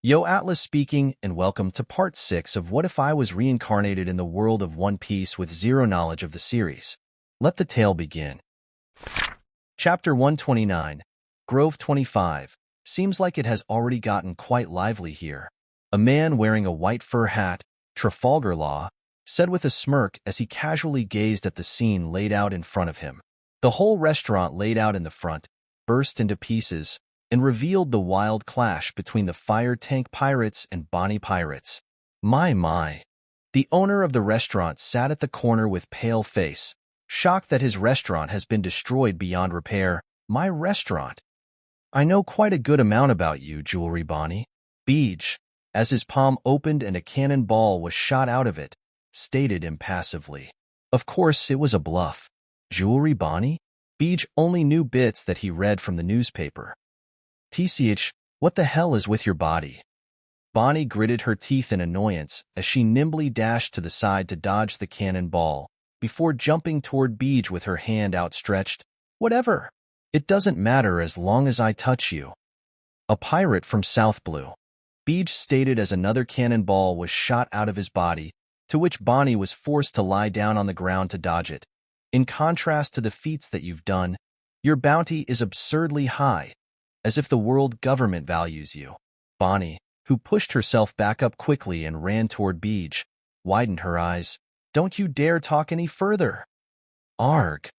Yo Atlas speaking, and welcome to part 6 of What If I Was Reincarnated in the World of One Piece with zero knowledge of the series. Let the tale begin. Chapter 129, Grove 25. Seems like it has already gotten quite lively here. A man wearing a white fur hat, Trafalgar Law, said with a smirk as he casually gazed at the scene laid out in front of him. The whole restaurant laid out in the front burst into pieces and revealed the wild clash between the fire tank pirates and Bonnie pirates. My. The owner of the restaurant sat at the corner with pale face, shocked that his restaurant has been destroyed beyond repair. My restaurant? I know quite a good amount about you, Jewelry Bonnie. Beej, as his palm opened and a cannonball was shot out of it, stated impassively. Of course, it was a bluff. Jewelry Bonnie? Beej only knew bits that he read from the newspaper. TCH, what the hell is with your body? Bonnie gritted her teeth in annoyance as she nimbly dashed to the side to dodge the cannonball, before jumping toward Beej with her hand outstretched. Whatever. It doesn't matter as long as I touch you. A pirate from South Blue, Beej stated as another cannonball was shot out of his body, to which Bonnie was forced to lie down on the ground to dodge it. In contrast to the feats that you've done, your bounty is absurdly high, as if the world government values you. Bonnie, who pushed herself back up quickly and ran toward Beej, widened her eyes. Don't you dare talk any further. Arg.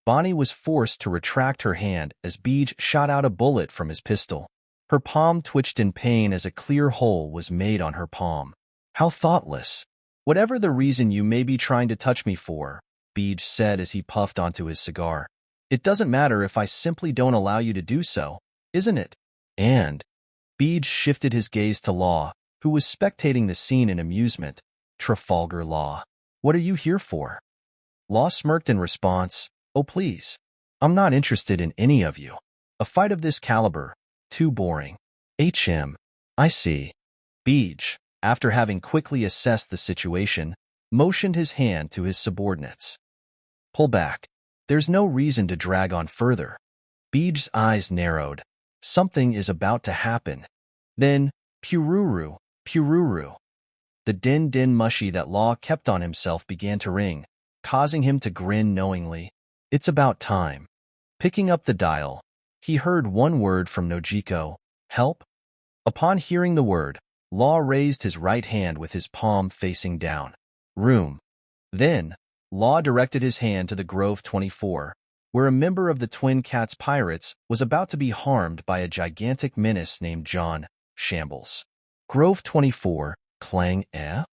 Bonnie was forced to retract her hand as Beej shot out a bullet from his pistol. Her palm twitched in pain as a clear hole was made on her palm. How thoughtless. Whatever the reason you may be trying to touch me for, Beej said as he puffed onto his cigar. It doesn't matter if I simply don't allow you to do so, isn't it? And Beej shifted his gaze to Law, who was spectating the scene in amusement. Trafalgar Law. What are you here for? Law smirked in response. Oh, please. I'm not interested in any of you. A fight of this caliber. Too boring. I see. Beej, after having quickly assessed the situation, motioned his hand to his subordinates. Pull back. There's no reason to drag on further. Beej's eyes narrowed. Something is about to happen. Then, Pururu. The din mushy that Law kept on himself began to ring, causing him to grin knowingly. It's about time. Picking up the dial, he heard one word from Nojiko. Help? Upon hearing the word, Law raised his right hand with his palm facing down. Room. Then, Law directed his hand to the Grove 24, where a member of the Twin Cats Pirates was about to be harmed by a gigantic menace named John. Shambles. Grove 24, clang, eh?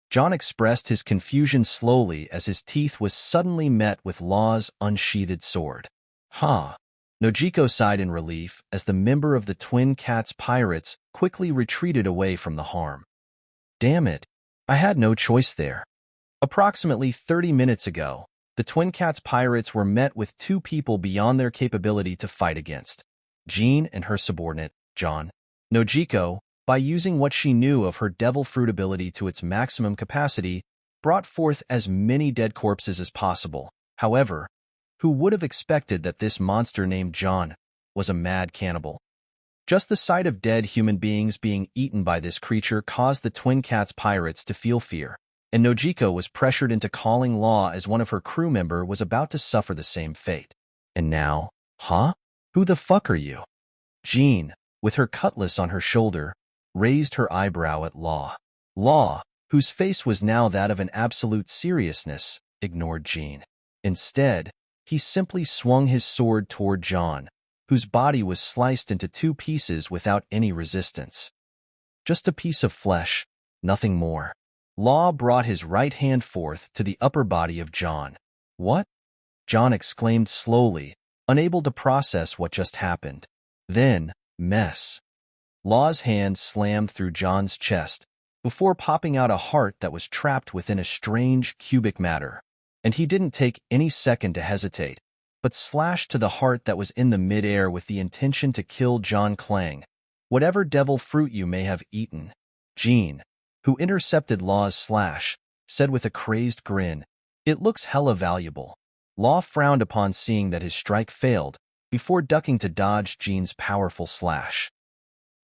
John expressed his confusion slowly as his teeth was suddenly met with Law's unsheathed sword. Huh. Nojiko sighed in relief as the member of the Twin Cats Pirates quickly retreated away from the harm. Damn it. I had no choice there. Approximately 30 minutes ago, the Twin Cats Pirates were met with two people beyond their capability to fight against. Jean and her subordinate, John. Nojiko, by using what she knew of her devil fruit ability to its maximum capacity, brought forth as many dead corpses as possible. However, who would have expected that this monster named John was a mad cannibal? Just the sight of dead human beings being eaten by this creature caused the Twin Cats Pirates to feel fear, and Nojiko was pressured into calling Law as one of her crew member was about to suffer the same fate. And now, huh? Who the fuck are you? Jean, with her cutlass on her shoulder, raised her eyebrow at Law. Law, whose face was now that of an absolute seriousness, ignored Jean. Instead, he simply swung his sword toward John, whose body was sliced into two pieces without any resistance. Just a piece of flesh, nothing more. Law brought his right hand forth to the upper body of John. What? John exclaimed slowly, unable to process what just happened. Then, mess. Law's hand slammed through John's chest, before popping out a heart that was trapped within a strange cubic matter, and he didn't take any second to hesitate, but slashed to the heart that was in the mid-air with the intention to kill John Clang. Whatever devil fruit you may have eaten. Jean, who intercepted Law's slash, said with a crazed grin, it looks hella valuable. Law frowned upon seeing that his strike failed, before ducking to dodge Jean's powerful slash.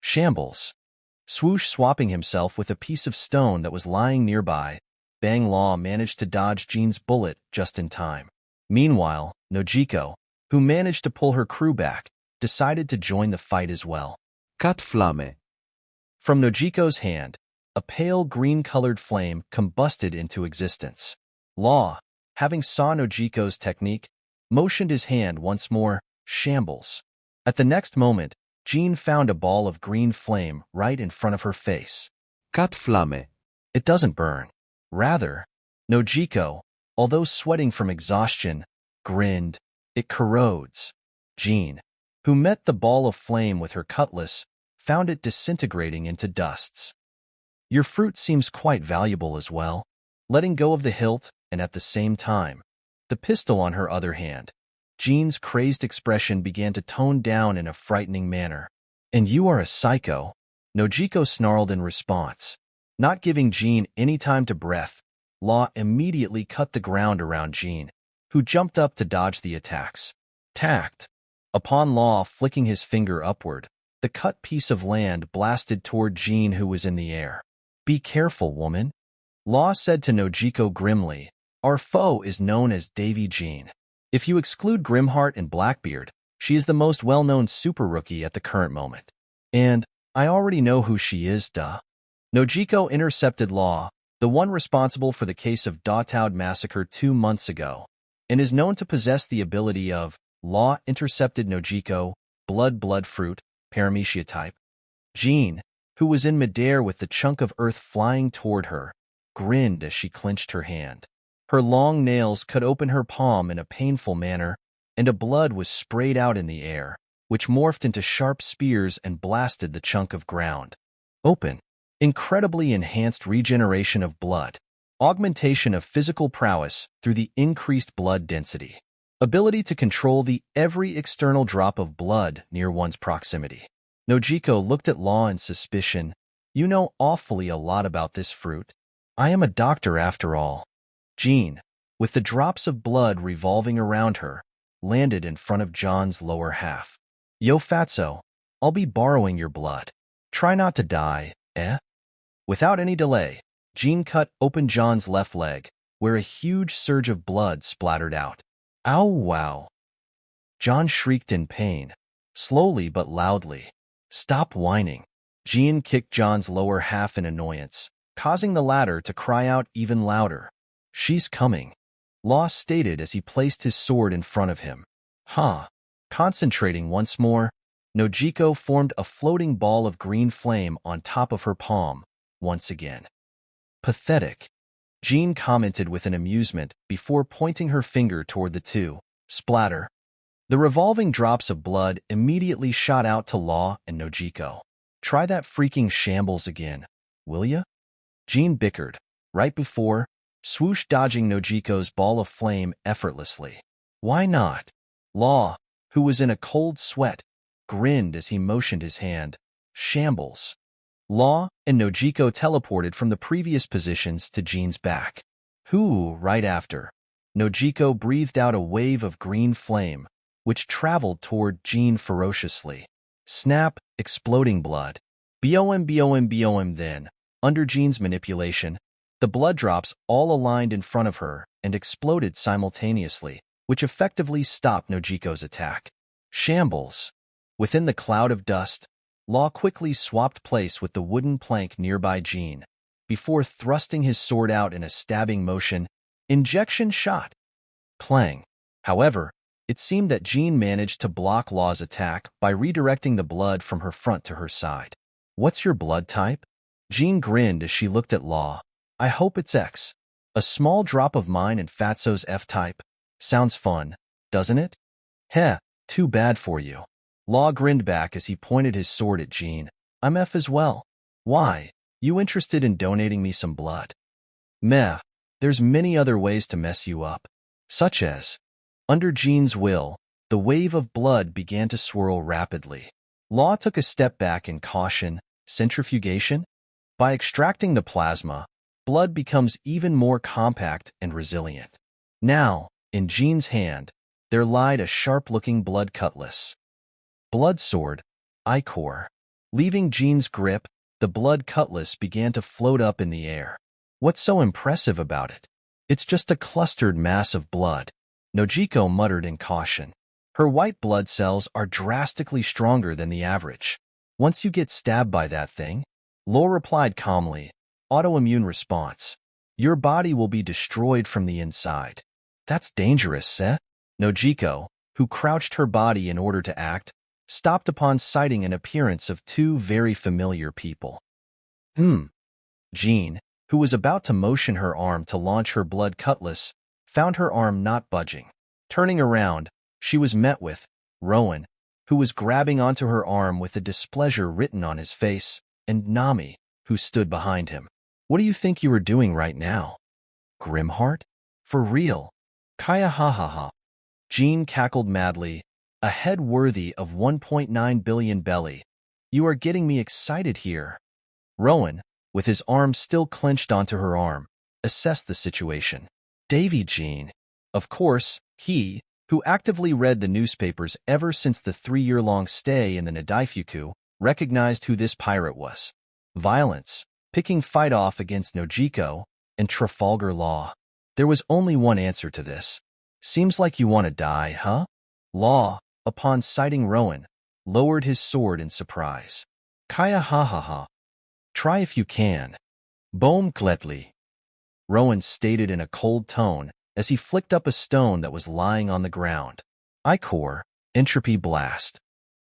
Shambles. Swoosh swapping himself with a piece of stone that was lying nearby. Bang Law managed to dodge Jean's bullet just in time. Meanwhile, Nojiko, who managed to pull her crew back, decided to join the fight as well. Cut Flame. From Nojiko's hand, a pale green-colored flame combusted into existence. Law, having saw Nojiko's technique, motioned his hand once more, shambles. At the next moment, Jean found a ball of green flame right in front of her face. Cut Flame. It doesn't burn. Rather, Nojiko, although sweating from exhaustion, grinned. It corrodes. Jean, who met the ball of flame with her cutlass, found it disintegrating into dusts. Your fruit seems quite valuable as well. Letting go of the hilt, and at the same time, the pistol on her other hand, Jean's crazed expression began to tone down in a frightening manner. And you are a psycho, Nojiko snarled in response. Not giving Jean any time to breath, Law immediately cut the ground around Jean, who jumped up to dodge the attacks. Tact. Upon Law flicking his finger upward, the cut piece of land blasted toward Jean, who was in the air. Be careful, woman, Law said to Nojiko grimly. Our foe is known as Davy Jean. If you exclude Grimheart and Blackbeard, she is the most well-known super rookie at the current moment. And I already know who she is, duh. Nojiko intercepted Law, the one responsible for the case of Dawtoud massacre 2 months ago, and is known to possess the ability of Law intercepted Nojiko, Blood Fruit, Paramecia type. Jean, who was in midair with the chunk of earth flying toward her, grinned as she clenched her hand. Her long nails cut open her palm in a painful manner, and a blood was sprayed out in the air, which morphed into sharp spears and blasted the chunk of ground. Open. Incredibly enhanced regeneration of blood. Augmentation of physical prowess through the increased blood density. Ability to control the every external drop of blood near one's proximity. Nojiko looked at Law in suspicion. You know awfully a lot about this fruit. I am a doctor after all. Jean, with the drops of blood revolving around her, landed in front of John's lower half. Yo fatso, I'll be borrowing your blood. Try not to die, eh? Without any delay, Jean cut open John's left leg, where a huge surge of blood splattered out. Ow wow. John shrieked in pain, slowly but loudly. Stop whining. Jean kicked John's lower half in annoyance, causing the latter to cry out even louder. She's coming, Law stated as he placed his sword in front of him. Concentrating once more, Nojiko formed a floating ball of green flame on top of her palm, once again. Pathetic, Jean commented with an amusement before pointing her finger toward the two. Splatter. The revolving drops of blood immediately shot out to Law and Nojiko. Try that freaking shambles again, will ya? Jean bickered, right before, Swoosh dodging Nojiko's ball of flame effortlessly. Why not? Law, who was in a cold sweat, grinned as he motioned his hand. Shambles. Law and Nojiko teleported from the previous positions to Jean's back. Right after, Nojiko breathed out a wave of green flame, which traveled toward Jean ferociously. Snap, exploding blood. BOM then, under Jean's manipulation, the blood drops all aligned in front of her and exploded simultaneously, which effectively stopped Nojiko's attack. Shambles. Within the cloud of dust, Law quickly swapped place with the wooden plank nearby Jean, before thrusting his sword out in a stabbing motion. Injection shot. Clang. However, it seemed that Jean managed to block Law's attack by redirecting the blood from her front to her side. What's your blood type? Jean grinned as she looked at Law. I hope it's X. A small drop of mine and Fatso's F-type. Sounds fun, doesn't it? Heh, too bad for you. Law grinned back as he pointed his sword at Jean. I'm F as well. Why? You interested in donating me some blood? Meh, there's many other ways to mess you up. Such as, under Jean's will, the wave of blood began to swirl rapidly. Law took a step back in caution. Centrifugation? By extracting the plasma, blood becomes even more compact and resilient. Now, in Jean's hand, there lied a sharp-looking blood cutlass. Blood sword, Ichor. Leaving Jean's grip, The blood cutlass began to float up in the air. What's so impressive about it? It's just a clustered mass of blood, Nojiko muttered in caution. Her white blood cells are drastically stronger than the average. Once you get stabbed by that thing, Law replied calmly, autoimmune response. Your body will be destroyed from the inside. That's dangerous, eh? Nojiko, who crouched her body in order to act, stopped upon sighting an appearance of two very familiar people. Jean, who was about to motion her arm to launch her blood cutlass, found her arm not budging. Turning around, she was met with Rowan, who was grabbing onto her arm with the displeasure written on his face, and Nami, who stood behind him. What do you think you are doing right now? Grimheart? For real? Kaya ha ha ha. Jean cackled madly, a head worthy of 1.9 billion belly. You are getting me excited here. Rowan, with his arm still clenched onto her arm, assessed the situation. Davy Jean. Of course, he, who actively read the newspapers ever since the 3-year-long stay in the Nadaifuku, recognized who this pirate was. Violence, picking fight off against Nojiko, and Trafalgar Law. There was only one answer to this. Seems like you want to die, huh? Law, upon sighting Rowan, lowered his sword in surprise. Kaya ha ha ha. Try if you can. Boom gladly. Rowan stated in a cold tone as he flicked up a stone that was lying on the ground. Ichor, entropy blast.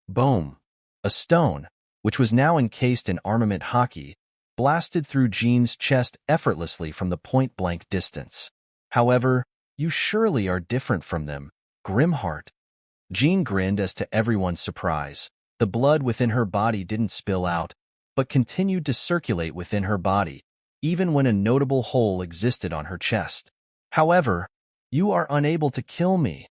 Boom. A stone, which was now encased in armament hockey, blasted through Jean's chest effortlessly from the point-blank distance. However, you surely are different from them, Grimheart. Jean grinned as to everyone's surprise. The blood within her body didn't spill out, but continued to circulate within her body, even when a notable hole existed on her chest. However, you are unable to kill me.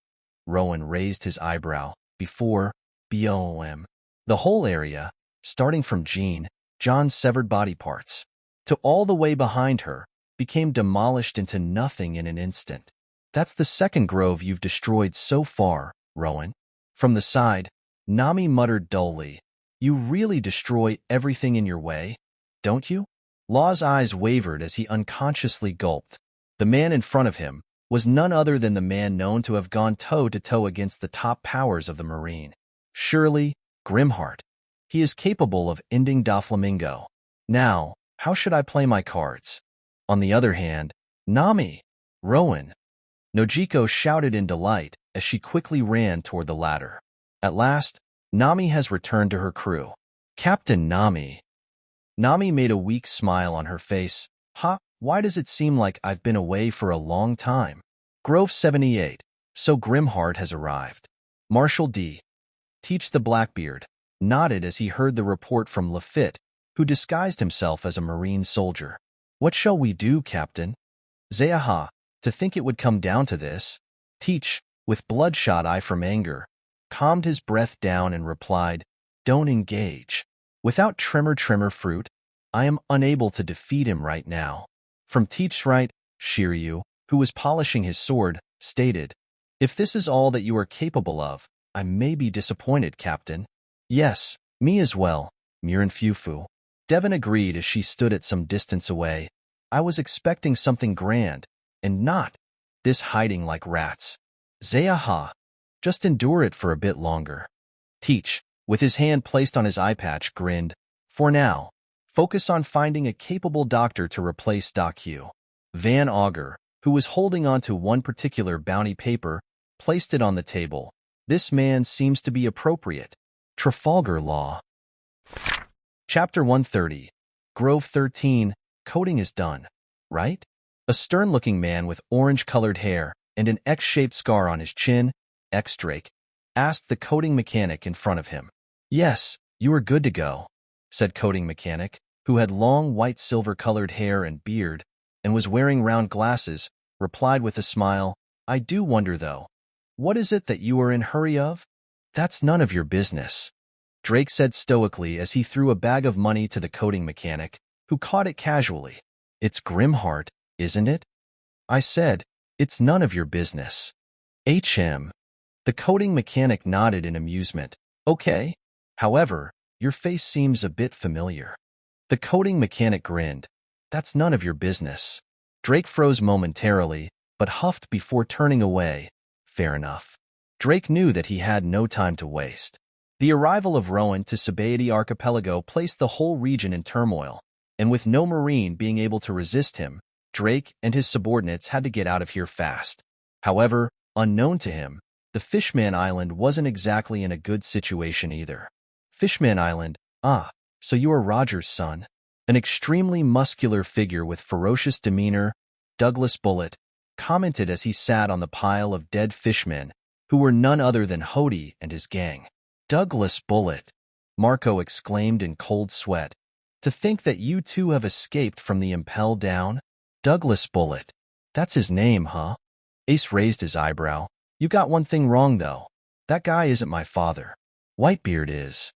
Rowan raised his eyebrow. Before, BOM. The whole area, starting from John's severed body parts, to all the way behind her, became demolished into nothing in an instant. That's the second grove you've destroyed so far, Rowan. From the side, Nami muttered dully, You really destroy everything in your way, don't you? Law's eyes wavered as he unconsciously gulped. The man in front of him was none other than the man known to have gone toe-to-toe against the top powers of the Marine. Surely, Grimheart. He is capable of ending Doflamingo. Now, how should I play my cards? On the other hand, Nami, Rowan. Nojiko shouted in delight as she quickly ran toward the ladder. At last, Nami has returned to her crew. Captain Nami. Nami made a weak smile on her face. Why does it seem like I've been away for a long time? Grove 78. So Grimheart has arrived. Marshal D. Teach the Blackbeard nodded as he heard the report from Lafitte, who disguised himself as a Marine soldier. What shall we do, Captain? Zeaha, to think it would come down to this. Teach, with bloodshot eye from anger, calmed his breath down and replied, Don't engage. Without Tremor Fruit, I am unable to defeat him right now. From Teach's right, Shiryu, who was polishing his sword, stated, If this is all that you are capable of, I may be disappointed, Captain. Yes, me as well, Miranfufu. Devon agreed as she stood at some distance away. I was expecting something grand, and not this hiding like rats. Zeaha, just endure it for a bit longer. Teach, with his hand placed on his eye patch, grinned. For now, focus on finding a capable doctor to replace Doc Q. Van Augur, who was holding on to one particular bounty paper, placed it on the table. This man seems to be appropriate. Trafalgar Law. Chapter 130. Grove 13. Coding is done, right? A stern-looking man with orange-colored hair and an X-shaped scar on his chin, X-Drake, asked the coding mechanic in front of him. Yes, you are good to go, said coding mechanic, who had long white silver-colored hair and beard and was wearing round glasses, replied with a smile, I do wonder, though. What is it that you are in hurry of? That's none of your business, Drake said stoically as he threw a bag of money to the coding mechanic, who caught it casually. It's Grimheart, isn't it? I said, it's none of your business. HM. The coding mechanic nodded in amusement. Okay. However, your face seems a bit familiar. The coding mechanic grinned. That's none of your business. Drake froze momentarily, but huffed before turning away. Fair enough. Drake knew that he had no time to waste. The arrival of Rowan to Sabaody Archipelago placed the whole region in turmoil, and with no marine being able to resist him, Drake and his subordinates had to get out of here fast. However, unknown to him, the Fishman Island wasn't exactly in a good situation either. Fishman Island, so you are Roger's son. An extremely muscular figure with ferocious demeanor, Douglas Bullet, commented as he sat on the pile of dead fishmen, who were none other than Hody and his gang. Douglas Bullet, Marco exclaimed in cold sweat. To think that you two have escaped from the Impel Down? Douglas Bullet. That's his name, huh? Ace raised his eyebrow. You got one thing wrong, though. That guy isn't my father. Whitebeard is.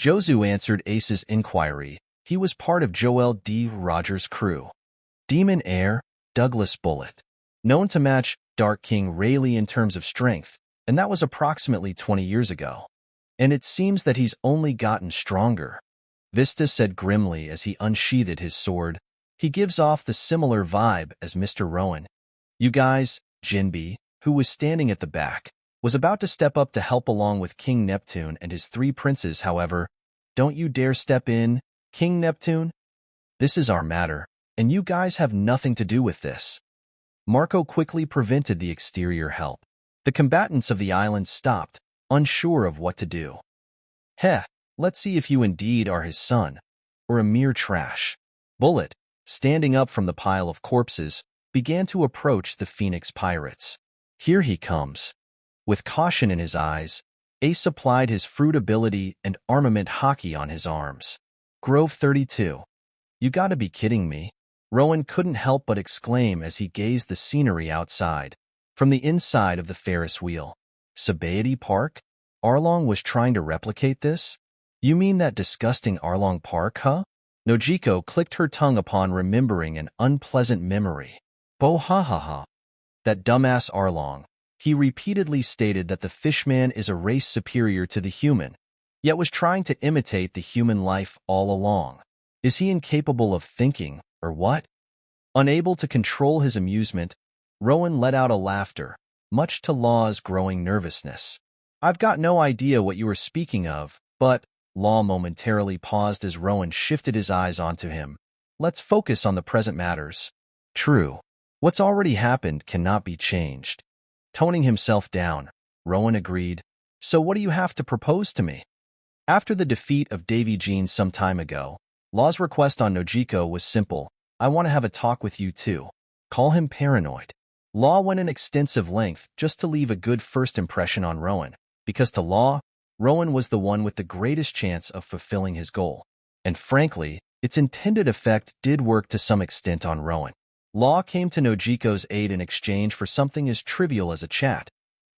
Jozu answered Ace's inquiry. He was part of Joel D. Rogers' crew. Demon Heir, Douglas Bullet. Known to match Dark King Rayleigh in terms of strength, and that was approximately 20 years ago. And it seems that he's only gotten stronger. Vista said grimly as he unsheathed his sword. He gives off the similar vibe as Mr. Rowan. You guys, Jinbe, who was standing at the back, was about to step up to help along with King Neptune and his 3 princes, however. Don't you dare step in, King Neptune. This is our matter, and you guys have nothing to do with this. Marco quickly prevented the exterior help. The combatants of the island stopped, unsure of what to do. Let's see if you indeed are his son, or a mere trash. Bullet, standing up from the pile of corpses, began to approach the Phoenix pirates. Here he comes. With caution in his eyes, Ace applied his fruit ability and armament hockey on his arms. Grove 32. You gotta be kidding me. Rowan couldn't help but exclaim as he gazed the scenery outside. From the inside of the Ferris wheel. Sabaody Park? Arlong was trying to replicate this? You mean that disgusting Arlong Park, huh? Nojiko clicked her tongue upon remembering an unpleasant memory. Bo-ha-ha-ha. That dumbass Arlong. He repeatedly stated that the Fishman is a race superior to the human, yet was trying to imitate the human life all along. Is he incapable of thinking, or what? Unable to control his amusement, Rowan let out a laughter, much to Law's growing nervousness. I've got no idea what you were speaking of, but Law momentarily paused as Rowan shifted his eyes onto him. Let's focus on the present matters. True. What's already happened cannot be changed. Toning himself down, Rowan agreed. So what do you have to propose to me? After the defeat of Davy Jean some time ago, Law's request on Nojiko was simple. I want to have a talk with you too. Call him paranoid. Law went an extensive length just to leave a good first impression on Rowan, because to Law, Rowan was the one with the greatest chance of fulfilling his goal. And frankly, its intended effect did work to some extent on Rowan. Law came to Nojiko's aid in exchange for something as trivial as a chat.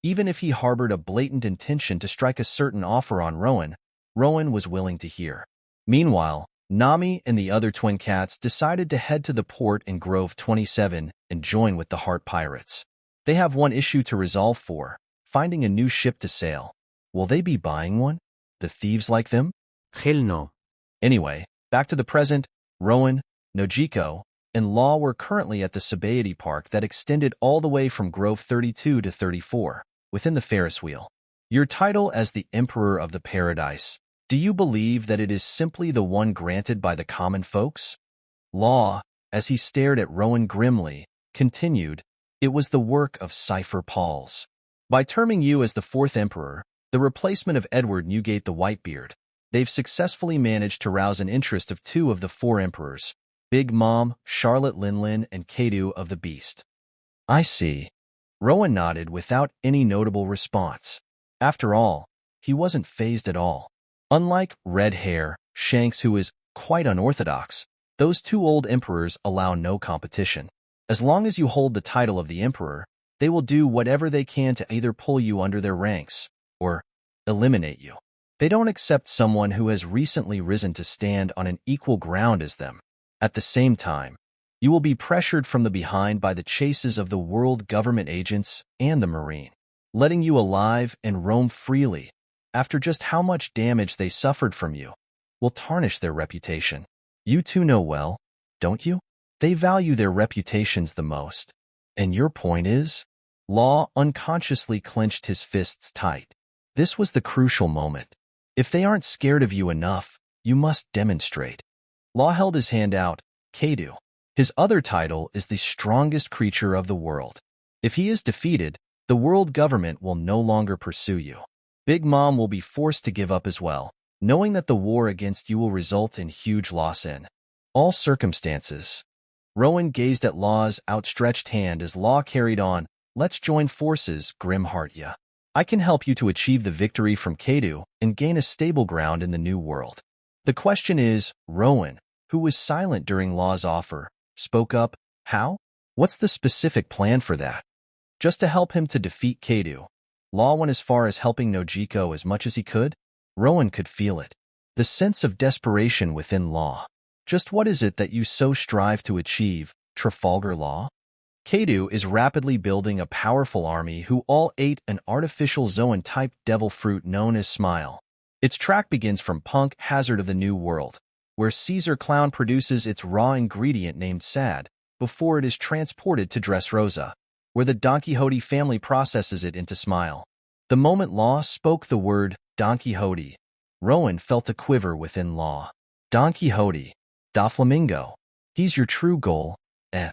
Even if he harbored a blatant intention to strike a certain offer on Rowan, Rowan was willing to hear. Meanwhile, Nami and the other twin cats decided to head to the port in Grove 27 and join with the Heart Pirates. They have one issue to resolve for, finding a new ship to sail. Will they be buying one? The thieves like them? Hell no. Anyway, back to the present. Rowan, Nojiko, and Law were currently at the Sabaody Park that extended all the way from Grove 32 to 34, within the Ferris wheel. Your title as the Emperor of the Paradise, do you believe that it is simply the one granted by the common folks? Law, as he stared at Rowan grimly, continued, it was the work of Cypher Pauls. By terming you as the 4th Emperor, the replacement of Edward Newgate the Whitebeard, they've successfully managed to rouse an interest of 2 of the 4 emperors, Big Mom, Charlotte Linlin, and Kaido of the Beast. I see. Rowan nodded without any notable response. After all, he wasn't fazed at all. Unlike Red Hair, Shanks, who is quite unorthodox, those 2 old emperors allow no competition. As long as you hold the title of the emperor, they will do whatever they can to either pull you under their ranks, or eliminate you. They don't accept someone who has recently risen to stand on an equal ground as them. At the same time, you will be pressured from the behind by the chases of the world government agents and the Marine, letting you alive and roam freely, after just how much damage they suffered from you. will tarnish their reputation. You two know well, don't you? They value their reputations the most. And your point is? Law unconsciously clenched his fists tight. This was the crucial moment. If they aren't scared of you enough, you must demonstrate. Law held his hand out. Kaido. His other title is the strongest creature of the world. If he is defeated, the world government will no longer pursue you. Big Mom will be forced to give up as well, knowing that the war against you will result in huge loss in all circumstances. Rowan gazed at Law's outstretched hand as Law carried on. Let's join forces, Grimheart ya. I can help you to achieve the victory from Kaido and gain a stable ground in the new world. The question is, Rowan, who was silent during Law's offer, spoke up. How? What's the specific plan for that? Just to help him to defeat Kaido. Law went as far as helping Nojiko as much as he could. Rowan could feel it. The sense of desperation within Law. Just what is it that you so strive to achieve, Trafalgar Law? Kaido is rapidly building a powerful army who all ate an artificial Zoan-type devil fruit known as Smile. Its track begins from Punk Hazard of the New World, where Caesar Clown produces its raw ingredient named Sad, before it is transported to Dressrosa, where the Don Quixote family processes it into Smile. The moment Law spoke the word Don Quixote, Rowan felt a quiver within Law. Don Quixote, Doflamingo, he's your true goal, eh?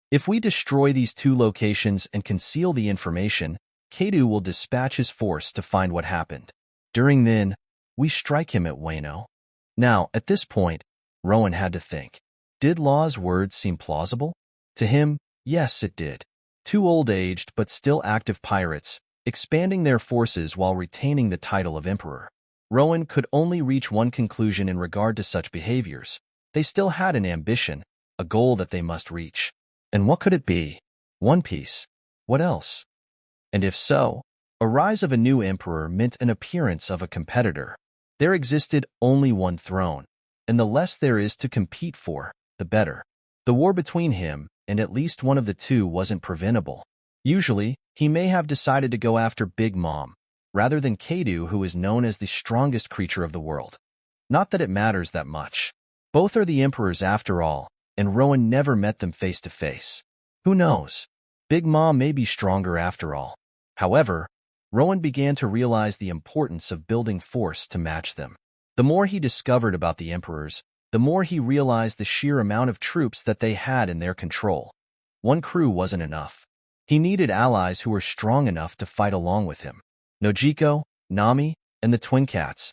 If we destroy these two locations and conceal the information, Kaido will dispatch his force to find what happened. During then, we strike him at Wano. Now, at this point, Rowan had to think. Did Law's words seem plausible? To him, yes, it did. Two old-aged but still active pirates, expanding their forces while retaining the title of Emperor. Rowan could only reach one conclusion in regard to such behaviors. They still had an ambition, a goal that they must reach. And what could it be? One Piece. What else? And if so, a rise of a new emperor meant an appearance of a competitor. There existed only one throne, and the less there is to compete for, the better. The war between him and at least one of the two wasn't preventable. Usually, he may have decided to go after Big Mom, rather than Kaido, who is known as the strongest creature of the world. Not that it matters that much. Both are the emperors after all, and Rowan never met them face to face. Who knows? Big Mom may be stronger after all. However, Rowan began to realize the importance of building force to match them. The more he discovered about the emperors, the more he realized the sheer amount of troops that they had in their control. One crew wasn't enough. He needed allies who were strong enough to fight along with him. Nojiko, Nami, and the Twin Cats.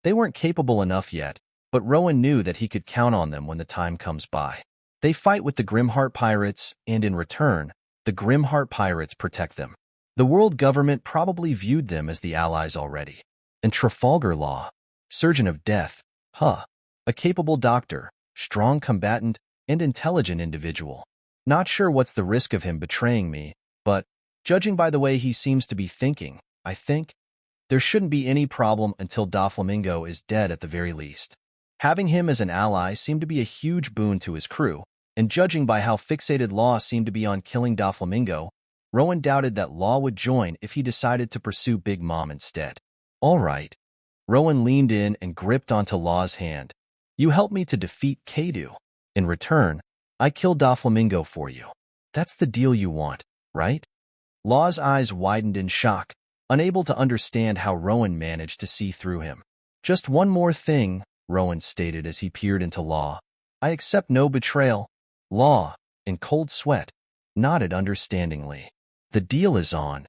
They weren't capable enough yet, but Rowan knew that he could count on them when the time comes by. They fight with the Grimheart Pirates, and in return, the Grimheart Pirates protect them. The world government probably viewed them as the allies already. And Trafalgar Law, Surgeon of Death, a capable doctor, strong combatant, and intelligent individual. Not sure what's the risk of him betraying me, but, judging by the way he seems to be thinking, I think there shouldn't be any problem until Doflamingo is dead at the very least. Having him as an ally seemed to be a huge boon to his crew, and judging by how fixated Law seemed to be on killing Doflamingo, Rowan doubted that Law would join if he decided to pursue Big Mom instead. All right. Rowan leaned in and gripped onto Law's hand. You helped me to defeat Kaido. In return, I killed Doflamingo for you. That's the deal you want, right? Law's eyes widened in shock, unable to understand how Rowan managed to see through him. Just one more thing, Rowan stated as he peered into Law. I accept no betrayal. Law, in cold sweat, nodded understandingly. The deal is on.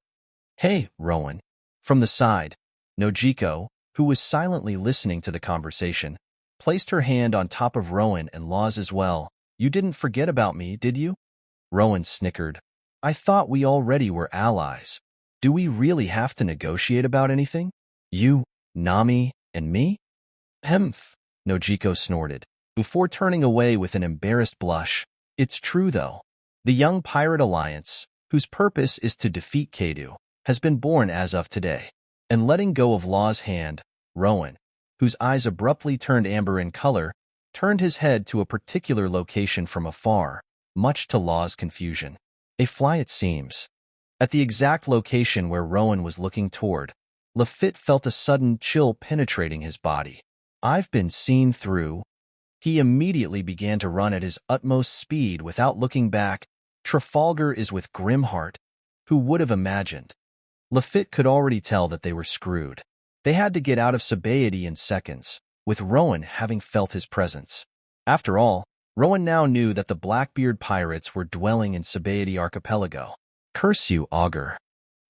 Hey, Rowan. From the side, Nojiko, who was silently listening to the conversation, placed her hand on top of Rowan and Law's as well. You didn't forget about me, did you? Rowan snickered. I thought we already were allies. Do we really have to negotiate about anything? You, Nami, and me? Hemph, Nojiko snorted, before turning away with an embarrassed blush. It's true, though. The Young Pirate Alliance, whose purpose is to defeat Kaido, has been born as of today. And letting go of Law's hand, Rowan, whose eyes abruptly turned amber in color, turned his head to a particular location from afar, much to Law's confusion. A fly, it seems. At the exact location where Rowan was looking toward, Lafitte felt a sudden chill penetrating his body. I've been seen through. He immediately began to run at his utmost speed without looking back. Trafalgar is with Grimheart. Who would have imagined? Lafitte could already tell that they were screwed. They had to get out of Sabaody in seconds, with Rowan having felt his presence. After all, Rowan now knew that the Blackbeard pirates were dwelling in Sabaody Archipelago. Curse you, Augur.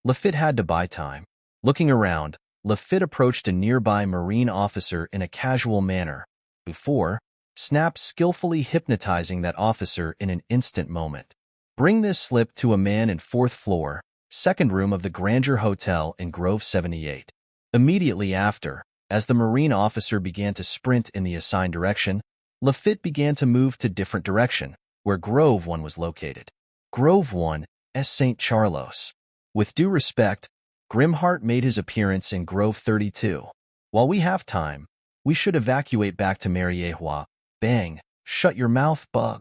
Lafitte had to buy time. Looking around, Lafitte approached a nearby marine officer in a casual manner, before Snap skillfully hypnotizing that officer in an instant moment. Bring this slip to a man in 4th floor, 2nd room of the Grandeur Hotel in Grove 78. Immediately after, as the marine officer began to sprint in the assigned direction, Lafitte began to move to different direction, where Grove 1 was located. Grove 1, S. St. Charlos. With due respect, Grimheart made his appearance in Grove 32. While we have time, we should evacuate back to Mariehua. Bang, shut your mouth, bug.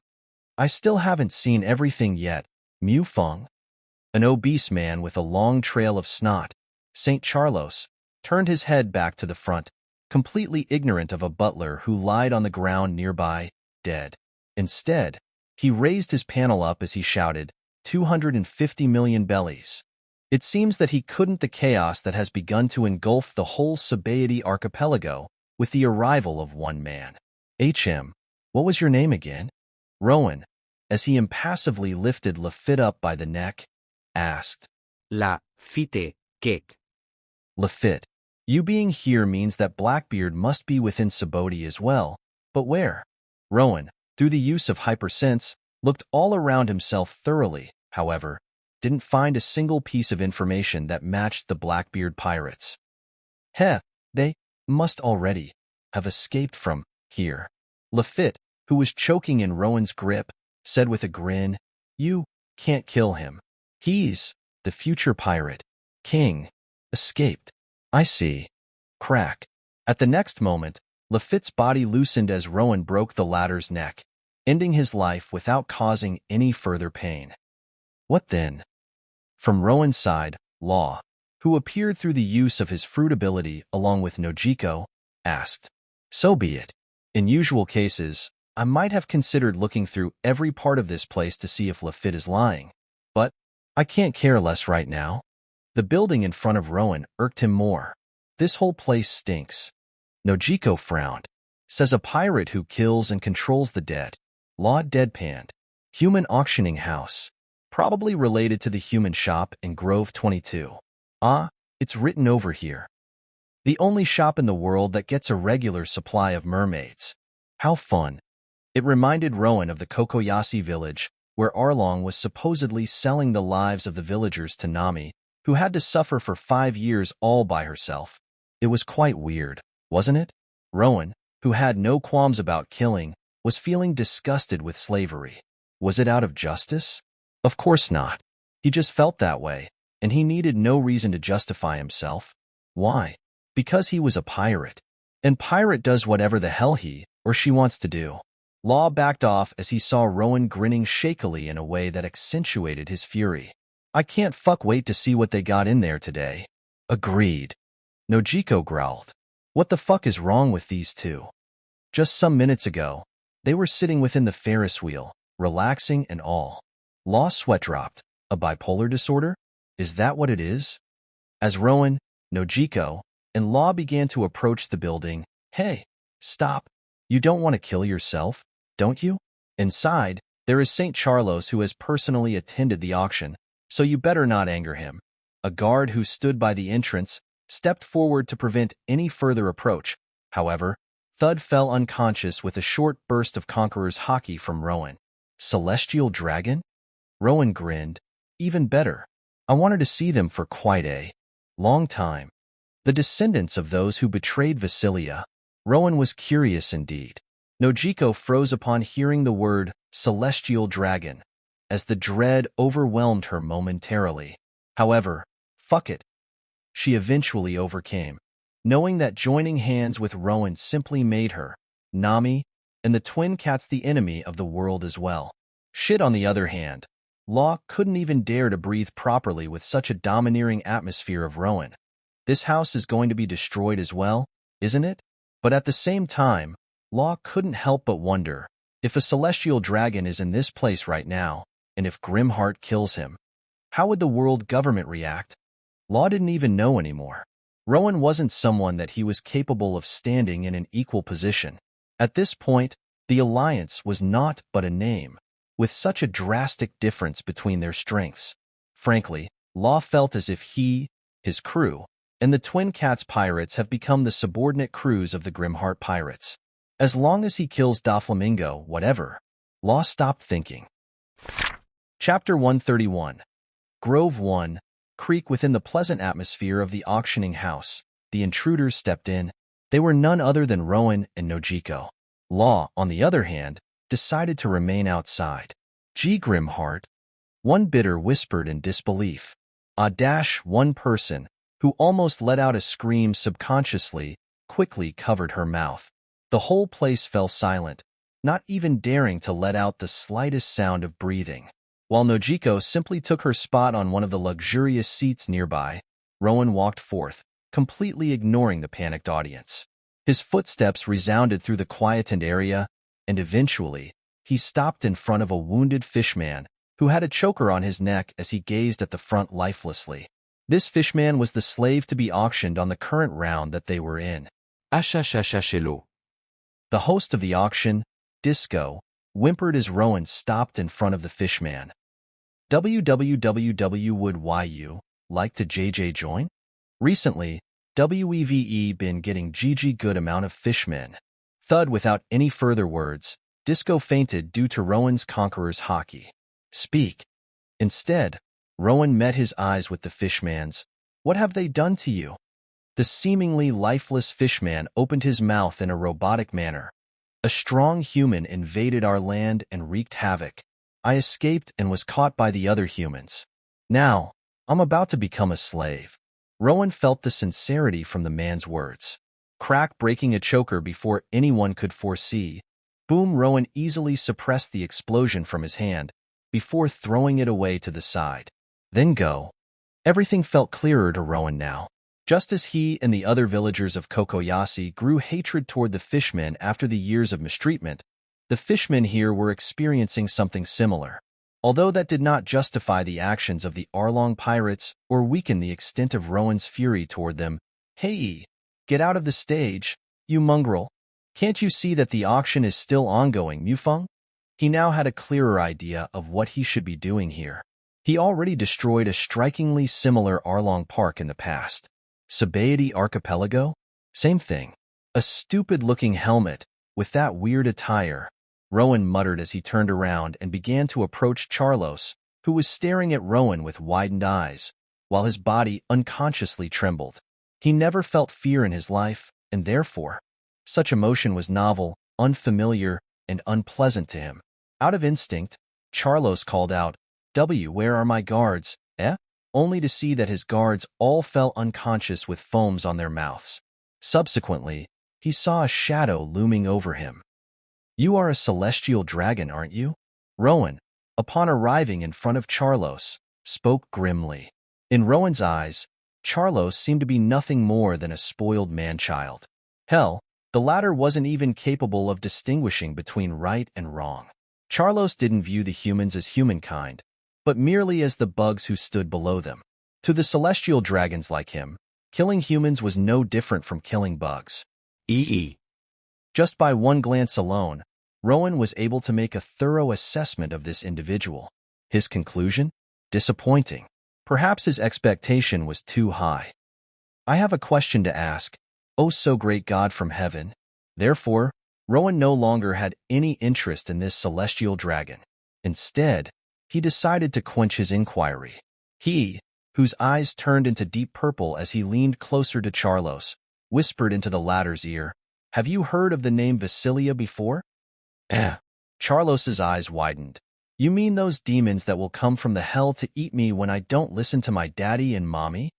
I still haven't seen everything yet, Mu Feng. An obese man with a long trail of snot, St. Charlos, turned his head back to the front, completely ignorant of a butler who lied on the ground nearby, dead. Instead, he raised his panel up as he shouted, 250 million bellies. It seems that he couldn't the chaos that has begun to engulf the whole Sabaody archipelago with the arrival of one man. HM, what was your name again? Rowan, as he impassively lifted Lafitte up by the neck, asked. Lafitte, Kake. Lafitte, you being here means that Blackbeard must be within Sabaody as well, but where? Rowan, through the use of hypersense, looked all around himself thoroughly, however, didn't find a single piece of information that matched the Blackbeard pirates. Heh, they must already have escaped from here. Lafitte, who was choking in Rowan's grip, said with a grin, You can't kill him. He's the future pirate. King. Escaped. I see. Crack. At the next moment, Lafitte's body loosened as Rowan broke the latter's neck, ending his life without causing any further pain. What then? From Rowan's side, Law, who appeared through the use of his fruit ability along with Nojiko, asked. So be it. In usual cases, I might have considered looking through every part of this place to see if Lafitte is lying, but I can't care less right now. The building in front of Rowan irked him more. This whole place stinks. Nojiko frowned. Says a pirate who kills and controls the dead. Law deadpanned. Human auctioning house. Probably related to the human shop in Grove 22. Ah, it's written over here. The only shop in the world that gets a regular supply of mermaids. How fun. It reminded Rowan of the Cocoyasi village, where Arlong was supposedly selling the lives of the villagers to Nami, who had to suffer for 5 years all by herself. It was quite weird, wasn't it? Rowan, who had no qualms about killing, was feeling disgusted with slavery. Was it out of justice? Of course not. He just felt that way, and he needed no reason to justify himself. Why? Because he was a pirate. And pirate does whatever the hell he or she wants to do. Law backed off as he saw Rowan grinning shakily in a way that accentuated his fury. I can't wait to see what they got in there today. Agreed. Nojiko growled. What the fuck is wrong with these two? Just some minutes ago, they were sitting within the Ferris wheel, relaxing and all. Law's sweat dropped. A bipolar disorder? Is that what it is? As Rowan, Nojiko, and Law began to approach the building, Hey, stop. You don't want to kill yourself, don't you? Inside, there is St. Charlos who has personally attended the auction, so you better not anger him. A guard who stood by the entrance stepped forward to prevent any further approach. However, Thud fell unconscious with a short burst of Conqueror's haki from Rowan. Celestial Dragon? Rowan grinned. Even better. I wanted to see them for quite a long time. The descendants of those who betrayed Vasilia. Rowan was curious indeed. Nojiko froze upon hearing the word Celestial Dragon, as the dread overwhelmed her momentarily. However, fuck it. She eventually overcame, knowing that joining hands with Rowan simply made her, Nami, and the twin cats the enemy of the world as well. Shit, on the other hand, Law couldn't even dare to breathe properly with such a domineering atmosphere of Rowan. This house is going to be destroyed as well, isn't it? But at the same time, Law couldn't help but wonder, if a celestial dragon is in this place right now, and if Grimheart kills him, how would the world government react? Law didn't even know anymore. Rowan wasn't someone that he was capable of standing in an equal position. At this point, the Alliance was not but a name, with such a drastic difference between their strengths. Frankly, Law felt as if he, his crew, and the Twin Cats pirates have become the subordinate crews of the Grimheart pirates. As long as he kills Doflamingo, whatever. Law stopped thinking. Chapter 131. Grove 1. Creek. Within the pleasant atmosphere of the auctioning house, the intruders stepped in. They were none other than Rowan and Nojiko. Law, on the other hand, decided to remain outside. Gee, Grimheart, one bidder whispered in disbelief. One person, who almost let out a scream subconsciously, quickly covered her mouth. The whole place fell silent, not even daring to let out the slightest sound of breathing. While Nojiko simply took her spot on one of the luxurious seats nearby, Rowan walked forth, completely ignoring the panicked audience. His footsteps resounded through the quietened area, and eventually, he stopped in front of a wounded Fishman who had a choker on his neck as he gazed at the front lifelessly. This Fishman was the slave to be auctioned on the current round that they were in. Achachachachelo. The host of the auction, Disco, whimpered as Rowan stopped in front of the Fishman. WWWW, would you like to JJ join? Recently, WEVE been getting GG good amount of Fishmen. Thud. Without any further words, Disco fainted due to Rowan's conqueror's hockey. Speak. Instead, Rowan met his eyes with the Fishman's. What have they done to you? The seemingly lifeless Fishman opened his mouth in a robotic manner. A strong human invaded our land and wreaked havoc. I escaped and was caught by the other humans. Now, I'm about to become a slave. Rowan felt the sincerity from the man's words. Crack, breaking a choker before anyone could foresee. Boom. Rowan easily suppressed the explosion from his hand, before throwing it away to the side. Then go. Everything felt clearer to Rowan now. Just as he and the other villagers of Cocoyasi grew hatred toward the Fishmen after the years of mistreatment, the Fishmen here were experiencing something similar. Although that did not justify the actions of the Arlong pirates or weaken the extent of Rowan's fury toward them. Hey, get out of the stage, you mongrel. Can't you see that the auction is still ongoing, Mufeng? He now had a clearer idea of what he should be doing here. He already destroyed a strikingly similar Arlong park in the past. Sabaody Archipelago? Same thing. A stupid-looking helmet, with that weird attire. Rowan muttered as he turned around and began to approach Charlos, who was staring at Rowan with widened eyes, while his body unconsciously trembled. He never felt fear in his life, and therefore, such emotion was novel, unfamiliar, and unpleasant to him. Out of instinct, Charlos called out, Where are my guards, eh? Only to see that his guards all fell unconscious with foams on their mouths. Subsequently, he saw a shadow looming over him. You are a celestial dragon, aren't you? Rowan, upon arriving in front of Charlos, spoke grimly. In Rowan's eyes, Charlos seemed to be nothing more than a spoiled man-child. Hell, the latter wasn't even capable of distinguishing between right and wrong. Charlos didn't view the humans as humankind, but merely as the bugs who stood below them. To the celestial dragons like him, killing humans was no different from killing bugs. Just by one glance alone, Rowan was able to make a thorough assessment of this individual. His conclusion? Disappointing. Perhaps his expectation was too high. I have a question to ask, oh so great God from heaven. Therefore, Rowan no longer had any interest in this celestial dragon. Instead, he decided to quench his inquiry. He, whose eyes turned into deep purple as he leaned closer to Charlos, whispered into the latter's ear, Have you heard of the name Vasilia before? Charlos's eyes widened. You mean those demons that will come from the hell to eat me when I don't listen to my daddy and mommy?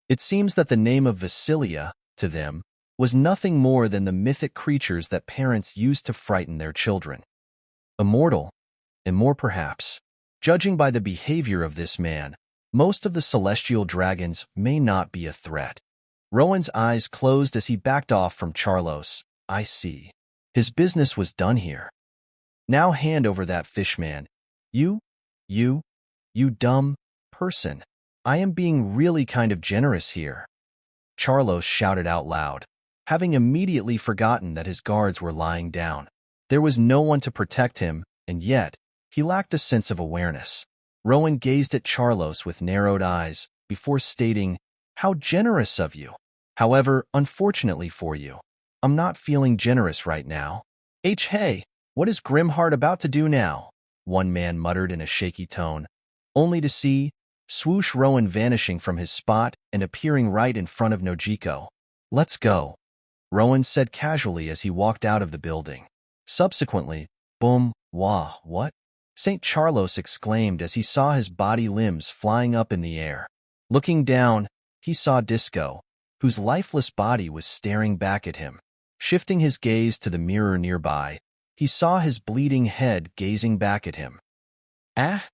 It seems that the name of Vasilia, to them, was nothing more than the mythic creatures that parents used to frighten their children. Immortal, and more perhaps. Judging by the behavior of this man, most of the celestial dragons may not be a threat. Rowan's eyes closed as he backed off from Charlos. I see. His business was done here. Now hand over that Fishman. You dumb person. I am being really kind of generous here. Charlos shouted out loud, having immediately forgotten that his guards were lying down. There was no one to protect him, and yet, he lacked a sense of awareness. Rowan gazed at Charlos with narrowed eyes before stating, "How generous of you. However, unfortunately for you, I'm not feeling generous right now." Hey, what is Grimheart about to do now? One man muttered in a shaky tone, only to see, swoosh, Rowan vanishing from his spot and appearing right in front of Nojiko. Let's go, Rowan said casually as he walked out of the building. Subsequently, boom, wah, what? St. Charlos exclaimed as he saw his body limbs flying up in the air. Looking down, he saw Disco, whose lifeless body was staring back at him. Shifting his gaze to the mirror nearby, he saw his bleeding head gazing back at him. Ah!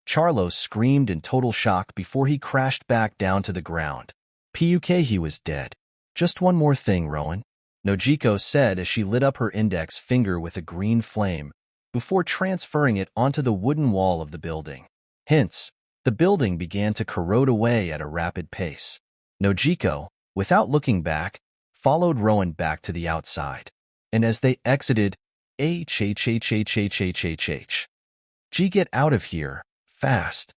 Charlos screamed in total shock before he crashed back down to the ground. He was dead. Just one more thing, Rowan, Nojiko said as she lit up her index finger with a green flame, before transferring it onto the wooden wall of the building. Hence, the building began to corrode away at a rapid pace. Nojiko, without looking back, followed Rowan back to the outside. And as they exited, G, get out of here, fast.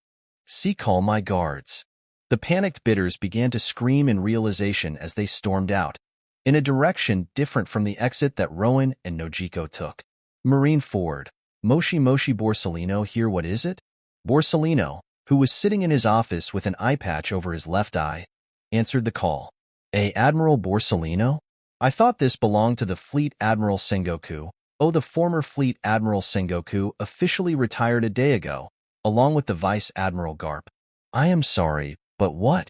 C, call my guards. The panicked bidders began to scream in realization as they stormed out, in a direction different from the exit that Rowan and Nojiko took. Marine Ford, Moshi Borsalino here, what is it? Borsalino, who was sitting in his office with an eye patch over his left eye, answered the call. Admiral Borsalino? I thought this belonged to the Fleet Admiral Sengoku. Oh, the former Fleet Admiral Sengoku officially retired a day ago, along with the Vice Admiral Garp. I am sorry, but what?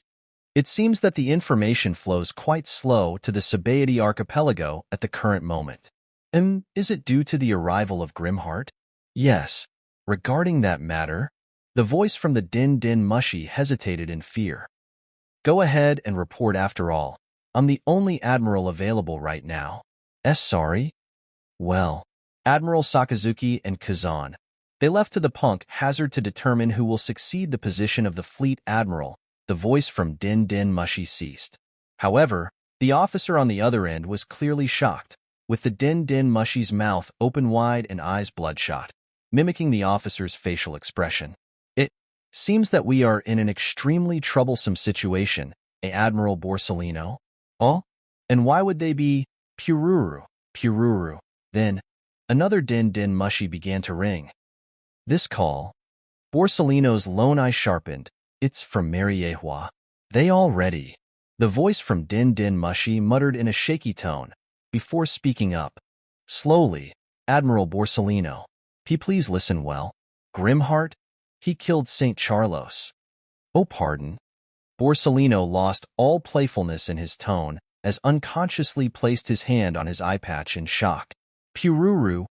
It seems that the information flows quite slow to the Sabaody archipelago at the current moment. Is it due to the arrival of Grimheart? Yes. Regarding that matter, the voice from the Din Din Mushi hesitated in fear. Go ahead and report after all. I'm the only admiral available right now. Sorry? Well, Admiral Sakazuki and Kazan. They left to the punk hazard to determine who will succeed the position of the fleet admiral. The voice from Din Din Mushi ceased. However, the officer on the other end was clearly shocked, with the Din Din Mushi's mouth open wide and eyes bloodshot, mimicking the officer's facial expression. It seems that we are in an extremely troublesome situation, Admiral Borsalino. Oh? And why would they be? Pururu. Then, another Din Din Mushi began to ring. This call. Borsalino's lone eye sharpened. It's from Mariehua. They all ready. The voice from Din Din Mushi muttered in a shaky tone, before speaking up. Slowly, Admiral Borsalino. Please listen well. Grimheart? He killed St. Charlos. Oh, pardon. Borsalino lost all playfulness in his tone, as unconsciously placed his hand on his eye patch in shock. Pururu.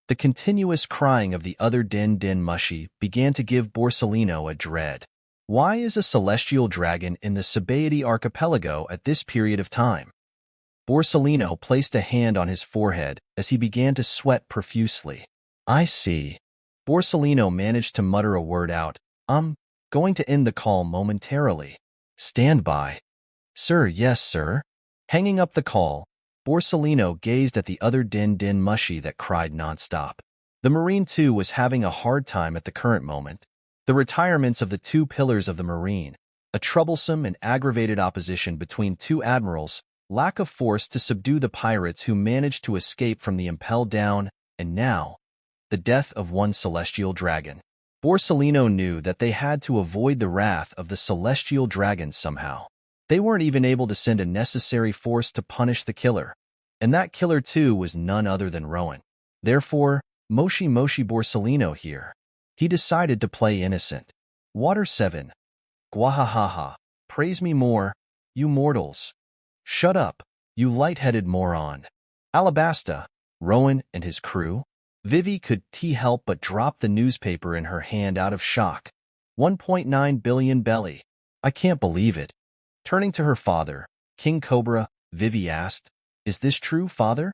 The continuous crying of the other Din Din Mushi began to give Borsalino a dread. Why is a celestial dragon in the Sabaody archipelago at this period of time? Borsalino placed a hand on his forehead as he began to sweat profusely. I see. Borsalino managed to mutter a word out. Going to end the call momentarily. Stand by. Sir, yes, sir. Hanging up the call, Borsalino gazed at the other Din Din Mushi that cried nonstop. The Marine too was having a hard time at the current moment. The retirements of the two pillars of the Marine, a troublesome and aggravated opposition between two admirals, lack of force to subdue the pirates who managed to escape from the Impel Down, and now, the death of one celestial dragon. Borsalino knew that they had to avoid the wrath of the celestial dragon somehow. They weren't even able to send a necessary force to punish the killer, and that killer too was none other than Rowan. Therefore, Moshi Borsalino here. He decided to play innocent. Water 7. Gwahahaha. Praise me more, you mortals. Shut up, you light-headed moron. Alabasta, Rowan and his crew. Vivi could help but drop the newspaper in her hand out of shock. 1.9 billion belly. I can't believe it. Turning to her father, King Cobra, Vivi asked, "Is this true, father?"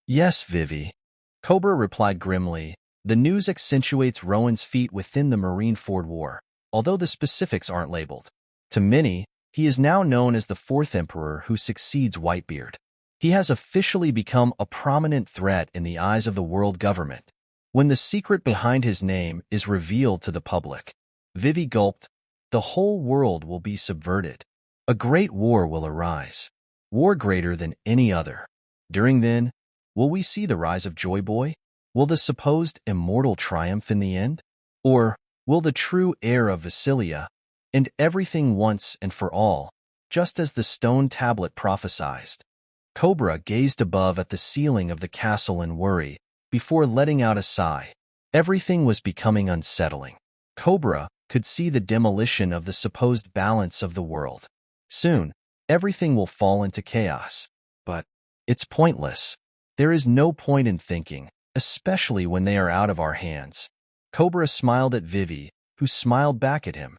"Yes, Vivi." Cobra replied grimly. The news accentuates Rowan's feat within the Marineford War, although the specifics aren't labeled. To many, he is now known as the fourth emperor who succeeds Whitebeard. He has officially become a prominent threat in the eyes of the world government. When the secret behind his name is revealed to the public, Vivi gulped, the whole world will be subverted. A great war will arise, war greater than any other. During then, will we see the rise of Joy Boy? Will the supposed immortal triumph in the end? Or will the true heir of Vasilia end everything once and for all, just as the stone tablet prophesied? Cobra gazed above at the ceiling of the castle in worry, before letting out a sigh. Everything was becoming unsettling. Cobra could see the demolition of the supposed balance of the world. Soon, everything will fall into chaos. But it's pointless. There is no point in thinking, especially when they are out of our hands. Cobra smiled at Vivi, who smiled back at him.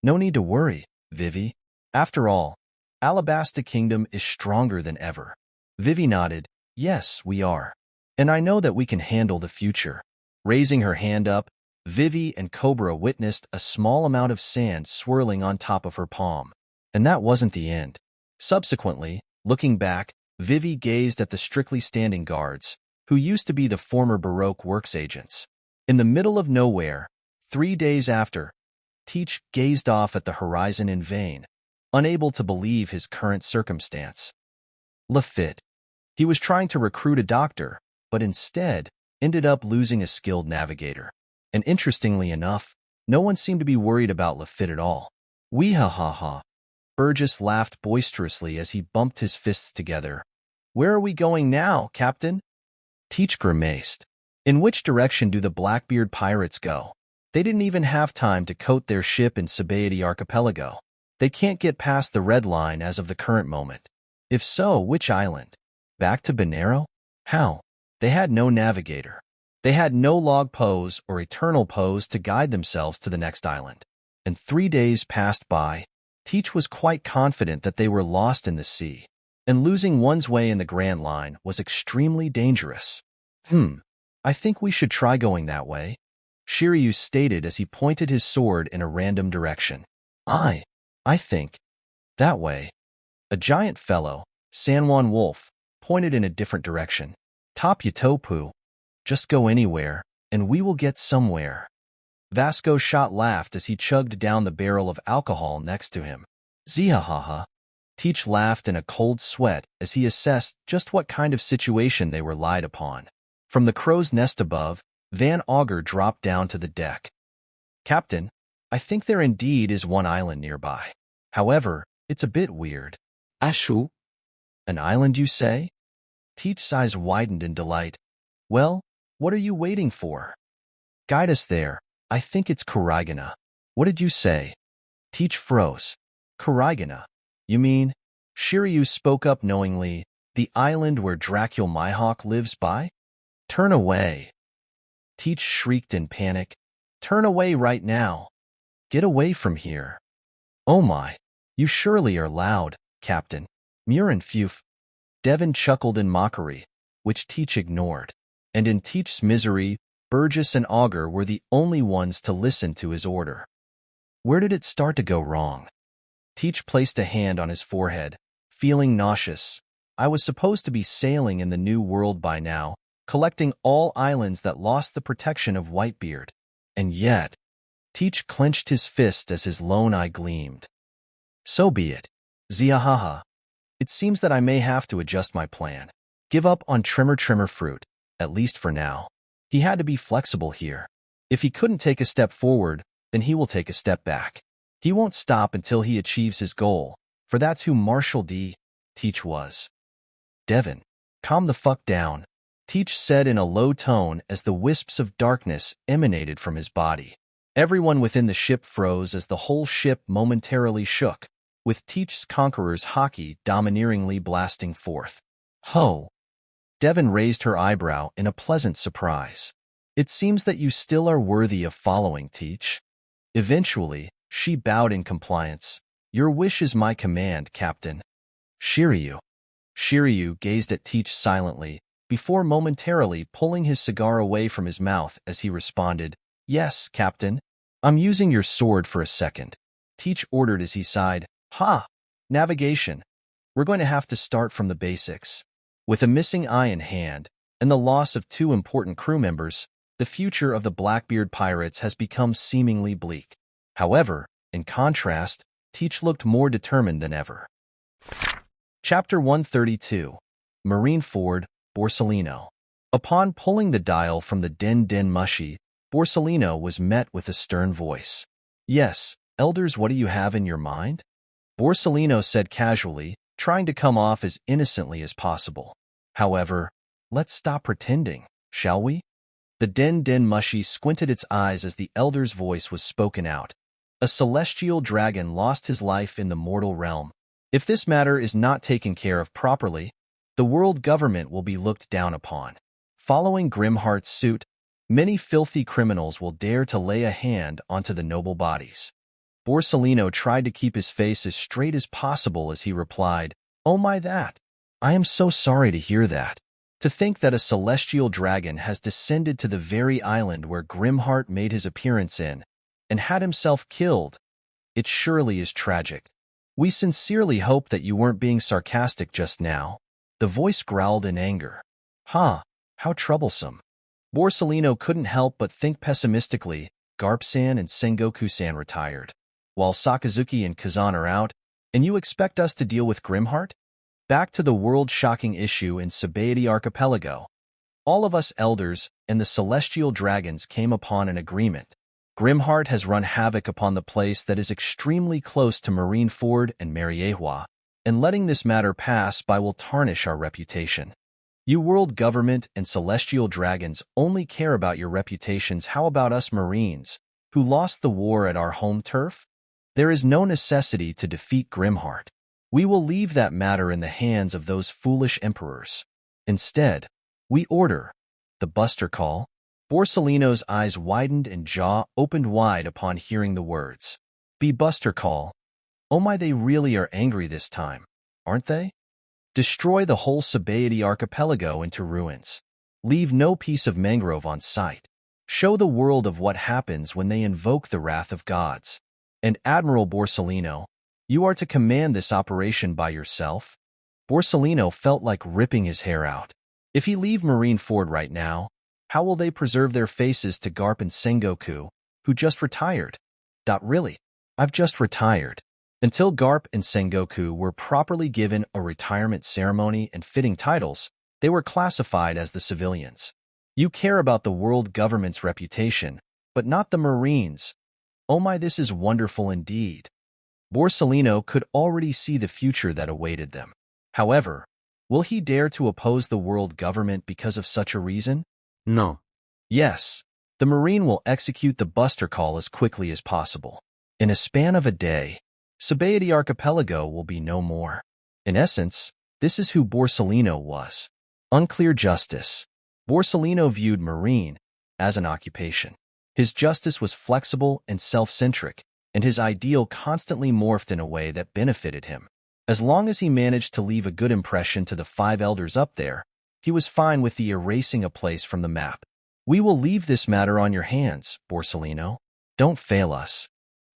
No need to worry, Vivi. After all, Alabasta Kingdom is stronger than ever. Vivi nodded. Yes, we are. And I know that we can handle the future. Raising her hand up, Vivi and Cobra witnessed a small amount of sand swirling on top of her palm. And that wasn't the end. Subsequently, looking back, Vivi gazed at the strictly standing guards, who used to be the former Baroque works agents. In the middle of nowhere, 3 days after, Teach gazed off at the horizon in vain, unable to believe his current circumstance. Lafitte. He was trying to recruit a doctor, but instead ended up losing a skilled navigator. And interestingly enough, no one seemed to be worried about Lafitte at all. Wee ha ha ha. Burgess laughed boisterously as he bumped his fists together. Where are we going now, Captain? Teach grimaced. In which direction do the Blackbeard pirates go? They didn't even have time to coat their ship in Sabaody Archipelago. They can't get past the red line as of the current moment. If so, which island? Back to Bonero? How? They had no navigator. They had no log pose or eternal pose to guide themselves to the next island. And 3 days passed by. Teach was quite confident that they were lost in the sea, and losing one's way in the Grand Line was extremely dangerous. I think we should try going that way, Shiryu stated as he pointed his sword in a random direction. I think. That way. A giant fellow, Sanwan Wolf, pointed in a different direction. Top Utopu. Just go anywhere, and we will get somewhere. Vasco Shot laughed as he chugged down the barrel of alcohol next to him. Zihahaha. Teach laughed in a cold sweat as he assessed just what kind of situation they were lied upon. From the crow's nest above, Van Augur dropped down to the deck. Captain, I think there indeed is one island nearby. However, it's a bit weird. Ashu? An island, you say? Teach's eyes widened in delight. Well, what are you waiting for? Guide us there. I think it's Kuraigana. What did you say? Teach froze. Kuraigana? You mean? Shiryu spoke up knowingly. The island where Dracul Mihawk lives by? Turn away. Teach shrieked in panic. Turn away right now. Get away from here. Oh my. You surely are loud, Captain. Murin Fuf. Devon chuckled in mockery, which Teach ignored. And in Teach's misery, Burgess and Augur were the only ones to listen to his order. Where did it start to go wrong? Teach placed a hand on his forehead, feeling nauseous. I was supposed to be sailing in the New World by now, collecting all islands that lost the protection of Whitebeard. And yet, Teach clenched his fist as his lone eye gleamed. So be it. Ziahaha. It seems that I may have to adjust my plan. Give up on Trimmer Fruit, at least for now. He had to be flexible here. If he couldn't take a step forward, then he will take a step back. He won't stop until he achieves his goal, for that's who Marshal D. Teach was. Devon, calm the fuck down, Teach said in a low tone as the wisps of darkness emanated from his body. Everyone within the ship froze as the whole ship momentarily shook, with Teach's conqueror's haki domineeringly blasting forth. Ho! Devon raised her eyebrow in a pleasant surprise. It seems that you still are worthy of following, Teach. Eventually, she bowed in compliance. Your wish is my command, Captain. Shiryu. Shiryu gazed at Teach silently, before momentarily pulling his cigar away from his mouth as he responded, Yes, Captain. I'm using your sword for a second. Teach ordered as he sighed, Ha! Navigation. We're going to have to start from the basics. With a missing eye in hand, and the loss of 2 important crew members, the future of the Blackbeard pirates has become seemingly bleak. However, in contrast, Teach looked more determined than ever. Chapter 132. Marineford, Borsalino. Upon pulling the dial from the Den Mushy, Borsalino was met with a stern voice. Yes, elders, what do you have in your mind? Borsalino said casually, trying to come off as innocently as possible. However, let's stop pretending, shall we? The Den Mushy squinted its eyes as the elder's voice was spoken out. A celestial dragon lost his life in the mortal realm. If this matter is not taken care of properly, the world government will be looked down upon. Following Grimheart's suit, many filthy criminals will dare to lay a hand onto the noble bodies. Borsalino tried to keep his face as straight as possible as he replied, Oh my that! I am so sorry to hear that. To think that a celestial dragon has descended to the very island where Grimheart made his appearance in, and had himself killed. It surely is tragic. We sincerely hope that you weren't being sarcastic just now. The voice growled in anger. How troublesome. Borsalino couldn't help but think pessimistically. Garp-san and Sengoku-san retired, while Sakazuki and Kazan are out, and you expect us to deal with Grimheart? Back to the world-shocking issue in Sabaody Archipelago. All of us elders and the celestial dragons came upon an agreement. Grimheart has run havoc upon the place that is extremely close to Marineford and Mariehua, and letting this matter pass by will tarnish our reputation. You world government and celestial dragons only care about your reputations. How about us Marines, who lost the war at our home turf? There is no necessity to defeat Grimheart. We will leave that matter in the hands of those foolish emperors. Instead, we order the Buster Call. Borsalino's eyes widened and jaw opened wide upon hearing the words. Be Buster Call. Oh my, they really are angry this time, aren't they? Destroy the whole Sabaody Archipelago into ruins. Leave no piece of mangrove on sight. Show the world of what happens when they invoke the wrath of gods. And Admiral Borsalino, you are to command this operation by yourself? Borsalino felt like ripping his hair out. If he leave Marineford right now, how will they preserve their faces to Garp and Sengoku, who just retired? Really? I've just retired. Until Garp and Sengoku were properly given a retirement ceremony and fitting titles, they were classified as the civilians. You care about the world government's reputation, but not the Marines. Oh my, this is wonderful indeed. Borsalino could already see the future that awaited them. However, will he dare to oppose the world government because of such a reason? No. Yes, the Marine will execute the Buster Call as quickly as possible. In a span of a day, Sabaody Archipelago will be no more. In essence, this is who Borsalino was. Unclear justice. Borsalino viewed Marine as an occupation. His justice was flexible and self-centric, and his ideal constantly morphed in a way that benefited him. As long as he managed to leave a good impression to the 5 elders up there, he was fine with the erasing a place from the map. We will leave this matter on your hands, Borsalino. Don't fail us.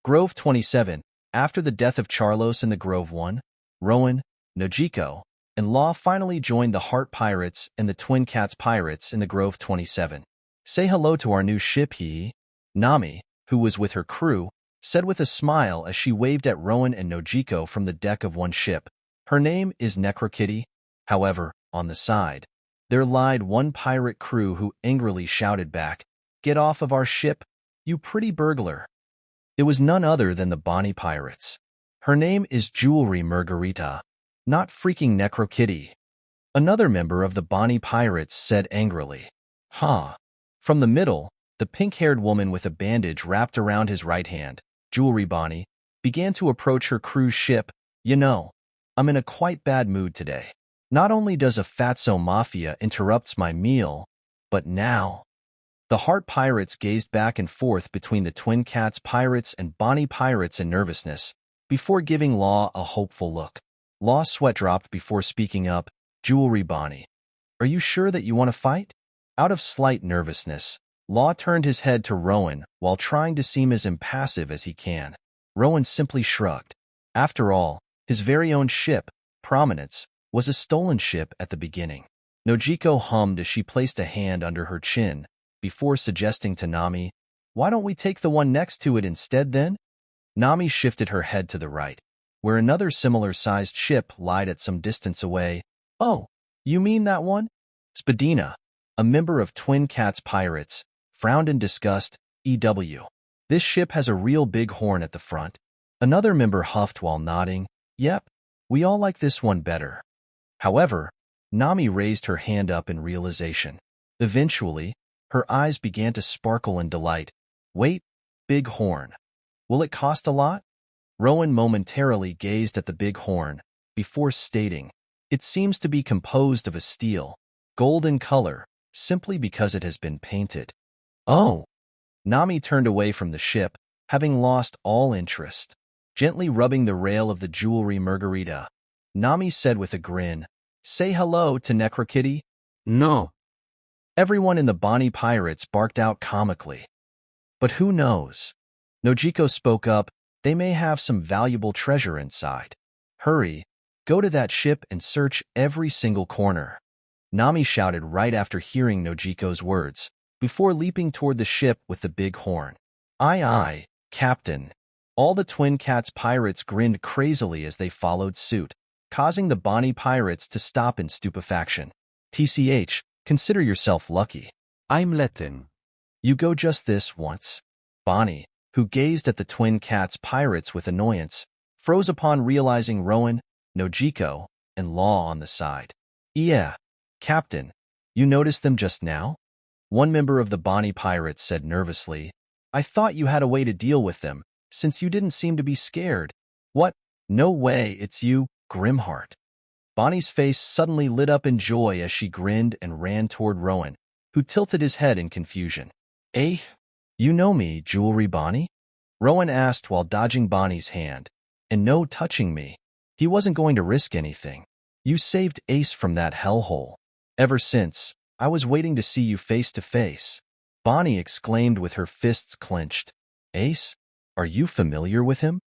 Grove 27. After the death of Charlos in the Grove 1, Rowan, Nojiko, and Law finally joined the Heart Pirates and the Twin Cats Pirates in the Grove 27. Say hello to our new ship, Nami, who was with her crew, said with a smile as she waved at Rowan and Nojiko from the deck of one ship. Her name is Necrokitty. However, on the side, there lied one pirate crew who angrily shouted back, Get off of our ship, you pretty burglar. It was none other than the Bonnie Pirates. Her name is Jewelry Margarita, not freaking Necrokitty. Another member of the Bonnie Pirates said angrily. From the middle, the pink-haired woman with a bandage wrapped around his right hand, Jewelry Bonnie, began to approach her crew's ship. You know, I'm in a quite bad mood today. Not only does a fatso mafia interrupts my meal, but now... The Heart Pirates gazed back and forth between the Twin Cats Pirates and Bonnie Pirates in nervousness, before giving Law a hopeful look. Law's sweat dropped before speaking up. Jewelry Bonnie, are you sure that you want to fight? Out of slight nervousness, Law turned his head to Rowan while trying to seem as impassive as he can. Rowan simply shrugged. After all, his very own ship, Prominence, was a stolen ship at the beginning. Nojiko hummed as she placed a hand under her chin, before suggesting to Nami, "Why don't we take the one next to it instead then?" Nami shifted her head to the right, where another similar-sized ship lied at some distance away. "Oh, you mean that one?" Spadina, a member of Twin Cats Pirates, frowned in disgust. "EW. This ship has a real big horn at the front." Another member huffed while nodding. "Yep, we all like this one better." However, Nami raised her hand up in realization. Eventually, her eyes began to sparkle in delight. "Wait, big horn. Will it cost a lot?" Rowan momentarily gazed at the big horn, before stating, "It seems to be composed of a steel, gold in color, simply because it has been painted." "Oh." Nami turned away from the ship, having lost all interest. Gently rubbing the rail of the jewelry margarita, Nami said with a grin, "Say hello to Necrokitty." No. Everyone in the Bonnie Pirates barked out comically. "But who knows?" Nojiko spoke up, "They may have some valuable treasure inside. Hurry, go to that ship and search every single corner." Nami shouted right after hearing Nojiko's words, before leaping toward the ship with the big horn. "Aye aye, Captain." All the Twin Cats Pirates grinned crazily as they followed suit, causing the Bonnie Pirates to stop in stupefaction. "TCH, consider yourself lucky. I'm letting. You go just this once." Bonnie, who gazed at the Twin Cats Pirates with annoyance, froze upon realizing Rowan, Nojiko, and Law on the side. "Yeah, Captain, you noticed them just now?" One member of the Bonnie Pirates said nervously, "I thought you had a way to deal with them, since you didn't seem to be scared." "What? No way, it's you, Grimheart." Bonnie's face suddenly lit up in joy as she grinned and ran toward Rowan, who tilted his head in confusion. "Eh? You know me, Jewelry Bonnie?" Rowan asked while dodging Bonnie's hand. "And no touching me." He wasn't going to risk anything. "You saved Ace from that hellhole. Ever since, I was waiting to see you face to face." Bonnie exclaimed with her fists clenched. "Ace? Are you familiar with him?"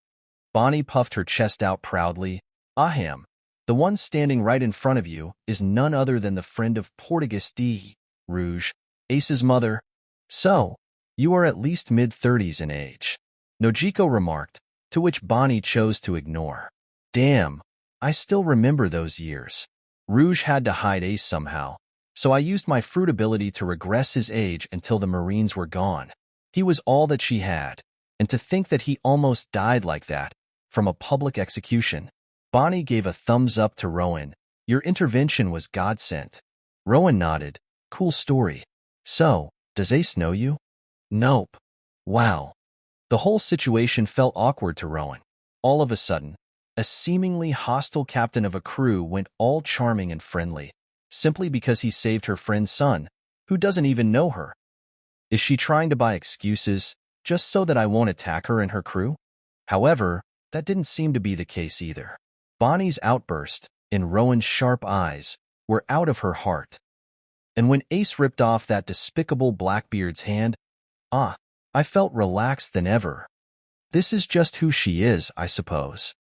Bonnie puffed her chest out proudly. "Aham. The one standing right in front of you is none other than the friend of Portuguese D. Rouge, Ace's mother. So, you are at least mid-30s in age," Nojiko remarked, to which Bonnie chose to ignore. "Damn, I still remember those years. Rouge had to hide Ace somehow, so I used my fruit ability to regress his age until the Marines were gone. He was all that she had, and to think that he almost died like that, from a public execution." Bonnie gave a thumbs up to Rowan. "Your intervention was God-sent." Rowan nodded. "Cool story. So, does Ace know you?" "Nope." Wow. The whole situation felt awkward to Rowan. All of a sudden, a seemingly hostile captain of a crew went all charming and friendly, simply because he saved her friend's son, who doesn't even know her. Is she trying to buy excuses, just so that I won't attack her and her crew? However, that didn't seem to be the case either. Bonnie's outburst, in Rowan's sharp eyes, were out of her heart. And when Ace ripped off that despicable Blackbeard's hand, I felt relaxed than ever. This is just who she is, I suppose.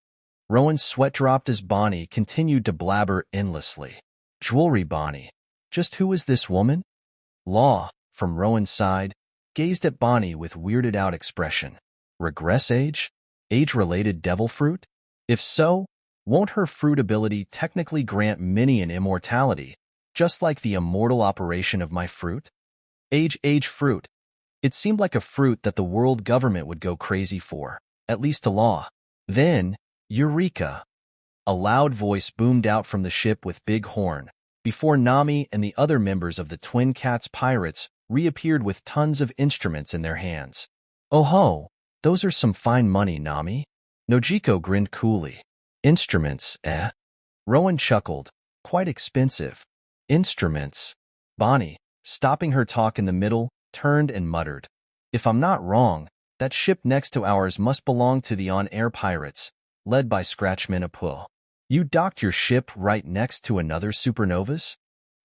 Rowan's sweat dropped as Bonnie continued to blabber endlessly. "Jewelry Bonnie. Just who is this woman?" Law, from Rowan's side, gazed at Bonnie with weirded-out expression. "Regress age? Age-related devil fruit? If so, won't her fruit ability technically grant minion immortality, just like the immortal operation of my fruit?" Age fruit. It seemed like a fruit that the world government would go crazy for, at least to Law. Then, Eureka! A loud voice boomed out from the ship with Big Horn, before Nami and the other members of the Twin Cats Pirates reappeared with tons of instruments in their hands. "Oh ho, those are some fine money, Nami." Nojiko grinned coolly. "Instruments, eh?" Rowan chuckled. "Quite expensive." "Instruments." Bonnie, stopping her talk in the middle, turned and muttered, "If I'm not wrong, that ship next to ours must belong to the on-air pirates. led by Scratchman Apoo. You docked your ship right next to another supernova's?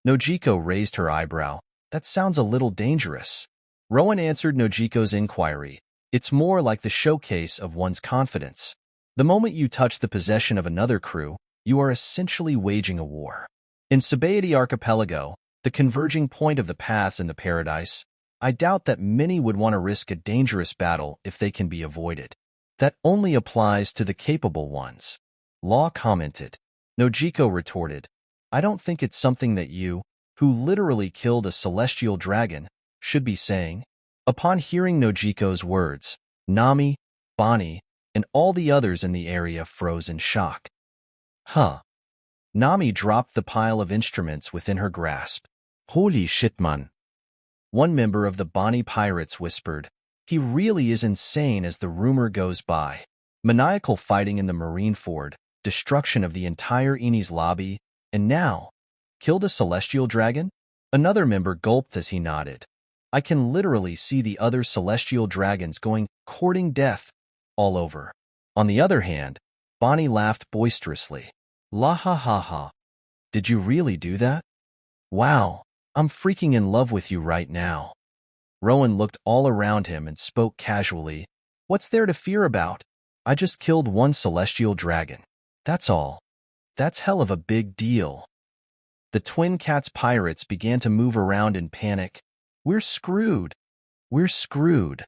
Nojiko raised her eyebrow. That sounds a little dangerous. Rowan answered Nojiko's inquiry. It's more like the showcase of one's confidence. The moment you touch the possession of another crew, you are essentially waging a war. In Sabaody Archipelago, the converging point of the paths in the paradise, I doubt that many would want to risk a dangerous battle if they can be avoided. That only applies to the capable ones. Law commented. Nojiko retorted, I don't think it's something that you, who literally killed a celestial dragon, should be saying. Upon hearing Nojiko's words, Nami, Bonnie, and all the others in the area froze in shock. Huh. Nami dropped the pile of instruments within her grasp. Holy shit, man. One member of the Bonnie pirates whispered, he really is insane as the rumor goes by. Maniacal fighting in the Marineford, destruction of the entire Enies lobby, and now, killed a celestial dragon? Another member gulped as he nodded. I can literally see the other celestial dragons going courting death all over. On the other hand, Bonnie laughed boisterously. La ha ha ha. Did you really do that? Wow, I'm freaking in love with you right now. Rowan looked all around him and spoke casually. What's there to fear about? I just killed one celestial dragon. That's all. That's hell of a big deal. The Twin Cats pirates began to move around in panic. We're screwed. We're screwed.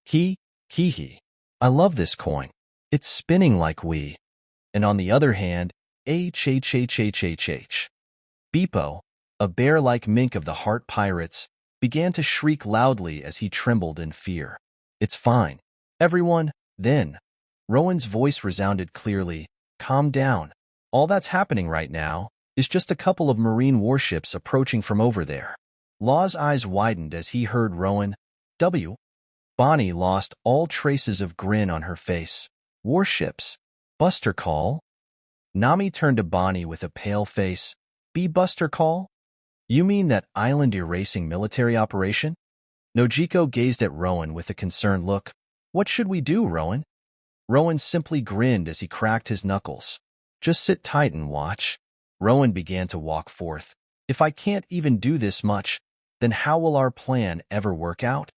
He. I love this coin. It's spinning like we. And on the other hand, Beepo, a bear-like mink of the Heart Pirates, began to shriek loudly as he trembled in fear. It's fine. Everyone, then. Rowan's voice resounded clearly. Calm down. All that's happening right now is just a couple of marine warships approaching from over there. Law's eyes widened as he heard Rowan. Bonnie lost all traces of grin on her face. Warships. Buster Call? Nami turned to Bonnie with a pale face. Be Buster Call? You mean that island-erasing military operation? Nojiko gazed at Rowan with a concerned look. What should we do, Rowan? Rowan simply grinned as he cracked his knuckles. Just sit tight and watch. Rowan began to walk forth. If I can't even do this much, then how will our plan ever work out?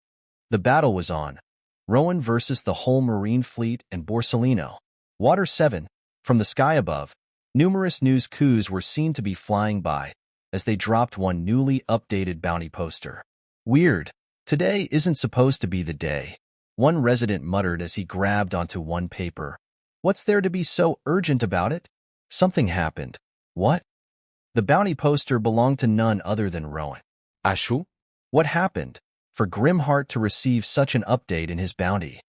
The battle was on. Rowan versus the whole Marine Fleet and Borsalino. Water 7. From the sky above, numerous news coups were seen to be flying by as they dropped one newly updated bounty poster. Weird. Today isn't supposed to be the day. One resident muttered as he grabbed onto one paper. What's there to be so urgent about it? Something happened. What? The bounty poster belonged to none other than Rowan. Ashu? What happened for Grimheart to receive such an update in his bounty?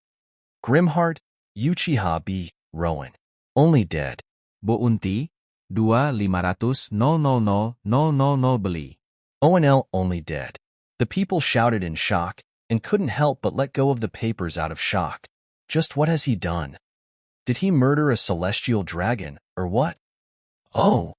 Grimheart, Uchiha B. Rowan. Only dead. Bounty? 2,500,000 beli. ONL only dead. The people shouted in shock and couldn't help but let go of the papers out of shock. Just what has he done? Did he murder a celestial dragon, or what? Oh!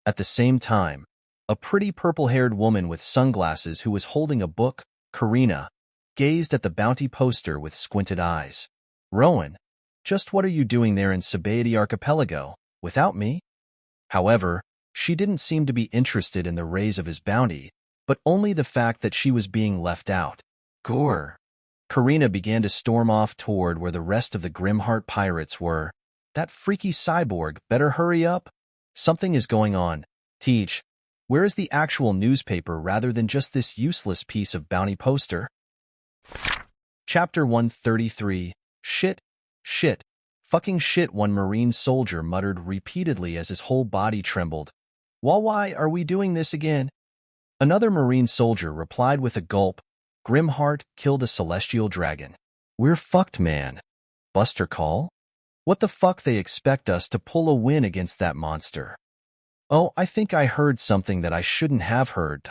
At the same time, a pretty purple-haired woman with sunglasses who was holding a book, Karina, gazed at the bounty poster with squinted eyes. Rowan, just what are you doing there in Sabaody Archipelago, without me? However, she didn't seem to be interested in the raise of his bounty, but only the fact that she was being left out. Gore. Karina began to storm off toward where the rest of the Grimheart pirates were. That freaky cyborg better hurry up. Something is going on. Teach, where is the actual newspaper rather than just this useless piece of bounty poster? Chapter 133. Shit. Fucking shit, one Marine soldier muttered repeatedly as his whole body trembled. Why are we doing this again? Another Marine soldier replied with a gulp. Grimheart killed a celestial dragon. We're fucked, man. Buster Call? What the fuck they expect us to pull a win against that monster? Oh, I think I heard something that I shouldn't have heard.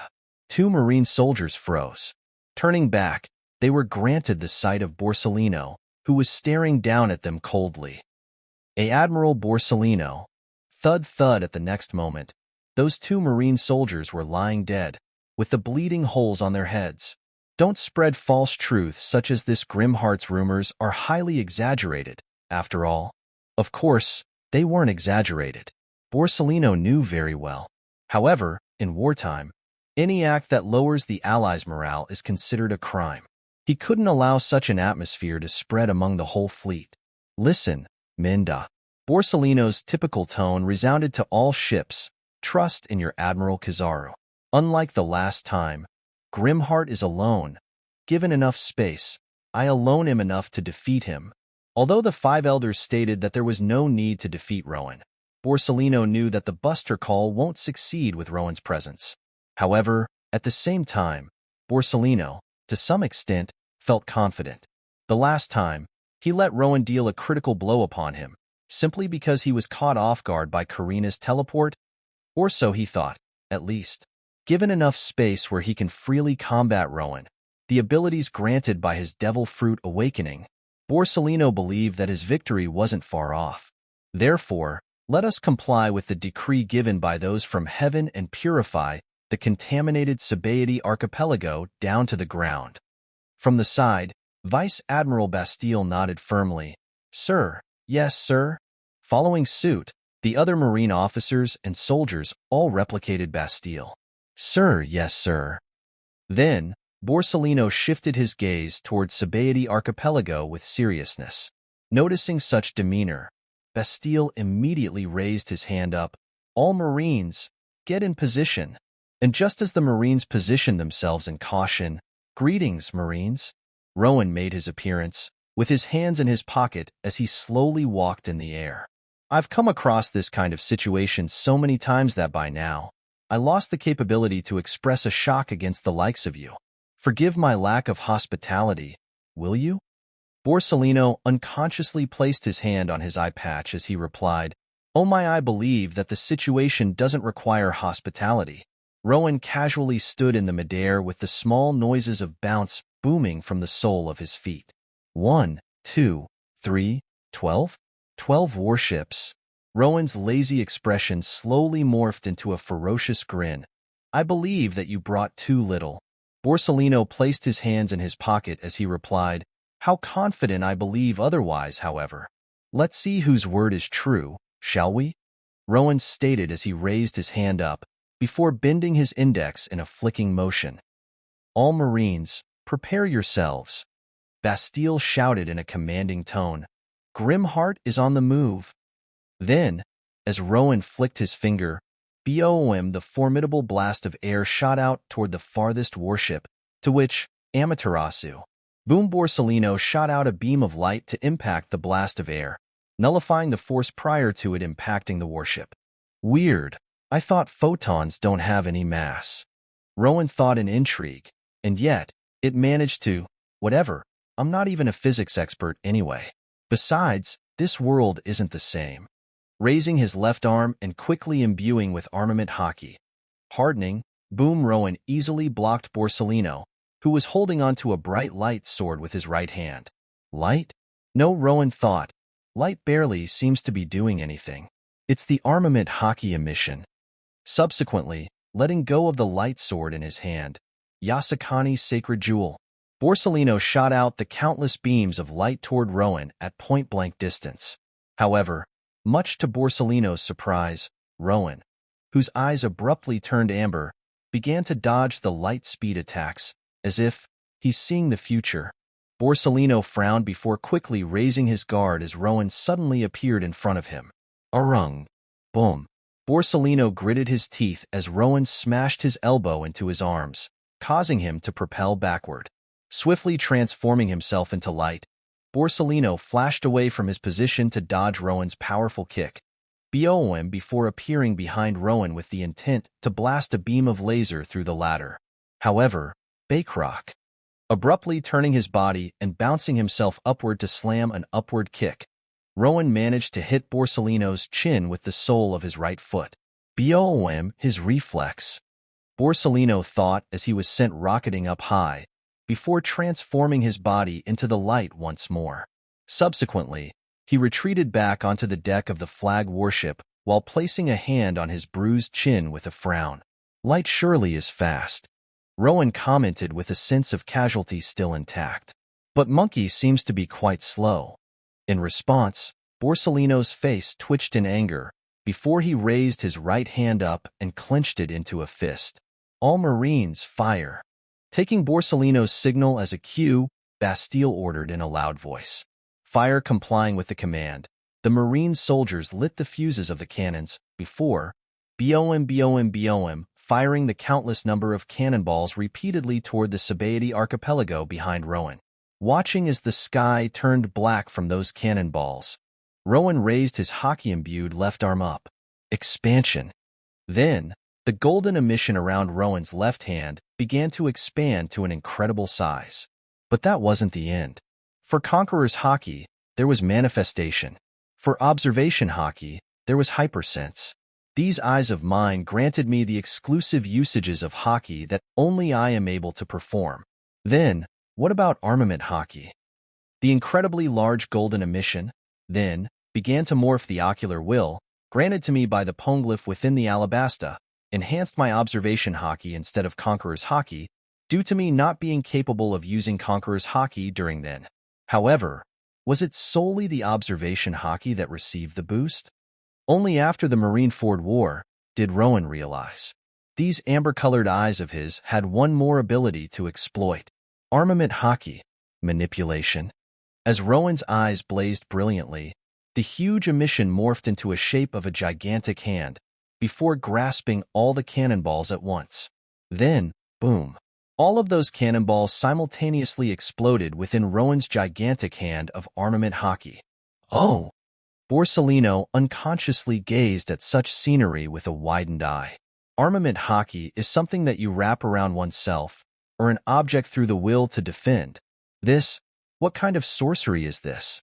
Two Marine soldiers froze. Turning back, they were granted the sight of Borsalino, who was staring down at them coldly. Admiral Borsalino. Thud at the next moment. Those two Marine soldiers were lying dead, with the bleeding holes on their heads. Don't spread false truths such as this. Grimheart's rumors are highly exaggerated, after all. Of course, they weren't exaggerated. Borsalino knew very well. However, in wartime, any act that lowers the Allies' morale is considered a crime. He couldn't allow such an atmosphere to spread among the whole fleet. Listen, Minda. Borsalino's typical tone resounded to all ships. Trust in your Admiral Kizaru. Unlike the last time, Grimheart is alone. Given enough space, I alone am enough to defeat him. Although the five elders stated that there was no need to defeat Rowan, Borsalino knew that the Buster Call won't succeed with Rowan's presence. However, at the same time, Borsalino, to some extent, felt confident. The last time, he let Rowan deal a critical blow upon him, simply because he was caught off guard by Karina's teleport, or so he thought, at least. Given enough space where he can freely combat Rowan, the abilities granted by his Devil Fruit awakening, Borsalino believed that his victory wasn't far off. Therefore, let us comply with the decree given by those from heaven and purify the contaminated Sabaody archipelago down to the ground. From the side, Vice Admiral Bastille nodded firmly. Sir, yes, sir. Following suit, the other Marine officers and soldiers all replicated Bastille. Sir, yes, sir. Then, Borsalino shifted his gaze towards Sabaody archipelago with seriousness. Noticing such demeanor, Bastille immediately raised his hand up. All Marines, get in position. And just as the Marines positioned themselves in caution, greetings, Marines. Rowan made his appearance, with his hands in his pocket as he slowly walked in the air. I've come across this kind of situation so many times that by now, I lost the capability to express a shock against the likes of you. Forgive my lack of hospitality, will you? Borsalino unconsciously placed his hand on his eye patch as he replied, Oh my, I believe that the situation doesn't require hospitality. Rowan casually stood in the midair with the small noises of bounce booming from the sole of his feet. 1, 2, 3, 12? 12 warships. Rowan's lazy expression slowly morphed into a ferocious grin. I believe that you brought too little. Borsalino placed his hands in his pocket as he replied, How confident I believe otherwise, however. Let's see whose word is true, shall we? Rowan stated as he raised his hand up, before bending his index in a flicking motion. All Marines, prepare yourselves. Bastille shouted in a commanding tone. Grimheart is on the move. Then, as Rowan flicked his finger, BOM, the formidable blast of air shot out toward the farthest warship, to which, Amaterasu. Boom Borsalino shot out a beam of light to impact the blast of air, nullifying the force prior to it impacting the warship. Weird. I thought photons don't have any mass. Rowan thought in intrigue, and yet, it managed to, whatever, I'm not even a physics expert anyway. Besides, this world isn't the same. Raising his left arm and quickly imbuing with armament hockey. Hardening, Boom Rowan easily blocked Borsalino, who was holding onto a bright light sword with his right hand. Light? No, Rowan thought. Light barely seems to be doing anything. It's the armament hockey emission. Subsequently, letting go of the light sword in his hand, Yasakani's sacred jewel, Borsalino shot out the countless beams of light toward Rowan at point-blank distance. However, much to Borsalino's surprise, Rowan, whose eyes abruptly turned amber, began to dodge the light-speed attacks, as if he's seeing the future. Borsalino frowned before quickly raising his guard as Rowan suddenly appeared in front of him. Arung! Boom! Borsalino gritted his teeth as Rowan smashed his elbow into his arms, causing him to propel backward. Swiftly transforming himself into light, Borsalino flashed away from his position to dodge Rowan's powerful kick, BOM before appearing behind Rowan with the intent to blast a beam of laser through the latter. However, Bakrock, abruptly turning his body and bouncing himself upward to slam an upward kick, Rowan managed to hit Borsalino's chin with the sole of his right foot. BOM, his reflex. Borsalino thought as he was sent rocketing up high, before transforming his body into the light once more. Subsequently, he retreated back onto the deck of the flag warship while placing a hand on his bruised chin with a frown. Light surely is fast. Rowan commented with a sense of casualty still intact. But Monkey seems to be quite slow. In response, Borsalino's face twitched in anger before he raised his right hand up and clenched it into a fist. All Marines, fire. Taking Borsalino's signal as a cue, Bastille ordered in a loud voice. Fire complying with the command, the Marine soldiers lit the fuses of the cannons before, BOM, firing the countless number of cannonballs repeatedly toward the Sabaody archipelago behind Rowan. Watching as the sky turned black from those cannonballs, Rowan raised his hockey-imbued left arm up. Expansion. Then, the golden emission around Rowan's left hand began to expand to an incredible size. But that wasn't the end. For Conqueror's Haki, there was manifestation. For Observation Haki, there was hypersense. These eyes of mine granted me the exclusive usages of Haki that only I am able to perform. Then, what about Armament Haki? The incredibly large golden emission, then, began to morph the ocular will, granted to me by the Poneglyph within the Alabasta, enhanced my Observation Haki instead of Conqueror's Haki, due to me not being capable of using Conqueror's Haki during then. However, was it solely the Observation Haki that received the boost? Only after the Marineford War did Rowan realize. These amber-colored eyes of his had one more ability to exploit. Armament Haki, manipulation. As Rowan's eyes blazed brilliantly, the huge emission morphed into a shape of a gigantic hand, before grasping all the cannonballs at once. Then, boom. All of those cannonballs simultaneously exploded within Rowan's gigantic hand of Armament Haki. Oh! Borsalino unconsciously gazed at such scenery with a widened eye. Armament Haki is something that you wrap around oneself, or an object through the will to defend. What kind of sorcery is this?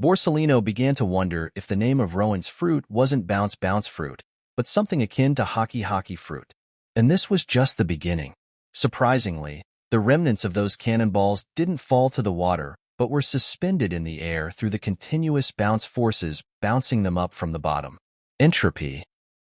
Borsalino began to wonder if the name of Rowan's fruit wasn't Bounce Fruit, but something akin to Haki Fruit. And this was just the beginning. Surprisingly, the remnants of those cannonballs didn't fall to the water, but were suspended in the air through the continuous bounce forces bouncing them up from the bottom. Entropy.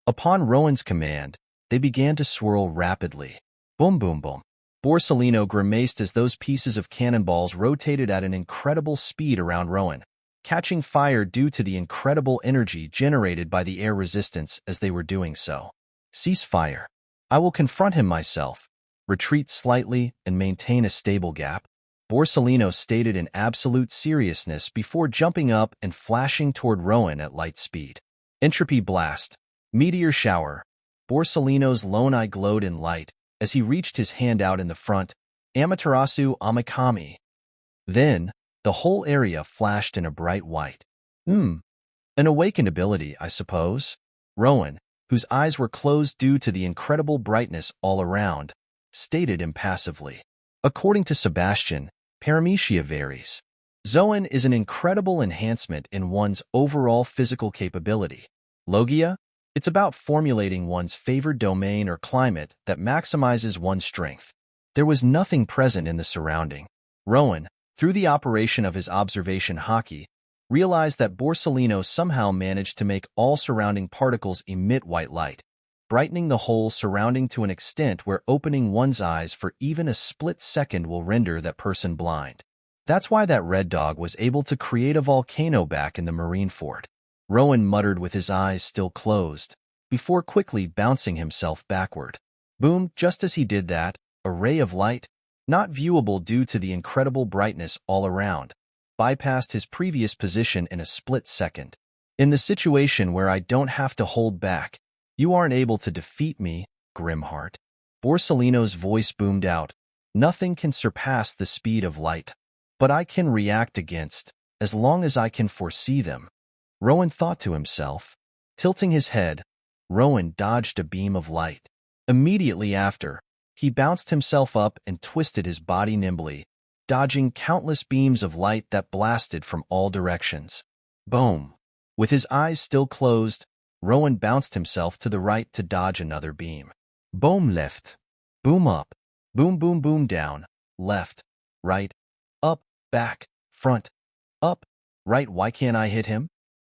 Upon Rowan's command, they began to swirl rapidly. Boom, boom, boom. Borsalino grimaced as those pieces of cannonballs rotated at an incredible speed around Rowan, catching fire due to the incredible energy generated by the air resistance as they were doing so. Cease fire. I will confront him myself. Retreat slightly and maintain a stable gap, Borsalino stated in absolute seriousness before jumping up and flashing toward Rowan at light speed. Entropy blast. Meteor shower. Borsalino's lone eye glowed in light as he reached his hand out in the front. Amaterasu Amikami. Then, the whole area flashed in a bright white. An awakened ability, I suppose. Rowan, whose eyes were closed due to the incredible brightness all around, stated impassively. According to Sebastian, paramecia varies. Zoan is an incredible enhancement in one's overall physical capability. Logia? It's about formulating one's favored domain or climate that maximizes one's strength. There was nothing present in the surrounding. Rowan, through the operation of his Observation Haki, realized that Borsalino somehow managed to make all surrounding particles emit white light, brightening the whole surrounding to an extent where opening one's eyes for even a split second will render that person blind. That's why that red dog was able to create a volcano back in the Marineford. Rowan muttered with his eyes still closed, before quickly bouncing himself backward. Boom, just as he did that, a ray of light, not viewable due to the incredible brightness all around, bypassed his previous position in a split second. In the situation where I don't have to hold back, you aren't able to defeat me, Grimheart. Borsalino's voice boomed out. Nothing can surpass the speed of light. But I can react against, as long as I can foresee them. Rowan thought to himself. Tilting his head, Rowan dodged a beam of light. Immediately after, he bounced himself up and twisted his body nimbly, dodging countless beams of light that blasted from all directions. Boom! With his eyes still closed, Rowan bounced himself to the right to dodge another beam. Boom left. Boom up. Boom boom boom down. Left. Right. Up. Back. Front. Up. Right. Why can't I hit him?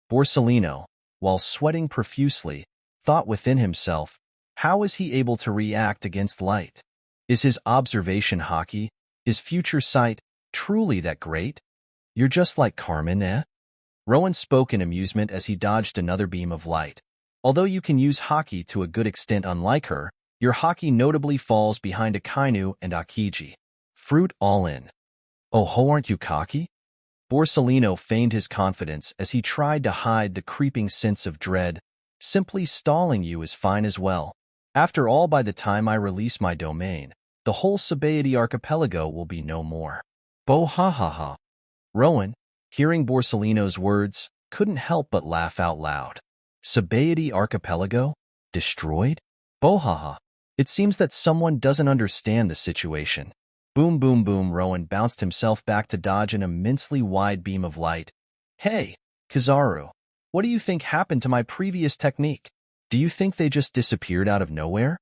Borsalino, while sweating profusely, thought within himself, how is he able to react against light? Is his Observation Haki, his future sight, truly that great? You're just like Carmen, eh? Rowan spoke in amusement as he dodged another beam of light. Although you can use Haki to a good extent unlike her, your Haki notably falls behind Akainu and Akiji. Fruit all in. Oh ho, aren't you cocky? Borsalino feigned his confidence as he tried to hide the creeping sense of dread. Simply stalling you is fine as well. After all, by the time I release my domain, the whole Sabaody archipelago will be no more. Bo ha ha ha. Rowan, hearing Borsalino's words, couldn't help but laugh out loud. Sabaody archipelago? Destroyed? Bo ha ha. It seems that someone doesn't understand the situation. Boom boom boom. Rowan bounced himself back to dodge an immensely wide beam of light. Hey, Kizaru, what do you think happened to my previous technique? Do you think they just disappeared out of nowhere?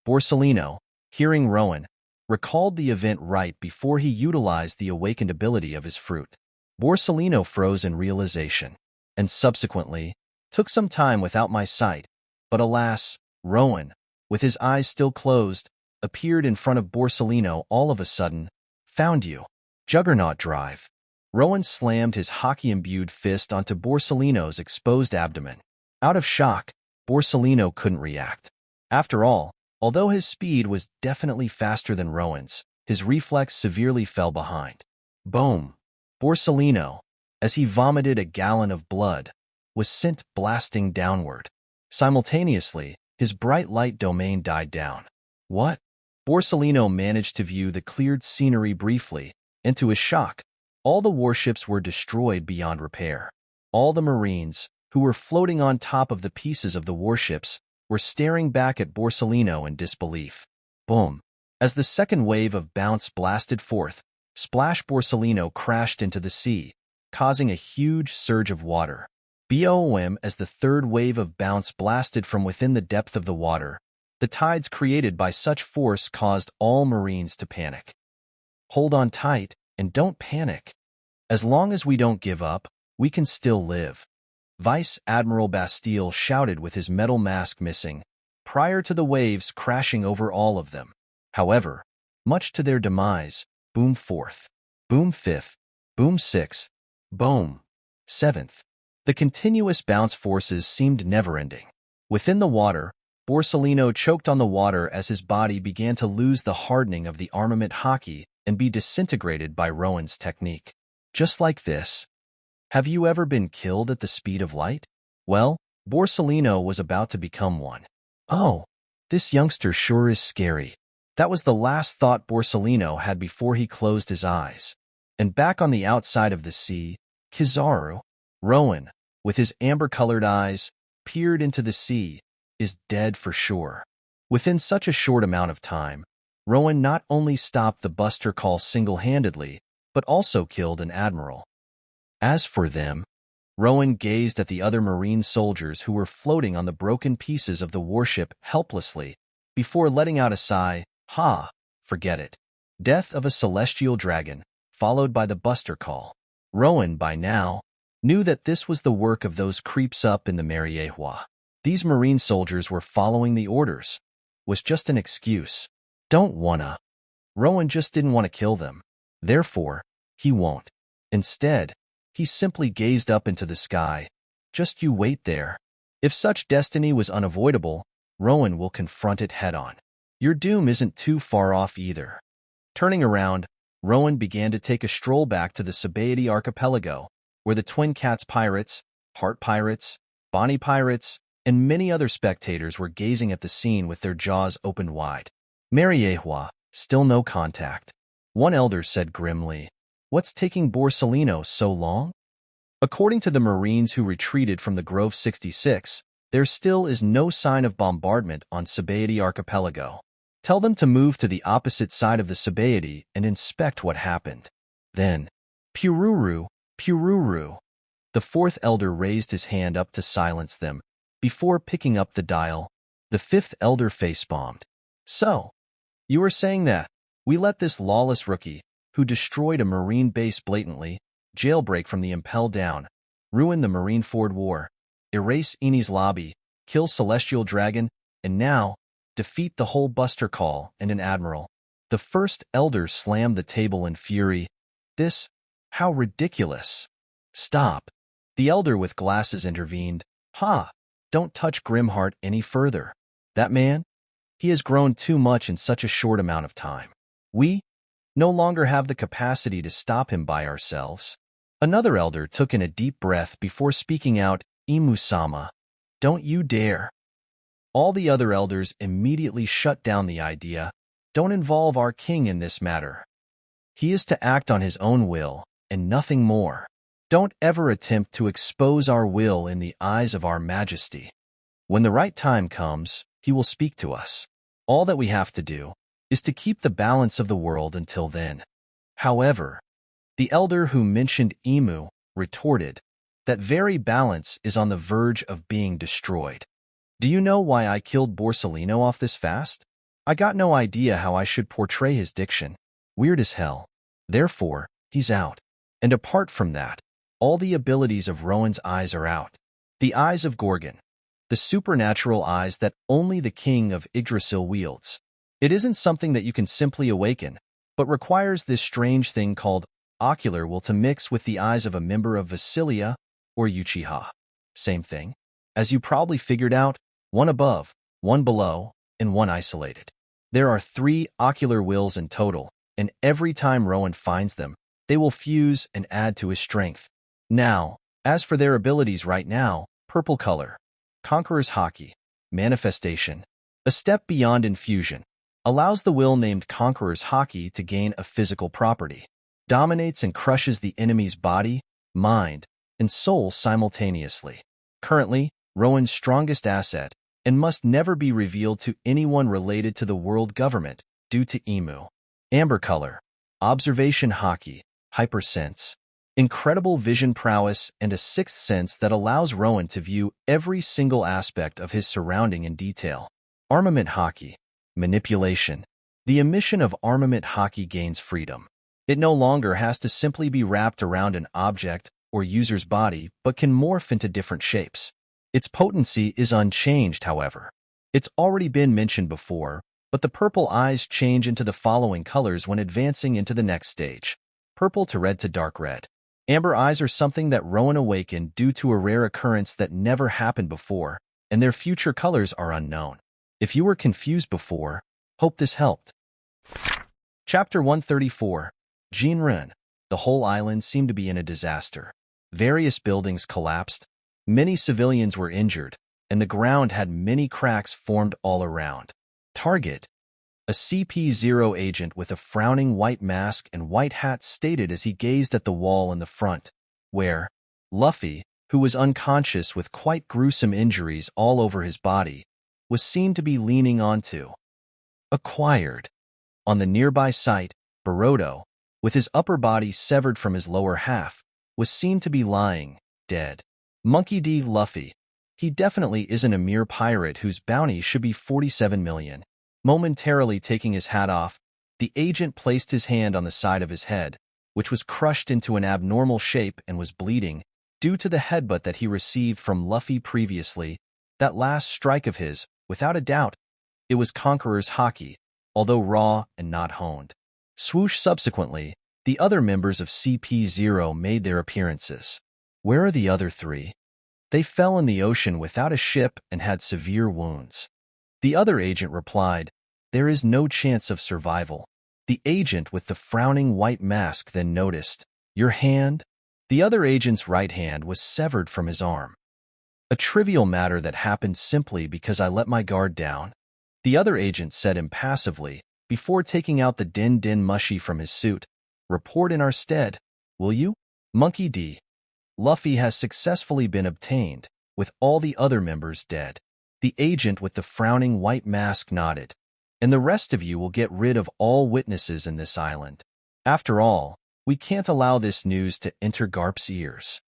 Borsalino, hearing Rowan, recalled the event right before he utilized the awakened ability of his fruit. Borsalino froze in realization, and subsequently, took some time without my sight, but alas, Rowan, with his eyes still closed, appeared in front of Borsalino all of a sudden. Found you. Juggernaut drive. Rowan slammed his Haki-imbued fist onto Borsalino's exposed abdomen. Out of shock, Borsalino couldn't react. After all, although his speed was definitely faster than Rowan's, his reflex severely fell behind. Boom! Borsalino, as he vomited a gallon of blood, was sent blasting downward. Simultaneously, his bright light domain died down. What? Borsalino managed to view the cleared scenery briefly, and to his shock, all the warships were destroyed beyond repair. All the Marines, who were floating on top of the pieces of the warships, were staring back at Borsalino in disbelief. Boom! As the second wave of bounce blasted forth, Splash Borsalino crashed into the sea, causing a huge surge of water. Boom! As the third wave of bounce blasted from within the depth of the water, the tides created by such force caused all Marines to panic. Hold on tight, and don't panic. As long as we don't give up, we can still live. Vice Admiral Bastille shouted with his metal mask missing, prior to the waves crashing over all of them. However, much to their demise, boom fourth, boom fifth, boom sixth, boom seventh. The continuous bounce forces seemed never-ending. Within the water, Borsalino choked on the water as his body began to lose the hardening of the armament Haki and be disintegrated by Rowan's technique. Just like this. Have you ever been killed at the speed of light? Well, Borsalino was about to become one. Oh, this youngster sure is scary. That was the last thought Borsalino had before he closed his eyes. And back on the outside of the sea, Kizaru, Rowan, with his amber-colored eyes, peered into the sea, is dead for sure. Within such a short amount of time, Rowan not only stopped the Buster Call single-handedly, but also killed an admiral. As for them, Rowan gazed at the other Marine soldiers who were floating on the broken pieces of the warship helplessly, before letting out a sigh. Ha, forget it. Death of a celestial dragon, followed by the Buster Call. Rowan, by now, knew that this was the work of those creeps up in the Mariehua. These Marine soldiers were following the orders. Was just an excuse. Don't wanna. Rowan just didn't want to kill them. Therefore, he won't. Instead, he simply gazed up into the sky. Just you wait there. If such destiny was unavoidable, Rowan will confront it head-on. Your doom isn't too far off either. Turning around, Rowan began to take a stroll back to the Sabaody archipelago, where the Twin Cats pirates, Heart pirates, Bonnie pirates, and many other spectators were gazing at the scene with their jaws opened wide. Mariehua, still no contact. One elder said grimly, "What's taking Borsalino so long?" According to the Marines who retreated from the Grove 66, there still is no sign of bombardment on Sabaody archipelago. Tell them to move to the opposite side of the Sabaody and inspect what happened. Then, Pururu, Pururu. The fourth elder raised his hand up to silence them. Before picking up the dial, the fifth elder face-bombed. So, you were saying that we let this lawless rookie, who destroyed a Marine base blatantly, jailbreak from the Impel Down, ruin the Marineford War, erase Eni's lobby, kill Celestial Dragon, and now, defeat the whole Buster Call and an admiral. The first elder slammed the table in fury. How ridiculous. Stop. The elder with glasses intervened. Ha! Don't touch Grimheart any further. That man? He has grown too much in such a short amount of time. We no longer have the capacity to stop him by ourselves. Another elder took in a deep breath before speaking out, Imu-sama, don't you dare. All the other elders immediately shut down the idea. Don't involve our king in this matter. He is to act on his own will, and nothing more. Don't ever attempt to expose our will in the eyes of our majesty. When the right time comes, he will speak to us. All that we have to do is to keep the balance of the world until then. However, the elder who mentioned Imu retorted, that very balance is on the verge of being destroyed. Do you know why I killed Borsalino off this fast? I got no idea how I should portray his diction. Weird as hell. Therefore, he's out. And apart from that, all the abilities of Rowan's eyes are out. The eyes of Gorgon. The supernatural eyes that only the king of Yggdrasil wields. It isn't something that you can simply awaken, but requires this strange thing called ocular will to mix with the eyes of a member of Vasilia or Uchiha. Same thing. As you probably figured out, one above, one below, and one isolated. There are 3 ocular wills in total, and every time Rowan finds them, they will fuse and add to his strength. Now, as for their abilities right now, purple color, Conqueror's Haki, manifestation, a step beyond infusion, allows the will named Conqueror's Haki to gain a physical property, dominates and crushes the enemy's body, mind, and soul simultaneously. Currently, Rowan's strongest asset, and must never be revealed to anyone related to the world government due to Imu. Amber color, observation Haki, hypersense, incredible vision prowess and a 6th sense that allows Rowan to view every single aspect of his surrounding in detail. Armament Haki, manipulation. The emission of armament Haki gains freedom. It no longer has to simply be wrapped around an object or user's body, but can morph into different shapes. Its potency is unchanged, however. It's already been mentioned before, but the purple eyes change into the following colors when advancing into the next stage. Purple to red to dark red. Amber eyes are something that Rowan awakened due to a rare occurrence that never happened before, and their future colors are unknown. If you were confused before, hope this helped. Chapter 134. Jinren. The whole island seemed to be in a disaster. Various buildings collapsed, many civilians were injured, and the ground had many cracks formed all around. Target. A CP0 agent with a frowning white mask and white hat stated as he gazed at the wall in the front, where Luffy, who was unconscious with quite gruesome injuries all over his body, was seen to be leaning onto. Acquired. On the nearby site, Baroque, with his upper body severed from his lower half, was seen to be lying, dead. Monkey D. Luffy. He definitely isn't a mere pirate whose bounty should be 47 million. Momentarily taking his hat off, the agent placed his hand on the side of his head, which was crushed into an abnormal shape and was bleeding, due to the headbutt that he received from Luffy previously. That last strike of his, without a doubt, it was Conqueror's Haki, although raw and not honed. Swoosh. Subsequently, the other members of CP0 made their appearances. Where are the other 3? They fell in the ocean without a ship and had severe wounds. The other agent replied, there is no chance of survival. The agent with the frowning white mask then noticed, your hand? The other agent's right hand was severed from his arm. A trivial matter that happened simply because I let my guard down. The other agent said impassively, before taking out the din mushy from his suit. Report in our stead, will you? Monkey D. Luffy has successfully been obtained, with all the other members dead. The agent with the frowning white mask nodded. And the rest of you will get rid of all witnesses in this island. After all, we can't allow this news to enter Garp's ears.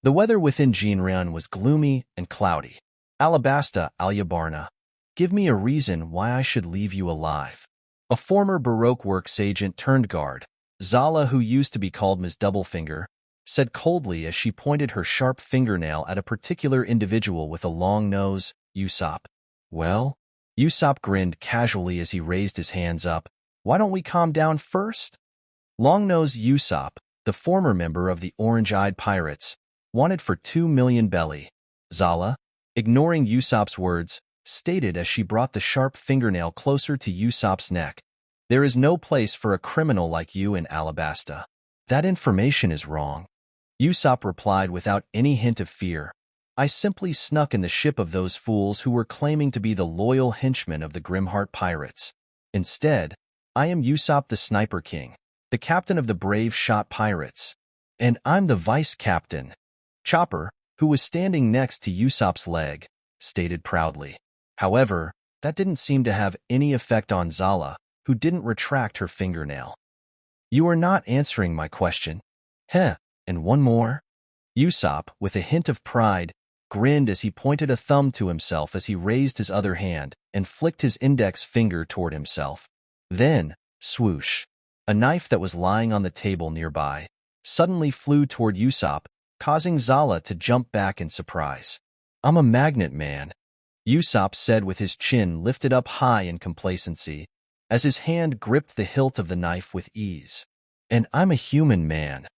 The weather within Jinren was gloomy and cloudy. Alabasta, Alyabarna. Give me a reason why I should leave you alive. A former Baroque works agent turned guard, Zala, who used to be called Ms. Doublefinger, said coldly as she pointed her sharp fingernail at a particular individual with a long nose, Usopp. Well? Usopp grinned casually as he raised his hands up. Why don't we calm down first? Long-Nose Usopp, the former member of the Orange-Eyed Pirates, Wanted for 2 million belly. Zala, ignoring Usopp's words, stated as she brought the sharp fingernail closer to Usopp's neck. There is no place for a criminal like you in Alabasta. That information is wrong. Usopp replied without any hint of fear. I simply snuck in the ship of those fools who were claiming to be the loyal henchmen of the Grimheart pirates. Instead, I am Usopp the Sniper King, the captain of the brave shot pirates. And I'm the vice captain. Chopper, who was standing next to Usopp's leg, stated proudly. However, that didn't seem to have any effect on Zala, who didn't retract her fingernail. You are not answering my question. Heh, and one more? Usopp, with a hint of pride, grinned as he pointed a thumb to himself as he raised his other hand and flicked his index finger toward himself. Then, swoosh, a knife that was lying on the table nearby suddenly flew toward Usopp, causing Zala to jump back in surprise. I'm a magnet man, Usopp said with his chin lifted up high in complacency, as his hand gripped the hilt of the knife with ease. And I'm a human man,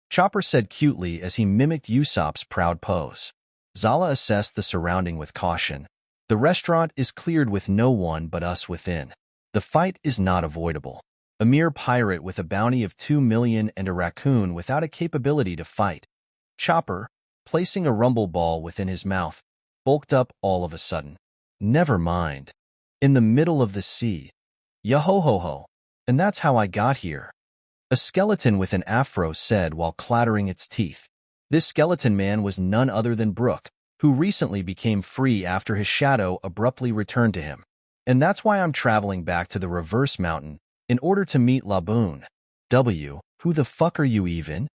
Chopper said cutely as he mimicked Usopp's proud pose. Zala assessed the surrounding with caution. The restaurant is cleared with no one but us within. The fight is not avoidable. A mere pirate with a bounty of 2 million and a raccoon without a capability to fight. Chopper, placing a rumble ball within his mouth, bulked up all of a sudden. Never mind. In the middle of the sea. Yo-ho-ho-ho. And that's how I got here. A skeleton with an afro said while clattering its teeth. This skeleton man was none other than Brook, who recently became free after his shadow abruptly returned to him. And that's why I'm traveling back to the Reverse Mountain, in order to meet Laboon. Who the fuck are you even?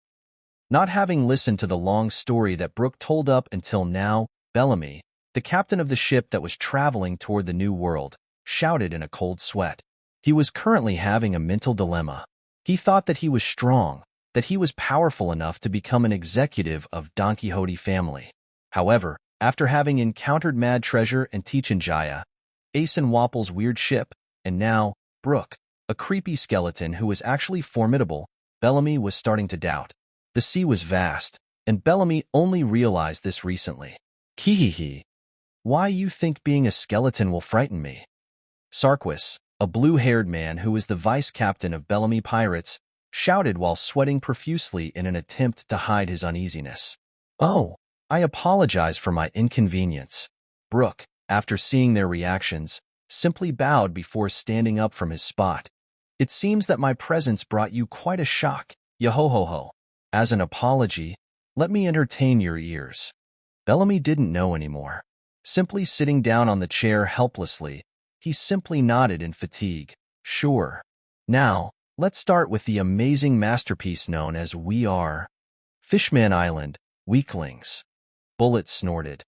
Not having listened to the long story that Brook told up until now, Bellamy, the captain of the ship that was traveling toward the New World, shouted in a cold sweat. He was currently having a mental dilemma. He thought that he was strong, that he was powerful enough to become an executive of Don Quixote family. However, after having encountered Mad Treasure and Tichinjaya, Ace and Wapple's weird ship, and now, Brook, a creepy skeleton who was actually formidable, Bellamy was starting to doubt. The sea was vast, and Bellamy only realized this recently. Kihihi. Why you think being a skeleton will frighten me? Sarquis, a blue-haired man who was the vice-captain of Bellamy Pirates, shouted while sweating profusely in an attempt to hide his uneasiness. Oh, I apologize for my inconvenience. Brook, after seeing their reactions, simply bowed before standing up from his spot. It seems that my presence brought you quite a shock, yo-ho-ho-ho. As an apology, let me entertain your ears. Bellamy didn't know anymore. Simply sitting down on the chair helplessly, he simply nodded in fatigue. Sure. Now, let's start with the amazing masterpiece known as We Are. Fishman Island, weaklings. Bullet snorted.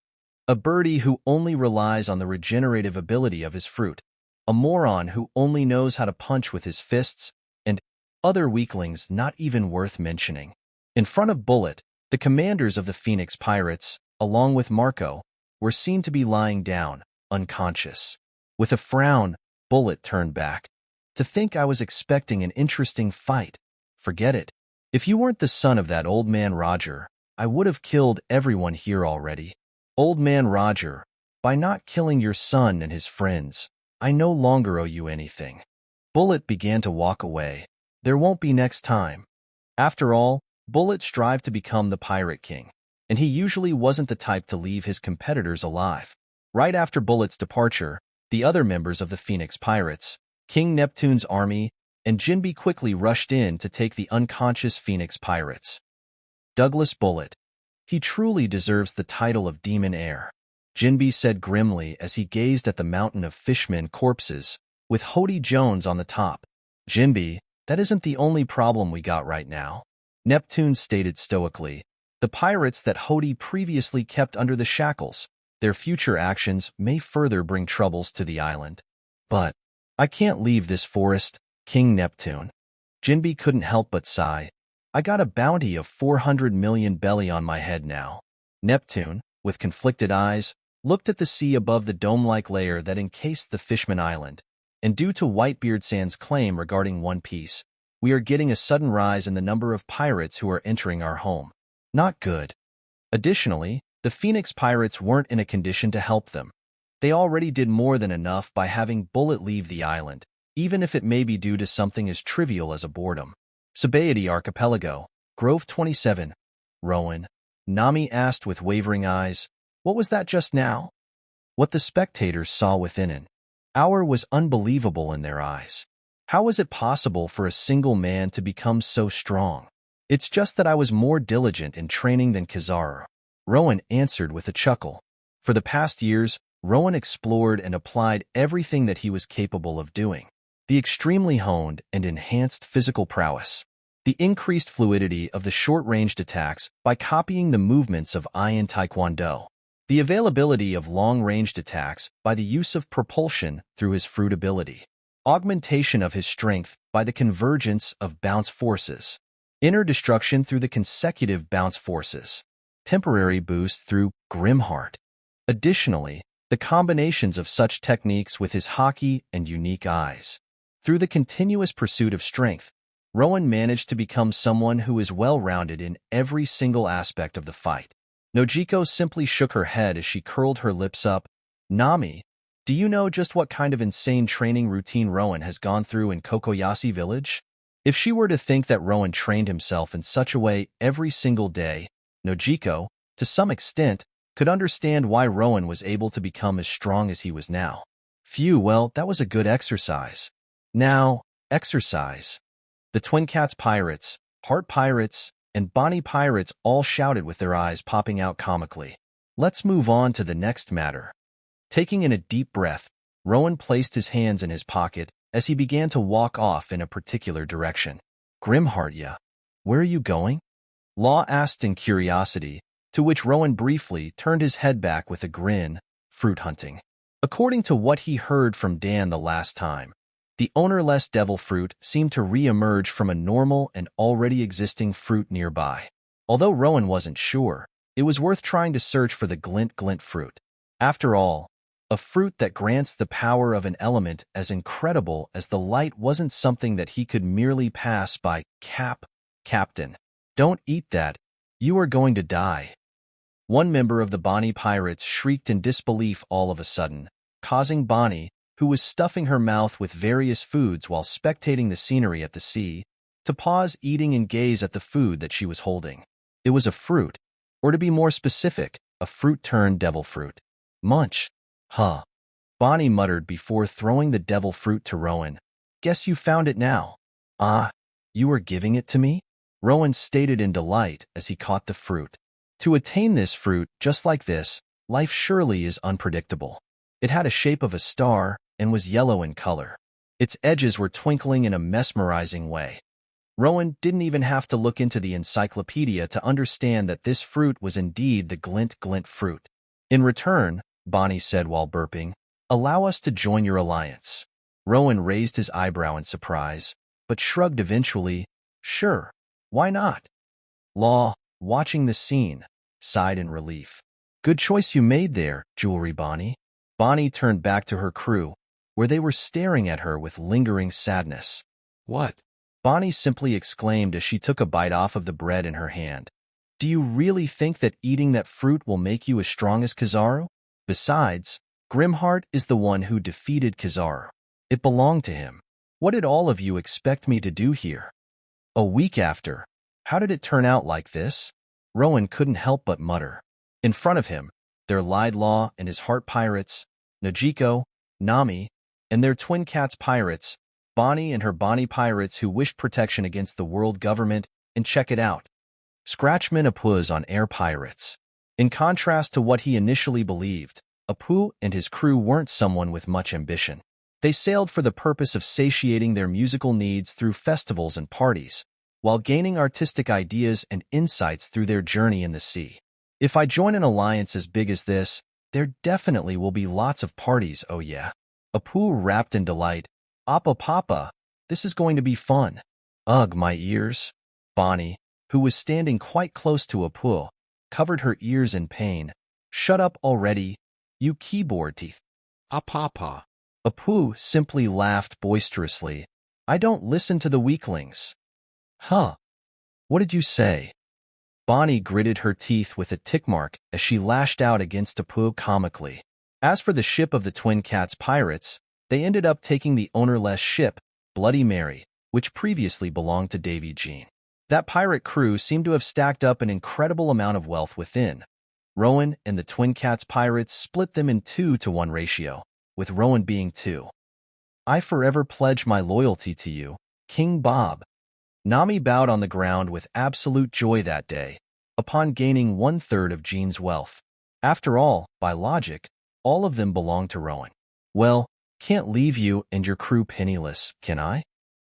A birdie who only relies on the regenerative ability of his fruit. A moron who only knows how to punch with his fists, and other weaklings not even worth mentioning. In front of Bullet, the commanders of the Phoenix Pirates, along with Marco, were seen to be lying down, unconscious. With a frown, Bullet turned back. To think I was expecting an interesting fight. Forget it. If you weren't the son of that old man Roger, I would have killed everyone here already. Old man Roger, by not killing your son and his friends, I no longer owe you anything. Bullet began to walk away. There won't be next time. After all, Bullet strived to become the Pirate King, and he usually wasn't the type to leave his competitors alive. Right after Bullet's departure, the other members of the Phoenix Pirates, King Neptune's army, and Jinbe quickly rushed in to take the unconscious Phoenix Pirates. Douglas Bullet. He truly deserves the title of Demon Heir, Jinbe said grimly as he gazed at the mountain of Fishman corpses, with Hody Jones on the top. Jinbe, that isn't the only problem we got right now, Neptune stated stoically. The pirates that Hody previously kept under the shackles, their future actions may further bring troubles to the island. But I can't leave this forest, King Neptune. Jinbe couldn't help but sigh. I got a bounty of 400 million belly on my head now. Neptune, with conflicted eyes, looked at the sea above the dome-like layer that encased the Fishman Island. And due to Whitebeard-san's claim regarding One Piece, we are getting a sudden rise in the number of pirates who are entering our home. Not good. Additionally, the Phoenix Pirates weren't in a condition to help them. They already did more than enough by having Bullet leave the island, even if it may be due to something as trivial as a boredom. Sabaody Archipelago, Grove 27. Rowan. Nami asked with wavering eyes, "What was that just now?" What the spectators saw within an hour was unbelievable in their eyes. How was it possible for a single man to become so strong? "It's just that I was more diligent in training than Kizaru," Rowan answered with a chuckle. For the past years, Rowan explored and applied everything that he was capable of doing. The extremely honed and enhanced physical prowess. The increased fluidity of the short-ranged attacks by copying the movements of Iron Taekwondo. The availability of long-ranged attacks by the use of propulsion through his fruit ability. Augmentation of his strength by the convergence of bounce forces. Inner destruction through the consecutive bounce forces. Temporary boost through Grimheart. Additionally, the combinations of such techniques with his hockey and unique eyes. Through the continuous pursuit of strength, Rowan managed to become someone who is well-rounded in every single aspect of the fight. Nojiko simply shook her head as she curled her lips up. "Nami, do you know just what kind of insane training routine Rowan has gone through in Cocoyasi village?" If she were to think that Rowan trained himself in such a way every single day, Nojiko, to some extent, could understand why Rowan was able to become as strong as he was now. Phew, well, that was a good exercise. Now, exercise. The Twin Cats Pirates, Heart Pirates, and Bonnie Pirates all shouted with their eyes popping out comically. Let's move on to the next matter. Taking in a deep breath, Rowan placed his hands in his pocket as he began to walk off in a particular direction. "Grimheart, ya? Where are you going?" Law asked in curiosity, to which Rowan briefly turned his head back with a grin. "Fruit hunting." According to what he heard from Dan the last time, the ownerless devil fruit seemed to re-emerge from a normal and already existing fruit nearby. Although Rowan wasn't sure, it was worth trying to search for the Glint-Glint Fruit. After all, a fruit that grants the power of an element as incredible as the light wasn't something that he could merely pass by. Captain, don't eat that. You are going to die." One member of the Bonnie Pirates shrieked in disbelief all of a sudden, causing Bonnie, who was stuffing her mouth with various foods while spectating the scenery at the sea, to pause eating and gaze at the food that she was holding. It was a fruit, or to be more specific, a fruit-turned-devil fruit. "Munch. Huh." Bonnie muttered before throwing the devil fruit to Rowan. "Guess you found it now." "Ah, you are giving it to me?" Rowan stated in delight as he caught the fruit. To attain this fruit just like this, life surely is unpredictable. It had a shape of a star and was yellow in color. Its edges were twinkling in a mesmerizing way. Rowan didn't even have to look into the encyclopedia to understand that this fruit was indeed the Glint-Glint Fruit. "In return," Bonnie said while burping, "allow us to join your alliance." Rowan raised his eyebrow in surprise, but shrugged eventually. "Sure, why not?" Law, watching the scene, sighed in relief. "Good choice you made there, Jewelry Bonnie." Bonnie turned back to her crew, where they were staring at her with lingering sadness. What? Bonnie simply exclaimed as she took a bite off of the bread in her hand. "Do you really think that eating that fruit will make you as strong as Kizaru? Besides, Grimheart is the one who defeated Kizaru. It belonged to him. What did all of you expect me to do here?" A week after, how did it turn out like this? Rowan couldn't help but mutter. In front of him, there lied Law and his Heart Pirates, Nojiko, Nami, and their Twin Cats Pirates, Bonnie and her Bonnie Pirates who wished protection against the world government, and check it out. Scratchman Apoo's on Air Pirates. In contrast to what he initially believed, Apoo and his crew weren't someone with much ambition. They sailed for the purpose of satiating their musical needs through festivals and parties, while gaining artistic ideas and insights through their journey in the sea. If I join an alliance as big as this, there definitely will be lots of parties, oh yeah. Apoo rapped in delight. "Appa Papa, this is going to be fun." "Ugh, my ears." Bonnie, who was standing quite close to Apoo, covered her ears in pain. "Shut up already, you keyboard teeth." Papa. Apoo simply laughed boisterously. "I don't listen to the weaklings." "Huh? What did you say?" Bonnie gritted her teeth with a tick mark as she lashed out against Apoo comically. As for the ship of the Twin Cats pirates, they ended up taking the ownerless ship, Bloody Mary, which previously belonged to Davy Jean. That pirate crew seemed to have stacked up an incredible amount of wealth within. Rowan and the Twin Cats pirates split them in 2-to-1 ratio, with Rowan being 2. I forever pledge my loyalty to you, King Bob. Nami bowed on the ground with absolute joy that day, upon gaining 1/3 of Jean's wealth. After all, by logic, all of them belonged to Rowan. Well, can't leave you and your crew penniless, can I?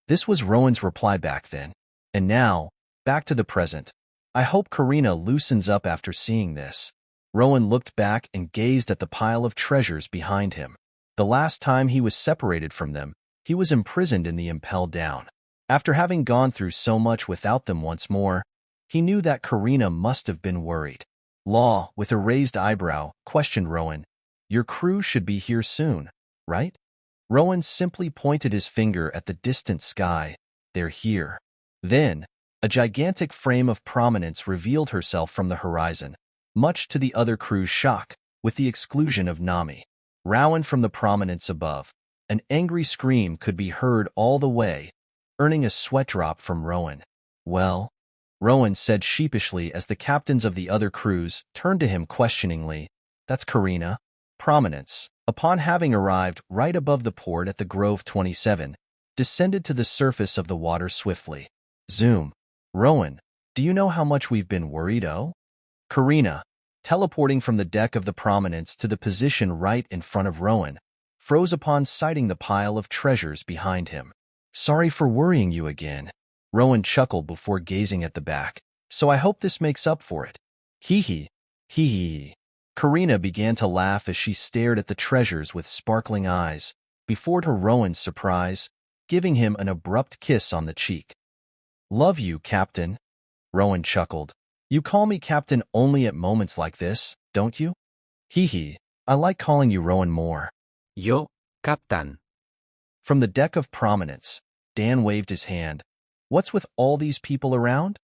This was Rowan's reply back then. And now, back to the present. I hope Karina loosens up after seeing this. Rowan looked back and gazed at the pile of treasures behind him. The last time he was separated from them, he was imprisoned in the Impel Down. After having gone through so much without them once more, he knew that Karina must have been worried. Law, with a raised eyebrow, questioned Rowan. Your crew should be here soon, right? Rowan simply pointed his finger at the distant sky. They're here. Then, a gigantic frame of prominence revealed herself from the horizon, much to the other crew's shock, with the exclusion of Nami. Rowan from the prominence above, an angry scream could be heard all the way, earning a sweat drop from Rowan. Well, Rowan said sheepishly as the captains of the other crews turned to him questioningly. That's Karina. Prominence, upon having arrived right above the port at the Grove 27, descended to the surface of the water swiftly. Zoom. Rowan, do you know how much we've been worried, oh? Karina, teleporting from the deck of the Prominence to the position right in front of Rowan, froze upon sighting the pile of treasures behind him. Sorry for worrying you again. Rowan chuckled before gazing at the back. So I hope this makes up for it. Hee hee. Hee hee. Karina began to laugh as she stared at the treasures with sparkling eyes, before to Rowan's surprise, giving him an abrupt kiss on the cheek. Love you, Captain. Rowan chuckled. You call me Captain only at moments like this, don't you? Hee hee. I like calling you Rowan more. Yo, Captain. From the deck of Prominence, Dan waved his hand. What's with all these people around?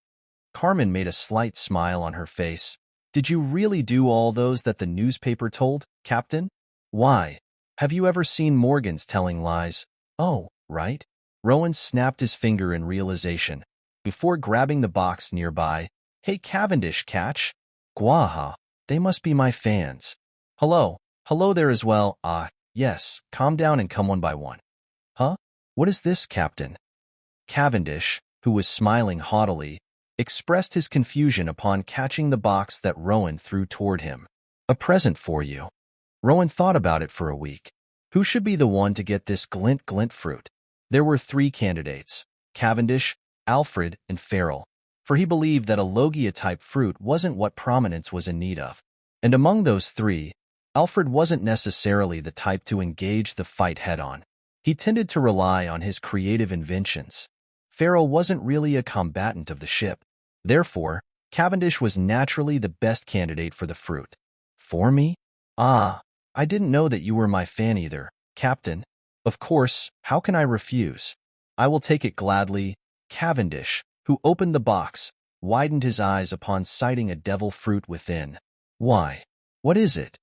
Carmen made a slight smile on her face. Did you really do all those that the newspaper told, Captain? Why? Have you ever seen Morgans telling lies? Oh, right. Rowan snapped his finger in realization, before grabbing the box nearby. Hey, Cavendish, catch. Guaha, they must be my fans. Hello there as well. Yes, calm down and come one by one. Huh? What is this, Captain? Cavendish, who was smiling haughtily, expressed his confusion upon catching the box that Rowan threw toward him. A present for you. Rowan thought about it for a week. Who should be the one to get this Glint-Glint Fruit? There were 3 candidates, Cavendish, Alfred, and Farrell, for he believed that a Logia-type fruit wasn't what Prominence was in need of. And among those 3, Alfred wasn't necessarily the type to engage the fight head-on. He tended to rely on his creative inventions. Farrell wasn't really a combatant of the ship. Therefore, Cavendish was naturally the best candidate for the fruit. For me? I didn't know that you were my fan either, Captain. Of course, how can I refuse? I will take it gladly. Cavendish, who opened the box, widened his eyes upon sighting a devil fruit within. Why? What is it?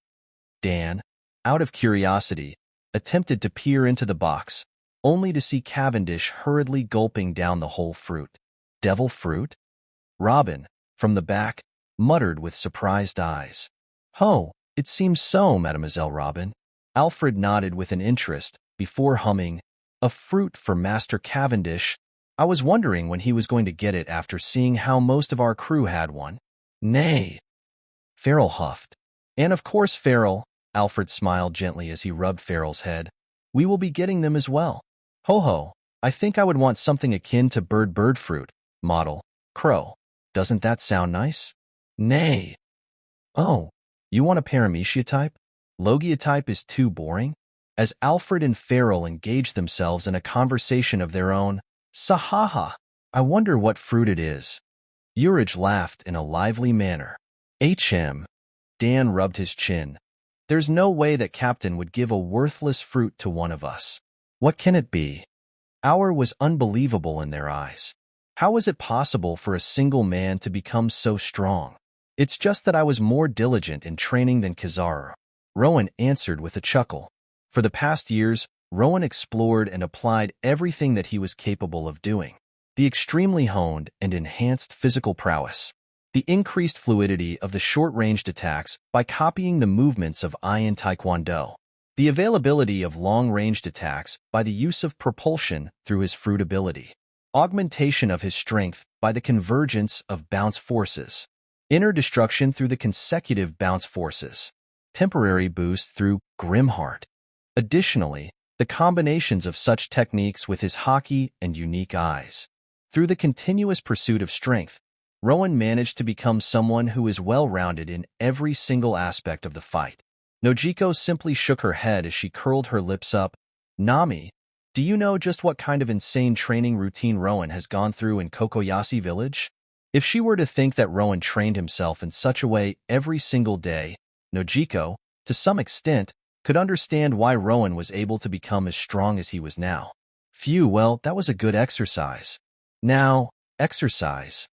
Dan, out of curiosity, attempted to peer into the box, only to see Cavendish hurriedly gulping down the whole fruit. Devil fruit? Robin, from the back, muttered with surprised eyes. Oh, it seems so, Mademoiselle Robin. Alfred nodded with an interest, before humming, a fruit for Master Cavendish. I was wondering when he was going to get it after seeing how most of our crew had one. Nay. Farrell huffed. And of course, Farrell, Alfred smiled gently as he rubbed Farrell's head. We will be getting them as well. Ho-ho, I think I would want something akin to bird fruit, model, crow. Doesn't that sound nice? Nay. Oh, you want a Paramecia type? Logia type is too boring? As Alfred and Farrell engaged themselves in a conversation of their own, Sahaha, I wonder what fruit it is. Urich laughed in a lively manner. HM. Dan rubbed his chin. There's no way that Captain would give a worthless fruit to one of us. What can it be? Our was unbelievable in their eyes. How was it possible for a single man to become so strong? It's just that I was more diligent in training than Kizaru, Rowan answered with a chuckle. For the past years, Rowan explored and applied everything that he was capable of doing. The extremely honed and enhanced physical prowess, the increased fluidity of the short-ranged attacks by copying the movements of Iron Taekwondo, the availability of long-ranged attacks by the use of propulsion through his fruit ability, augmentation of his strength by the convergence of bounce forces, inner destruction through the consecutive bounce forces, temporary boost through Grimheart. Additionally, the combinations of such techniques with his haki and unique eyes. Through the continuous pursuit of strength, Rowan managed to become someone who is well-rounded in every single aspect of the fight. Nojiko simply shook her head as she curled her lips up. Nami, do you know just what kind of insane training routine Rowan has gone through in Cocoyasi village? If she were to think that Rowan trained himself in such a way every single day, Nojiko, to some extent, could understand why Rowan was able to become as strong as he was now. Phew, well, that was a good exercise. Now, exercise.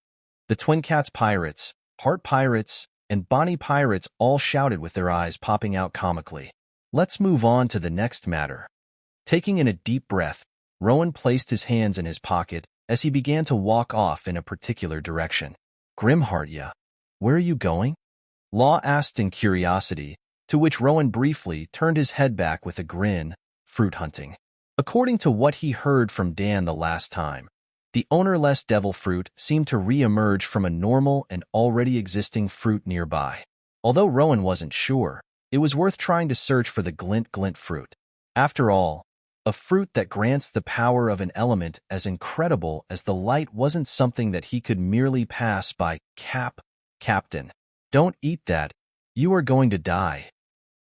The Twin Cats Pirates, Heart Pirates, and Bonnie Pirates all shouted with their eyes popping out comically. Let's move on to the next matter. Taking in a deep breath, Rowan placed his hands in his pocket as he began to walk off in a particular direction. Grimheart, ya? Where are you going? Law asked in curiosity, to which Rowan briefly turned his head back with a grin. Fruit hunting. According to what he heard from Dan the last time, the ownerless devil fruit seemed to re-emerge from a normal and already existing fruit nearby. Although Rowan wasn't sure, it was worth trying to search for the Glint-Glint Fruit. After all, a fruit that grants the power of an element as incredible as the light wasn't something that he could merely pass by. Captain, don't eat that. You are going to die.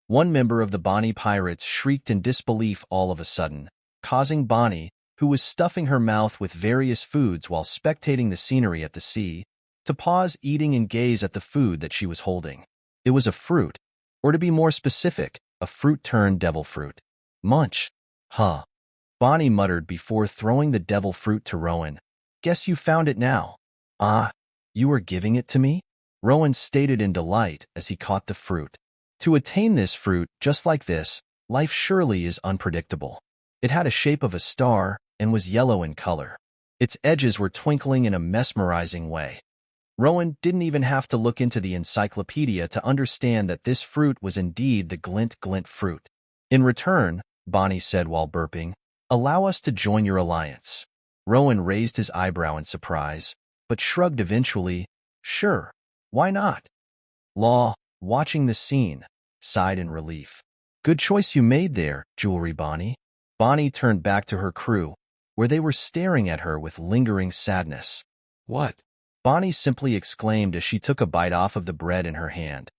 One member of the Bonnie Pirates shrieked in disbelief all of a sudden, causing Bonnie, who was stuffing her mouth with various foods while spectating the scenery at the sea, to pause eating and gaze at the food that she was holding. It was a fruit, or to be more specific, a fruit-turned-devil fruit. Munch. Huh. Bonnie muttered before throwing the devil fruit to Rowan. Guess you found it now. Ah, you are giving it to me? Rowan stated in delight as he caught the fruit. To attain this fruit, just like this, life surely is unpredictable. It had a shape of a star and was yellow in color. Its edges were twinkling in a mesmerizing way. Rowan didn't even have to look into the encyclopedia to understand that this fruit was indeed the Glint-Glint Fruit. In return, Bonnie said while burping, allow us to join your alliance. Rowan raised his eyebrow in surprise, but shrugged eventually. Sure, why not? Law, watching the scene, sighed in relief. Good choice you made there, Jewelry Bonnie. Bonnie turned back to her crew, where they were staring at her with lingering sadness. What? Bonnie simply exclaimed as she took a bite off of the bread in her hand.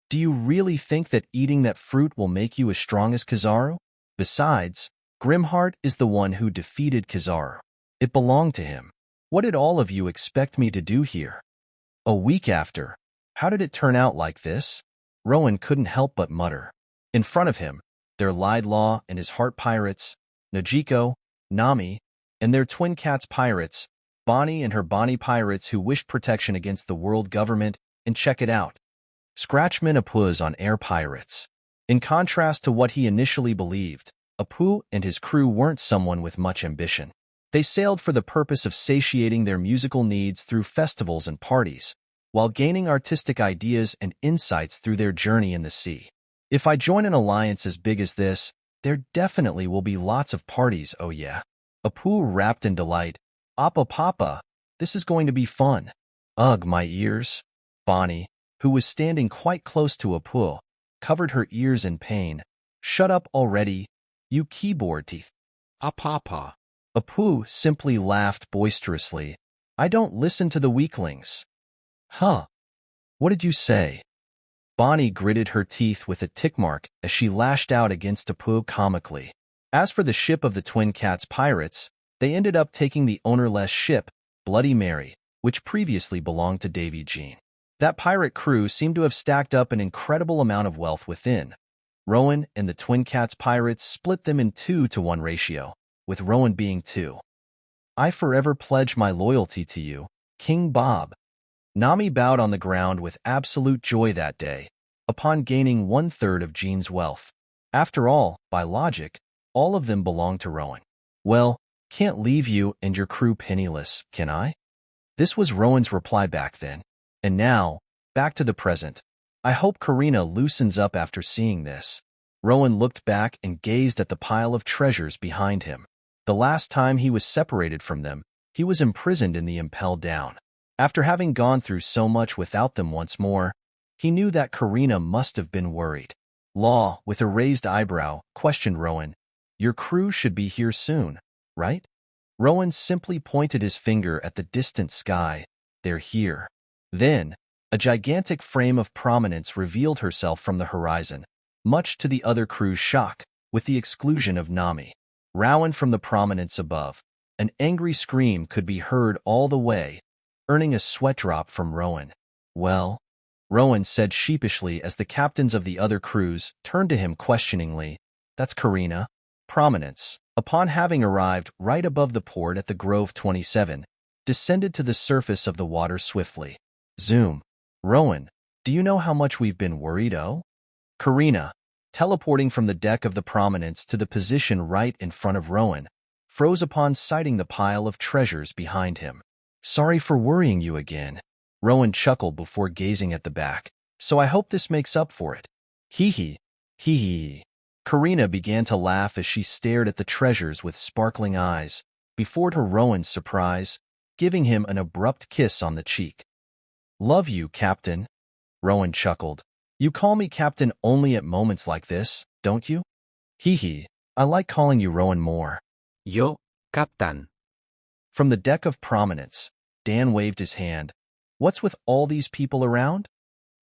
Do you really think that eating that fruit will make you as strong as Kizaru? Besides, Grimheart is the one who defeated Kizaru. It belonged to him. What did all of you expect me to do here? A week after. How did it turn out like this? Rowan couldn't help but mutter. In front of him, there lied Law and his heart pirates, Nojiko, Nami, and their twin cats pirates, Bonnie and her Bonnie pirates who wished protection against the world government, and check it out. Scratchman Apoo's on air pirates. In contrast to what he initially believed, Apoo and his crew weren't someone with much ambition. They sailed for the purpose of satiating their musical needs through festivals and parties, while gaining artistic ideas and insights through their journey in the sea. If I join an alliance as big as this, there definitely will be lots of parties, oh yeah. Apoo rapped in delight. Appa Papa, this is going to be fun. Ugh, my ears. Bonnie, who was standing quite close to Apoo, covered her ears in pain. Shut up already, you keyboard teeth. Papa. Apoo simply laughed boisterously. I don't listen to the weaklings. Huh. What did you say? Bonnie gritted her teeth with a tick mark as she lashed out against Apoo comically. As for the ship of the Twin Cats pirates, they ended up taking the ownerless ship, Bloody Mary, which previously belonged to Davy Jean. That pirate crew seemed to have stacked up an incredible amount of wealth within. Rowan and the Twin Cats pirates split them in 2-to-1 ratio, with Rowan being 2. I forever pledge my loyalty to you, King Bob. Nami bowed on the ground with absolute joy that day, upon gaining 1/3 of Jean's wealth. After all, by logic, all of them belonged to Rowan. Well, can't leave you and your crew penniless, can I? This was Rowan's reply back then. And now, back to the present. I hope Karina loosens up after seeing this. Rowan looked back and gazed at the pile of treasures behind him. The last time he was separated from them, he was imprisoned in the Impel Down. After having gone through so much without them once more, he knew that Karina must have been worried. Law, with a raised eyebrow, questioned Rowan. Your crew should be here soon, right? Rowan simply pointed his finger at the distant sky. They're here. Then, a gigantic frame of prominence revealed herself from the horizon, much to the other crew's shock, with the exclusion of Nami. Rowan from the prominence above. An angry scream could be heard all the way, earning a sweat drop from Rowan. Well, Rowan said sheepishly as the captains of the other crews turned to him questioningly. That's Karina. Prominence, upon having arrived right above the port at the Grove 27, descended to the surface of the water swiftly. Zoom. Rowan, do you know how much we've been worried, oh? Karina, teleporting from the deck of the Prominence to the position right in front of Rowan, froze upon sighting the pile of treasures behind him. Sorry for worrying you again. Rowan chuckled before gazing at the back. So I hope this makes up for it. Hee hee. Hee hee. Karina began to laugh as she stared at the treasures with sparkling eyes, before to Rowan's surprise, giving him an abrupt kiss on the cheek. Love you, Captain. Rowan chuckled. You call me Captain only at moments like this, don't you? Hee hee. I like calling you Rowan more. Yo, Captain. From the deck of Prominence, Dan waved his hand. What's with all these people around?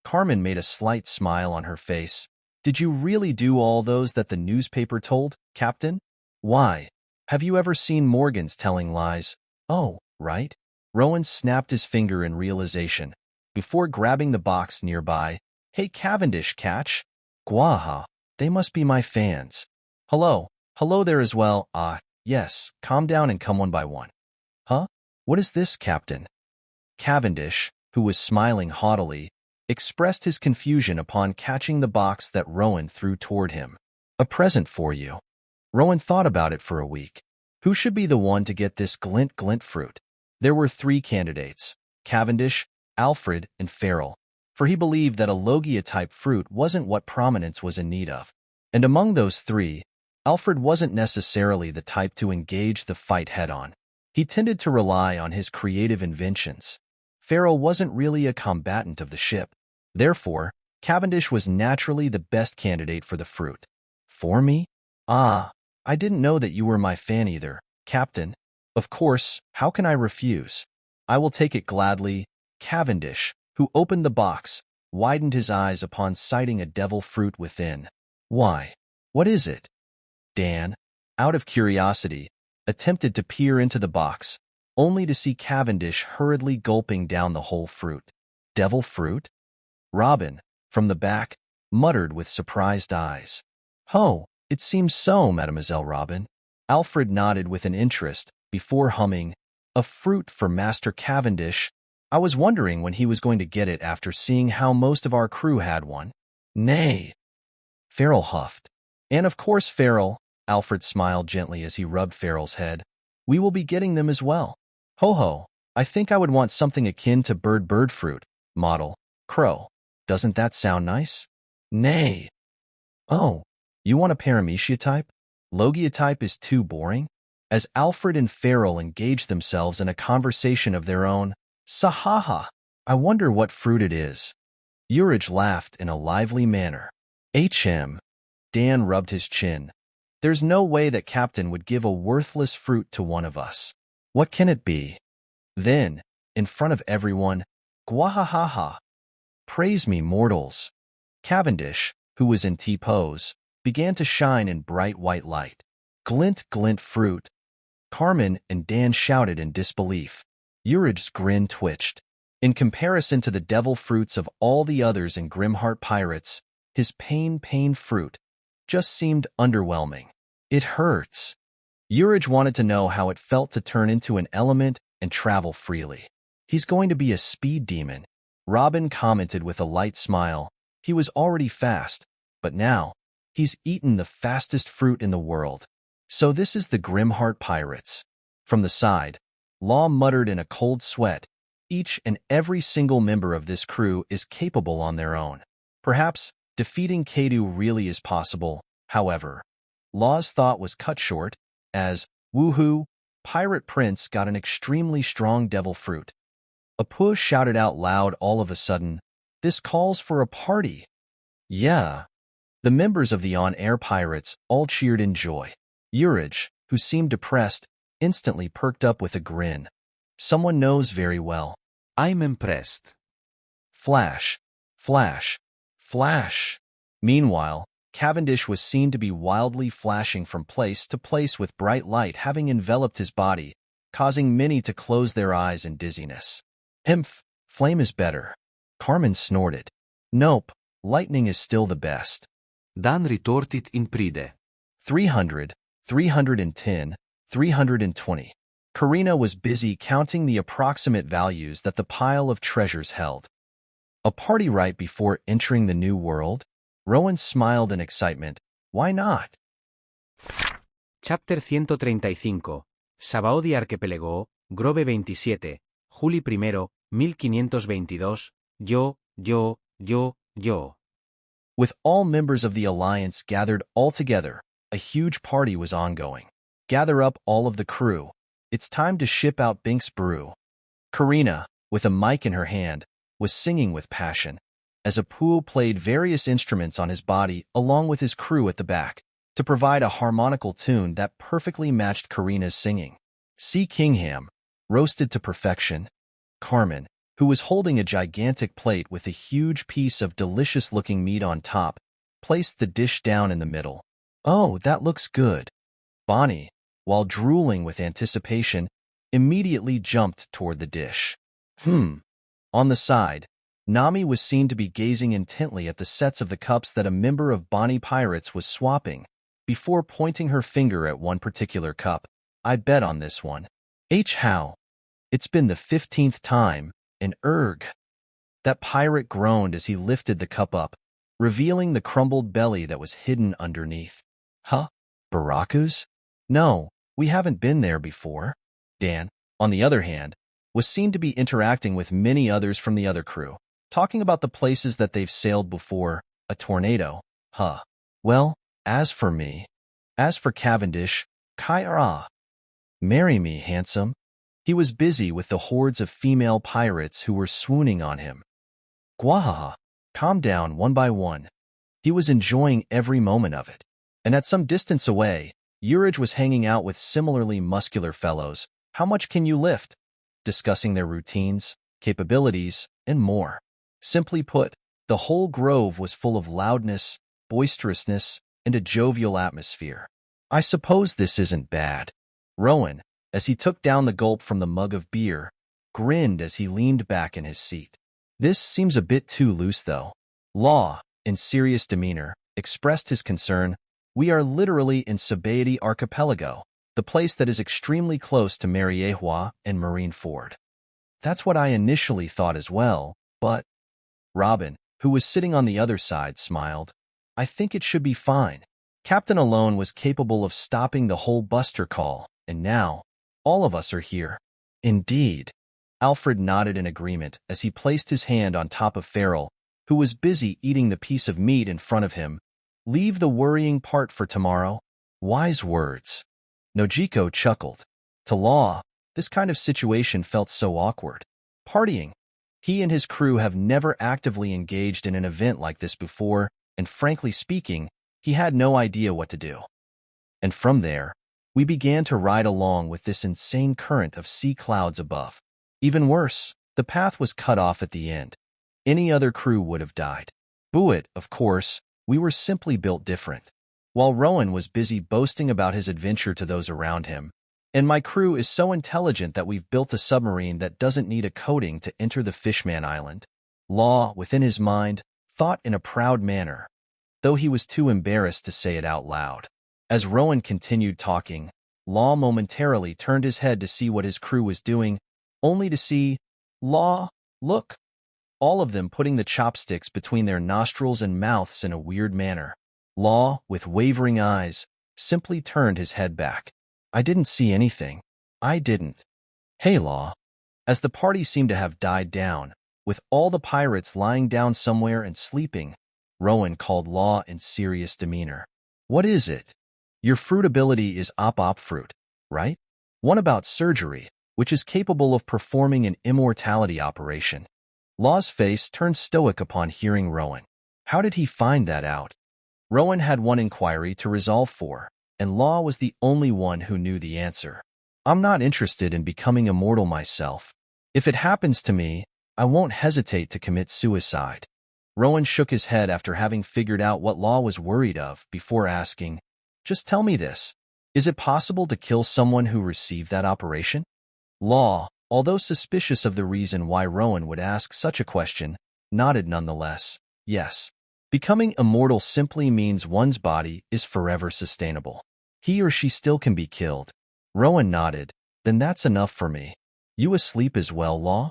Carmen made a slight smile on her face. Did you really do all those that the newspaper told, Captain? Why? Have you ever seen Morgans telling lies? Oh, right. Rowan snapped his finger in realization, before grabbing the box nearby. Hey, Cavendish, catch. Guaha, they must be my fans. Hello there as well. Yes, calm down and come one by one. Huh? What is this, Captain? Cavendish, who was smiling haughtily, expressed his confusion upon catching the box that Rowan threw toward him. A present for you. Rowan thought about it for a week. Who should be the one to get this Glint-Glint Fruit? There were 3 candidates, Cavendish, Alfred, and Farrell, for he believed that a Logia-type fruit wasn't what Prominence was in need of. And among those 3, Alfred wasn't necessarily the type to engage the fight head-on. He tended to rely on his creative inventions. Farrell wasn't really a combatant of the ship. Therefore, Cavendish was naturally the best candidate for the fruit. For me? I didn't know that you were my fan either, Captain. Of course, how can I refuse? I will take it gladly. Cavendish, who opened the box, widened his eyes upon sighting a devil fruit within. Why? What is it? Dan, out of curiosity, attempted to peer into the box, only to see Cavendish hurriedly gulping down the whole fruit. Devil fruit? Robin, from the back, muttered with surprised eyes. Oh, it seems so, Mademoiselle Robin. Alfred nodded with an interest, before humming, a fruit for Master Cavendish. I was wondering when he was going to get it after seeing how most of our crew had one. Nay. Farrell huffed. And of course, Farrell, Alfred smiled gently as he rubbed Farrell's head. We will be getting them as well. Ho-ho, I think I would want something akin to bird fruit, model, crow. Doesn't that sound nice? Nay. Oh, you want a Paramecia type? Logia type is too boring? As Alfred and Farrell engaged themselves in a conversation of their own, Sahaha, I wonder what fruit it is. Urich laughed in a lively manner. Dan rubbed his chin. There's no way that Captain would give a worthless fruit to one of us. What can it be? Then, in front of everyone, Gwahahaha. Praise me, mortals. Cavendish, who was in T-pose, began to shine in bright white light. Glint-Glint Fruit. Carmen and Dan shouted in disbelief. Urich's grin twitched. In comparison to the devil fruits of all the others in Grimheart Pirates, his pain fruit just seemed underwhelming. It hurts. Urge wanted to know how it felt to turn into an element and travel freely. He's going to be a speed demon. Robin commented with a light smile. He was already fast, but now, he's eaten the fastest fruit in the world. So this is the Grimheart Pirates. From the side, Law muttered in a cold sweat. Each and every single member of this crew is capable on their own. Perhaps defeating Kaido really is possible, however. Law's thought was cut short, as, woohoo, Pirate Prince got an extremely strong devil fruit. Apoo shouted out loud all of a sudden, "This calls for a party." Yeah. The members of the on-air pirates all cheered in joy. Urge, who seemed depressed, instantly perked up with a grin. Someone knows very well. I'm impressed. Flash, flash, flash. Meanwhile, Cavendish was seen to be wildly flashing from place to place with bright light having enveloped his body, causing many to close their eyes in dizziness. Himph, flame is better. Carmen snorted. Nope, lightning is still the best. Dan retorted in pride. 300, 310, 320. Karina was busy counting the approximate values that the pile of treasures held. A party right before entering the new world? Rowan smiled in excitement. Why not? Chapter 135. Sabao di Arquipélago, Grove 27, Juli 1, 1522, yo. With all members of the Alliance gathered all together, a huge party was ongoing. Gather up all of the crew. It's time to ship out Binks Brew. Karina, with a mic in her hand, was singing with passion, as Apoo played various instruments on his body along with his crew at the back, to provide a harmonical tune that perfectly matched Karina's singing. C. Kingham, roasted to perfection. Carmen, who was holding a gigantic plate with a huge piece of delicious-looking meat on top, placed the dish down in the middle. Oh, that looks good. Bonnie, while drooling with anticipation, immediately jumped toward the dish. On the side, Nami was seen to be gazing intently at the sets of the cups that a member of Bonnie Pirates was swapping, before pointing her finger at one particular cup. I bet on this one. How? It's been the 15th time, and erg. That pirate groaned as he lifted the cup up, revealing the crumbled belly that was hidden underneath. Huh? Baraku's? No, we haven't been there before. Dan, on the other hand, was seen to be interacting with many others from the other crew, talking about the places that they've sailed before. A tornado. Huh. Well, as for Cavendish, Kaira. Marry me, handsome. He was busy with the hordes of female pirates who were swooning on him. Gwahaha. Calm down one by one. He was enjoying every moment of it. And at some distance away, Urge was hanging out with similarly muscular fellows. How much can you lift? Discussing their routines, capabilities, and more. Simply put, the whole grove was full of loudness, boisterousness, and a jovial atmosphere. I suppose this isn't bad. Rowan, as he took down the gulp from the mug of beer, grinned as he leaned back in his seat. This seems a bit too loose, though. Law, in serious demeanor, expressed his concern. We are literally in Sabaody Archipelago, the place that is extremely close to Mariehua and Marineford. That's what I initially thought as well, but... Robin, who was sitting on the other side, smiled. I think it should be fine. Captain alone was capable of stopping the whole Buster call, and now, all of us are here. Indeed. Alfred nodded in agreement as he placed his hand on top of Farrell, who was busy eating the piece of meat in front of him. Leave the worrying part for tomorrow. Wise words. Nojiko chuckled. To Law, this kind of situation felt so awkward. Partying. He and his crew have never actively engaged in an event like this before, and frankly speaking, he had no idea what to do. And from there, we began to ride along with this insane current of sea clouds above. Even worse, the path was cut off at the end. Any other crew would have died. Buet, of course, we were simply built different. While Rowan was busy boasting about his adventure to those around him, and my crew is so intelligent that we've built a submarine that doesn't need a coating to enter the Fishman Island. Law, within his mind, thought in a proud manner, though he was too embarrassed to say it out loud. As Rowan continued talking, Law momentarily turned his head to see what his crew was doing, only to see, Law, look, all of them putting the chopsticks between their nostrils and mouths in a weird manner. Law, with wavering eyes, simply turned his head back. I didn't see anything. I didn't. Hey, Law. As the party seemed to have died down, with all the pirates lying down somewhere and sleeping, Rowan called Law in serious demeanor. What is it? Your fruit ability is Op Fruit, right? One about surgery, which is capable of performing an immortality operation. Law's face turned stoic upon hearing Rowan. How did he find that out? Rowan had one inquiry to resolve for, and Law was the only one who knew the answer. I'm not interested in becoming immortal myself. If it happens to me, I won't hesitate to commit suicide. Rowan shook his head after having figured out what Law was worried of before asking, just tell me this. Is it possible to kill someone who received that operation? Law, although suspicious of the reason why Rowan would ask such a question, nodded nonetheless. Yes. Becoming immortal simply means one's body is forever sustainable. He or she still can be killed. Rowan nodded. Then that's enough for me. You asleep as well, Law?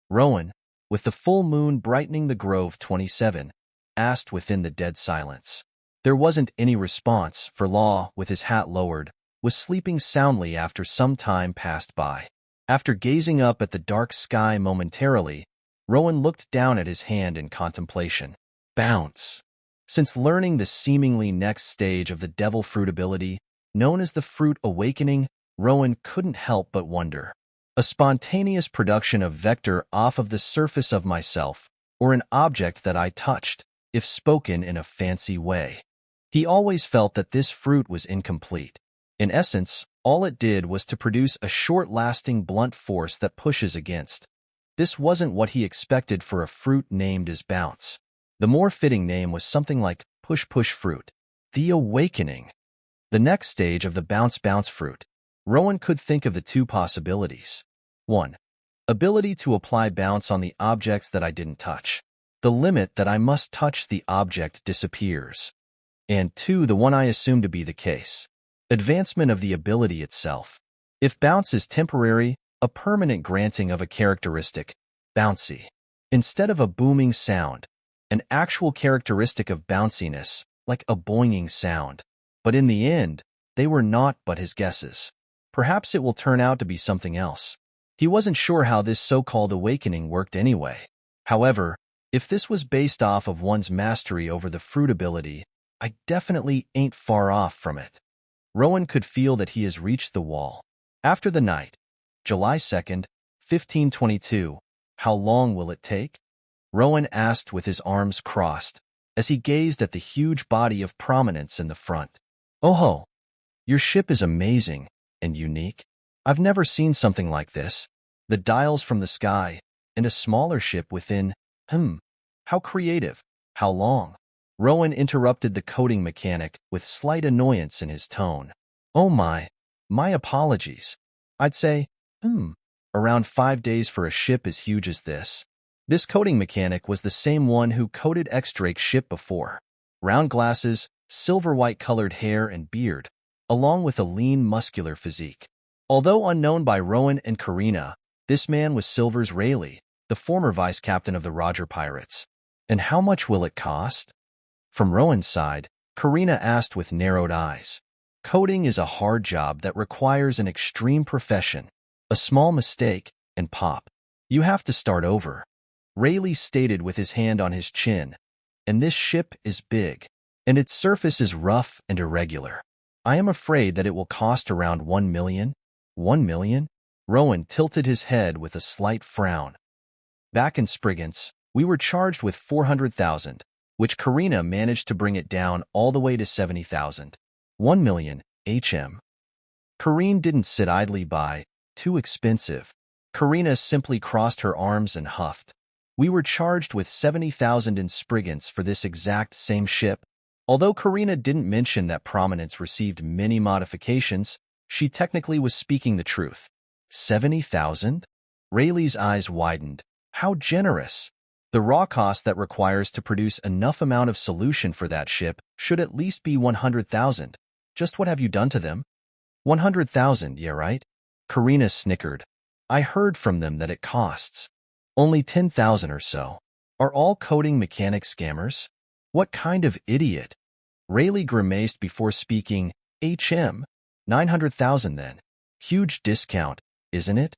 Rowan, with the full moon brightening the grove 27, asked within the dead silence. There wasn't any response, for Law, with his hat lowered, was sleeping soundly after some time passed by. After gazing up at the dark sky momentarily, Rowan looked down at his hand in contemplation. Bounce. Since learning the seemingly next stage of the Devil Fruit ability, known as the Fruit Awakening, Rowan couldn't help but wonder. A spontaneous production of vector off of the surface of myself, or an object that I touched, if spoken in a fancy way. He always felt that this fruit was incomplete. In essence, all it did was to produce a short-lasting blunt force that pushes against. This wasn't what he expected for a fruit named as Bounce. The more fitting name was something like Push Fruit. The Awakening. The next stage of the Bounce fruit. Rowan could think of the two possibilities. 1. Ability to apply bounce on the objects that I didn't touch. The limit that I must touch the object disappears. And 2. The one I assume to be the case. Advancement of the ability itself. If bounce is temporary, a permanent granting of a characteristic, bouncy. Instead of a booming sound, an actual characteristic of bounciness, like a boinging sound. But in the end, they were not but his guesses. Perhaps it will turn out to be something else. He wasn't sure how this so-called awakening worked anyway. However, if this was based off of one's mastery over the fruit ability, I definitely ain't far off from it. Rowan could feel that he has reached the wall. After the night, July 2nd, 1522, how long will it take? Rowan asked with his arms crossed, as he gazed at the huge body of prominence in the front. Oh ho! Your ship is amazing and unique. I've never seen something like this. The dials from the sky, and a smaller ship within. How creative. How long? Rowan interrupted the coding mechanic with slight annoyance in his tone. Oh my apologies. I'd say, around 5 days for a ship as huge as this. This coding mechanic was the same one who coded X-Drake's ship before. Round glasses, silver-white colored hair and beard, along with a lean, muscular physique. Although unknown by Rowan and Karina, this man was Silver's Rayleigh, the former vice-captain of the Roger Pirates. And how much will it cost? From Rowan's side, Karina asked with narrowed eyes. Coding is a hard job that requires an extreme profession. A small mistake, and pop. You have to start over. Rayleigh stated with his hand on his chin. And this ship is big, and its surface is rough and irregular. I am afraid that it will cost around 1 million. 1 million? Rowan tilted his head with a slight frown. Back in Spriggans, we were charged with 400,000, which Karina managed to bring it down all the way to 70,000. 1 million, HM. Karine didn't sit idly by. Too expensive. Karina simply crossed her arms and huffed. We were charged with 70,000 in Spriggans for this exact same ship. Although Karina didn't mention that Prominence received many modifications, she technically was speaking the truth. 70,000? Rayleigh's eyes widened. How generous! The raw cost that requires to produce enough amount of solution for that ship should at least be 100,000. Just what have you done to them? 100,000, yeah right? Karina snickered. I heard from them that it costs only 10,000 or so. Are all coding mechanic scammers? What kind of idiot? Rayleigh grimaced before speaking. 900,000 then. Huge discount, isn't it?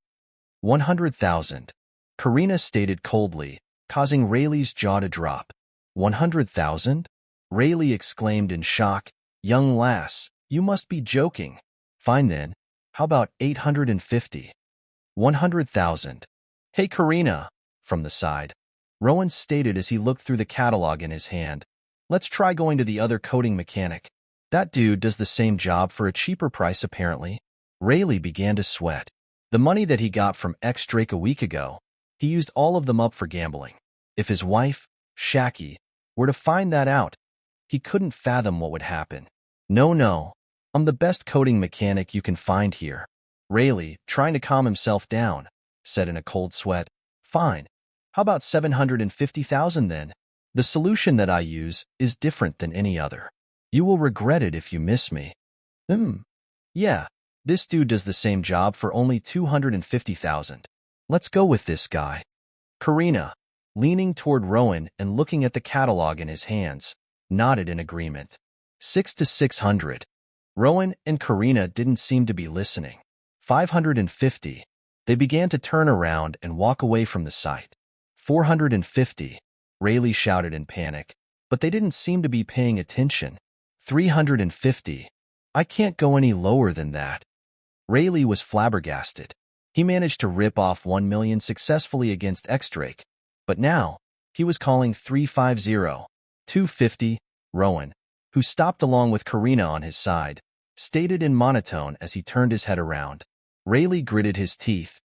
100,000. Karina stated coldly, causing Rayleigh's jaw to drop. 100,000? Rayleigh exclaimed in shock. Young lass, you must be joking. Fine then. How about 850? 100,000. Hey Karina, from the side. Rowan stated as he looked through the catalog in his hand. Let's try going to the other coding mechanic. That dude does the same job for a cheaper price apparently. Rayleigh began to sweat. The money that he got from X-Drake a week ago, he used all of them up for gambling. If his wife, Shaki, were to find that out, he couldn't fathom what would happen. No, I'm the best coding mechanic you can find here. Rayleigh, trying to calm himself down, said in a cold sweat. Fine. How about 750,000 then? The solution that I use is different than any other. You will regret it if you miss me. Yeah, this dude does the same job for only 250,000. Let's go with this guy. Karina, leaning toward Rowan and looking at the catalog in his hands, nodded in agreement. 6 to 600. Rowan and Karina didn't seem to be listening. 550. They began to turn around and walk away from the site. 450. Rayleigh shouted in panic, but they didn't seem to be paying attention. 350. I can't go any lower than that. Rayleigh was flabbergasted. He managed to rip off 1 million successfully against X-Drake, but now he was calling 350. 250. Rowan, who stopped along with Karina on his side, stated in monotone as he turned his head around. Rayleigh gritted his teeth.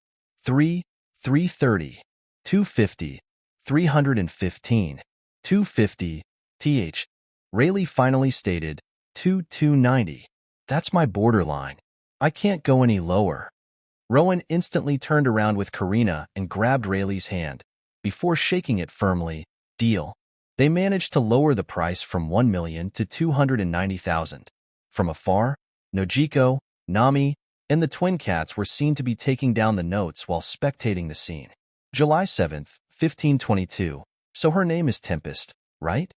330. 250. 315. 250. Rayleigh finally stated, 290. That's my borderline. I can't go any lower. Rowan instantly turned around with Karina and grabbed Rayleigh's hand. Before shaking it firmly, deal. They managed to lower the price from 1 million to 290,000. From afar, Nojiko, Nami, and the twin cats were seen to be taking down the notes while spectating the scene. July 7th, 1522. So her name is Tempest, right?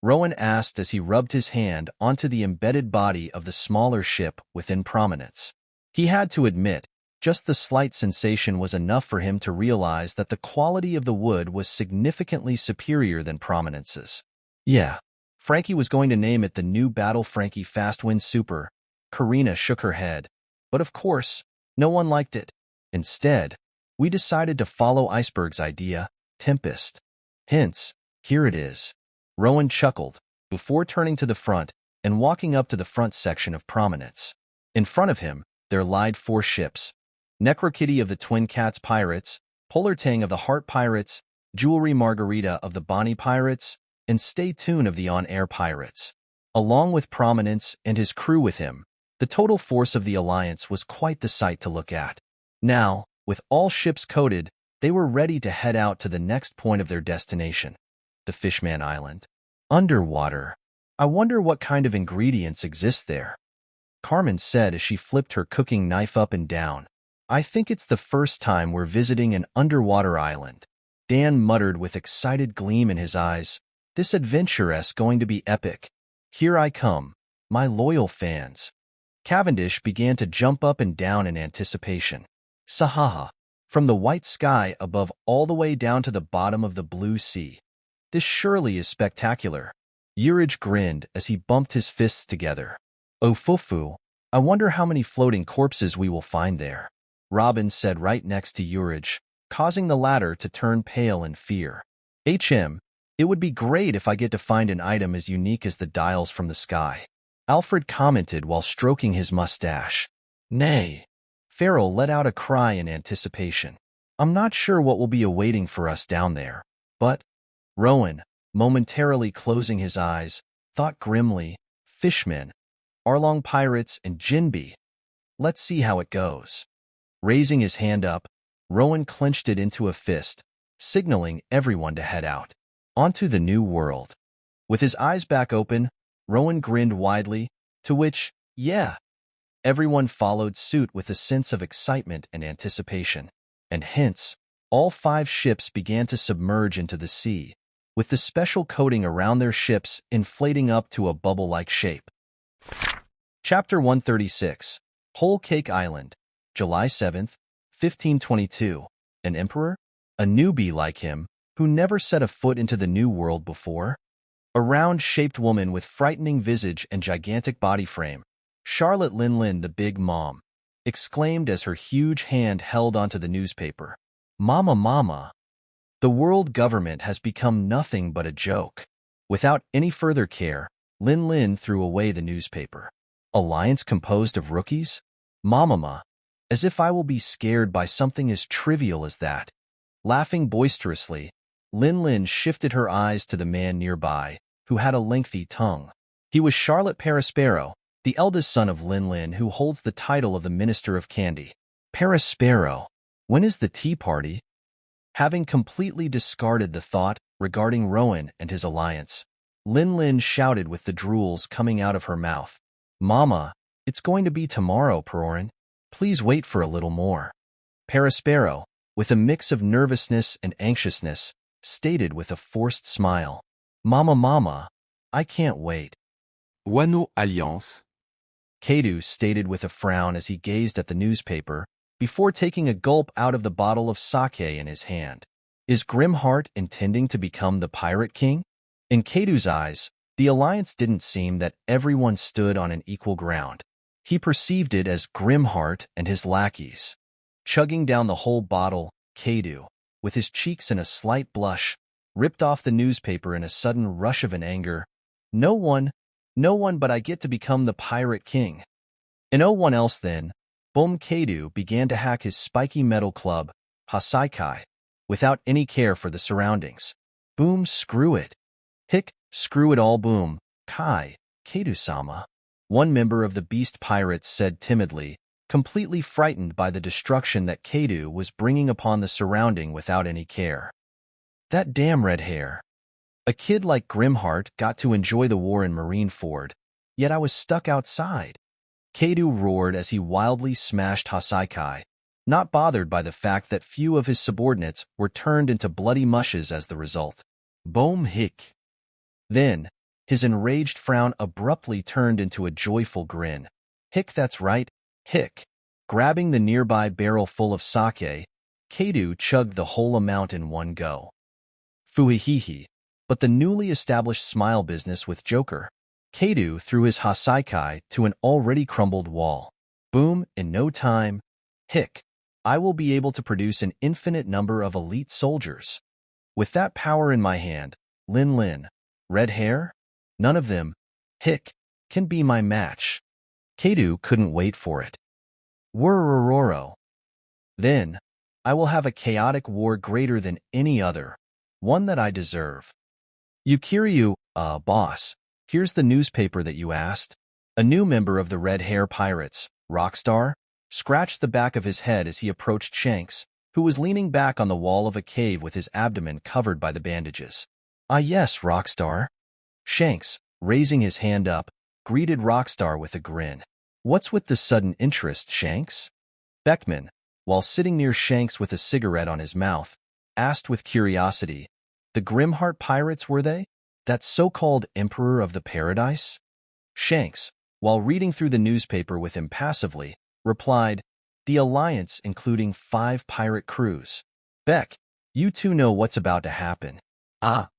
Rowan asked as he rubbed his hand onto the embedded body of the smaller ship within prominence. He had to admit, just the slight sensation was enough for him to realize that the quality of the wood was significantly superior than Prominence's. Yeah, Frankie was going to name it the new Battle Frankie Fastwind Super. Karina shook her head. But of course, no one liked it. Instead, we decided to follow Iceberg's idea, Tempest. Hence, here it is. Rowan chuckled, before turning to the front and walking up to the front section of Prominence. In front of him, there lied 4 ships. Necrokitty of the Twin Cats Pirates, Polar Tang of the Heart Pirates, Jewelry Margarita of the Bonnie Pirates, and Stay Tuned of the On-Air Pirates. Along with Prominence and his crew with him, the total force of the Alliance was quite the sight to look at. Now, with all ships coded, they were ready to head out to the next point of their destination, the Fishman Island. Underwater. I wonder what kind of ingredients exist there. Carmen said as she flipped her cooking knife up and down. I think it's the first time we're visiting an underwater island. Dan muttered with excited gleam in his eyes. This adventure's going to be epic. Here I come, my loyal fans. Cavendish began to jump up and down in anticipation. Sahaha. From the white sky above all the way down to the bottom of the blue sea. This surely is spectacular. Urich grinned as he bumped his fists together. Oh Fufu, I wonder how many floating corpses we will find there. Robin said right next to Urich, causing the latter to turn pale in fear. It would be great if I get to find an item as unique as the dials from the sky. Alfred commented while stroking his mustache. Nay. Farrell let out a cry in anticipation. I'm not sure what will be awaiting for us down there, but... Rowan, momentarily closing his eyes, thought grimly, Fishman, Arlong Pirates, and Jinbi. Let's see how it goes. Raising his hand up, Rowan clenched it into a fist, signaling everyone to head out. Onto the new world. With his eyes back open, Rowan grinned widely, to which, yeah, Everyone followed suit with a sense of excitement and anticipation. And hence, all 5 ships began to submerge into the sea, with the special coating around their ships inflating up to a bubble-like shape. Chapter 136, Whole Cake Island, July 7th, 1522. An emperor? A newbie like him, who never set a foot into the New World before? A round-shaped woman with frightening visage and gigantic body frame, Charlotte Lin, the Big Mom, exclaimed as her huge hand held onto the newspaper. Mama, mama! The world government has become nothing but a joke. Without any further care, Lin threw away the newspaper. Alliance composed of rookies? Mama, as if I will be scared by something as trivial as that. Laughing boisterously, Lin shifted her eyes to the man nearby, who had a lengthy tongue. He was Charlotte Perispero, the eldest son of Lin, who holds the title of the Minister of Candy. Perispero, when is the tea party? Having completely discarded the thought regarding Rowan and his alliance, Lin shouted with the drools coming out of her mouth. Mama, it's going to be tomorrow, Perorin. Please wait for a little more. Perispero, with a mix of nervousness and anxiousness, stated with a forced smile. Mama, I can't wait. Wano Alliance. Kaido stated with a frown as he gazed at the newspaper, before taking a gulp out of the bottle of sake in his hand. Is Grimheart intending to become the Pirate King? In Kaido's eyes, the alliance didn't seem that everyone stood on an equal ground. He perceived it as Grimheart and his lackeys. Chugging down the whole bottle, Kaido, with his cheeks in a slight blush, ripped off the newspaper in a sudden rush of anger. No one but I get to become the Pirate King. And no one else then. Boom. Kaido began to hack his spiky metal club, Hasaikai, without any care for the surroundings. Boom, screw it. Hick, screw it all, boom. Kai, Kaido-sama. One member of the Beast Pirates said timidly, completely frightened by the destruction that Kaido was bringing upon the surrounding without any care. That damn red hair. A kid like Grimheart got to enjoy the war in Marineford, yet I was stuck outside. Kaido roared as he wildly smashed Hasaikai, not bothered by the fact that few of his subordinates were turned into bloody mushes as the result. Boom, hick. Then, his enraged frown abruptly turned into a joyful grin. Hick, that's right, hick. Grabbing the nearby barrel full of sake, Kaido chugged the whole amount in one go. Fuhihihi. But the newly established smile business with Joker. Kaido threw his Hasaikai to an already crumbled wall. Boom, in no time. Hick. I will be able to produce an infinite number of elite soldiers. With that power in my hand, Lin, red hair? None of them, hick, can be my match. Kaido couldn't wait for it. Wurrororo. Then, I will have a chaotic war greater than any other, one that I deserve. Yukiryu, boss, here's the newspaper that you asked. A new member of the Red Hair Pirates, Rockstar, scratched the back of his head as he approached Shanks, who was leaning back on the wall of a cave with his abdomen covered by the bandages. Ah yes, Rockstar. Shanks, raising his hand up, greeted Rockstar with a grin. What's with this sudden interest, Shanks? Beckman, while sitting near Shanks with a cigarette on his mouth, asked with curiosity, the Grimheart Pirates, were they? That so-called Emperor of the Paradise? Shanks, while reading through the newspaper with him passively, replied, the Alliance including 5 pirate crews. Beck, you two know what's about to happen. Ah.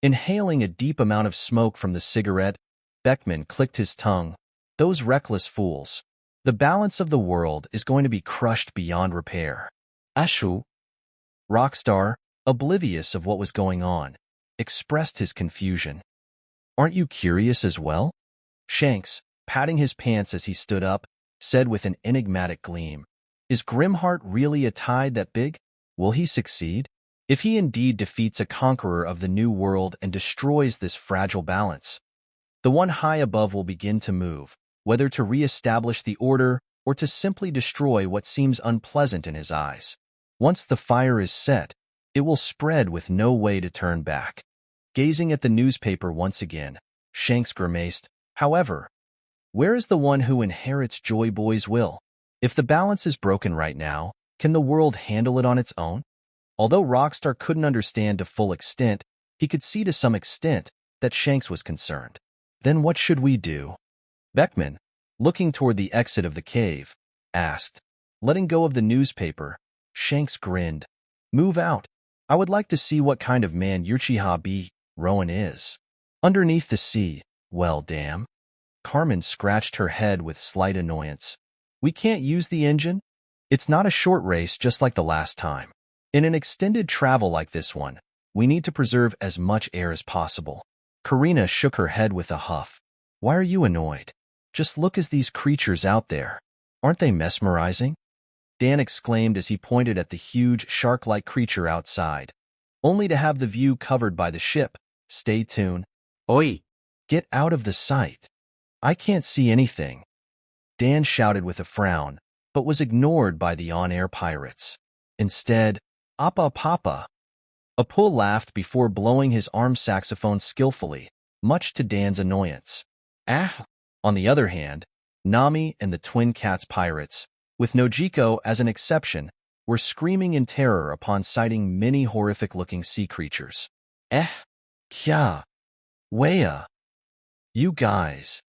Inhaling a deep amount of smoke from the cigarette, Beckman clicked his tongue. Those reckless fools. The balance of the world is going to be crushed beyond repair. Ashu. Rockstar, oblivious of what was going on, expressed his confusion. Aren't you curious as well? Shanks, patting his pants as he stood up, said with an enigmatic gleam. Is Grimheart really a tide that big? Will he succeed? If he indeed defeats a conqueror of the New World and destroys this fragile balance, the one high above will begin to move, whether to re-establish the order or to simply destroy what seems unpleasant in his eyes. Once the fire is set, it will spread with no way to turn back. Gazing at the newspaper once again, Shanks grimaced. However, Where is the one who inherits Joy Boy's will? If the balance is broken right now, can the world handle it on its own? Although Rockstar couldn't understand to full extent, he could see to some extent that Shanks was concerned. Then what should we do? Beckman, looking toward the exit of the cave, asked. Letting go of the newspaper, Shanks grinned. Move out. I would like to see what kind of man Uchiha B. Rowan is. Underneath the sea, well damn. Carmen scratched her head with slight annoyance. We can't use the engine? It's not a short race just like the last time. In an extended travel like this one, we need to preserve as much air as possible. Karina shook her head with a huff. Why are you annoyed? Just look at these creatures out there. Aren't they mesmerizing? Dan exclaimed as he pointed at the huge, shark-like creature outside, only to have the view covered by the ship. Stay tuned. Oi! Get out of the sight. I can't see anything. Dan shouted with a frown, but was ignored by the on-air pirates. Instead, Appa Papa. Apoo laughed before blowing his arm saxophone skillfully, much to Dan's annoyance. On the other hand, Nami and the Twin Cats pirates, with Nojiko as an exception, were screaming in terror upon sighting many horrific-looking sea creatures. Kya. Wea. You guys.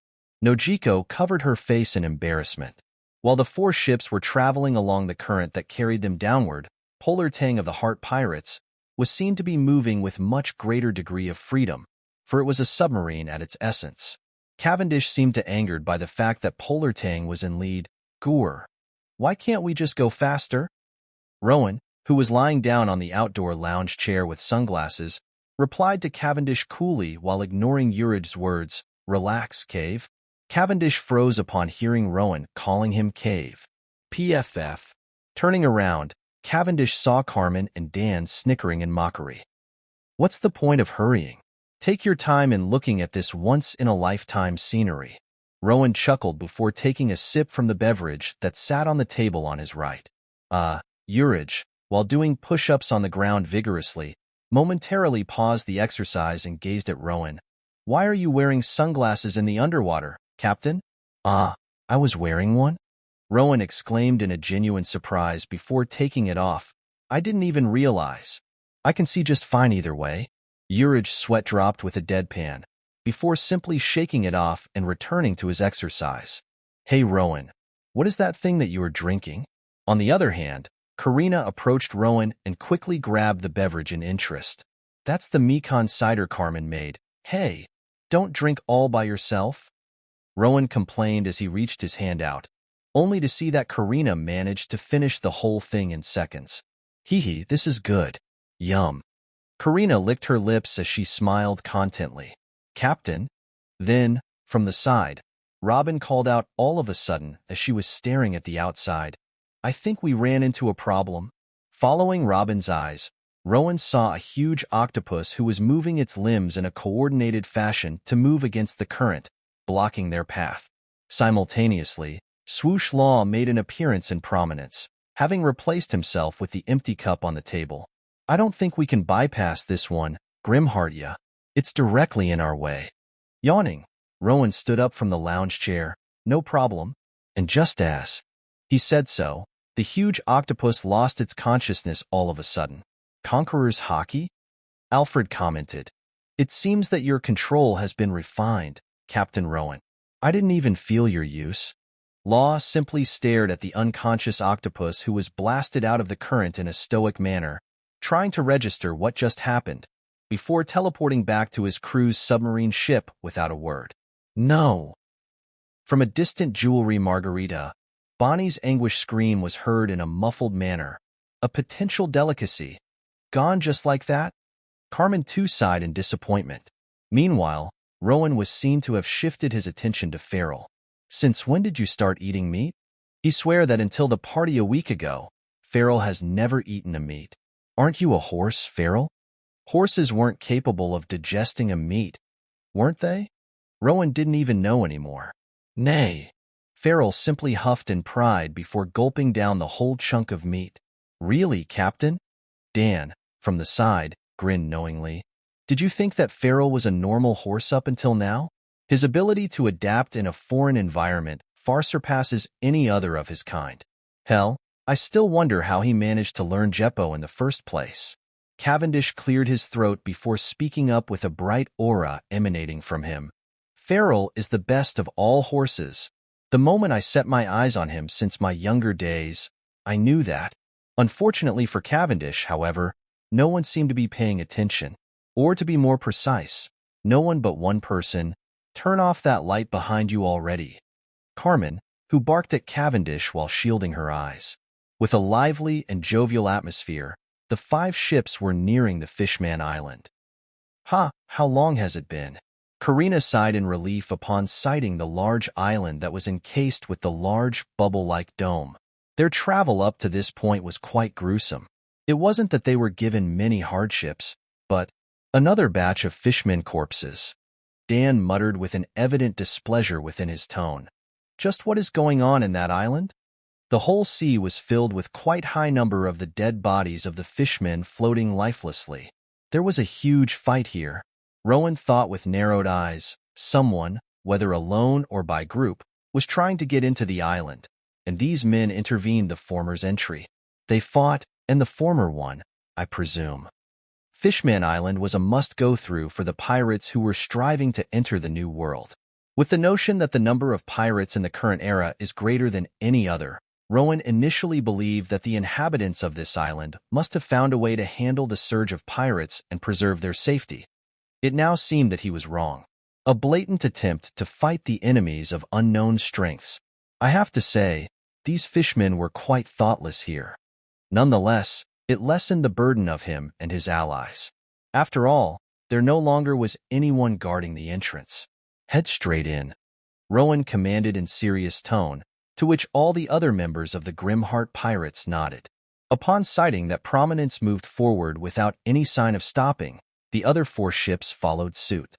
Nojiko covered her face in embarrassment. While the four ships were traveling along the current that carried them downward, Polar Tang of the Heart Pirates was seen to be moving with much greater degree of freedom, for it was a submarine at its essence. Cavendish seemed to angered by the fact that Polar Tang was in lead. Goor. Why can't we just go faster? Rowan, who was lying down on the outdoor lounge chair with sunglasses, replied to Cavendish coolly while ignoring Uraj's words, Relax, Cave. Cavendish froze upon hearing Rowan calling him Cave. PFF. Turning around, Cavendish saw Carmen and Dan snickering in mockery. What's the point of hurrying? Take your time in looking at this once-in-a-lifetime scenery. Rowan chuckled before taking a sip from the beverage that sat on the table on his right. Uraj, while doing push-ups on the ground vigorously, momentarily paused the exercise and gazed at Rowan. Why are you wearing sunglasses in the underwater, Captain? I was wearing one? Rowan exclaimed in a genuine surprise before taking it off. I didn't even realize. I can see just fine either way. Uraj's sweat dropped with a deadpan, before simply shaking it off and returning to his exercise. Hey Rowan, what is that thing that you are drinking? On the other hand, Karina approached Rowan and quickly grabbed the beverage in interest. That's the Mekon cider Carmen made. Hey, don't drink all by yourself. Rowan complained as he reached his hand out, only to see that Karina managed to finish the whole thing in seconds. Hee, this is good. Yum. Karina licked her lips as she smiled contently. Captain? Then, from the side, Robin called out all of a sudden as she was staring at the outside. I think we ran into a problem. Following Robin's eyes, Rowan saw a huge octopus who was moving its limbs in a coordinated fashion to move against the current, blocking their path. Simultaneously, Swoosh Law made an appearance in prominence, having replaced himself with the empty cup on the table. I don't think we can bypass this one, Grimheartia. It's directly in our way. Yawning, Rowan stood up from the lounge chair. No problem. And just as he said so, the huge octopus lost its consciousness all of a sudden. Conqueror's Hockey? Alfred commented. It seems that your control has been refined, Captain Rowan. I didn't even feel your use. Law simply stared at the unconscious octopus who was blasted out of the current in a stoic manner, trying to register what just happened, before teleporting back to his crew's submarine ship without a word. No. From a distant jewelry margarita, Bonnie's anguished scream was heard in a muffled manner. A potential delicacy. Gone just like that? Carmen too sighed in disappointment. Meanwhile, Rowan was seen to have shifted his attention to Farrell. Since when did you start eating meat? He swore that until the party a week ago, Farrell has never eaten a meat. Aren't you a horse, Farrell? Horses weren't capable of digesting a meat, weren't they? Rowan didn't even know anymore. Nay. Farrell simply huffed in pride before gulping down the whole chunk of meat. Really, Captain? Dan, from the side, grinned knowingly. Did you think that Farrell was a normal horse up until now? His ability to adapt in a foreign environment far surpasses any other of his kind. Hell, I still wonder how he managed to learn Jeppo in the first place. Cavendish cleared his throat before speaking up with a bright aura emanating from him. Feral is the best of all horses. The moment I set my eyes on him since my younger days, I knew that. Unfortunately for Cavendish, however, no one seemed to be paying attention. Or to be more precise, no one but one person. Turn off that light behind you already. Carmen, who barked at Cavendish while shielding her eyes. With a lively and jovial atmosphere, the 5 ships were nearing the Fishman Island. How long has it been? Karina sighed in relief upon sighting the large island that was encased with the large, bubble-like dome. Their travel up to this point was quite gruesome. It wasn't that they were given many hardships, but another batch of Fishman corpses. Dan muttered with an evident displeasure within his tone. Just what is going on in that island? The whole sea was filled with quite high number of the dead bodies of the fishmen floating lifelessly. There was a huge fight here. Rowan thought with narrowed eyes. Someone, whether alone or by group, was trying to get into the island, and these men intervened the former's entry. They fought, and the former won, I presume. Fishman Island was a must-go-through for the pirates who were striving to enter the New World. With the notion that the number of pirates in the current era is greater than any other, Rowan initially believed that the inhabitants of this island must have found a way to handle the surge of pirates and preserve their safety. It now seemed that he was wrong. A blatant attempt to fight the enemies of unknown strengths. I have to say, these fishmen were quite thoughtless here. Nonetheless, it lessened the burden of him and his allies. After all, there no longer was anyone guarding the entrance. Head straight in, Rowan commanded in serious tone, to which all the other members of the Grimheart pirates nodded. Upon sighting that Prominence moved forward without any sign of stopping, the other 4 ships followed suit.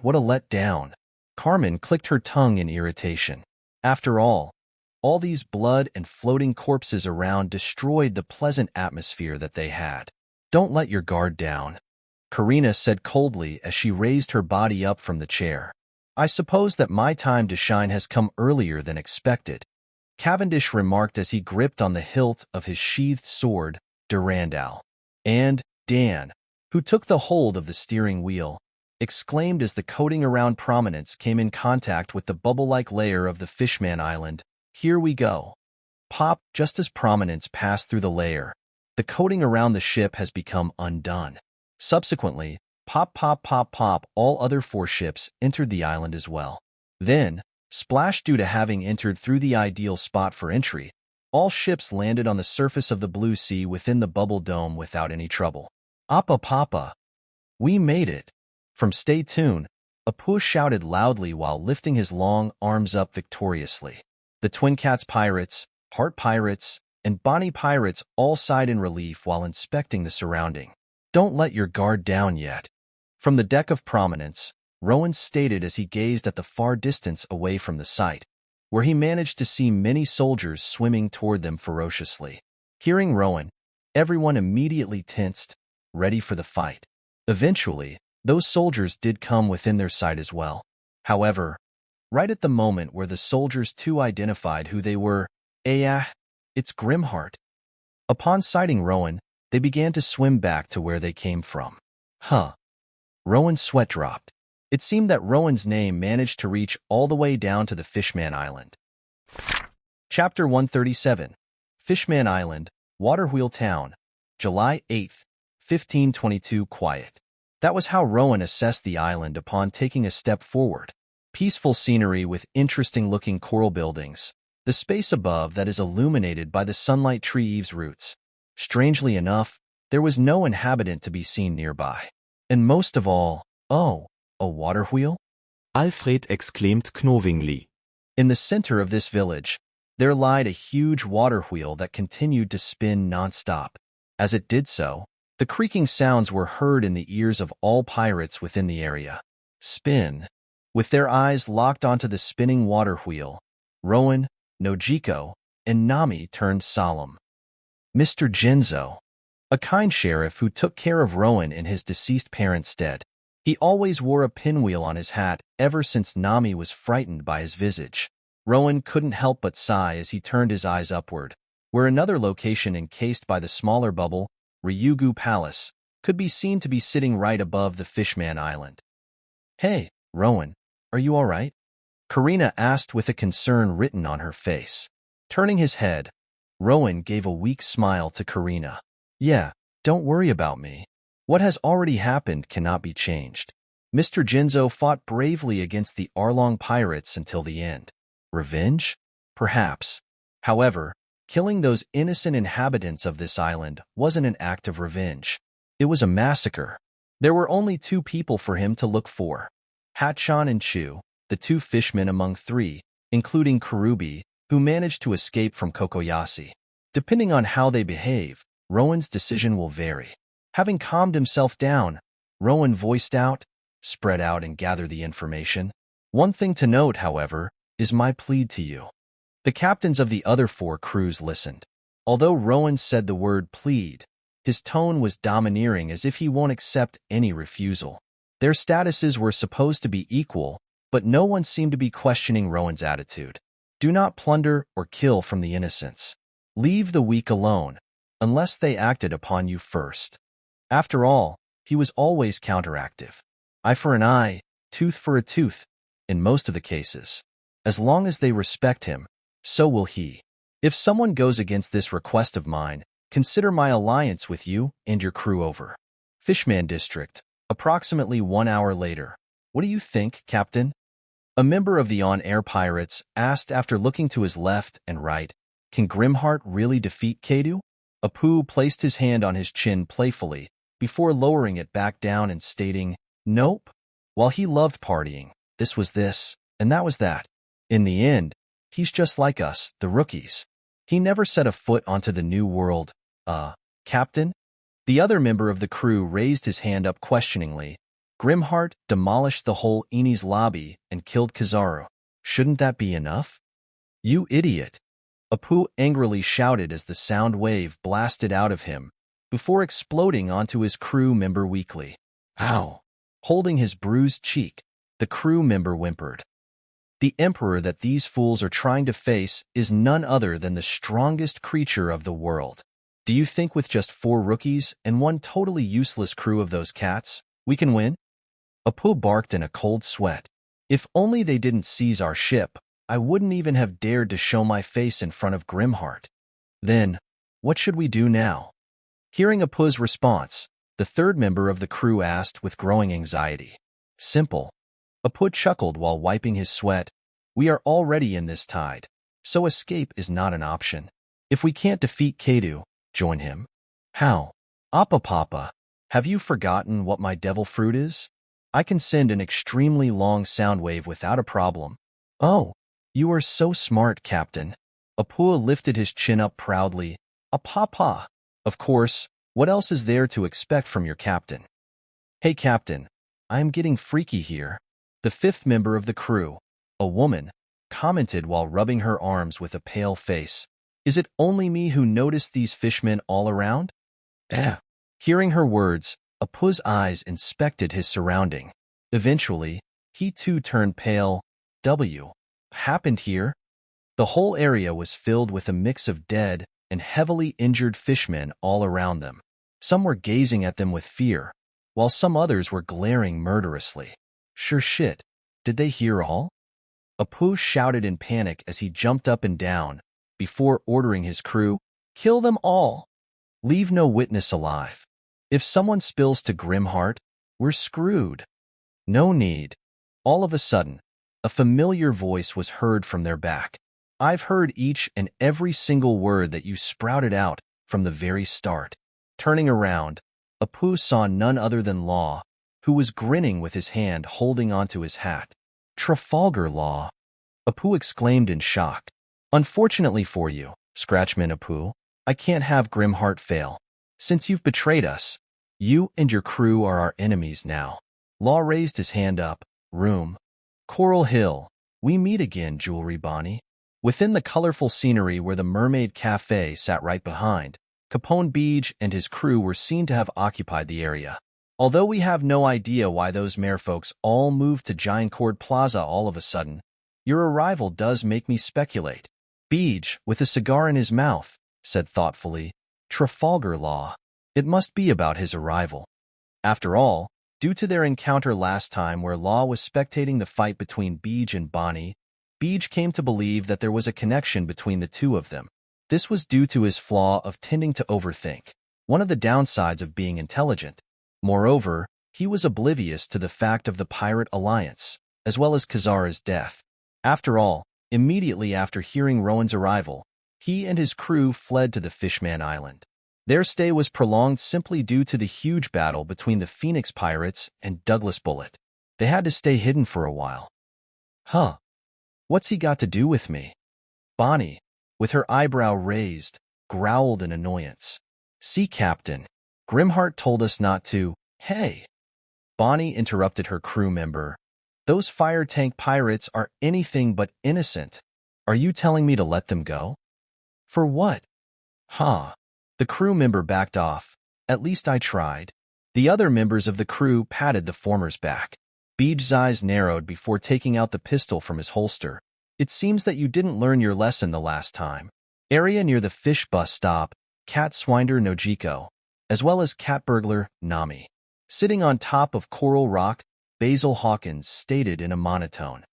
What a letdown. Carmen clicked her tongue in irritation. After all these blood and floating corpses around destroyed the pleasant atmosphere that they had. Don't let your guard down, Karina said coldly as she raised her body up from the chair. I suppose that my time to shine has come earlier than expected, Cavendish remarked as he gripped on the hilt of his sheathed sword, Durandal. And Dan, who took the hold of the steering wheel, exclaimed as the coating around Prominence came in contact with the bubble-like layer of the Fishman Island, "Here we go." Pop, just as Prominence passed through the layer, the coating around the ship has become undone. Subsequently, pop, pop, pop, pop, all other 4 ships entered the island as well. Then, splash due to having entered through the ideal spot for entry, all ships landed on the surface of the blue sea within the bubble dome without any trouble. Appa Papa! We made it! From Stay Tuned, Apoo shouted loudly while lifting his long arms up victoriously. The Twin Cats pirates, Heart pirates, and Bonnie pirates all sighed in relief while inspecting the surrounding. Don't let your guard down yet. From the deck of Prominence, Rowan stated as he gazed at the far distance away from the site, where he managed to see many soldiers swimming toward them ferociously. Hearing Rowan, everyone immediately tensed, ready for the fight. Eventually, those soldiers did come within their sight as well. However, right at the moment where the soldiers too identified who they were, it's Grimheart. Upon sighting Rowan, they began to swim back to where they came from. Rowan's sweat dropped. It seemed that Rowan's name managed to reach all the way down to the Fishman Island. Chapter 137, Fishman Island, Waterwheel Town, July 8, 1522. Quiet. That was how Rowan assessed the island upon taking a step forward. Peaceful scenery with interesting-looking coral buildings. The space above that is illuminated by the sunlight tree eaves roots. Strangely enough, there was no inhabitant to be seen nearby. And most of all, a water wheel? Alfred exclaimed knowingly. In the center of this village, there lied a huge water wheel that continued to spin non-stop. As it did so, the creaking sounds were heard in the ears of all pirates within the area. Spin. With their eyes locked onto the spinning water wheel, Rowan, Nojiko, and Nami turned solemn. Mr. Genzo, a kind sheriff who took care of Rowan in his deceased parents' stead, He always wore a pinwheel on his hat ever since Nami was frightened by his visage. Rowan couldn't help but sigh as he turned his eyes upward, where another location encased by the smaller bubble, Ryugu Palace, could be seen to be sitting right above the Fishman Island. "Hey, Rowan, are you all right?" Karina asked with a concern written on her face. Turning his head, Rowan gave a weak smile to Karina. "Yeah, don't worry about me. What has already happened cannot be changed. Mr. Jinzo fought bravely against the Arlong pirates until the end. Revenge? Perhaps. However, killing those innocent inhabitants of this island wasn't an act of revenge. It was a massacre. There were only two people for him to look for: Hatchan and Chu, the two fishmen among three, including Karubi, who managed to escape from Cocoyasi. Depending on how they behave, Rowan's decision will vary. Having calmed himself down, Rowan voiced out, "Spread out and gather the information. One thing to note, however, is my plea to you." The captains of the other four crews listened. Although Rowan said the word plead, his tone was domineering, as if he won't accept any refusal. Their statuses were supposed to be equal, but no one seemed to be questioning Rowan's attitude. Do not plunder or kill from the innocents. Leave the weak alone, unless they acted upon you first. After all, he was always counteractive. Eye for an eye, tooth for a tooth, in most of the cases. As long as they respect him, so will he. If someone goes against this request of mine, consider my alliance with you and your crew over. Fishman District, approximately 1 hour later. What do you think, Captain? A member of the on-air pirates asked after looking to his left and right. Can Grimheart really defeat Kaido? Apoo placed his hand on his chin playfully, before lowering it back down and stating, "Nope." While he loved partying, this was this, and that was that. In the end, he's just like us, the rookies. He never set a foot onto the new world. Captain? The other member of the crew raised his hand up questioningly. Grimheart demolished the whole Eni's lobby and killed Kizaru. Shouldn't that be enough? You idiot! Apoo angrily shouted as the sound wave blasted out of him, before exploding onto his crew member weakly. Ow! Holding his bruised cheek, the crew member whimpered. The emperor that these fools are trying to face is none other than the strongest creature of the world. Do you think with just 4 rookies and one totally useless crew of those cats, we can win? Apoo barked in a cold sweat. If only they didn't seize our ship, I wouldn't even have dared to show my face in front of Grimheart. Then, what should we do now? Hearing Apoo's response, the third member of the crew asked with growing anxiety. Simple. Apoo chuckled while wiping his sweat. We are already in this tide, so escape is not an option. If we can't defeat Kaido, join him. How? Apapapa, have you forgotten what my devil fruit is? I can send an extremely long sound wave without a problem. Oh, you are so smart, Captain. Apoo lifted his chin up proudly. Apapa. Of course, what else is there to expect from your captain? Hey, Captain, I am getting freaky here. The fifth member of the crew, a woman, commented while rubbing her arms with a pale face. Is it only me who noticed these fishmen all around? Hearing her words, Apoo's eyes inspected his surrounding. Eventually, he too turned pale. W. Happened here? The whole area was filled with a mix of dead and heavily injured fishmen all around them. Some were gazing at them with fear, while some others were glaring murderously. Sure shit, did they hear all? Apoo shouted in panic as he jumped up and down, before ordering his crew, kill them all. Leave no witness alive. If someone spills to Grimheart, we're screwed. No need. All of a sudden, a familiar voice was heard from their back. I've heard each and every single word that you sprouted out from the very start. Turning around, Apoo saw none other than Law, who was grinning with his hand holding onto his hat. Trafalgar, Law! Apoo exclaimed in shock. Unfortunately for you, Scratchman Apoo, I can't have Grimheart fail. Since you've betrayed us, you and your crew are our enemies now. Law raised his hand up. Room. Coral Hill. We meet again, Jewelry Bonnie. Within the colorful scenery where the Mermaid Cafe sat right behind, Capone Beach and his crew were seen to have occupied the area. Although we have no idea why those merfolks all moved to Giantcord Plaza all of a sudden, your arrival does make me speculate. Beej, with a cigar in his mouth, said thoughtfully, Trafalgar Law. It must be about his arrival. After all, due to their encounter last time where Law was spectating the fight between Beej and Bonnie, Beej came to believe that there was a connection between the two of them. This was due to his flaw of tending to overthink, one of the downsides of being intelligent. Moreover, he was oblivious to the fact of the pirate alliance, as well as Kazara's death. After all, immediately after hearing Rowan's arrival, he and his crew fled to the Fishman Island. Their stay was prolonged simply due to the huge battle between the Phoenix Pirates and Douglas Bullet. They had to stay hidden for a while. Huh. What's he got to do with me? Bonnie, with her eyebrow raised, growled in annoyance. Sea Captain, Grimheart told us not to. Hey. Bonnie interrupted her crew member. Those fire tank pirates are anything but innocent. Are you telling me to let them go? For what? Huh. The crew member backed off. At least I tried. The other members of the crew patted the former's back. Beej's eyes narrowed before taking out the pistol from his holster. It seems that you didn't learn your lesson the last time. Area near the fish bus stop, Cat Swinder Nojiko, as well as cat burglar Nami. Sitting on top of Coral Rock, Basil Hawkins stated in a monotone.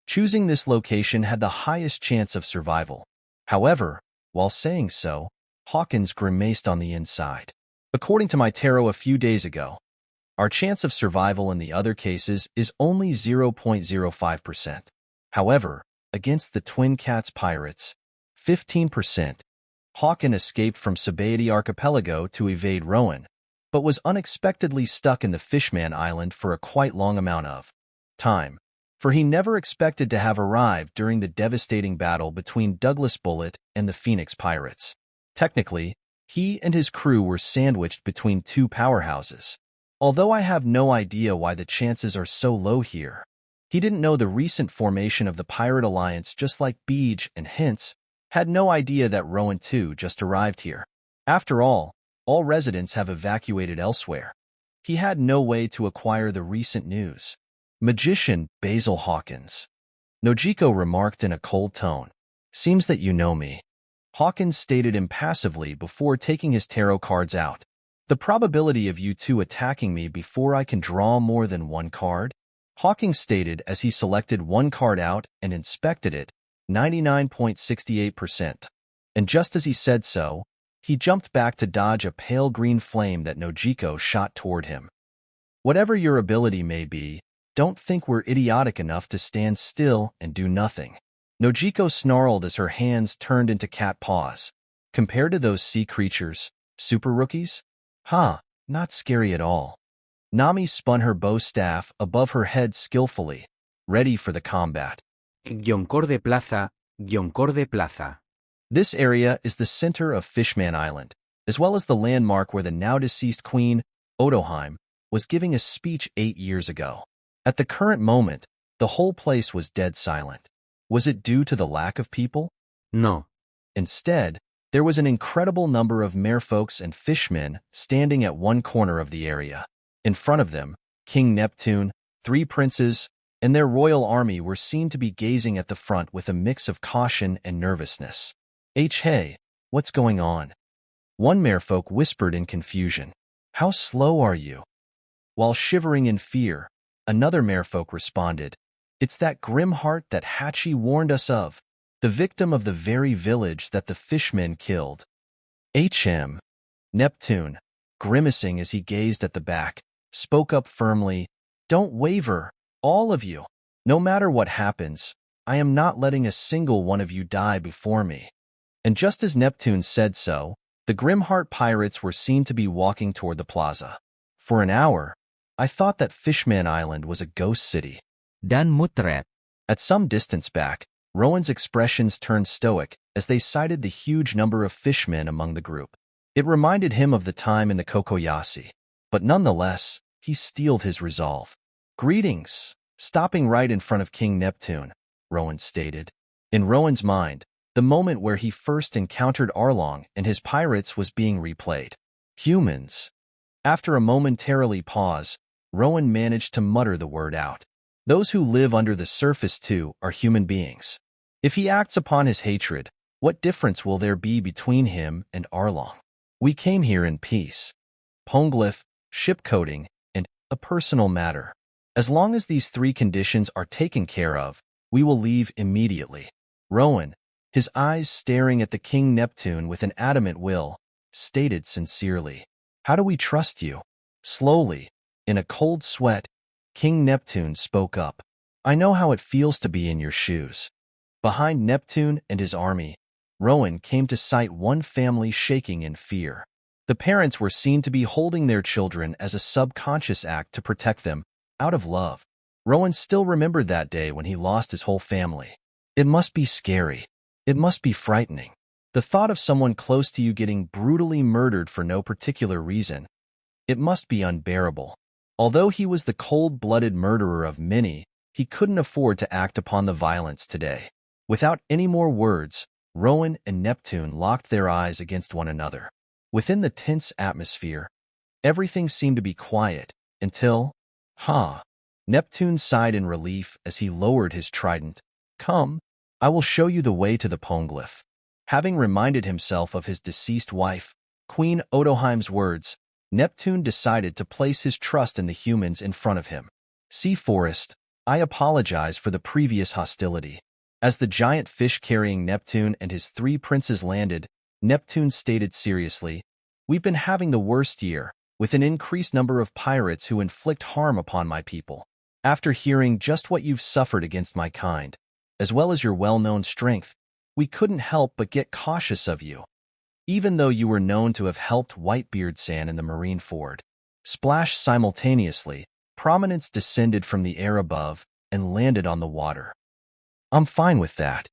Choosing this location had the highest chance of survival. However, while saying so, Hawkins grimaced on the inside. According to my tarot a few days ago, our chance of survival in the other cases is only 0.05%. However, against the Twin Cats pirates, 15%. Hawkins escaped from Sabaody Archipelago to evade Rowan, but was unexpectedly stuck in the Fishman Island for a quite long amount of time, for he never expected to have arrived during the devastating battle between Douglas Bullet and the Phoenix Pirates. Technically, he and his crew were sandwiched between two powerhouses. Although I have no idea why the chances are so low here. He didn't know the recent formation of the Pirate Alliance just like Beej and hence had no idea that Rowan too just arrived here. After all residents have evacuated elsewhere. He had no way to acquire the recent news. Magician Basil Hawkins. Nojiko remarked in a cold tone. Seems that you know me. Hawkins stated impassively before taking his tarot cards out. The probability of you two attacking me before I can draw more than one card? Hawkins stated as he selected one card out and inspected it, 99.68%. And just as he said so, he jumped back to dodge a pale green flame that Nojiko shot toward him. Whatever your ability may be, don't think we're idiotic enough to stand still and do nothing. Nojiko snarled as her hands turned into cat paws. Compared to those sea creatures, super rookies? Not scary at all. Nami spun her bow staff above her head skillfully, ready for the combat. Yoncorde Plaza, Yoncorde Plaza. This area is the center of Fishman Island, as well as the landmark where the now-deceased queen, Otoheim, was giving a speech 8 years ago. At the current moment, the whole place was dead silent. Was it due to the lack of people? No. Instead, there was an incredible number of merfolks and fishmen standing at one corner of the area. In front of them, King Neptune, 3 princes, and their royal army were seen to be gazing at the front with a mix of caution and nervousness. Hey, what's going on? One merfolk whispered in confusion. How slow are you? While shivering in fear, another merfolk responded. It's that grim heart that Hachi warned us of, the victim of the very village that the fishmen killed. Neptune, grimacing as he gazed at the back, spoke up firmly. Don't waver, all of you. No matter what happens, I am not letting a single one of you die before me. And just as Neptune said so, the Grimheart pirates were seen to be walking toward the plaza. For an hour, I thought that Fishman Island was a ghost city. Dan mutret. At some distance back, Rowan's expressions turned stoic as they cited the huge number of fishmen among the group. It reminded him of the time in the Cocoyasi, but nonetheless, he steeled his resolve. Greetings, stopping right in front of King Neptune, Rowan stated. In Rowan's mind, the moment where he first encountered Arlong and his pirates was being replayed. Humans. After a momentarily pause, Rowan managed to mutter the word out. Those who live under the surface too are human beings. If he acts upon his hatred, what difference will there be between him and Arlong? We came here in peace. Poneglyph, ship coding, and a personal matter. As long as these three conditions are taken care of, we will leave immediately. Rowan, his eyes staring at the King Neptune with an adamant will, stated sincerely. How do we trust you? Slowly, in a cold sweat, King Neptune spoke up. I know how it feels to be in your shoes. Behind Neptune and his army, Rowan came to sight one family shaking in fear. The parents were seen to be holding their children as a subconscious act to protect them, out of love. Rowan still remembered that day when he lost his whole family. It must be scary. It must be frightening. The thought of someone close to you getting brutally murdered for no particular reason. It must be unbearable. Although he was the cold-blooded murderer of many, he couldn't afford to act upon the violence today. Without any more words, Rowan and Neptune locked their eyes against one another. Within the tense atmosphere, everything seemed to be quiet until, Neptune sighed in relief as he lowered his trident. Come, I will show you the way to the Poneglyph. Having reminded himself of his deceased wife, Queen Odoheim's words, Neptune decided to place his trust in the humans in front of him. Sea Forest, I apologize for the previous hostility. As the giant fish carrying Neptune and his three princes landed, Neptune stated seriously, We've been having the worst year, with an increased number of pirates who inflict harm upon my people. After hearing just what you've suffered against my kind, as well as your well-known strength, we couldn't help but get cautious of you. Even though you were known to have helped Whitebeard-san in the Marine Ford. Splash simultaneously, prominence descended from the air above and landed on the water. I'm fine with that.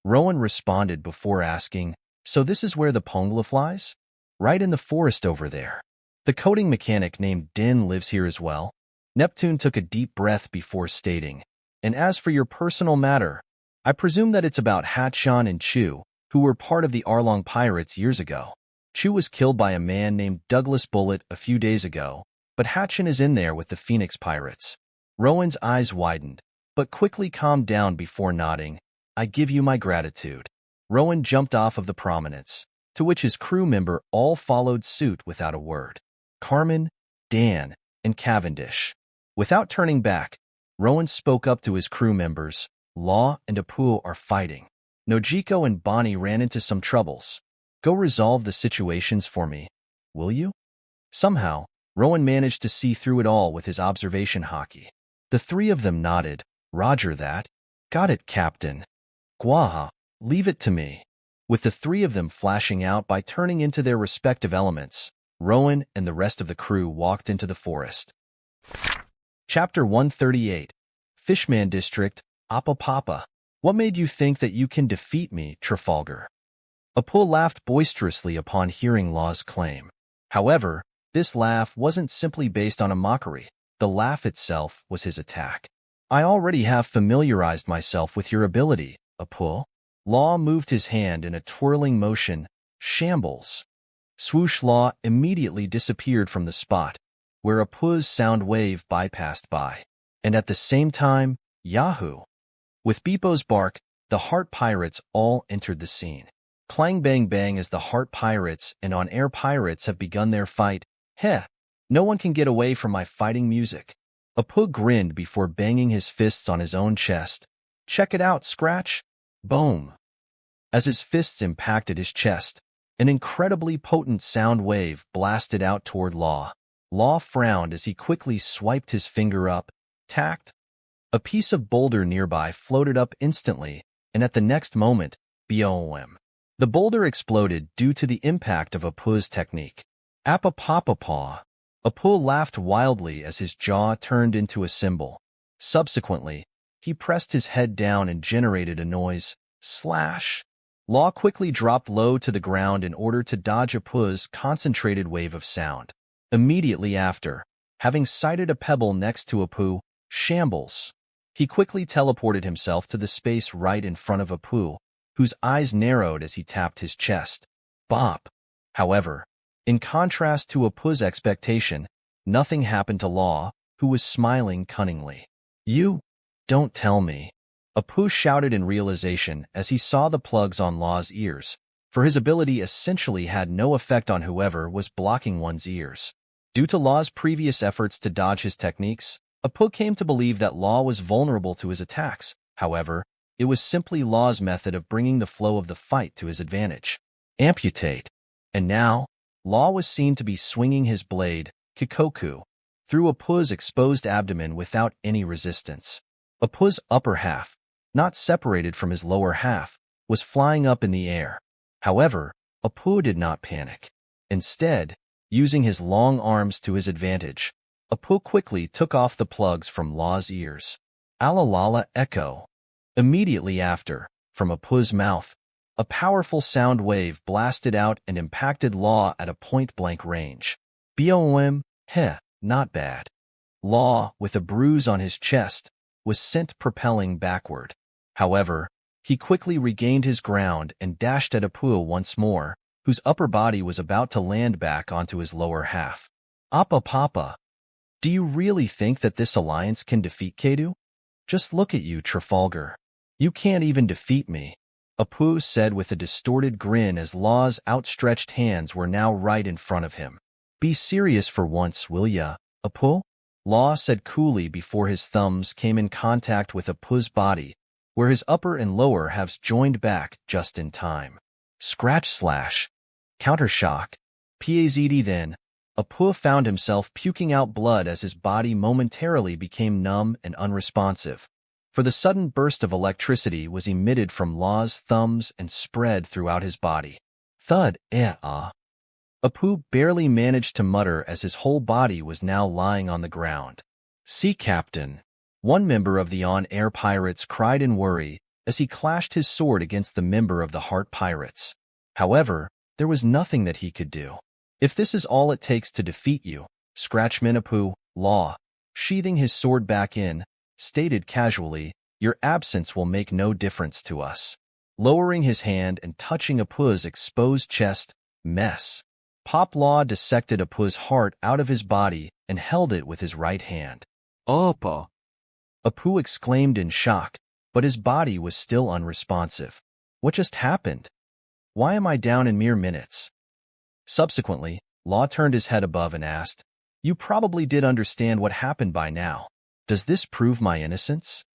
Rowan responded before asking, so this is where the Poneglyph lies? Right in the forest over there. The coding mechanic named Din lives here as well. Neptune took a deep breath before stating, and as for your personal matter, I presume that it's about Hatchan and Chu, who were part of the Arlong pirates years ago. Chu was killed by a man named Douglas Bullet a few days ago, but Hatchan is in there with the Phoenix pirates. Rowan's eyes widened, but quickly calmed down before nodding. I give you my gratitude. Rowan jumped off of the prominence, to which his crew member all followed suit without a word. Carmen, Dan, and Cavendish. Without turning back, Rowan spoke up to his crew members. Law and Apoo are fighting. Nojiko and Bonnie ran into some troubles. Go resolve the situations for me, will you? Somehow, Rowan managed to see through it all with his observation hockey. The three of them nodded. Roger that. Got it, Captain. Gwaha, leave it to me. With the three of them flashing out by turning into their respective elements, Rowan and the rest of the crew walked into the forest. Chapter 138. Fishman District, Apapapa. What made you think that you can defeat me, Trafalgar? Apoo laughed boisterously upon hearing Law's claim. However, this laugh wasn't simply based on a mockery. The laugh itself was his attack. I already have familiarized myself with your ability, Apoo. Law moved his hand in a twirling motion. Shambles. Swoosh. Law immediately disappeared from the spot, where Apoo's sound wave bypassed by. And at the same time, Yahoo! With Beepo's bark, the Heart Pirates all entered the scene. Clang bang bang as the Heart Pirates and on-air pirates have begun their fight. Heh! No one can get away from my fighting music. Apoo grinned before banging his fists on his own chest. Check it out, Scratch! Boom! As his fists impacted his chest, an incredibly potent sound wave blasted out toward Law. Law frowned as he quickly swiped his finger up. Tacked. A piece of boulder nearby floated up instantly, and at the next moment, BOM. The boulder exploded due to the impact of Apoo's technique. Apapapapaw. Apoo laughed wildly as his jaw turned into a symbol. Subsequently, he pressed his head down and generated a noise. Slash. Law quickly dropped low to the ground in order to dodge Apoo's concentrated wave of sound. Immediately after, having sighted a pebble next to Apoo, Shambles. He quickly teleported himself to the space right in front of Apoo, whose eyes narrowed as he tapped his chest. Bop. However, In contrast to Apoo's expectation, nothing happened to Law, who was smiling cunningly. You don't tell me. Apoo shouted in realization as he saw the plugs on Law's ears, for his ability essentially had no effect on whoever was blocking one's ears. Due to Law's previous efforts to dodge his techniques, Apoo came to believe that Law was vulnerable to his attacks. However, it was simply Law's method of bringing the flow of the fight to his advantage. Amputate. And now, Law was seen to be swinging his blade, Kikoku, through Apoo's exposed abdomen without any resistance. Apoo's upper half, not separated from his lower half, was flying up in the air. However, Apoo did not panic. Instead, using his long arms to his advantage, Apoo quickly took off the plugs from Law's ears. Alalala echo. Immediately after, from Apoo's mouth, a powerful sound wave blasted out and impacted Law at a point-blank range. Boom, heh, not bad. Law, with a bruise on his chest, was sent propelling backward. However, he quickly regained his ground and dashed at Apoo once more, whose upper body was about to land back onto his lower half. Appa Papa, do you really think that this alliance can defeat Kaido? Just look at you, Trafalgar. You can't even defeat me, Apoo said with a distorted grin as Law's outstretched hands were now right in front of him. Be serious for once, will ya, Apoo? Law said coolly before his thumbs came in contact with Apoo's body, where his upper and lower halves joined back just in time. Scratch slash. Countershock. PAZD then, Apoo found himself puking out blood as his body momentarily became numb and unresponsive, for the sudden burst of electricity was emitted from Law's thumbs and spread throughout his body. Thud, Apoo barely managed to mutter as his whole body was now lying on the ground. Sea Captain. One member of the on-air pirates cried in worry as he clashed his sword against the member of the Heart Pirates. However, there was nothing that he could do. If this is all it takes to defeat you, Scratchman Apoo, Law, sheathing his sword back in, stated casually, your absence will make no difference to us. Lowering his hand and touching Apoo's exposed chest, mess. Pop Law dissected Apoo's heart out of his body and held it with his right hand. Opo. Apoo exclaimed in shock, but his body was still unresponsive. What just happened? Why am I down in mere minutes? Subsequently, Law turned his head above and asked, You probably did understand what happened by now. Does this prove my innocence?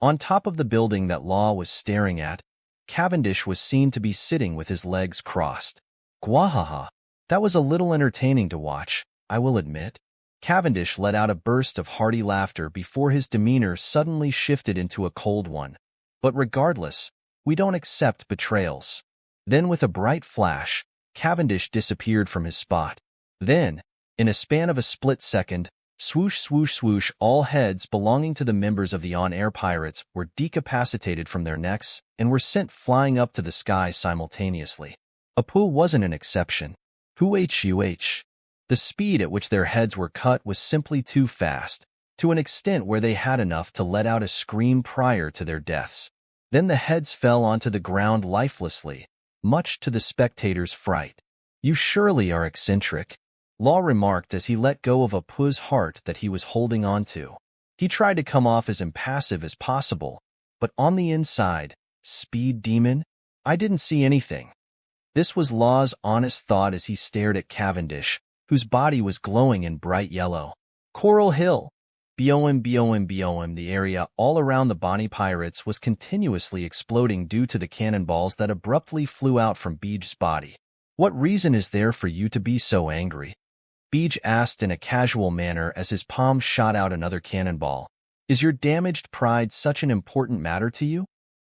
On top of the building that Law was staring at, Cavendish was seen to be sitting with his legs crossed. Gwahaha. That was a little entertaining to watch, I will admit. Cavendish let out a burst of hearty laughter before his demeanor suddenly shifted into a cold one. But regardless, we don't accept betrayals. Then with a bright flash, Cavendish disappeared from his spot. Then, in a span of a split second, swoosh, swoosh, swoosh, all heads belonging to the members of the on-air pirates were decapacitated from their necks and were sent flying up to the sky simultaneously. Apoo wasn't an exception. Huh. The speed at which their heads were cut was simply too fast, to an extent where they had enough to let out a scream prior to their deaths. Then the heads fell onto the ground lifelessly, much to the spectators' fright. You surely are eccentric, Law remarked as he let go of Apoo's heart that he was holding on to. He tried to come off as impassive as possible, but on the inside, speed demon, I didn't see anything. This was Law's honest thought as he stared at Cavendish, whose body was glowing in bright yellow. Coral Hill. Boom. The area all around the Bonnie Pirates was continuously exploding due to the cannonballs that abruptly flew out from Beej's body. What reason is there for you to be so angry? Beej asked in a casual manner as his palm shot out another cannonball. Is your damaged pride such an important matter to you?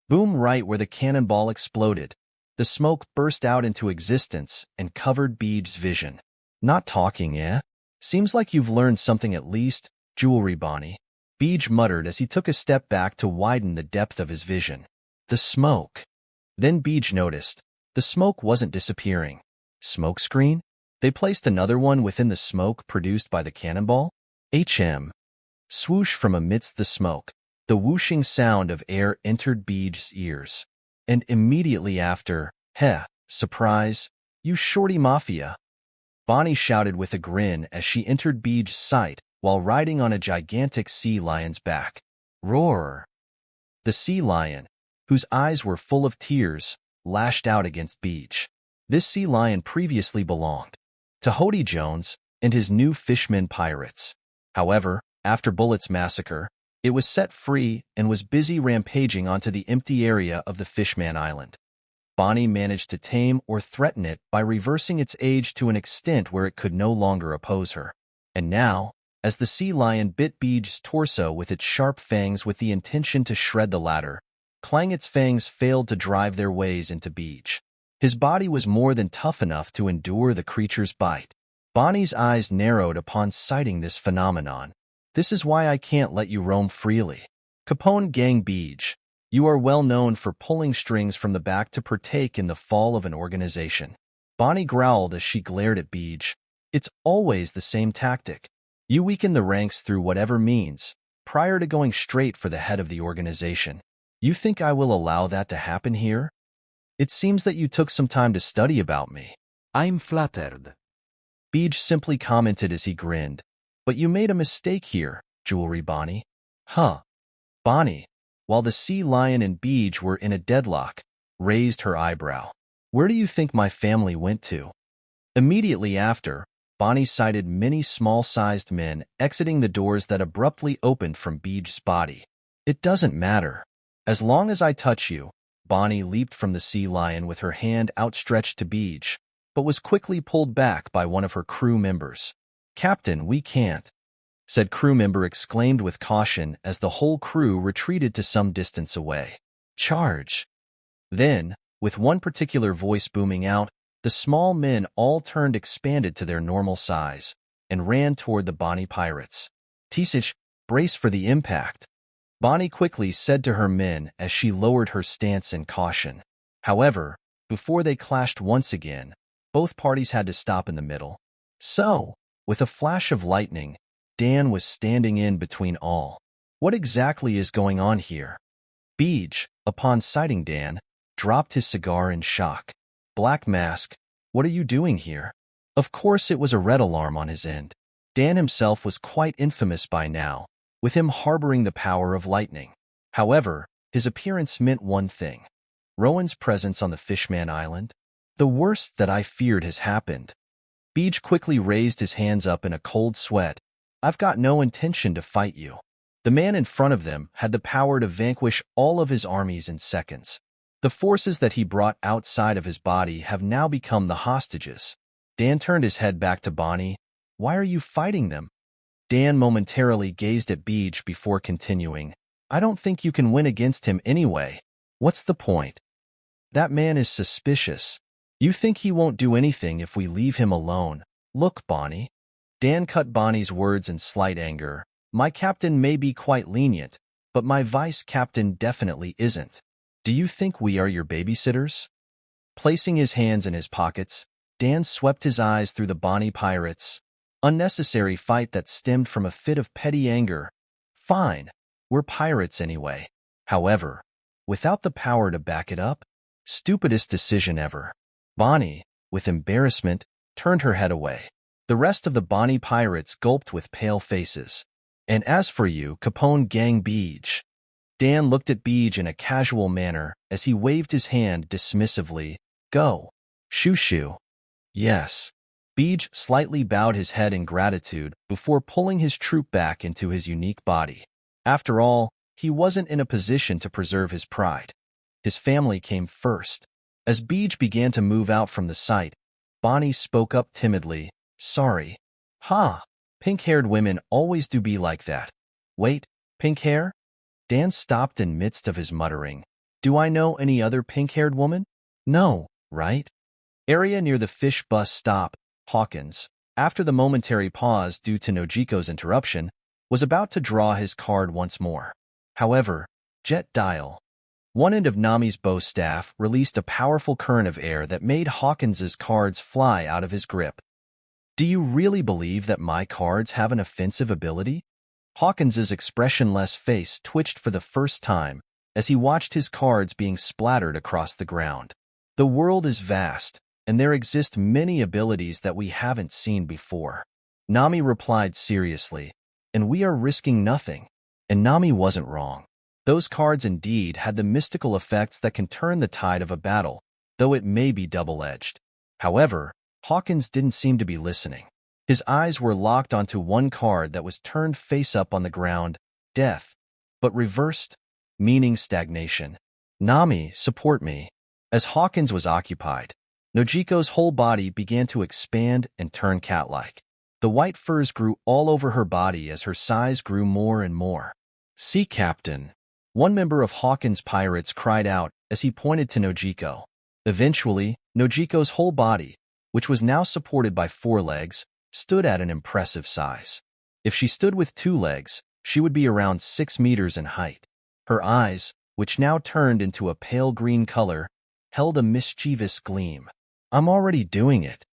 Boom! Right where the cannonball exploded, the smoke burst out into existence and covered Beej's vision. Not talking, eh? Seems like you've learned something at least, Jewelry Bonnie. Beej muttered as he took a step back to widen the depth of his vision. The smoke. Then Beej noticed. The smoke wasn't disappearing. Smoke screen? They placed another one within the smoke produced by the cannonball? Swoosh from amidst the smoke. The whooshing sound of air entered Beej's ears. And immediately after, surprise, you shorty mafia. Bonnie shouted with a grin as she entered Beej's sight while riding on a gigantic sea lion's back. Roar! The sea lion, whose eyes were full of tears, lashed out against Beej. This sea lion previously belonged to Hody Jones and his new Fishman pirates. However, after Bullet's massacre, it was set free and was busy rampaging onto the empty area of the Fishman Island. Bonnie managed to tame or threaten it by reversing its age to an extent where it could no longer oppose her. And now, as the sea lion bit Beej's torso with its sharp fangs with the intention to shred the latter, Its fangs failed to drive their ways into Beej. His body was more than tough enough to endure the creature's bite. Bonnie's eyes narrowed upon sighting this phenomenon. This is why I can't let you roam freely. Capone Gang Beej, you are well known for pulling strings from the back to partake in the fall of an organization. Bonnie growled as she glared at Beej. It's always the same tactic. You weaken the ranks through whatever means, prior to going straight for the head of the organization. You think I will allow that to happen here? It seems that you took some time to study about me. I'm flattered. Beej simply commented as he grinned. But you made a mistake here, Jewelry Bonnie. Huh. Bonnie, while the sea lion and Beej were in a deadlock, raised her eyebrow. Where do you think my family went to? Immediately after, Bonnie sighted many small-sized men exiting the doors that abruptly opened from Beej's body. It doesn't matter. As long as I touch you, Bonnie leaped from the sea lion with her hand outstretched to Beej, but was quickly pulled back by one of her crew members. Captain, we can't, said crew member exclaimed with caution as the whole crew retreated to some distance away. Charge! Then, with one particular voice booming out, the small men all turned expanded to their normal size and ran toward the Bonnie pirates. Tisich, brace for the impact, Bonnie quickly said to her men as she lowered her stance in caution. However, before they clashed once again, both parties had to stop in the middle. So, with a flash of lightning, Dan was standing in between all. What exactly is going on here? Beej, upon sighting Dan, dropped his cigar in shock. Black Mask, what are you doing here? Of course it was a red alarm on his end. Dan himself was quite infamous by now, with him harboring the power of lightning. However, his appearance meant one thing. Rowan's presence on the Fishman Island? The worst that I feared has happened. Beej quickly raised his hands up in a cold sweat. I've got no intention to fight you. The man in front of them had the power to vanquish all of his armies in seconds. The forces that he brought outside of his body have now become the hostages. Dan turned his head back to Bonnie. Why are you fighting them? Dan momentarily gazed at Beej before continuing. I don't think you can win against him anyway. What's the point? That man is suspicious. You think he won't do anything if we leave him alone? Look, Bonnie. Dan cut Bonnie's words in slight anger. My captain may be quite lenient, but my vice captain definitely isn't. Do you think we are your babysitters? Placing his hands in his pockets, Dan swept his eyes through the Bonnie pirates. Unnecessary fight that stemmed from a fit of petty anger. Fine, we're pirates anyway. However, without the power to back it up, stupidest decision ever. Bonnie, with embarrassment, turned her head away. The rest of the Bonnie pirates gulped with pale faces. And as for you, Capone Gang Beej. Dan looked at Beej in a casual manner as he waved his hand dismissively. Go. Shoo-shoo. Yes. Beej slightly bowed his head in gratitude before pulling his troop back into his unique body. After all, he wasn't in a position to preserve his pride. His family came first. As Beej began to move out from the site, Bonnie spoke up timidly. Sorry. Ha! Pink-haired women always do be like that. Wait, pink hair? Dan stopped in midst of his muttering. Do I know any other pink-haired woman? No, right? Area near the fish bus stop, Hawkins, after the momentary pause due to Nojiko's interruption, was about to draw his card once more. However, Jet Dial, one end of Nami's bow staff, released a powerful current of air that made Hawkins's cards fly out of his grip. Do you really believe that my cards have an offensive ability? Hawkins's expressionless face twitched for the first time as he watched his cards being splattered across the ground. The world is vast, and there exist many abilities that we haven't seen before. Nami replied seriously, and we are risking nothing. And Nami wasn't wrong. Those cards indeed had the mystical effects that can turn the tide of a battle, though it may be double-edged. However, Hawkins didn't seem to be listening. His eyes were locked onto one card that was turned face up on the ground, death, but reversed, meaning stagnation. Nami, support me. As Hawkins was occupied, Nojiko's whole body began to expand and turn cat-like. The white furs grew all over her body as her size grew more and more. "Sea Captain," one member of Hawkins' pirates cried out as he pointed to Nojiko. Eventually, Nojiko's whole body, which was now supported by 4 legs, stood at an impressive size. If she stood with 2 legs, she would be around 6 meters in height. Her eyes, which now turned into a pale green color, held a mischievous gleam. "I'm already doing it."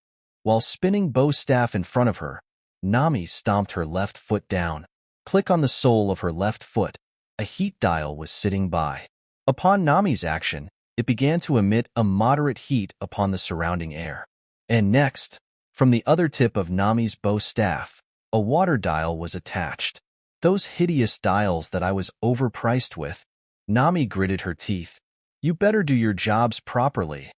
While spinning bow staff in front of her, Nami stomped her left foot down. Click on the sole of her left foot. A heat dial was sitting by. Upon Nami's action, it began to emit a moderate heat upon the surrounding air. And next, from the other tip of Nami's bow staff, a water dial was attached. "Those hideous dials that I was overpriced with." Nami gritted her teeth. "You better do your jobs properly."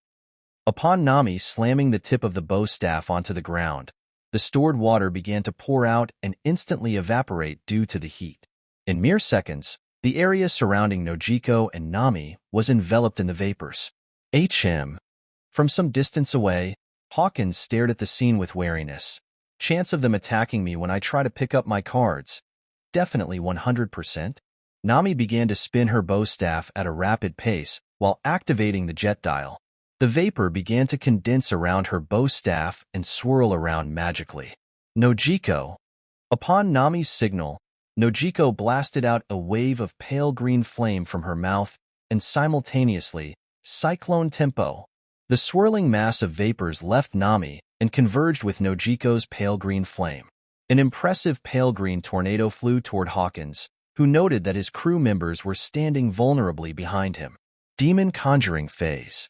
Upon Nami slamming the tip of the bow staff onto the ground, the stored water began to pour out and instantly evaporate due to the heat. In mere seconds, the area surrounding Nojiko and Nami was enveloped in the vapors. From some distance away, Hawkins stared at the scene with wariness. "Chance of them attacking me when I try to pick up my cards? Definitely 100%. Nami began to spin her bow staff at a rapid pace while activating the jet dial. The vapor began to condense around her bow staff and swirl around magically. "Nojiko." Upon Nami's signal, Nojiko blasted out a wave of pale green flame from her mouth, and simultaneously, cyclone tempo. The swirling mass of vapors left Nami and converged with Nojiko's pale green flame. An impressive pale green tornado flew toward Hawkins, who noted that his crew members were standing vulnerably behind him. Demon conjuring phase.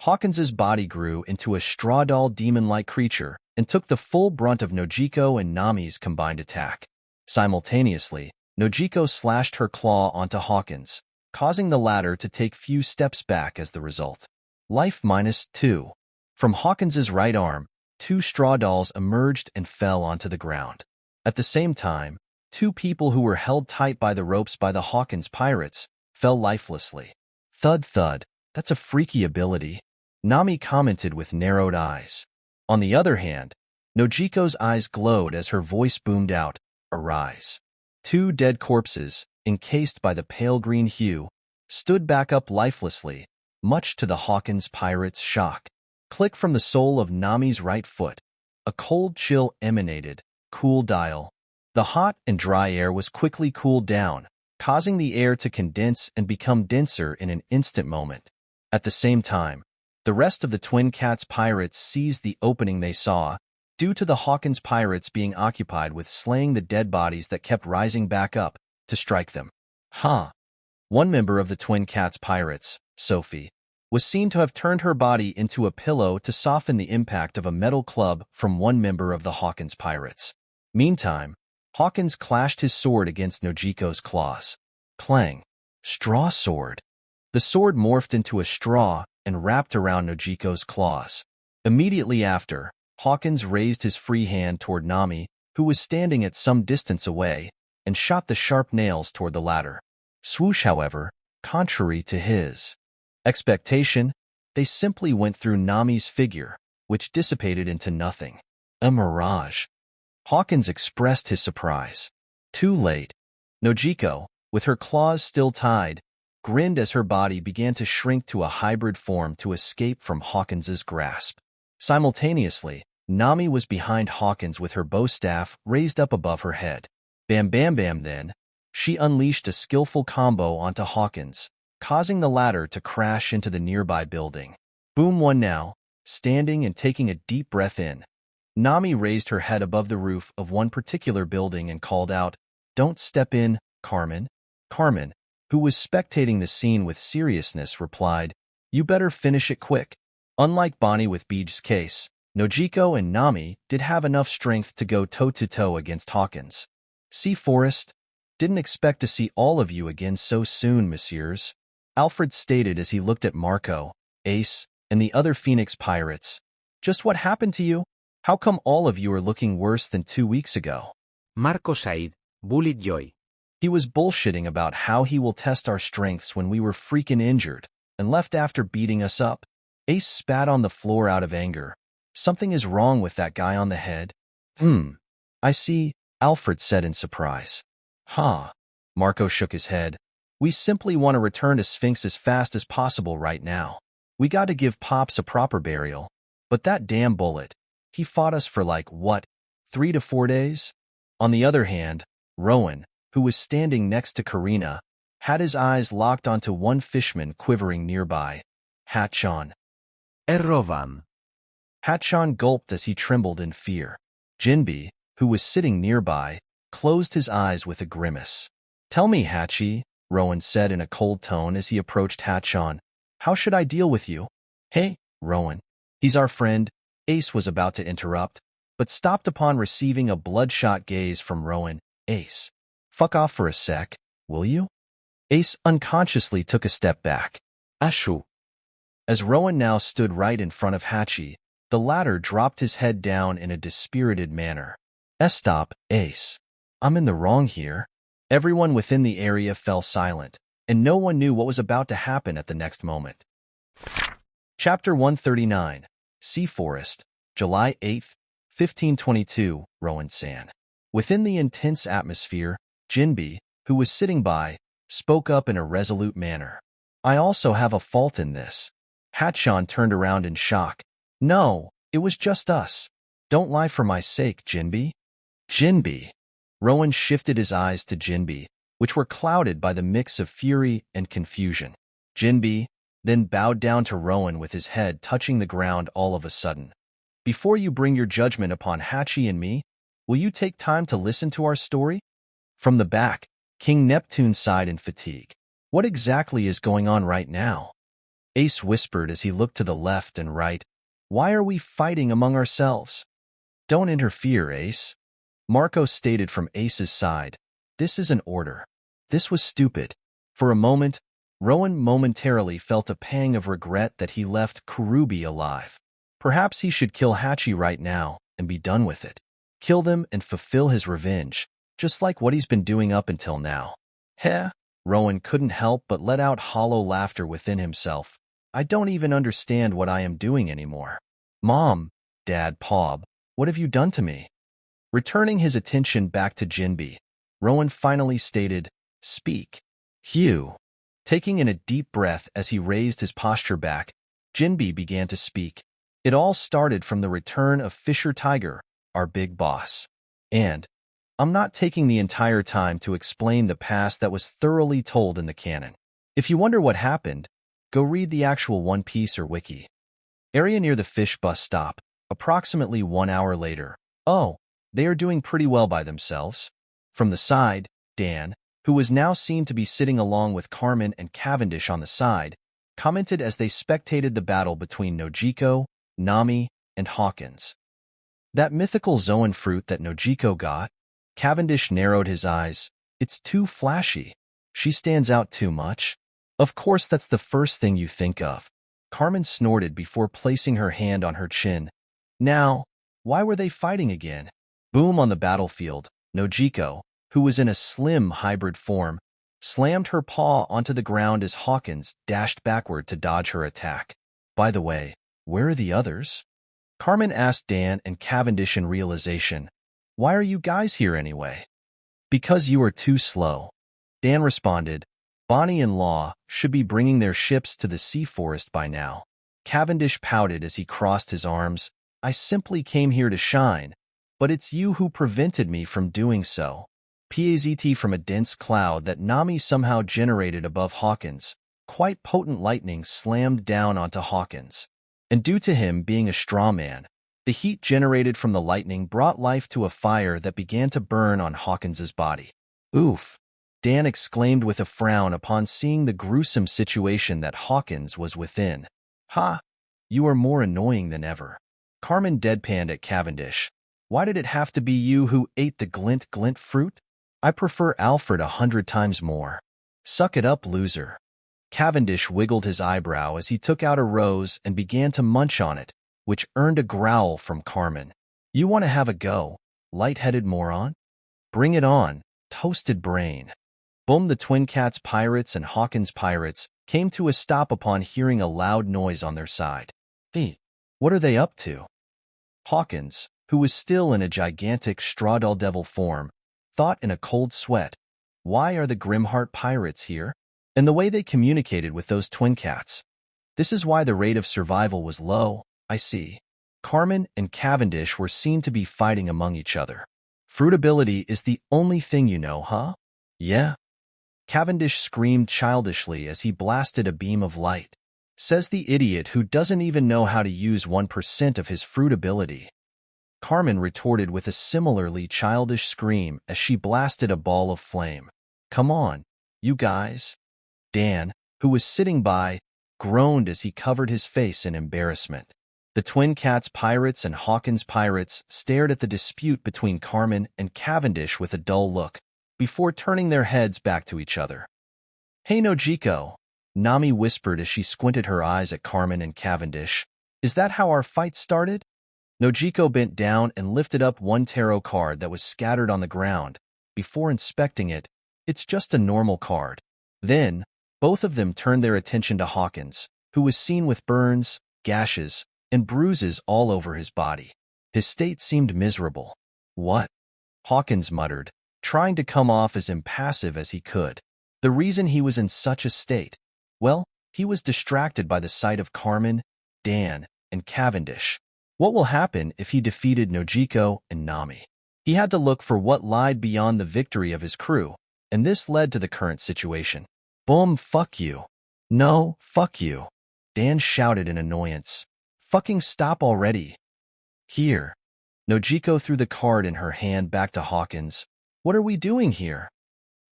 Hawkins's body grew into a straw doll demon-like creature and took the full brunt of Nojiko and Nami's combined attack. Simultaneously, Nojiko slashed her claw onto Hawkins, causing the latter to take few steps back as the result. Life -2. From Hawkins's right arm, 2 straw dolls emerged and fell onto the ground. At the same time, 2 people who were held tight by the ropes by the Hawkins pirates fell lifelessly. "Thud thud, that's a freaky ability," Nami commented with narrowed eyes. On the other hand, Nojiko's eyes glowed as her voice boomed out, "Arise." 2 dead corpses, encased by the pale green hue, stood back up lifelessly, much to the Hawkins pirates' shock. Click from the sole of Nami's right foot. A cold chill emanated. Cool dial. The hot and dry air was quickly cooled down, causing the air to condense and become denser in an instant moment. At the same time, the rest of the Twin Cats pirates seized the opening they saw, due to the Hawkins pirates being occupied with slaying the dead bodies that kept rising back up to strike them. One member of the Twin Cats pirates, Sophie, was seen to have turned her body into a pillow to soften the impact of a metal club from one member of the Hawkins pirates. Meantime, Hawkins clashed his sword against Nojiko's claws. Clang. Straw sword. The sword morphed into a straw and wrapped around Nojiko's claws. Immediately after, Hawkins raised his free hand toward Nami, who was standing at some distance away, and shot the sharp nails toward the latter. Swoosh, however, contrary to his expectation, they simply went through Nami's figure, which dissipated into nothing. A mirage. Hawkins expressed his surprise. Too late. Nojiko, with her claws still tied, grinned as her body began to shrink to a hybrid form to escape from Hawkins's grasp. Simultaneously, Nami was behind Hawkins with her bow staff raised up above her head. Bam bam bam then, she unleashed a skillful combo onto Hawkins, causing the latter to crash into the nearby building. Boom one now, standing and taking a deep breath in. Nami raised her head above the roof of one particular building and called out, "Don't step in, Carmen." Carmen, who was spectating the scene with seriousness, replied, "You better finish it quick." Unlike Bonnie with Beej's case, Nojiko and Nami did have enough strength to go toe-to-toe against Hawkins. Sea Forest, didn't expect to see all of you again so soon, messieurs, Alfred stated as he looked at Marco, Ace, and the other Phoenix pirates. Just what happened to you? How come all of you are looking worse than 2 weeks ago? Marco Said, bullied Joy. He was bullshitting about how he will test our strengths when we were freaking injured and left after beating us up. Ace spat on the floor out of anger. Something is wrong with that guy on the head. I see, Alfred said in surprise. Huh. Marco shook his head. We simply want to return to Sphinx as fast as possible right now. We got to give Pops a proper burial. But that damn bullet, he fought us for like, what, 3 to 4 days? On the other hand, Rowan, who was standing next to Karina, had his eyes locked onto one Fishman quivering nearby. Hatchon. Rowan. Hatchon gulped as he trembled in fear. Jinbe, who was sitting nearby, closed his eyes with a grimace. Tell me, Hachi, Rowan said in a cold tone as he approached Hatchon. How should I deal with you? Hey, Rowan. He's our friend. Ace was about to interrupt, but stopped upon receiving a bloodshot gaze from Rowan. Ace. Fuck off for a sec, will you? Ace unconsciously took a step back. Achou. As Rowan now stood right in front of Hachi, the latter dropped his head down in a dispirited manner. Stop, Ace. I'm in the wrong here. Everyone within the area fell silent, and no one knew what was about to happen at the next moment. Chapter 139, Sea Forest, July 8, 1522, Rowan-san. Within the intense atmosphere, Jinbe, who was sitting by, spoke up in a resolute manner. I also have a fault in this. Hatchon turned around in shock. No, it was just us. Don't lie for my sake, Jinbe. Jinbe. Rowan shifted his eyes to Jinbe, which were clouded by the mix of fury and confusion. Jinbe then bowed down to Rowan with his head touching the ground all of a sudden. Before you bring your judgment upon Hachi and me, will you take time to listen to our story? From the back, King Neptune sighed in fatigue. What exactly is going on right now? Ace whispered as he looked to the left and right. Why are we fighting among ourselves? Don't interfere, Ace. Marco stated from Ace's side. This is an order. This was stupid. For a moment, Rowan momentarily felt a pang of regret that he left Kurubi alive. Perhaps he should kill Hachi right now and be done with it. Kill them and fulfill his revenge, just like what he's been doing up until now. Heh? Rowan couldn't help but let out hollow laughter within himself. I don't even understand what I am doing anymore. Mom, Dad, Pob, what have you done to me? Returning his attention back to Jinbe, Rowan finally stated, Speak. Hugh. Taking in a deep breath as he raised his posture back, Jinbe began to speak. It all started from the return of Fisher Tiger, our big boss. And I'm not taking the entire time to explain the past that was thoroughly told in the canon. If you wonder what happened, go read the actual One Piece or wiki. Area near the fish bus stop, approximately 1 hour later. Oh, they are doing pretty well by themselves. From the side, Dan, who was now seen to be sitting along with Carmen and Cavendish on the side, commented as they spectated the battle between Nojiko, Nami, and Hawkins. That mythical Zoan fruit that Nojiko got? Cavendish narrowed his eyes. It's too flashy. She stands out too much. Of course that's the first thing you think of. Carmen snorted before placing her hand on her chin. Now, why were they fighting again? Boom on the battlefield, Nojiko, who was in a slim hybrid form, slammed her paw onto the ground as Hawkins dashed backward to dodge her attack. By the way, where are the others? Carmen asked Dan and Cavendish in realization. Why are you guys here anyway? Because you are too slow. Dan responded. Bonnie and Law should be bringing their ships to the Sea Forest by now. Cavendish pouted as he crossed his arms. I simply came here to shine, but it's you who prevented me from doing so. PAZT from a dense cloud that Nami somehow generated above Hawkins. Quite potent lightning slammed down onto Hawkins. And due to him being a straw man, the heat generated from the lightning brought life to a fire that began to burn on Hawkins's body. Oof, Dan exclaimed with a frown upon seeing the gruesome situation that Hawkins was within. Ha! You are more annoying than ever. Carmen deadpanned at Cavendish. Why did it have to be you who ate the Glint-Glint Fruit? I prefer Alfred 100 times more. Suck it up, loser. Cavendish wiggled his eyebrow as he took out a rose and began to munch on it, which earned a growl from Carmen. You want to have a go, light-headed moron? Bring it on, toasted brain. Boom! The Twin Cats pirates and Hawkins pirates came to a stop upon hearing a loud noise on their side. What are they up to? Hawkins, who was still in a gigantic straw doll devil form, thought in a cold sweat, why are the Grimheart pirates here? And the way they communicated with those Twin Cats. This is why the rate of survival was low, I see. Carmen and Cavendish were seen to be fighting among each other. Fruitability is the only thing you know, huh? Yeah. Cavendish screamed childishly as he blasted a beam of light. Says the idiot who doesn't even know how to use 1% of his fruitability. Carmen retorted with a similarly childish scream as she blasted a ball of flame. Come on, you guys. Dan, who was sitting by, groaned as he covered his face in embarrassment. The Twin Cats pirates and Hawkins pirates stared at the dispute between Carmen and Cavendish with a dull look, before turning their heads back to each other. Hey Nojiko, Nami whispered as she squinted her eyes at Carmen and Cavendish. Is that how our fight started? Nojiko bent down and lifted up one tarot card that was scattered on the ground. Before inspecting it, it's just a normal card. Then, both of them turned their attention to Hawkins, who was seen with burns, gashes, and bruises all over his body. His state seemed miserable. What? Hawkins muttered, trying to come off as impassive as he could. The reason he was in such a state? Well, he was distracted by the sight of Carmen, Dan, and Cavendish. What will happen if he defeated Nojiko and Nami? He had to look for what lied beyond the victory of his crew, and this led to the current situation. Boom, fuck you. No, fuck you. Dan shouted in annoyance. Fucking stop already. Here. Nojiko threw the card in her hand back to Hawkins. What are we doing here?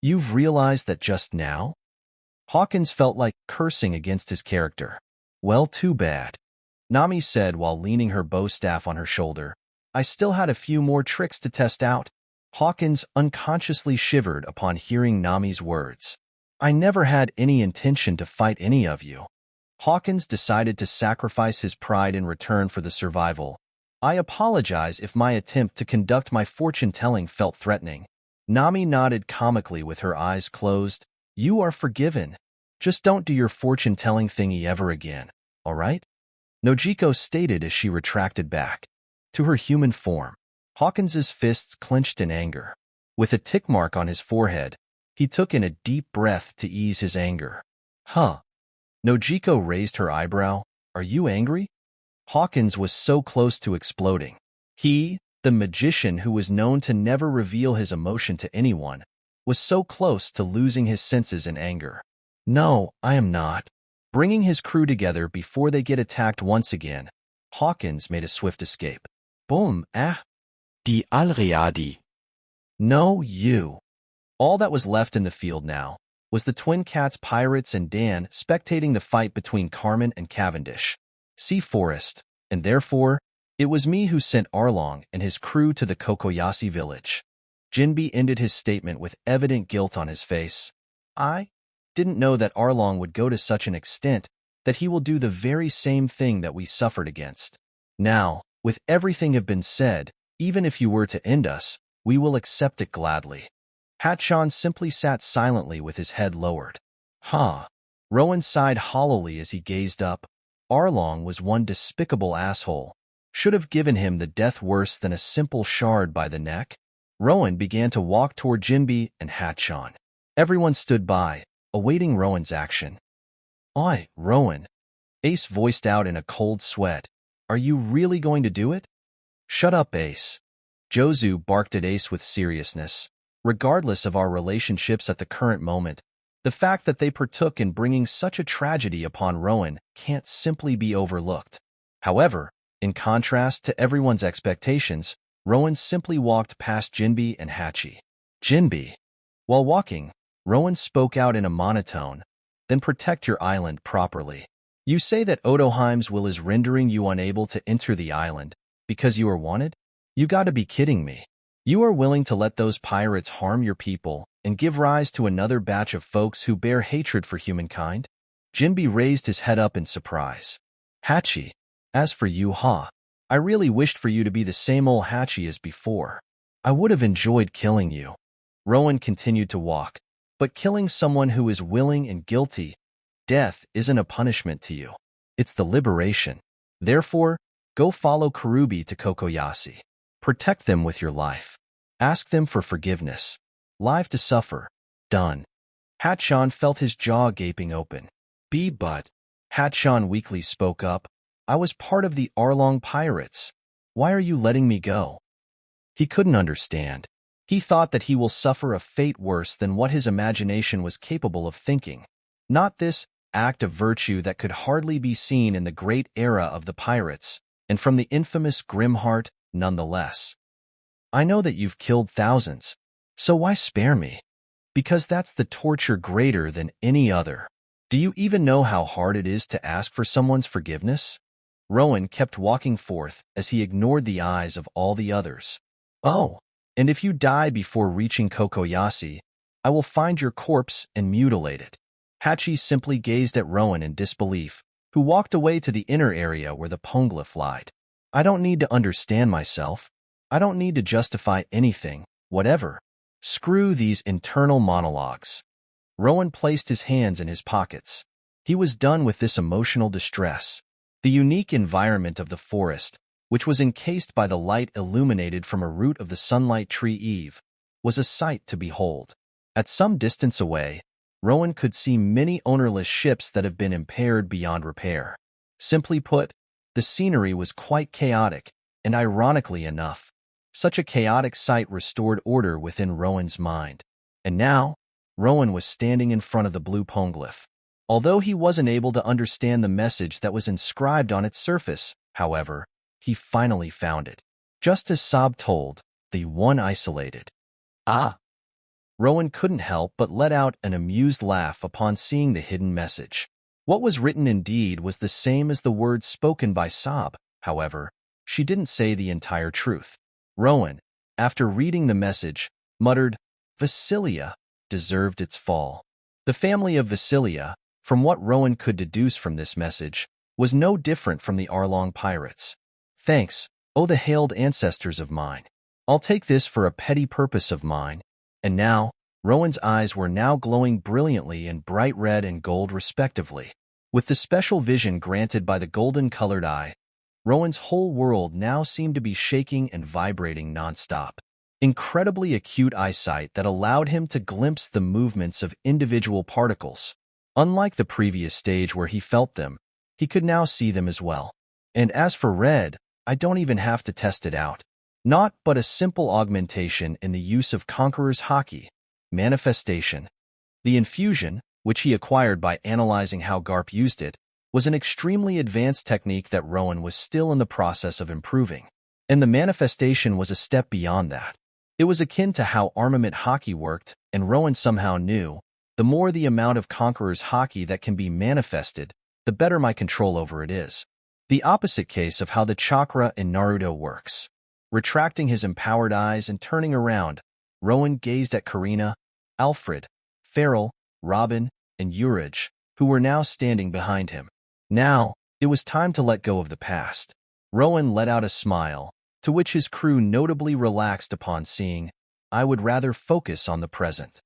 You've realized that just now? Hawkins felt like cursing against his character. Well, too bad. Nami said while leaning her bow staff on her shoulder. I still had a few more tricks to test out. Hawkins unconsciously shivered upon hearing Nami's words. I never had any intention to fight any of you. Hawkins decided to sacrifice his pride in return for the survival. I apologize if my attempt to conduct my fortune-telling felt threatening. Nami nodded comically with her eyes closed. You are forgiven. Just don't do your fortune-telling thingy ever again, all right? Nojiko stated as she retracted back to her human form. Hawkins's fists clenched in anger. With a tick mark on his forehead, he took in a deep breath to ease his anger. Huh. Nojiko raised her eyebrow. Are you angry? Hawkins was so close to exploding. He, the magician who was known to never reveal his emotion to anyone, was so close to losing his senses in anger. No, I am not. Bringing his crew together before they get attacked once again, Hawkins made a swift escape. Boom, Die Alreadi. No, you. All that was left in the field now was the Twin Cats pirates and Dan spectating the fight between Carmen and Cavendish. Sea Forest, and therefore, it was me who sent Arlong and his crew to the Cocoyasi village. Jinbe ended his statement with evident guilt on his face. I didn't know that Arlong would go to such an extent that he will do the very same thing that we suffered against. Now, with everything have been said, even if you were to end us, we will accept it gladly. Hatchon simply sat silently with his head lowered. Huh. Rowan sighed hollowly as he gazed up. Arlong was one despicable asshole. Should have given him the death worse than a simple shard by the neck. Rowan began to walk toward Jinbe and Hatchon. Everyone stood by, awaiting Rowan's action. Oi, Rowan. Ace voiced out in a cold sweat. Are you really going to do it? Shut up, Ace. Jozu barked at Ace with seriousness. Regardless of our relationships at the current moment, the fact that they partook in bringing such a tragedy upon Rowan can't simply be overlooked. However, in contrast to everyone's expectations, Rowan simply walked past Jinbe and Hachi. Jinbe. While walking, Rowan spoke out in a monotone, then protect your island properly. You say that Odoheim's will is rendering you unable to enter the island because you are wanted? You gotta be kidding me. You are willing to let those pirates harm your people and give rise to another batch of folks who bear hatred for humankind? Jinbe raised his head up in surprise. Hachi, as for you, I really wished for you to be the same old Hachi as before. I would have enjoyed killing you. Rowan continued to walk, but killing someone who is willing and guilty, death isn't a punishment to you. It's the liberation. Therefore, go follow Karubi to Cocoyasi. Protect them with your life. Ask them for forgiveness. Live to suffer. Done. Hatchan felt his jaw gaping open. But Hatchan weakly spoke up. I was part of the Arlong pirates. Why are you letting me go? He couldn't understand. He thought that he will suffer a fate worse than what his imagination was capable of thinking. Not this act of virtue that could hardly be seen in the great era of the pirates, and from the infamous Grimheart, nonetheless. I know that you've killed thousands, so why spare me? Because that's the torture greater than any other. Do you even know how hard it is to ask for someone's forgiveness? Rowan kept walking forth as he ignored the eyes of all the others. Oh, and if you die before reaching Cocoyasi, I will find your corpse and mutilate it. Hachi simply gazed at Rowan in disbelief, who walked away to the inner area where the Poneglyph lied. I don't need to understand myself. I don't need to justify anything, whatever. Screw these internal monologues. Rowan placed his hands in his pockets. He was done with this emotional distress. The unique environment of the forest, which was encased by the light illuminated from a root of the sunlight tree Eve, was a sight to behold. At some distance away, Rowan could see many ownerless ships that have been impaired beyond repair. Simply put, the scenery was quite chaotic, and ironically enough, such a chaotic sight restored order within Rowan's mind. And now, Rowan was standing in front of the Blue Poneglyph. Although he wasn't able to understand the message that was inscribed on its surface, however, he finally found it. Just as Sob told, the one isolated. Ah! Rowan couldn't help but let out an amused laugh upon seeing the hidden message. What was written indeed was the same as the words spoken by Sob. However, she didn't say the entire truth. Rowan, after reading the message, muttered, Vasilia deserved its fall. The family of Vasilia, from what Rowan could deduce from this message, was no different from the Arlong pirates. Thanks, oh the hailed ancestors of mine. I'll take this for a petty purpose of mine. And now, Rowan's eyes were now glowing brilliantly in bright red and gold respectively. With the special vision granted by the golden-colored eye, Rowan's whole world now seemed to be shaking and vibrating nonstop. Incredibly acute eyesight that allowed him to glimpse the movements of individual particles. Unlike the previous stage where he felt them, he could now see them as well. And as for red, I don't even have to test it out. Not but a simple augmentation in the use of Conqueror's Haki, manifestation. The infusion, which he acquired by analyzing how Garp used it, was an extremely advanced technique that Rowan was still in the process of improving. And the manifestation was a step beyond that. It was akin to how armament Haki worked, and Rowan somehow knew, the more the amount of Conqueror's Haki that can be manifested, the better my control over it is. The opposite case of how the chakra in Naruto works. Retracting his empowered eyes and turning around, Rowan gazed at Karina, Alfred, Farrell, Robin, and Urich, who were now standing behind him. Now, it was time to let go of the past. Rowan let out a smile, to which his crew notably relaxed upon seeing, I would rather focus on the present.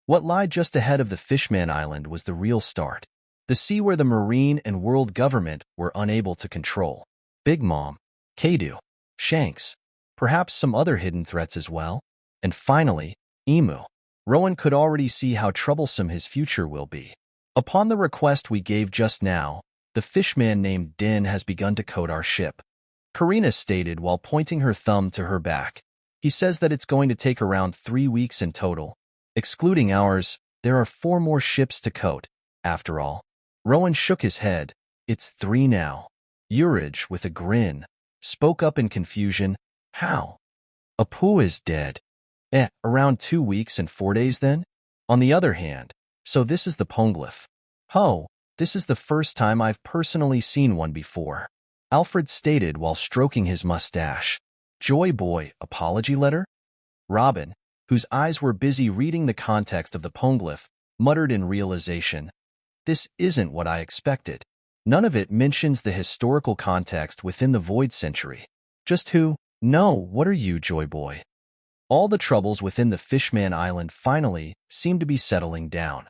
What lied just ahead of the Fishman Island was the real start. The sea where the marine and world government were unable to control. Big Mom, Kaido, Shanks, perhaps some other hidden threats as well. And finally, Emu. Rowan could already see how troublesome his future will be. Upon the request we gave just now, the fishman named Din has begun to coat our ship. Karina stated while pointing her thumb to her back. He says that it's going to take around 3 weeks in total. Excluding ours, there are 4 more ships to coat, after all. Rowan shook his head. It's 3 now. Urich, with a grin, spoke up in confusion. How? Apoo is dead. Around 2 weeks and 4 days then? On the other hand, so this is the Poneglyph. Ho, This is the first time I've personally seen one before, Alfred stated while stroking his mustache. Joy boy, apology letter? Robin, whose eyes were busy reading the context of the Poneglyph, muttered in realization. This isn't what I expected. None of it mentions the historical context within the Void Century. Just who? No, what are you, Joy boy? All the troubles within the Fishman Island finally seem to be settling down.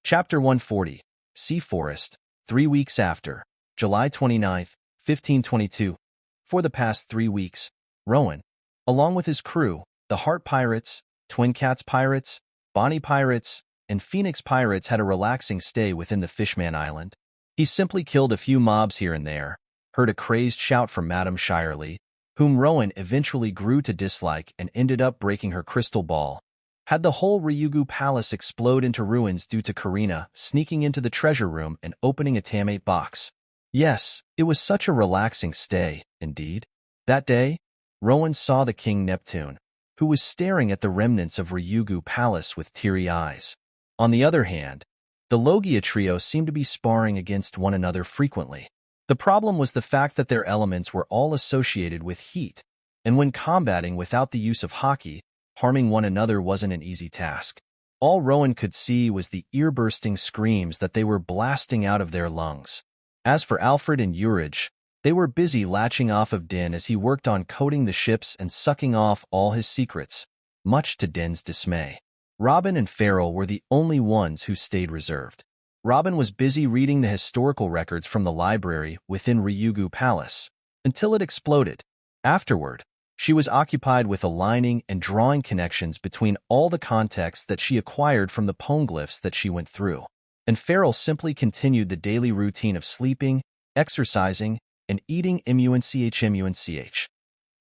Chapter 140, Sea Forest, 3 weeks after, July 29th, 1522. For the past 3 weeks, Rowan, along with his crew, the Heart Pirates, Twin Cats Pirates, Bonnie Pirates, and Phoenix Pirates had a relaxing stay within the Fishman Island. He simply killed a few mobs here and there, heard a crazed shout from Madame Shirley, whom Rowan eventually grew to dislike and ended up breaking her crystal ball, had the whole Ryugu Palace explode into ruins due to Karina sneaking into the treasure room and opening a Tamate box. Yes, it was such a relaxing stay, indeed. That day, Rowan saw the King Neptune, who was staring at the remnants of Ryugu Palace with teary eyes. On the other hand, the Logia trio seemed to be sparring against one another frequently. The problem was the fact that their elements were all associated with heat, and when combating without the use of haki, harming one another wasn't an easy task. All Rowan could see was the ear-bursting screams that they were blasting out of their lungs. As for Alfred and Urich, they were busy latching off of Din as he worked on coating the ships and sucking off all his secrets, much to Din's dismay. Robin and Farrell were the only ones who stayed reserved. Robin was busy reading the historical records from the library within Ryugu Palace, until it exploded. Afterward, she was occupied with aligning and drawing connections between all the context that she acquired from the Poneglyphs that she went through. And Farrell simply continued the daily routine of sleeping, exercising, and eating munch.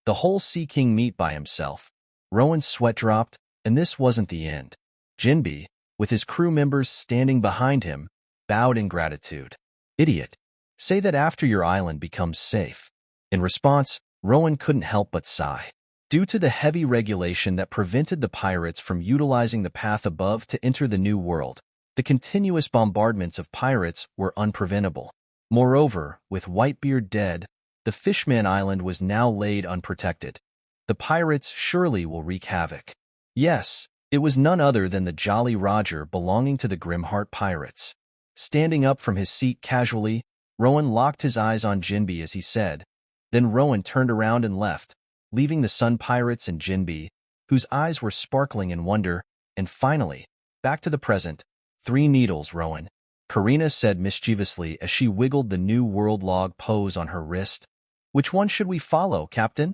The whole Sea King meat by himself. Rowan's sweat dropped, and this wasn't the end. Jinbe, with his crew members standing behind him, bowed in gratitude. Idiot. Say that after your island becomes safe. In response, Rowan couldn't help but sigh. Due to the heavy regulation that prevented the pirates from utilizing the path above to enter the New World, the continuous bombardments of pirates were unpreventable. Moreover, with Whitebeard dead, the Fishman Island was now laid unprotected. The pirates surely will wreak havoc. Yes, it was none other than the Jolly Roger belonging to the Grimheart Pirates. Standing up from his seat casually, Rowan locked his eyes on Jinbe as he said. Then Rowan turned around and left, leaving the Sun Pirates and Jinbe, whose eyes were sparkling in wonder, and finally, back to the present. 3 needles, Rowan, Karina said mischievously as she wiggled the New World log pose on her wrist. Which one should we follow, Captain?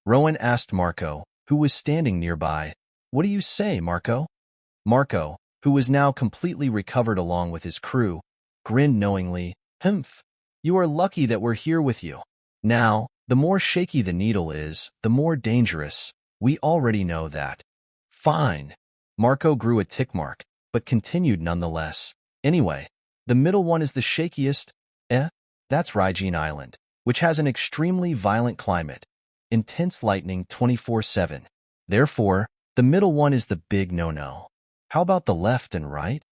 Rowan asked Marco, who was standing nearby. What do you say, Marco? Marco, who was now completely recovered along with his crew, grinned knowingly. Humph. You are lucky that we're here with you. Now, the more shaky the needle is, the more dangerous. We already know that. Fine. Marco grew a tick mark, but continued nonetheless. Anyway, the middle one is the shakiest. That's Ryujin Island, which has an extremely violent climate. Intense lightning 24/7. Therefore, the middle one is the big no-no. How about the left and right?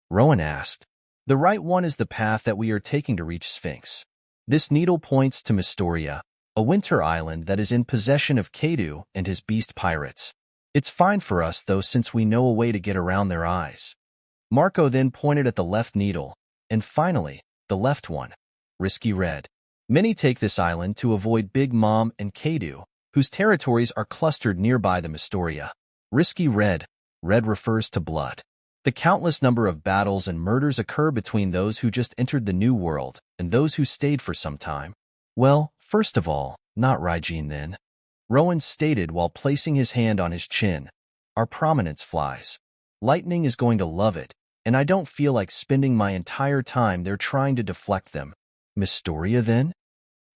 Rowan asked. The right one is the path that we are taking to reach Sphinx. This needle points to Mystoria, a winter island that is in possession of Kaido and his beast pirates. It's fine for us, though, since we know a way to get around their eyes. Marco then pointed at the left needle, and finally, the left one. Risky Red. Many take this island to avoid Big Mom and Kaido, whose territories are clustered nearby the Mystoria. Risky Red. Red refers to blood. The countless number of battles and murders occur between those who just entered the New World and those who stayed for some time. Well, first of all, not Ryujin then. Rowan stated while placing his hand on his chin. Our prominence flies. Lightning is going to love it, and I don't feel like spending my entire time there trying to deflect them. Mystoria then?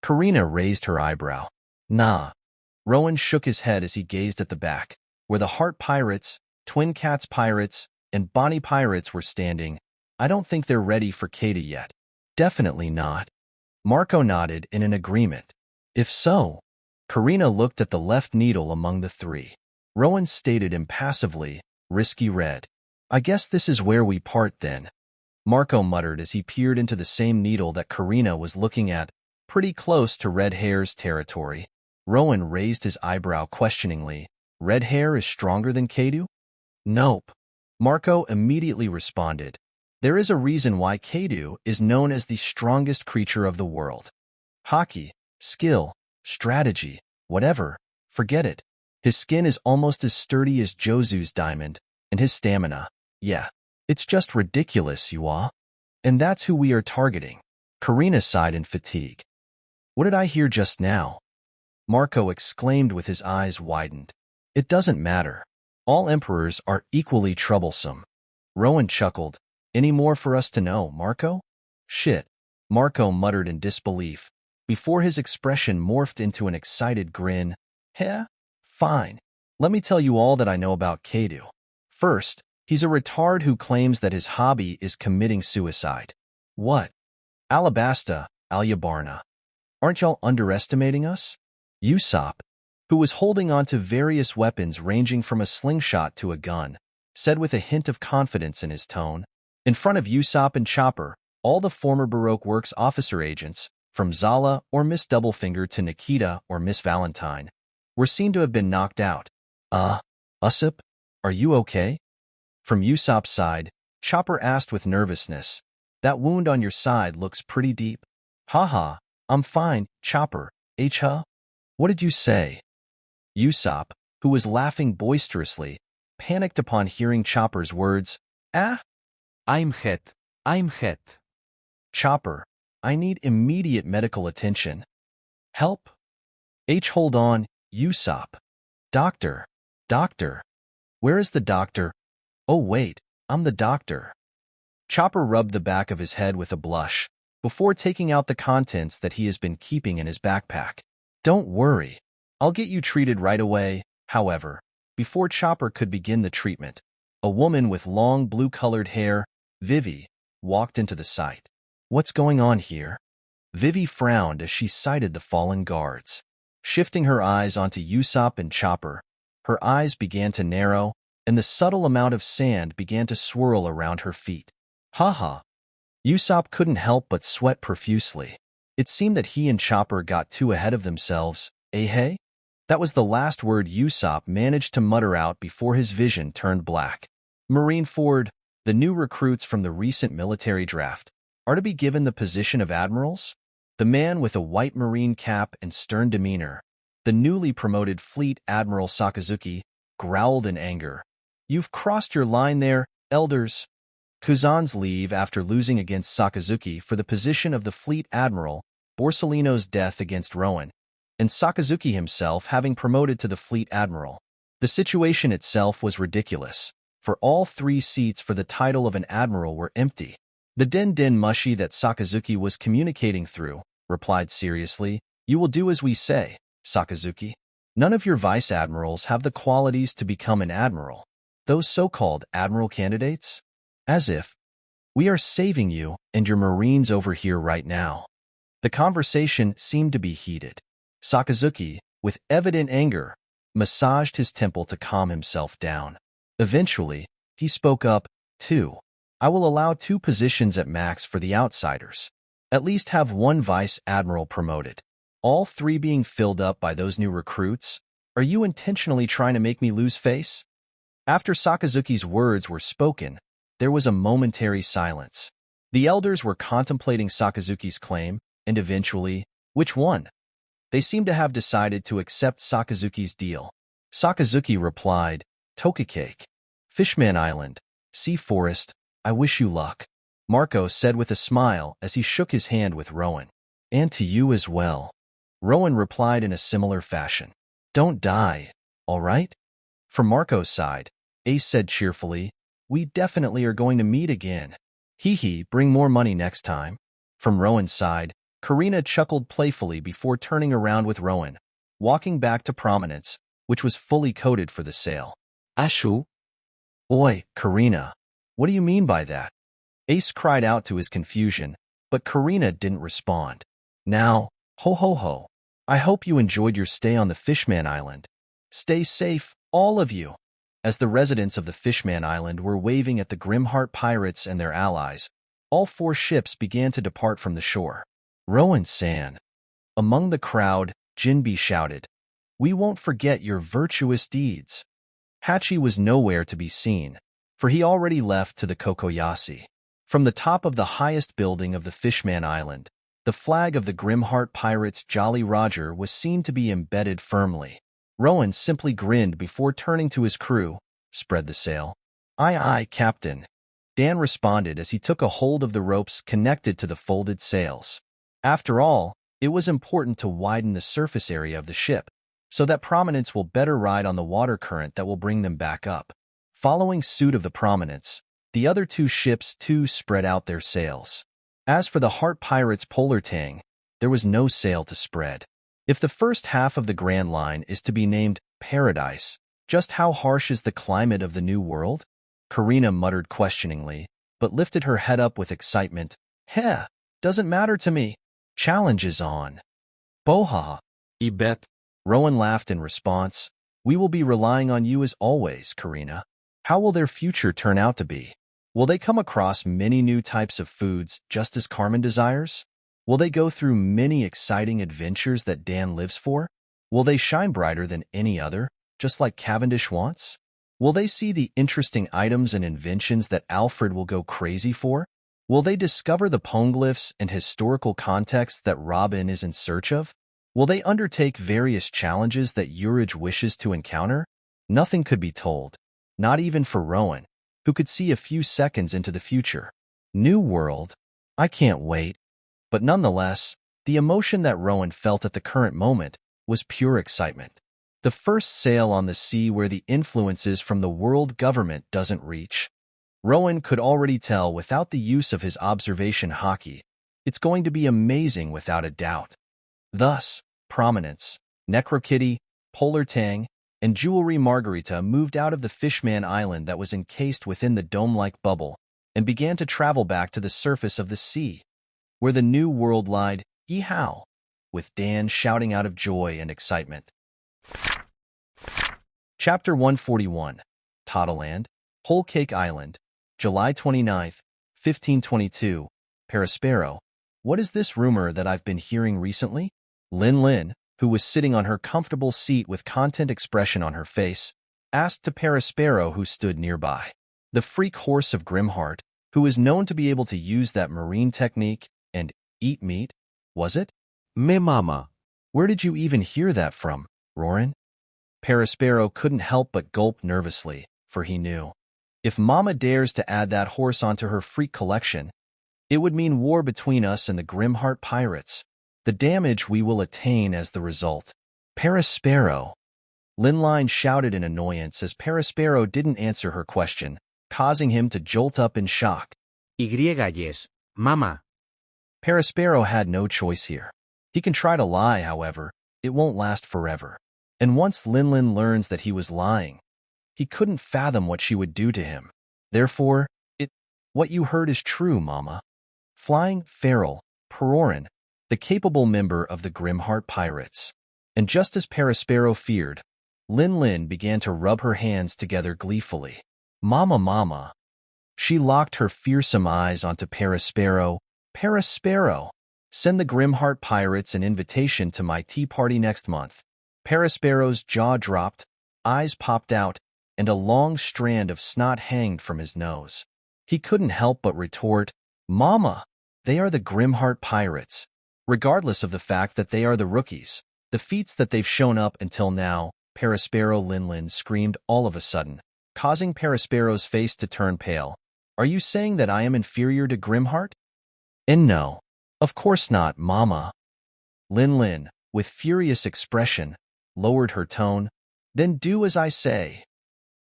Karina raised her eyebrow. Nah. Rowan shook his head as he gazed at the back, where the Heart Pirates, Twin Cats Pirates, and Bonnie Pirates were standing. I don't think they're ready for Kaido yet. Definitely not. Marco nodded in an agreement. If so, Karina looked at the left needle among the 3. Rowan stated impassively, Risky Red. I guess this is where we part then. Marco muttered as he peered into the same needle that Karina was looking at, pretty close to Red Hair's territory. Rowan raised his eyebrow questioningly. Red Hair is stronger than Kaido? Nope. Marco immediately responded. There is a reason why Kaido is known as the strongest creature of the world. Hockey, skill, strategy, whatever, forget it. His skin is almost as sturdy as Josu's diamond, and his stamina, yeah. It's just ridiculous, Yua. And that's who we are targeting. Karina sighed in fatigue. What did I hear just now? Marco exclaimed with his eyes widened. It doesn't matter. All emperors are equally troublesome. Rowan chuckled. Any more for us to know, Marco? Shit. Marco muttered in disbelief, before his expression morphed into an excited grin. Heh? Fine. Let me tell you all that I know about Kaido. First, he's a retard who claims that his hobby is committing suicide. What? Alabasta, Alyabarna. Aren't y'all underestimating us? Usopp, who was holding on to various weapons ranging from a slingshot to a gun, said with a hint of confidence in his tone. In front of Usopp and Chopper, all the former Baroque Works officer agents, from Zala or Miss Doublefinger to Nikita or Miss Valentine, were seen to have been knocked out. Usopp, are you okay? From Usopp's side, Chopper asked with nervousness. That wound on your side looks pretty deep. Haha, I'm fine, Chopper. Huh? What did you say? Usopp, who was laughing boisterously, panicked upon hearing Chopper's words. I'm hit. I'm hit. Chopper, I need immediate medical attention. Help? Hold on, Usopp. Doctor. Where is the doctor? Oh wait, I'm the doctor. Chopper rubbed the back of his head with a blush, before taking out the contents that he has been keeping in his backpack. Don't worry. I'll get you treated right away. However, before Chopper could begin the treatment, a woman with long blue-colored hair, Vivi, walked into the sight. What's going on here? Vivi frowned as she sighted the fallen guards. Shifting her eyes onto Usopp and Chopper, her eyes began to narrow, and the subtle amount of sand began to swirl around her feet. Haha. Usopp couldn't help but sweat profusely. It seemed that he and Chopper got too ahead of themselves. Hey? That was the last word Usopp managed to mutter out before his vision turned black. Marineford, the new recruits from the recent military draft, are to be given the position of admirals? The man with a white marine cap and stern demeanor, the newly promoted Fleet Admiral Sakazuki, growled in anger. You've crossed your line there, elders. Kuzan's leave after losing against Sakazuki for the position of the Fleet Admiral, Borsalino's death against Rowan, and Sakazuki himself having promoted to the Fleet Admiral. The situation itself was ridiculous, for all 3 seats for the title of an admiral were empty. The Den Mushi that Sakazuki was communicating through replied seriously, You will do as we say, Sakazuki. None of your vice-admirals have the qualities to become an admiral. Those so-called admiral candidates? As if. We are saving you and your marines over here right now. The conversation seemed to be heated. Sakazuki, with evident anger, massaged his temple to calm himself down. Eventually, he spoke up, too. I will allow 2 positions at max for the outsiders. At least have 1 vice-admiral promoted. All 3 being filled up by those new recruits? Are you intentionally trying to make me lose face? After Sakazuki's words were spoken, there was a momentary silence. The elders were contemplating Sakazuki's claim, and eventually, which one? They seemed to have decided to accept Sakazuki's deal. Sakazuki replied, Tokukake, Fishman Island, Sea Forest, I wish you luck. Marco said with a smile as he shook his hand with Rowan. And to you as well. Rowan replied in a similar fashion. Don't die, all right? From Marco's side, Ace said cheerfully, We definitely are going to meet again. Hee, bring more money next time. From Rowan's side, Karina chuckled playfully before turning around with Rowan, walking back to Prominence, which was fully coded for the sale. Ashu? Oi, Karina. What do you mean by that? Ace cried out to his confusion, but Karina didn't respond. Now, ho. I hope you enjoyed your stay on the Fishman Island. Stay safe, all of you. As the residents of the Fishman Island were waving at the Grimheart pirates and their allies, all 4 ships began to depart from the shore. Rowan-san. Among the crowd, Jinbe shouted, "We won't forget your virtuous deeds." Hachi was nowhere to be seen, for he already left to the Cocoyasi. From the top of the highest building of the Fishman Island, the flag of the Grimheart Pirates Jolly Roger was seen to be embedded firmly. Rowan simply grinned before turning to his crew. "Spread the sail." "Aye, aye, Captain," Dan responded as he took a hold of the ropes connected to the folded sails. After all, it was important to widen the surface area of the ship, so that Prominence will better ride on the water current that will bring them back up. Following suit of the Prominence, the other 2 ships too spread out their sails. As for the Heart Pirates Polar Tang, there was no sail to spread. If the first half of the Grand Line is to be named Paradise, just how harsh is the climate of the New World? Karina muttered questioningly, but lifted her head up with excitement. "Heh, doesn't matter to me. Challenge is on." "Boha." I bet. Rowan laughed in response. "We will be relying on you as always, Karina. How will their future turn out to be? Will they come across many new types of foods just as Carmen desires? Will they go through many exciting adventures that Dan lives for? Will they shine brighter than any other, just like Cavendish wants? Will they see the interesting items and inventions that Alfred will go crazy for? Will they discover the poneglyphs and historical context that Robin is in search of? Will they undertake various challenges that Urge wishes to encounter? Nothing could be told, not even for Rowan, who could see a few seconds into the future. New World? I can't wait. But nonetheless, the emotion that Rowan felt at the current moment was pure excitement. The first sail on the sea where the influences from the world government doesn't reach. Rowan could already tell without the use of his observation hockey. It's going to be amazing without a doubt. Thus, Prominence, Necrokitty, Polar Tang, and Jewelry Margarita moved out of the Fishman Island that was encased within the dome-like bubble and began to travel back to the surface of the sea, where the New World lied, "Yeehaw," with Dan shouting out of joy and excitement. Chapter 141, Tottaland, Whole Cake Island, July 29th, 1522, Perispero. What is this rumor that I've been hearing recently? Lin, who was sitting on her comfortable seat with content expression on her face, asked to Perispero, who stood nearby. The freak horse of Grimheart, who is known to be able to use that marine technique and eat meat, was it? Me mama. Where did you even hear that from, Rowan? Perispero couldn't help but gulp nervously, for he knew. If Mama dares to add that horse onto her freak collection, it would mean war between us and the Grimheart Pirates. The damage we will attain as the result. Perispero. Linline shouted in annoyance as Perispero didn't answer her question, causing him to jolt up in shock. Yes, mama. Perispero had no choice here. He can try to lie, however, it won't last forever. And once Linlin learns that he was lying, he couldn't fathom what she would do to him. Therefore, what you heard is true, Mama. Flying Feral, Perorin, the capable member of the Grimheart Pirates. And just as Perispero feared, Lin began to rub her hands together gleefully. Mama. She locked her fearsome eyes onto Perispero. Perispero, send the Grimheart Pirates an invitation to my tea party next month. Perispero's jaw dropped, eyes popped out, and a long strand of snot hanged from his nose. He couldn't help but retort, Mama, they are the Grimheart Pirates. Regardless of the fact that they are the rookies, the feats that they've shown up until now, Perispero Linlin screamed all of a sudden, causing Perispero's face to turn pale. Are you saying that I am inferior to Grimheart? And no, of course not, Mama. Linlin, with furious expression, lowered her tone. Then do as I say.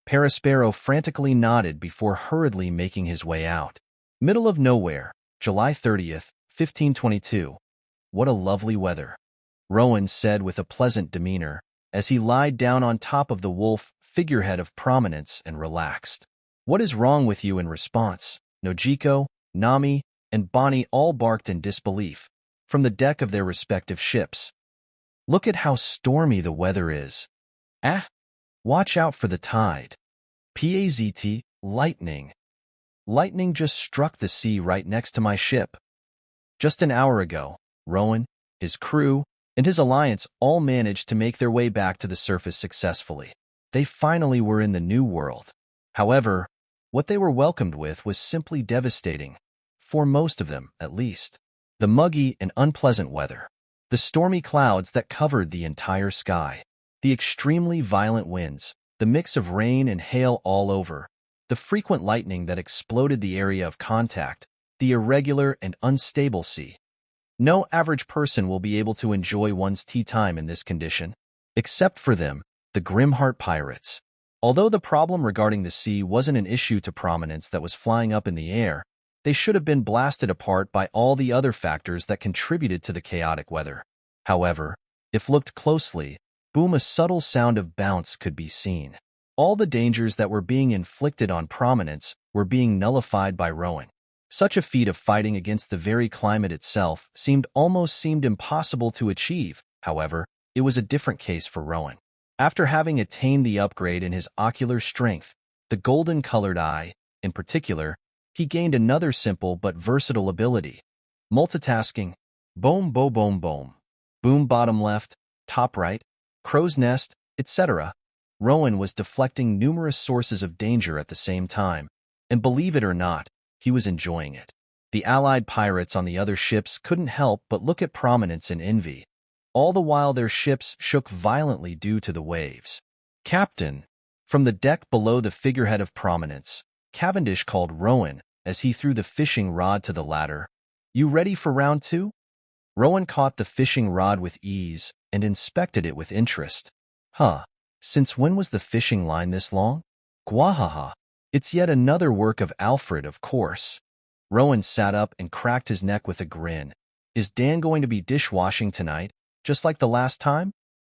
Perispero frantically nodded before hurriedly making his way out. Middle of nowhere, July 30th, 1522. What a lovely weather, Rowan said with a pleasant demeanor, as he lied down on top of the wolf figurehead of Prominence and relaxed. What is wrong with you? In response, Nojiko, Nami, and Bonnie all barked in disbelief from the deck of their respective ships. Look at how stormy the weather is. Watch out for the tide. PAZT, lightning. Lightning just struck the sea right next to my ship. Just an hour ago, Rowan, his crew, and his alliance all managed to make their way back to the surface successfully. They finally were in the new world. However, what they were welcomed with was simply devastating, for most of them, at least. The muggy and unpleasant weather, the stormy clouds that covered the entire sky, the extremely violent winds, the mix of rain and hail all over, the frequent lightning that exploded the area of contact, the irregular and unstable sea. No average person will be able to enjoy one's tea time in this condition, except for them, the Grimheart pirates. Although the problem regarding the sea wasn't an issue to Prominence that was flying up in the air, they should have been blasted apart by all the other factors that contributed to the chaotic weather. However, if looked closely, a subtle sound of bounce could be seen. All the dangers that were being inflicted on Prominence were being nullified by Rowan. Such a feat of fighting against the very climate itself seemed impossible to achieve. However, it was a different case for Rowan. After having attained the upgrade in his ocular strength, the golden-colored eye, in particular, he gained another simple but versatile ability. Multitasking. Boom, boom, boom, boom. Boom bottom left, top right, crow's nest, etc. Rowan was deflecting numerous sources of danger at the same time, and believe it or not, he was enjoying it. The allied pirates on the other ships couldn't help but look at Prominence in envy, all the while their ships shook violently due to the waves. "Captain!" From the deck below the figurehead of Prominence, Cavendish called Rowan as he threw the fishing rod to the latter. "You ready for round 2? Rowan caught the fishing rod with ease and inspected it with interest. Since when was the fishing line this long? Gwahaha. It's yet another work of Alfred, of course. Rowan sat up and cracked his neck with a grin. Is Dan going to be dishwashing tonight, just like the last time?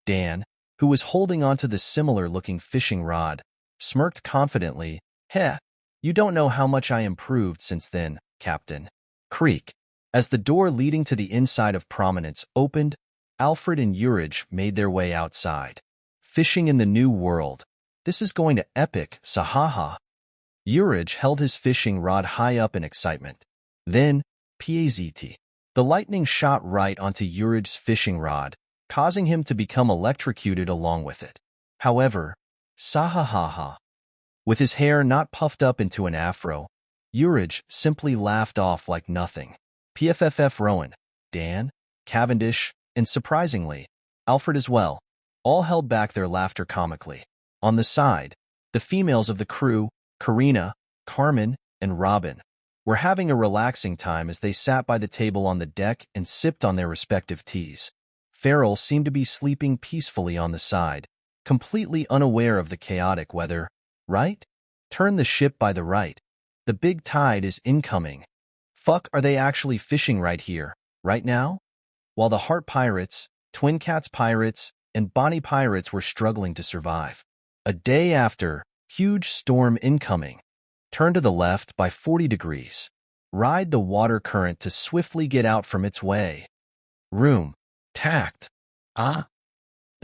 Dan, who was holding onto the similar-looking fishing rod, smirked confidently. Heh, you don't know how much I improved since then, Captain. Creak. As the door leading to the inside of Prominence opened, Alfred and Urge made their way outside. Fishing in the new world. This is going to epic, sahaha. Urge held his fishing rod high up in excitement. Then, PAZT. The lightning shot right onto Urge's fishing rod, causing him to become electrocuted along with it. However, sahahaha. With his hair not puffed up into an afro, Urge simply laughed off like nothing. PFFF Rowan, Dan, Cavendish, and surprisingly, Alfred as well, all held back their laughter comically. On the side, the females of the crew, Karina, Carmen, and Robin, were having a relaxing time as they sat by the table on the deck and sipped on their respective teas. Farrell seemed to be sleeping peacefully on the side, completely unaware of the chaotic weather. Right? Turn the ship by the right. The big tide is incoming. Fuck, are they actually fishing right here, right now? While the Heart Pirates, Twin Cats Pirates, and Bonnie Pirates were struggling to survive. A day after, huge storm incoming. Turn to the left by 40 degrees. Ride the water current to swiftly get out from its way. Room. Tact. The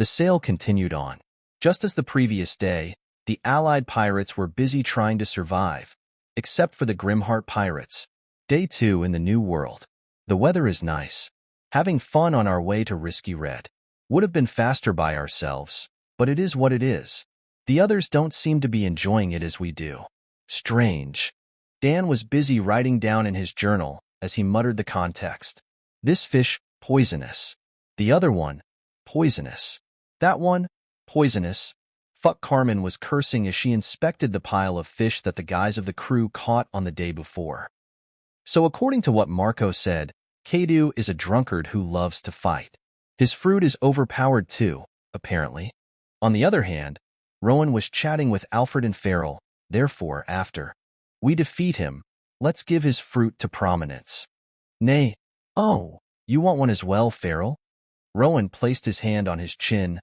sail continued on. Just as the previous day, the Allied pirates were busy trying to survive, except for the Grimheart pirates. Day 2 in the New World. The weather is nice. Having fun on our way to Risky Red. Would have been faster by ourselves, but it is what it is. The others don't seem to be enjoying it as we do. Strange. Dan was busy writing down in his journal as he muttered the context. This fish, poisonous. The other one, poisonous. That one, poisonous. Fuck, Carmen was cursing as she inspected the pile of fish that the guys of the crew caught on the day before. So according to what Marco said, Kaido is a drunkard who loves to fight. His fruit is overpowered too, apparently. On the other hand, Rowan was chatting with Alfred and Farrell, therefore after we defeat him, let's give his fruit to Prominence. Nay. Oh, you want one as well, Farrell? Rowan placed his hand on his chin.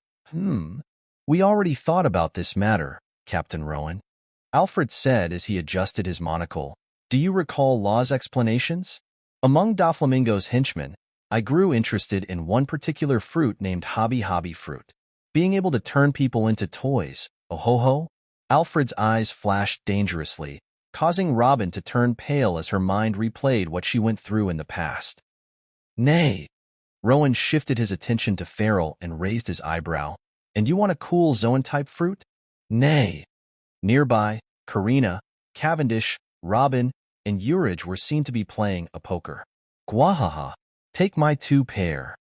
We already thought about this matter, Captain Rowan. Alfred said as he adjusted his monocle. Do you recall Law's explanations? Among Doflamingo's henchmen, I grew interested in one particular fruit named Hobby Hobby Fruit. Being able to turn people into toys. Oh ho ho? Alfred's eyes flashed dangerously, causing Robin to turn pale as her mind replayed what she went through in the past. Nay. Rowan shifted his attention to Farrell and raised his eyebrow. And you want a cool Zoan-type fruit? Nay. Nearby, Karina, Cavendish, Robin, and Urage were seen to be playing a poker. Gwahaha. Take my 2 pair.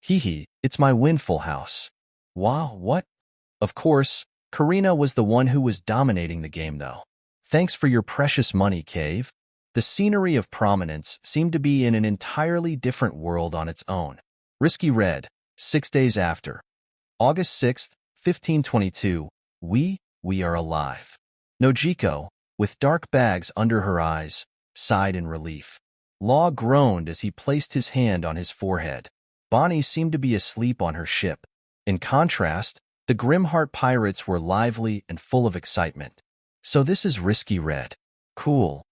Hee, it's my windful house. Wow, what? Of course, Karina was the one who was dominating the game though. Thanks for your precious money, Cave. The scenery of Prominence seemed to be in an entirely different world on its own. Risky Red, 6 days after. August 6th, 1522, we are alive. Nojiko, with dark bags under her eyes, sighed in relief. Law groaned as he placed his hand on his forehead. Bonnie seemed to be asleep on her ship. In contrast, the Grimheart pirates were lively and full of excitement. So this is Risky Red. Cool.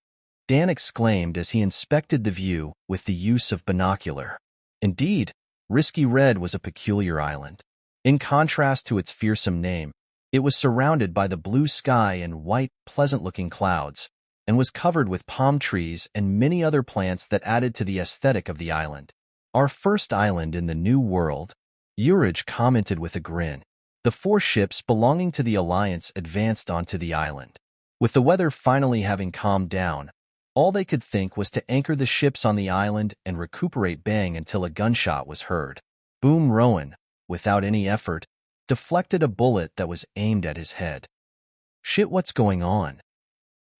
Dan exclaimed as he inspected the view with the use of binocular. Indeed, Risky Red was a peculiar island. In contrast to its fearsome name, it was surrounded by the blue sky and white, pleasant-looking clouds, and was covered with palm trees and many other plants that added to the aesthetic of the island. Our first island in the New World, Urage commented with a grin. The 4 ships belonging to the Alliance advanced onto the island. With the weather finally having calmed down, all they could think was to anchor the ships on the island and recuperate Bang until a gunshot was heard. Boom. Rowan, without any effort, deflected a bullet that was aimed at his head. Shit, what's going on?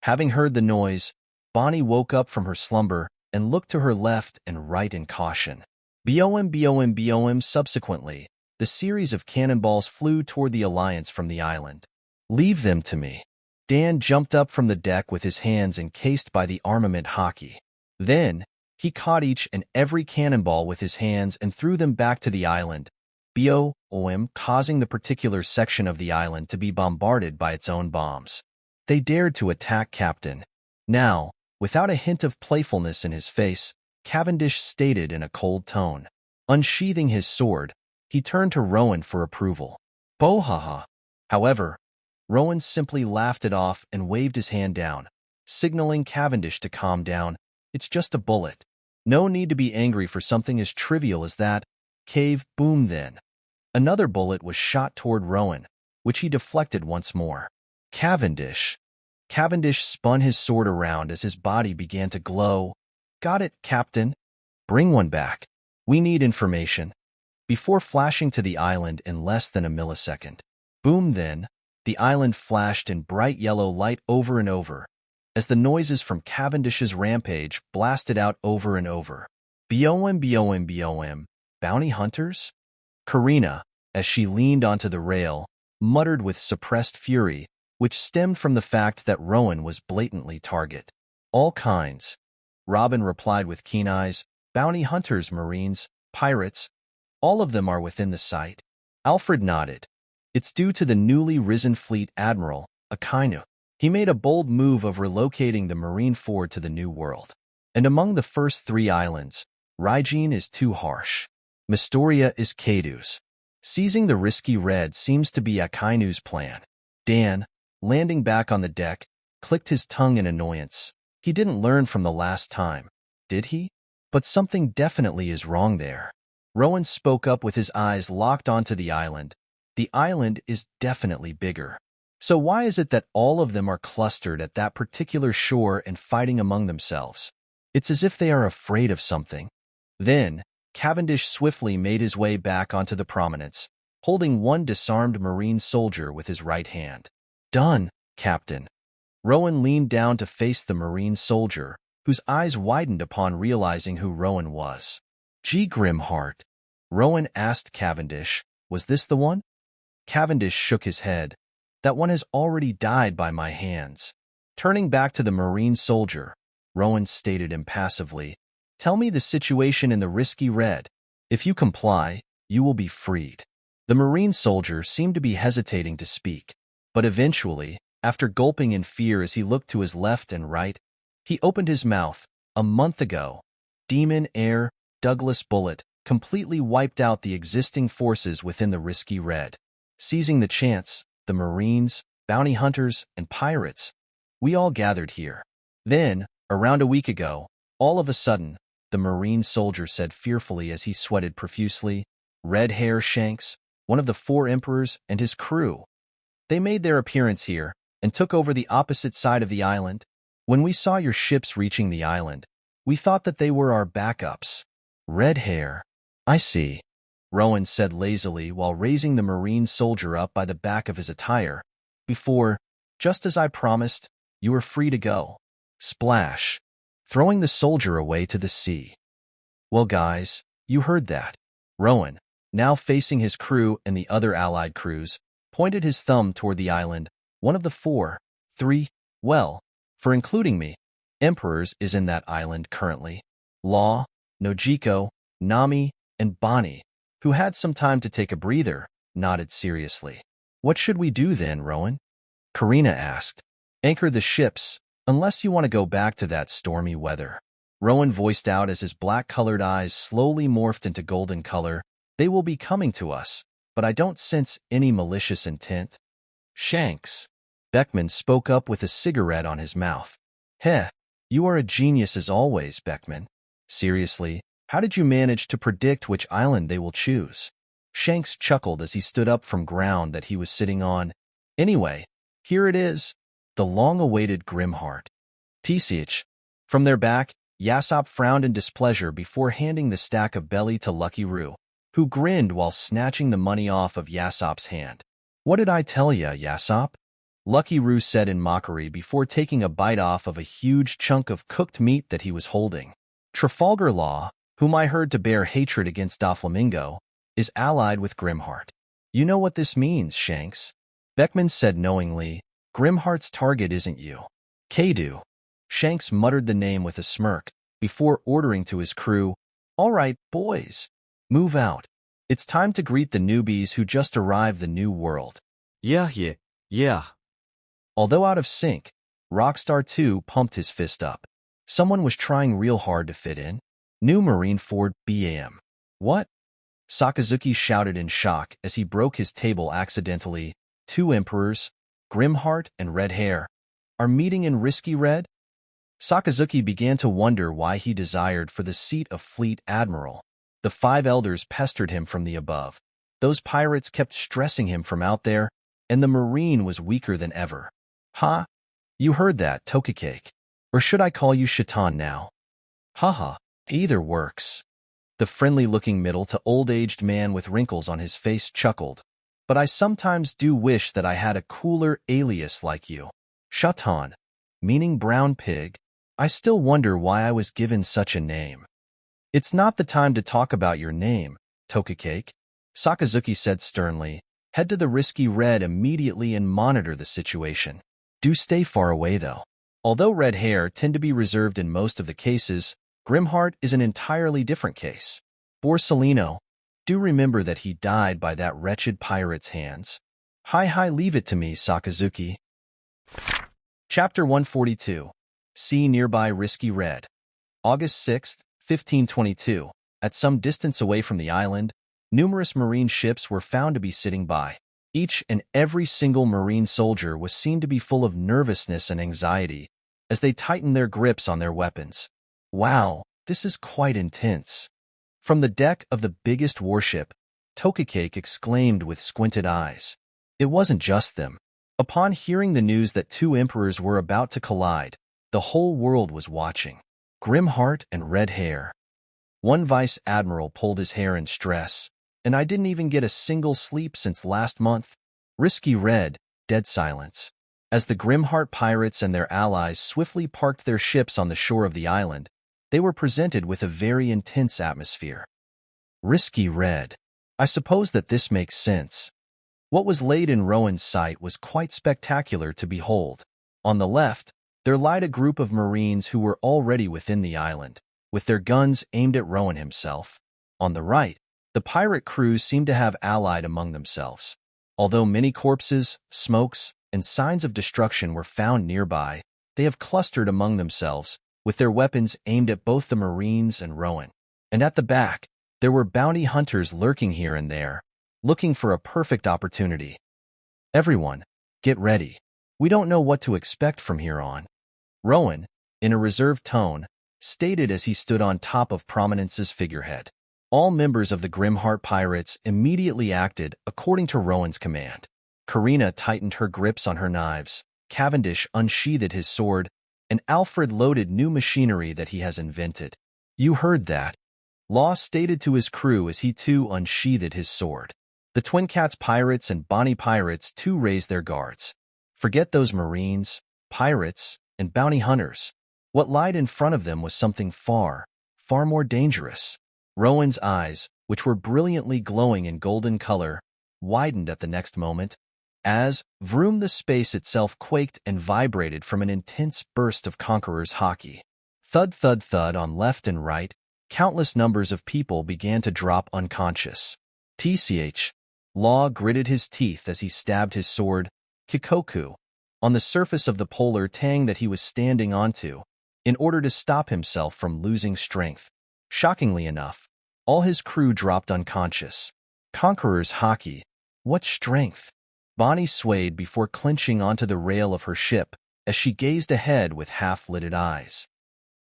Having heard the noise, Bonnie woke up from her slumber and looked to her left and right in caution. BOM. Subsequently, the series of cannonballs flew toward the Alliance from the island. Leave them to me. Dan jumped up from the deck with his hands encased by the armament hockey. Then, he caught each and every cannonball with his hands and threw them back to the island, BOM, causing the particular section of the island to be bombarded by its own bombs. They dared to attack Captain. Now, without a hint of playfulness in his face, Cavendish stated in a cold tone. Unsheathing his sword, he turned to Rowan for approval. Bohaha. However, Rowan simply laughed it off and waved his hand down, signaling Cavendish to calm down. It's just a bullet. No need to be angry for something as trivial as that. Cave. Boom. Then another bullet was shot toward Rowan, which he deflected once more. Cavendish. Cavendish spun his sword around as his body began to glow. Got it, Captain. Bring one back. We need information. Before flashing to the island in less than a millisecond. Boom. Then the island flashed in bright yellow light over and over, as the noises from Cavendish's rampage blasted out over and over. BOM. Bounty hunters? Karina, as she leaned onto the rail, muttered with suppressed fury, which stemmed from the fact that Rowan was blatantly target. All kinds. Robin replied with keen eyes. Bounty hunters, marines, pirates, all of them are within the sight. Alfred nodded. It's due to the newly risen fleet admiral, Akainu. He made a bold move of relocating the marine fort to the New World. And among the first 3 islands, Raijin is too harsh. Mystoria is Kaido's. Seizing the Risky Red seems to be Akainu's plan. Dan, landing back on the deck, clicked his tongue in annoyance. He didn't learn from the last time, did he? But something definitely is wrong there. Rowan spoke up with his eyes locked onto the island. The island is definitely bigger. So why is it that all of them are clustered at that particular shore and fighting among themselves? It's as if they are afraid of something. Then, Cavendish swiftly made his way back onto the Prominence, holding one disarmed marine soldier with his right hand. Done, Captain. Rowan leaned down to face the marine soldier, whose eyes widened upon realizing who Rowan was. Gee, Grimheart. Rowan asked Cavendish, was this the one? Cavendish shook his head. That one has already died by my hands. Turning back to the marine soldier, Rowan stated impassively, tell me the situation in the Risky Red. If you comply, you will be freed. The marine soldier seemed to be hesitating to speak, but eventually, after gulping in fear as he looked to his left and right, he opened his mouth. A month ago, Demon Air Douglas Bullet completely wiped out the existing forces within the Risky Red. Seizing the chance, the Marines, bounty hunters, and pirates, we all gathered here. Then, around a week ago, all of a sudden, the Marine soldier said fearfully as he sweated profusely, red hair Shanks, one of the 4 emperors, and his crew. They made their appearance here and took over the opposite side of the island. When we saw your ships reaching the island, we thought that they were our backups. Red hair. I see, Rowan said lazily while raising the Marine soldier up by the back of his attire. Before, just as I promised, you are free to go. Splash, throwing the soldier away to the sea. Well, guys, you heard that. Rowan, now facing his crew and the other allied crews, pointed his thumb toward the island. One of the 3, well, for including me, emperors is in that island currently. Law, Nojiko, Nami, and Bonnie, who had some time to take a breather, nodded seriously. What should we do then, Rowan? Karina asked. Anchor the ships, unless you want to go back to that stormy weather. Rowan voiced out as his black-colored eyes slowly morphed into golden color. They will be coming to us, but I don't sense any malicious intent. Shanks. Beckman spoke up with a cigarette on his mouth. Heh, you are a genius as always, Beckman. Seriously, how did you manage to predict which island they will choose? Shanks chuckled as he stood up from ground that he was sitting on. Anyway, here it is, the long-awaited Grimheart. Tsich. From their back, Yasopp frowned in displeasure before handing the stack of belly to Lucky Roo, who grinned while snatching the money off of Yasopp's hand. What did I tell ya, Yasopp? Lucky Roo said in mockery before taking a bite off of a huge chunk of cooked meat that he was holding. Trafalgar Law, whom I heard to bear hatred against Doflamingo, is allied with Grimheart. You know what this means, Shanks? Beckman said knowingly. Grimheart's target isn't you. Kaido. Shanks muttered the name with a smirk, before ordering to his crew, All right, boys, move out. It's time to greet the newbies who just arrived the new world. Yeah. Although out of sync, Rockstar 2 pumped his fist up. Someone was trying real hard to fit in. New Marine Ford BAM. What? Sakazuki shouted in shock as he broke his table accidentally. 2 emperors, Grimheart and Red Hair, are meeting in Risky Red? Sakazuki began to wonder why he desired for the seat of Fleet Admiral. The 5 elders pestered him from the above. Those pirates kept stressing him from out there, and the Marine was weaker than ever. Ha? You heard that, Tokukake. Or should I call you Shaitan now? Haha, either works. The friendly-looking middle to old-aged man with wrinkles on his face chuckled. But I sometimes do wish that I had a cooler alias like you. Shaitan, meaning brown pig. I still wonder why I was given such a name. It's not the time to talk about your name, Tokukake, Sakazuki said sternly. Head to the Risky Red immediately and monitor the situation. Do stay far away, though. Although red hair tend to be reserved in most of the cases, Grimheart is an entirely different case. Borsalino, do remember that he died by that wretched pirate's hands. Hi, leave it to me, Sakazuki. Chapter 142. See nearby Risky Red. August 6, 1522. At some distance away from the island, numerous Marine ships were found to be sitting by. Each and every single Marine soldier was seen to be full of nervousness and anxiety as they tightened their grips on their weapons. Wow, this is quite intense. From the deck of the biggest warship, Tokukake exclaimed with squinted eyes. It wasn't just them. Upon hearing the news that 2 emperors were about to collide, the whole world was watching. Grimheart and Red Hair. One vice admiral pulled his hair in stress, and I didn't even get a single sleep since last month. Risky Red, dead silence. As the Grimheart pirates and their allies swiftly parked their ships on the shore of the island, they were presented with a very intense atmosphere. Risky Red. I suppose that this makes sense. What was laid in Rowan's sight was quite spectacular to behold. On the left, there lied a group of Marines who were already within the island, with their guns aimed at Rowan himself. On the right, the pirate crews seemed to have allied among themselves. Although many corpses, smokes, and signs of destruction were found nearby, they have clustered among themselves, with their weapons aimed at both the Marines and Rowan. And at the back, there were bounty hunters lurking here and there, looking for a perfect opportunity. Everyone, get ready. We don't know what to expect from here on. Rowan, in a reserved tone, stated as he stood on top of Prominence's figurehead. All members of the Grimheart Pirates immediately acted according to Rowan's command. Karina tightened her grips on her knives, Cavendish unsheathed his sword, and Alfred loaded new machinery that he has invented. You heard that, Law stated to his crew as he too unsheathed his sword. The Twin Cats Pirates and Bonnie Pirates too raised their guards. Forget those Marines, pirates, and bounty hunters. What lied in front of them was something far, far more dangerous. Rowan's eyes, which were brilliantly glowing in golden color, widened at the next moment, as, vroom, the space itself quaked and vibrated from an intense burst of Conqueror's Haki. Thud, thud, thud on left and right, countless numbers of people began to drop unconscious. TCH. Law gritted his teeth as he stabbed his sword, Kikoku, on the surface of the polar tang that he was standing onto, in order to stop himself from losing strength. Shockingly enough, all his crew dropped unconscious. Conqueror's Haki. What strength! Bonnie swayed before clinching onto the rail of her ship as she gazed ahead with half-lidded eyes.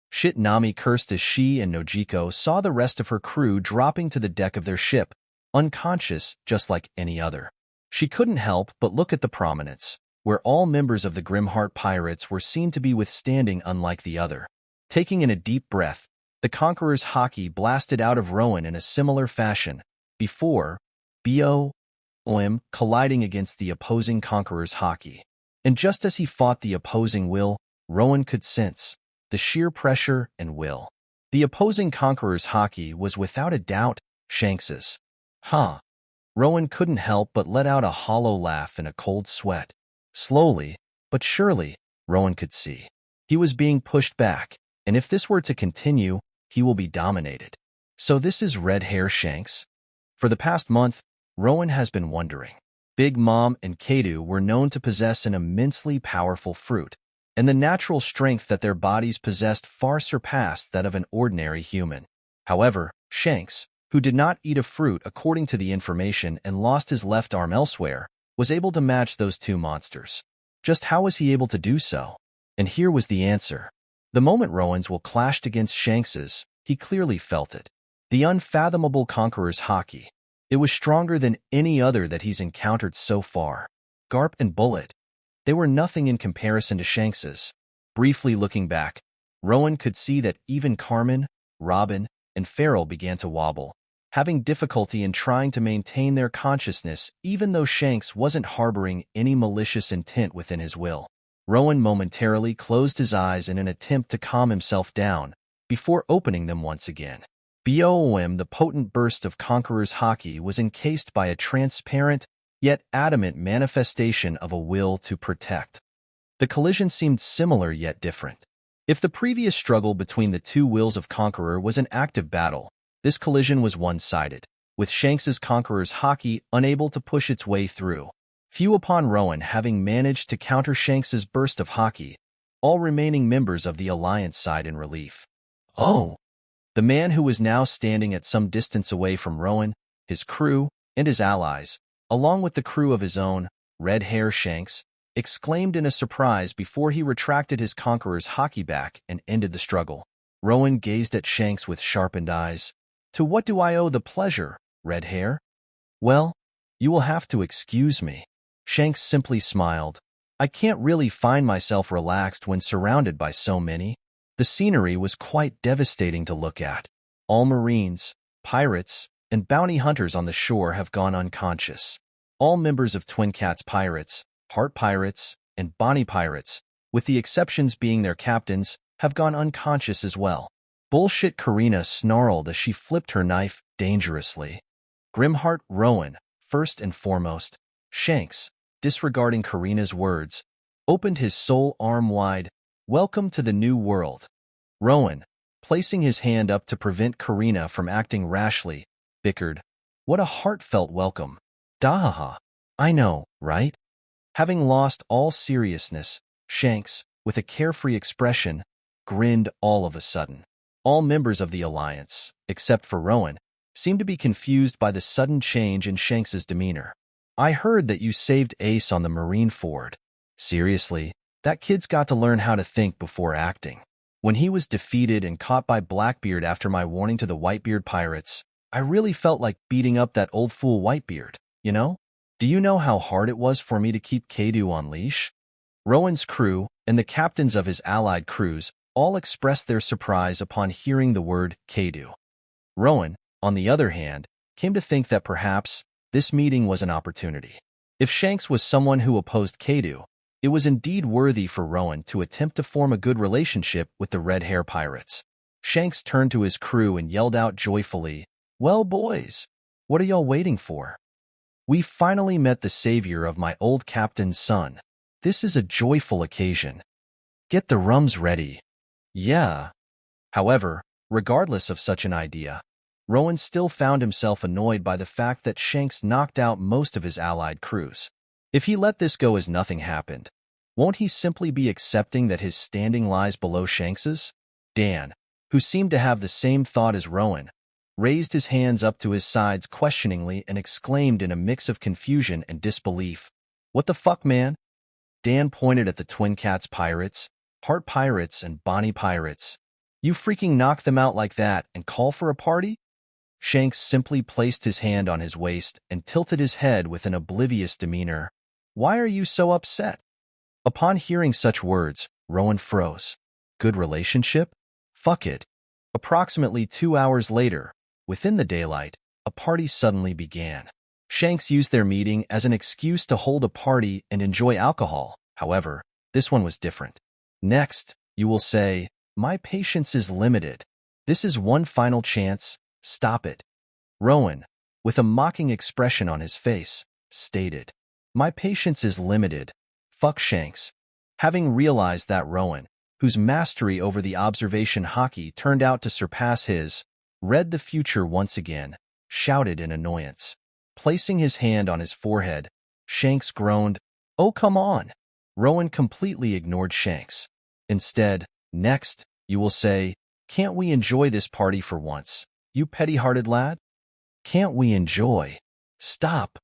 Shit, Nami cursed as she and Nojiko saw the rest of her crew dropping to the deck of their ship, unconscious just like any other. She couldn't help but look at the prominence, where all members of the Grimheart Pirates were seen to be withstanding unlike the other. Taking in a deep breath, the Conqueror's Haki blasted out of Rowan in a similar fashion, before BOM colliding against the opposing Conqueror's Haki. And just as he fought the opposing will, Rowan could sense the sheer pressure and will. The opposing Conqueror's Haki was without a doubt Shanks's. Rowan couldn't help but let out a hollow laugh and a cold sweat. Slowly, but surely, Rowan could see. He was being pushed back, and if this were to continue, he will be dominated. So this is Red Hair Shanks? For the past month, Rowan has been wondering. Big Mom and Kaido were known to possess an immensely powerful fruit, and the natural strength that their bodies possessed far surpassed that of an ordinary human. However, Shanks, who did not eat a fruit according to the information and lost his left arm elsewhere, was able to match those two monsters. Just how was he able to do so? And here was the answer. The moment Rowan's will clashed against Shanks's, he clearly felt it. The unfathomable Conqueror's Haki. It was stronger than any other that he's encountered so far. Garp and Bullet. They were nothing in comparison to Shanks's. Briefly looking back, Rowan could see that even Carmen, Robin, and Farrell began to wobble, having difficulty in trying to maintain their consciousness even though Shanks wasn't harboring any malicious intent within his will. Rowan momentarily closed his eyes in an attempt to calm himself down before opening them once again. BOM, the potent burst of Conqueror's Haki was encased by a transparent, yet adamant manifestation of a will to protect. The collision seemed similar yet different. If the previous struggle between the two wills of Conqueror was an active battle, this collision was one-sided, with Shanks's Conqueror's Haki unable to push its way through. Few upon Rowan having managed to counter Shanks's burst of Haki, all remaining members of the Alliance side in relief. Oh! The man who was now standing at some distance away from Rowan, his crew, and his allies, along with the crew of his own, Red Hair Shanks, exclaimed in a surprise before he retracted his Conqueror's Haki back and ended the struggle. Rowan gazed at Shanks with sharpened eyes. To what do I owe the pleasure, Red Hair? Well, you will have to excuse me. Shanks simply smiled. I can't really find myself relaxed when surrounded by so many. The scenery was quite devastating to look at. All Marines, pirates, and bounty hunters on the shore have gone unconscious. All members of Twin Cats Pirates, Heart Pirates, and Bonnie Pirates, with the exceptions being their captains, have gone unconscious as well. Bullshit, Karina snarled as she flipped her knife dangerously. Grimheart Rowan, first and foremost. Shanks, disregarding Karina's words, opened his sole arm wide. Welcome to the new world. Rowan, placing his hand up to prevent Karina from acting rashly, bickered. What a heartfelt welcome. Dahaha. I know, right? Having lost all seriousness, Shanks, with a carefree expression, grinned all of a sudden. All members of the Alliance, except for Rowan, seemed to be confused by the sudden change in Shanks's demeanor. I heard that you saved Ace on the Marine Ford. Seriously, that kid's got to learn how to think before acting. When he was defeated and caught by Blackbeard after my warning to the Whitebeard pirates, I really felt like beating up that old fool Whitebeard, you know? Do you know how hard it was for me to keep Kaido on leash? Rowan's crew and the captains of his allied crews all expressed their surprise upon hearing the word Kaido. Rowan, on the other hand, came to think that perhaps this meeting was an opportunity. If Shanks was someone who opposed Kaido, it was indeed worthy for Rowan to attempt to form a good relationship with the Red Hair Pirates. Shanks turned to his crew and yelled out joyfully, "Well, boys, what are y'all waiting for? We finally met the savior of my old captain's son. This is a joyful occasion. Get the rums ready." Yeah. However, regardless of such an idea, Rowan still found himself annoyed by the fact that Shanks knocked out most of his allied crews. If he let this go as nothing happened, won't he simply be accepting that his standing lies below Shanks's? Dan, who seemed to have the same thought as Rowan, raised his hands up to his sides questioningly and exclaimed in a mix of confusion and disbelief, "What the fuck, man?" Dan pointed at the Twin Cats pirates, Heart pirates, and Bonnie pirates. "You freaking knock them out like that and call for a party?" Shanks simply placed his hand on his waist and tilted his head with an oblivious demeanor. "Why are you so upset?" Upon hearing such words, Rowan froze. Good relationship? Fuck it. Approximately 2 hours later, within the daylight, a party suddenly began. Shanks used their meeting as an excuse to hold a party and enjoy alcohol. However, this one was different. Next, you will say, "My patience is limited. This is one final chance. Stop it." Rowan, with a mocking expression on his face, stated, "My patience is limited. Fuck Shanks." Having realized that Rowan, whose mastery over the observation hockey turned out to surpass his, read the future once again, shouted in annoyance. Placing his hand on his forehead, Shanks groaned, "Oh, come on." Rowan completely ignored Shanks. Instead, next, you will say, "Can't we enjoy this party for once, you petty-hearted lad? Can't we enjoy? Stop."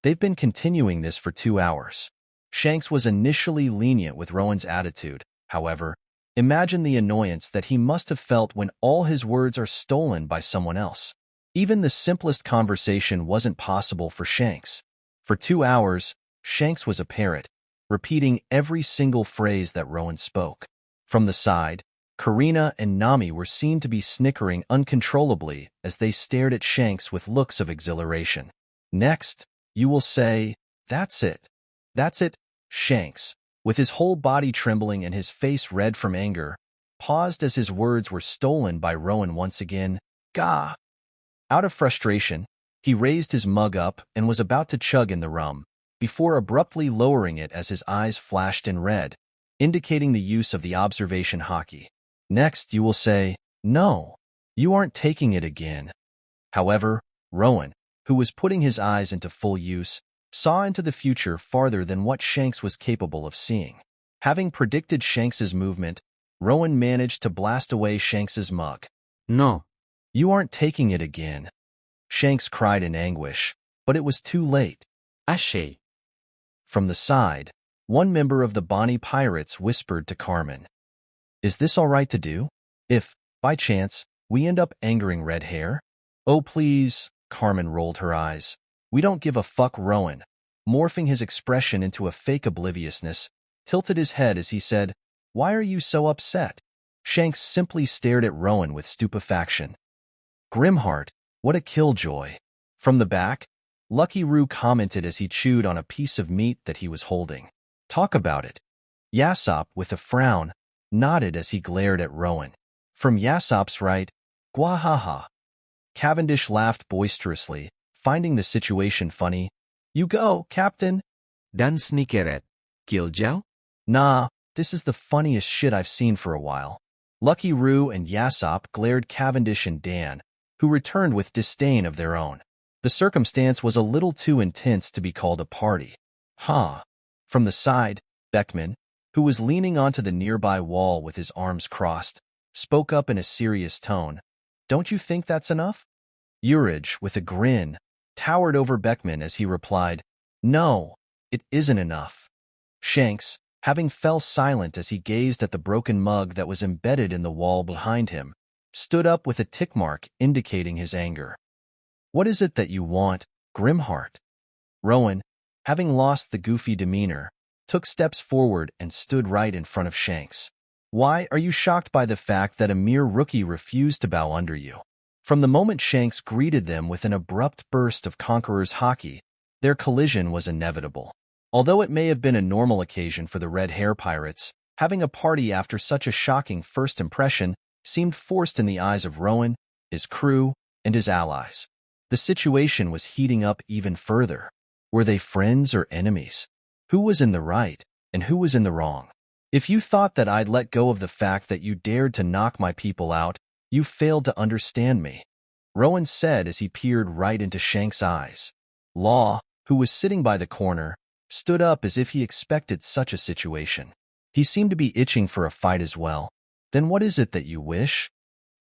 They've been continuing this for 2 hours. Shanks was initially lenient with Rowan's attitude. However, imagine the annoyance that he must have felt when all his words are stolen by someone else. Even the simplest conversation wasn't possible for Shanks. For 2 hours, Shanks was a parrot, repeating every single phrase that Rowan spoke. From the side, Karina and Nami were seen to be snickering uncontrollably as they stared at Shanks with looks of exhilaration. Next, you will say, "That's it. That's it." Shanks, with his whole body trembling and his face red from anger, paused as his words were stolen by Rowan once again. Gah! Out of frustration, he raised his mug up and was about to chug in the rum, before abruptly lowering it as his eyes flashed in red, indicating the use of the observation hockey. Next, you will say, "No, you aren't taking it again." However, Rowan, who was putting his eyes into full use, saw into the future farther than what Shanks was capable of seeing. Having predicted Shanks's movement, Rowan managed to blast away Shanks's mug. No. "You aren't taking it again." Shanks cried in anguish, but it was too late. Ashe. From the side, one member of the Bonnie Pirates whispered to Carmen, "Is this all right to do? If, by chance, we end up angering Red Hair?" "Oh, please," Carmen rolled her eyes. "We don't give a fuck." Rowan, morphing his expression into a fake obliviousness, tilted his head as he said, "Why are you so upset?" Shanks simply stared at Rowan with stupefaction. "Grimheart, what a killjoy." From the back, Lucky Roo commented as he chewed on a piece of meat that he was holding. "Talk about it." Yasopp, with a frown, nodded as he glared at Rowan. From Yasopp's right, "Gwahaha." Cavendish laughed boisterously, finding the situation funny. "You go, Captain." Dan snickeret. Killjoy? "Nah, this is the funniest shit I've seen for a while." Lucky Roo and Yasopp glared Cavendish and Dan, who returned with disdain of their own. The circumstance was a little too intense to be called a party. Huh. From the side, Beckman, who was leaning onto the nearby wall with his arms crossed, spoke up in a serious tone. "Don't you think that's enough?" Urich, with a grin, towered over Beckman as he replied, "No, it isn't enough." Shanks, having fell silent as he gazed at the broken mug that was embedded in the wall behind him, stood up with a tick mark indicating his anger. "What is it that you want, Grimheart?" Rowan, having lost the goofy demeanor, took steps forward and stood right in front of Shanks. "Why are you shocked by the fact that a mere rookie refused to bow under you?" From the moment Shanks greeted them with an abrupt burst of Conqueror's haki, their collision was inevitable. Although it may have been a normal occasion for the Red Hair Pirates, having a party after such a shocking first impression seemed forced in the eyes of Rowan, his crew, and his allies. The situation was heating up even further. Were they friends or enemies? Who was in the right, and who was in the wrong? "If you thought that I'd let go of the fact that you dared to knock my people out, you failed to understand me," Rowan said as he peered right into Shanks' eyes. Law, who was sitting by the corner, stood up as if he expected such a situation. He seemed to be itching for a fight as well. "Then what is it that you wish?"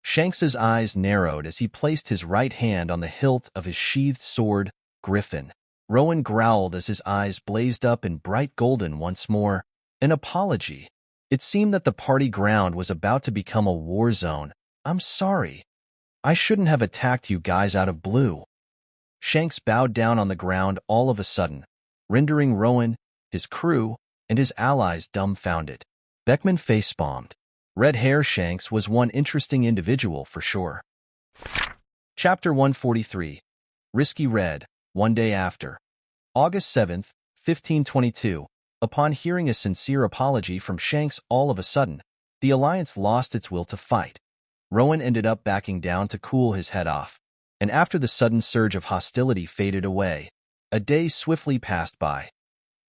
Shanks's eyes narrowed as he placed his right hand on the hilt of his sheathed sword, Griffin. Rowan growled as his eyes blazed up in bright golden once more. "An apology." It seemed that the party ground was about to become a war zone. "I'm sorry. I shouldn't have attacked you guys out of blue." Shanks bowed down on the ground all of a sudden, rendering Rowan, his crew, and his allies dumbfounded. Beckman face-bombed. Red Hair Shanks was one interesting individual for sure. Chapter 143. Risky Red, one day after. August 7th, 1522. Upon hearing a sincere apology from Shanks all of a sudden, the Alliance lost its will to fight. Rowan ended up backing down to cool his head off, and after the sudden surge of hostility faded away, a day swiftly passed by.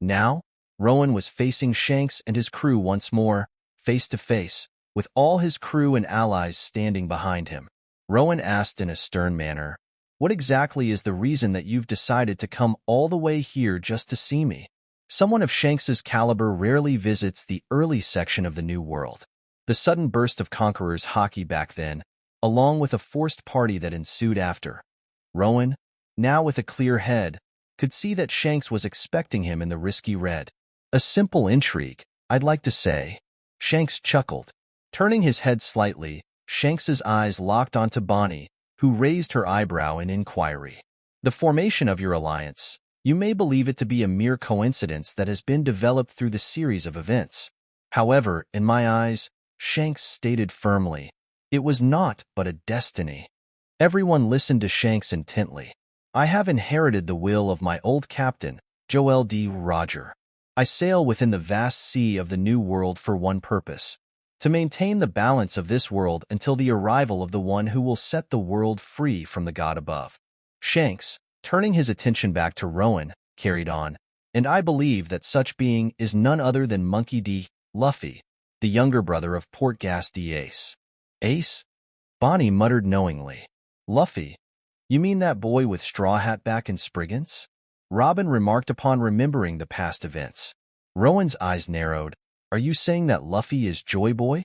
Now, Rowan was facing Shanks and his crew once more, face to face, with all his crew and allies standing behind him. Rowan asked in a stern manner, "What exactly is the reason that you've decided to come all the way here just to see me?" Someone of Shanks's caliber rarely visits the early section of the New World. The sudden burst of Conqueror's haki back then, along with a forced party that ensued after. Rowan, now with a clear head, could see that Shanks was expecting him in the Risky Red. "A simple intrigue, I'd like to say." Shanks chuckled. Turning his head slightly, Shanks's eyes locked onto Bonnie, who raised her eyebrow in inquiry. "The formation of your alliance, you may believe it to be a mere coincidence that has been developed through the series of events. However, in my eyes," Shanks stated firmly, "it was not but a destiny." Everyone listened to Shanks intently. "I have inherited the will of my old captain, Joel D. Roger. I sail within the vast sea of the New World for one purpose: to maintain the balance of this world until the arrival of the one who will set the world free from the god above." Shanks, turning his attention back to Rowan, carried on, "And I believe that such being is none other than Monkey D. Luffy, the younger brother of Portgas D. Ace." "Ace?" Bonnie muttered knowingly. "Luffy? You mean that boy with straw hat back in Spriggans?" Robin remarked upon remembering the past events. Rowan's eyes narrowed. "Are you saying that Luffy is Joy Boy?"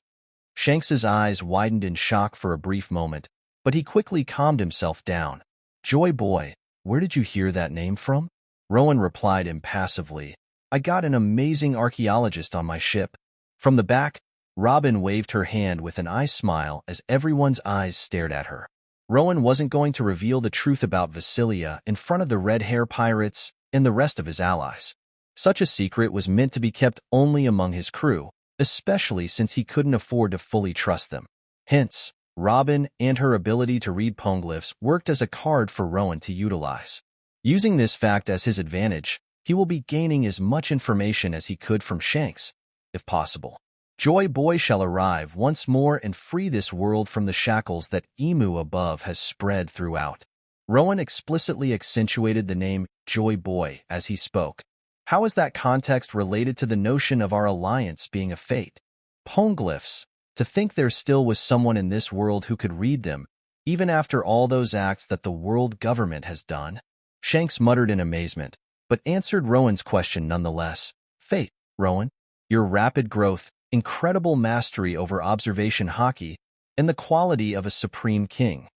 Shanks's eyes widened in shock for a brief moment, but he quickly calmed himself down. "Joy Boy, where did you hear that name from?" Rowan replied impassively. "I got an amazing archaeologist on my ship." From the back, Robin waved her hand with an eye smile as everyone's eyes stared at her. Rowan wasn't going to reveal the truth about Vasilia in front of the Red Hair Pirates and the rest of his allies. Such a secret was meant to be kept only among his crew, especially since he couldn't afford to fully trust them. Hence, Robin and her ability to read poneglyphs worked as a card for Rowan to utilize. Using this fact as his advantage, he will be gaining as much information as he could from Shanks, if possible. Joy Boy shall arrive once more and free this world from the shackles that Emu above has spread throughout. Rowan explicitly accentuated the name Joy Boy as he spoke. How is that context related to the notion of our alliance being a fate? Poneglyphs. To think there still was someone in this world who could read them, even after all those acts that the world government has done? Shanks muttered in amazement, but answered Rowan's question nonetheless. "Fate, Rowan. Your rapid growth, incredible mastery over observation haki, and the quality of a supreme king.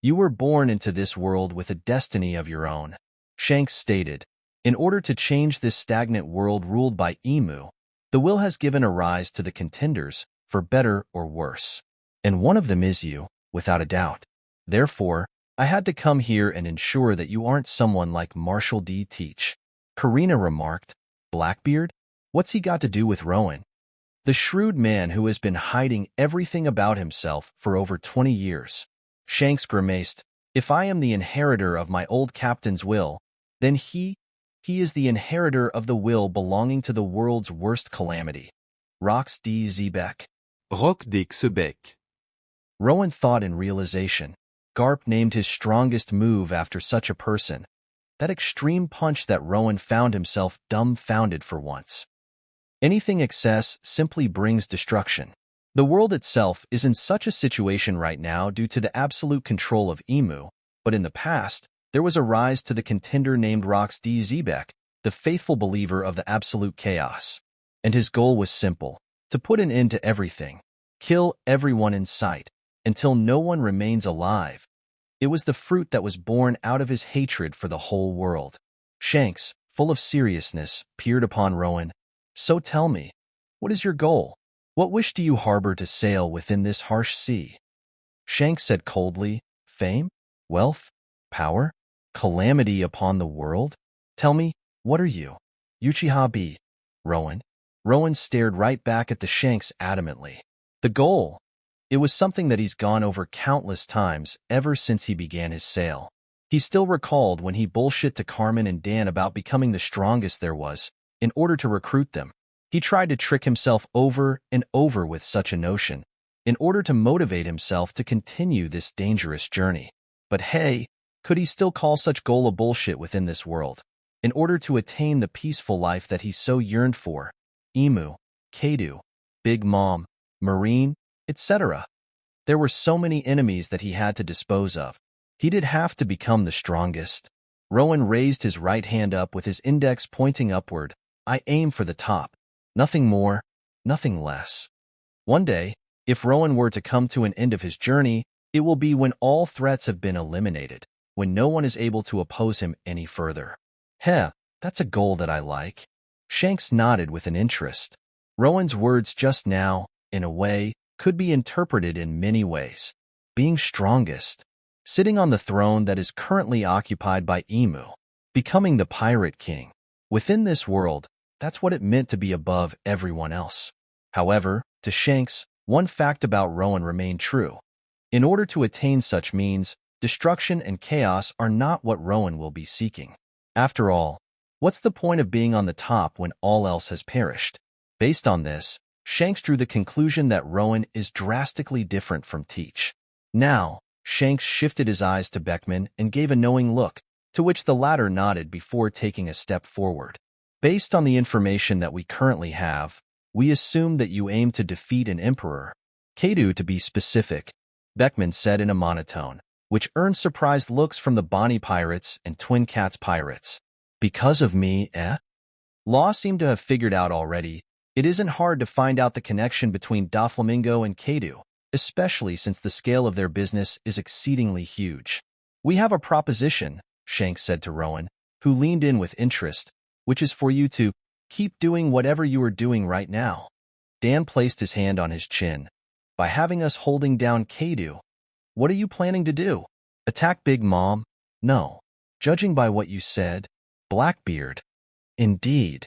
You were born into this world with a destiny of your own," Shanks stated. In order to change this stagnant world ruled by Emu, the will has given a rise to the contenders, for better or worse. And one of them is you, without a doubt. Therefore, I had to come here and ensure that you aren't someone like Marshall D. Teach. Karina remarked. Blackbeard? What's he got to do with Rowan? The shrewd man who has been hiding everything about himself for over 20 years. Shanks grimaced. If I am the inheritor of my old captain's will, then he is the inheritor of the will belonging to the world's worst calamity. Rox D. Zebek. Rock des Xebec. Rowan thought in realization. Garp named his strongest move after such a person. That extreme punch that Rowan found himself dumbfounded for once. Anything excess simply brings destruction. The world itself is in such a situation right now due to the absolute control of Emu, but in the past, there was a rise to the contender named Rox D. Zebek, the faithful believer of the absolute chaos. And his goal was simple, to put an end to everything, kill everyone in sight, until no one remains alive. It was the fruit that was born out of his hatred for the whole world. Shanks, full of seriousness, peered upon Rowan. So tell me, what is your goal? What wish do you harbor to sail within this harsh sea? Shanks said coldly, fame? Wealth? Power? Calamity upon the world? Tell me, what are you? Uchiha B. Rowan. Rowan stared right back at the Shanks adamantly. The goal. It was something that he's gone over countless times ever since he began his sail. He still recalled when he bullshit to Carmen and Dan about becoming the strongest there was, in order to recruit them. He tried to trick himself over and over with such a notion, in order to motivate himself to continue this dangerous journey. But hey, could he still call such goal a bullshit within this world? In order to attain the peaceful life that he so yearned for, Emu, Kaido, Big Mom, Marine, etc. There were so many enemies that he had to dispose of. He did have to become the strongest. Rowan raised his right hand up with his index pointing upward. I aim for the top. Nothing more, nothing less. One day, if Rowan were to come to an end of his journey, it will be when all threats have been eliminated, when no one is able to oppose him any further. Heh, that's a goal that I like. Shanks nodded with an interest. Rowan's words just now, in a way, could be interpreted in many ways. Being strongest, sitting on the throne that is currently occupied by Emu, becoming the Pirate King. Within this world, that's what it meant to be above everyone else. However, to Shanks, one fact about Rowan remained true. In order to attain such means, destruction and chaos are not what Rowan will be seeking. After all, what's the point of being on the top when all else has perished? Based on this, Shanks drew the conclusion that Rowan is drastically different from Teach. Now, Shanks shifted his eyes to Beckman and gave a knowing look, to which the latter nodded before taking a step forward. Based on the information that we currently have, we assume that you aim to defeat an emperor. Kaido to be specific, Beckman said in a monotone, which earned surprised looks from the Bonnie pirates and Twin Cats pirates. Because of me, eh? Law seemed to have figured out already. It isn't hard to find out the connection between Doflamingo and Kaido, especially since the scale of their business is exceedingly huge. We have a proposition, Shanks said to Rowan, who leaned in with interest, which is for you to keep doing whatever you are doing right now. Dan placed his hand on his chin. By having us holding down Kaido, what are you planning to do? Attack Big Mom? No. Judging by what you said, Blackbeard. Indeed.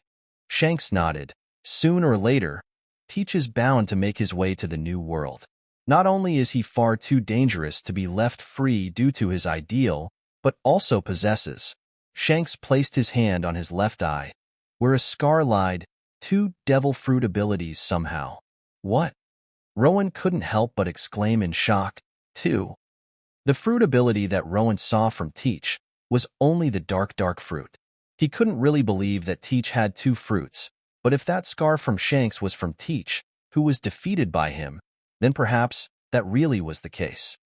Shanks nodded. Soon or later, Teach is bound to make his way to the New World. Not only is he far too dangerous to be left free due to his ideal, but also possesses. Shanks placed his hand on his left eye, where a scar lied, 2 devil fruit abilities somehow. What? Rowan couldn't help but exclaim in shock, too. The fruit ability that Rowan saw from Teach was only the dark fruit. He couldn't really believe that Teach had 2 fruits, but if that scar from Shanks was from Teach, who was defeated by him, then perhaps that really was the case.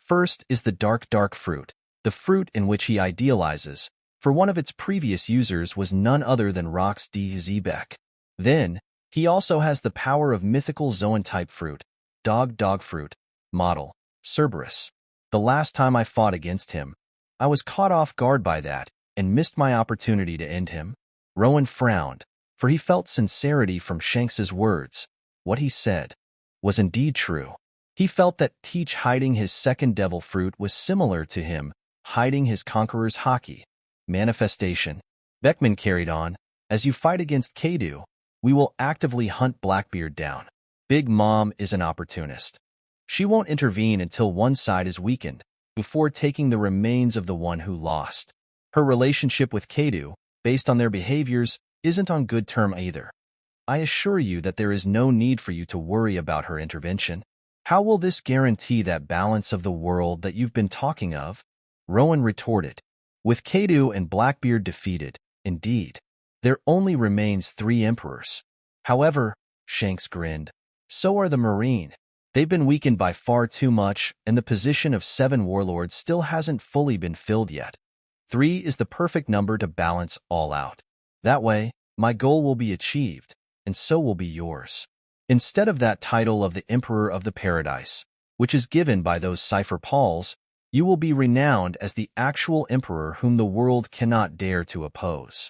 First is the dark fruit, the fruit in which he idealizes, for one of its previous users was none other than Rox D. Zebek. Then, he also has the power of Mythical Zoan type fruit, dog fruit, model, Cerberus. The last time I fought against him, I was caught off guard by that. and missed my opportunity to end him? Rowan frowned, for he felt sincerity from Shanks's words. What he said was indeed true. He felt that Teach hiding his second devil fruit was similar to him hiding his conqueror's haki. Manifestation. Beckman carried on. As you fight against Kaido, we will actively hunt Blackbeard down. Big Mom is an opportunist. She won't intervene until one side is weakened, before taking the remains of the one who lost. Her relationship with Kaido, based on their behaviors, isn't on good term either. I assure you that there is no need for you to worry about her intervention. How will this guarantee that balance of the world that you've been talking of? Rowan retorted. With Kaido and Blackbeard defeated, indeed, there only remains 3 emperors. However, Shanks grinned, so are the Marine. They've been weakened by far too much, and the position of 7 warlords still hasn't fully been filled yet. 3 is the perfect number to balance all out. That way, my goal will be achieved, and so will be yours. Instead of that title of the Emperor of the Paradise, which is given by those cipher Pauls, you will be renowned as the actual emperor whom the world cannot dare to oppose.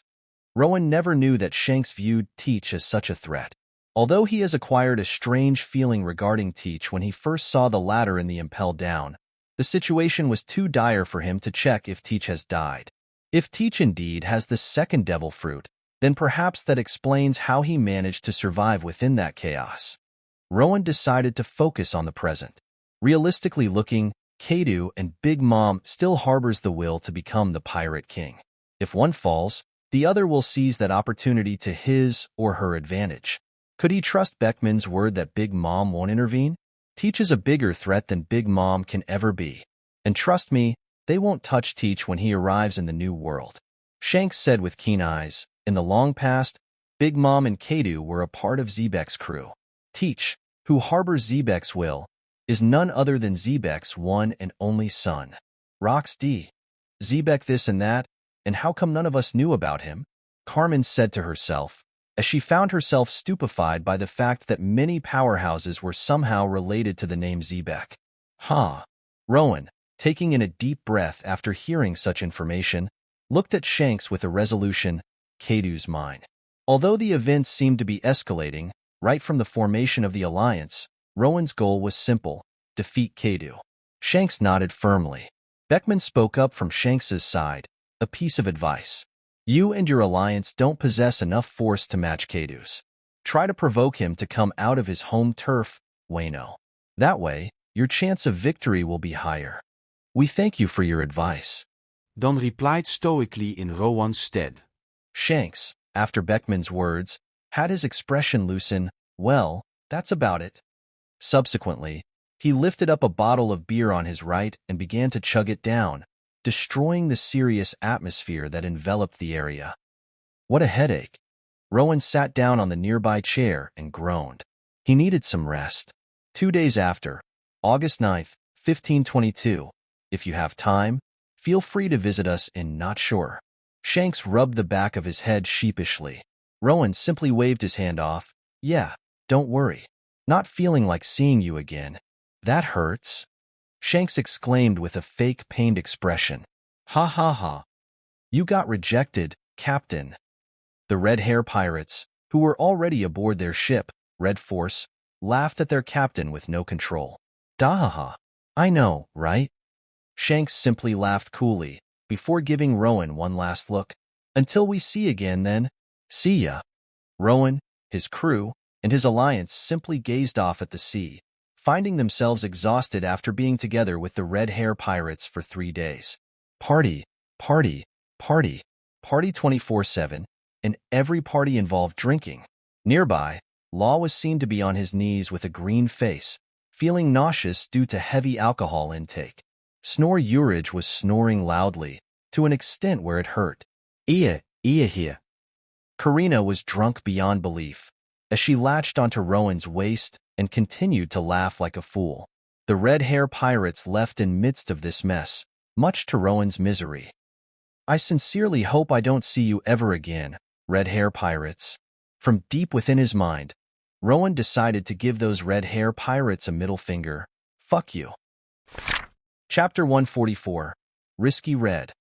Rowan never knew that Shanks viewed Teach as such a threat. Although he has acquired a strange feeling regarding Teach when he first saw the latter in the Impel Down, the situation was too dire for him to check if Teach has died. If Teach indeed has the second devil fruit, then perhaps that explains how he managed to survive within that chaos. Rowan decided to focus on the present. Realistically looking, Kaido and Big Mom still harbors the will to become the Pirate King. If one falls, the other will seize that opportunity to his or her advantage. Could he trust Beckman's word that Big Mom won't intervene? Teach is a bigger threat than Big Mom can ever be. And trust me, they won't touch Teach when he arrives in the new world. Shanks said with keen eyes, in the long past, Big Mom and Kaido were a part of Xebec's crew. Teach, who harbors Xebec's will, is none other than Xebec's one and only son. Rox D. Xebec this and that, and how come none of us knew about him? Carmen said to herself, as she found herself stupefied by the fact that many powerhouses were somehow related to the name Xebec. Rowan, taking in a deep breath after hearing such information, looked at Shanks with a resolution, Kaido's mine. Although the events seemed to be escalating, right from the formation of the alliance, Rowan's goal was simple, defeat Kaido. Shanks nodded firmly. Beckman spoke up from Shanks's side, a piece of advice. You and your alliance don't possess enough force to match Kaido's. Try to provoke him to come out of his home turf, Wano. That way, your chance of victory will be higher. We thank you for your advice. Don replied stoically in Rowan's stead. Shanks, after Beckman's words, had his expression loosen. Well, that's about it. Subsequently, he lifted up a bottle of beer on his right and began to chug it down, destroying the serious atmosphere that enveloped the area. What a headache. Rowan sat down on the nearby chair and groaned. He needed some rest. 2 days after, August 9th, 1522, if you have time, feel free to visit us in Not Sure. Shanks rubbed the back of his head sheepishly. Rowan simply waved his hand off. Yeah, don't worry. Not feeling like seeing you again. That hurts. Shanks exclaimed with a fake pained expression. Ha ha ha. You got rejected, Captain. The Red Hair Pirates, who were already aboard their ship, Red Force, laughed at their captain with no control. Dahaha. I know, right? Shanks simply laughed coolly, before giving Rowan one last look. Until we see again then. See ya. Rowan, his crew, and his alliance simply gazed off at the sea, finding themselves exhausted after being together with the Red Hair Pirates for 3 days. Party, party, party, party 24/7, and every party involved drinking. Nearby, Law was seen to be on his knees with a green face, feeling nauseous due to heavy alcohol intake. Snore Urage was snoring loudly, to an extent where it hurt. Iya here. Karina was drunk beyond belief, as she latched onto Rowan's waist and continued to laugh like a fool. The Red Hair Pirates left in midst of this mess, much to Rowan's misery. I sincerely hope I don't see you ever again, Red Hair Pirates. From deep within his mind, Rowan decided to give those Red Hair Pirates a middle finger. Fuck you. Chapter 144, Risky Red,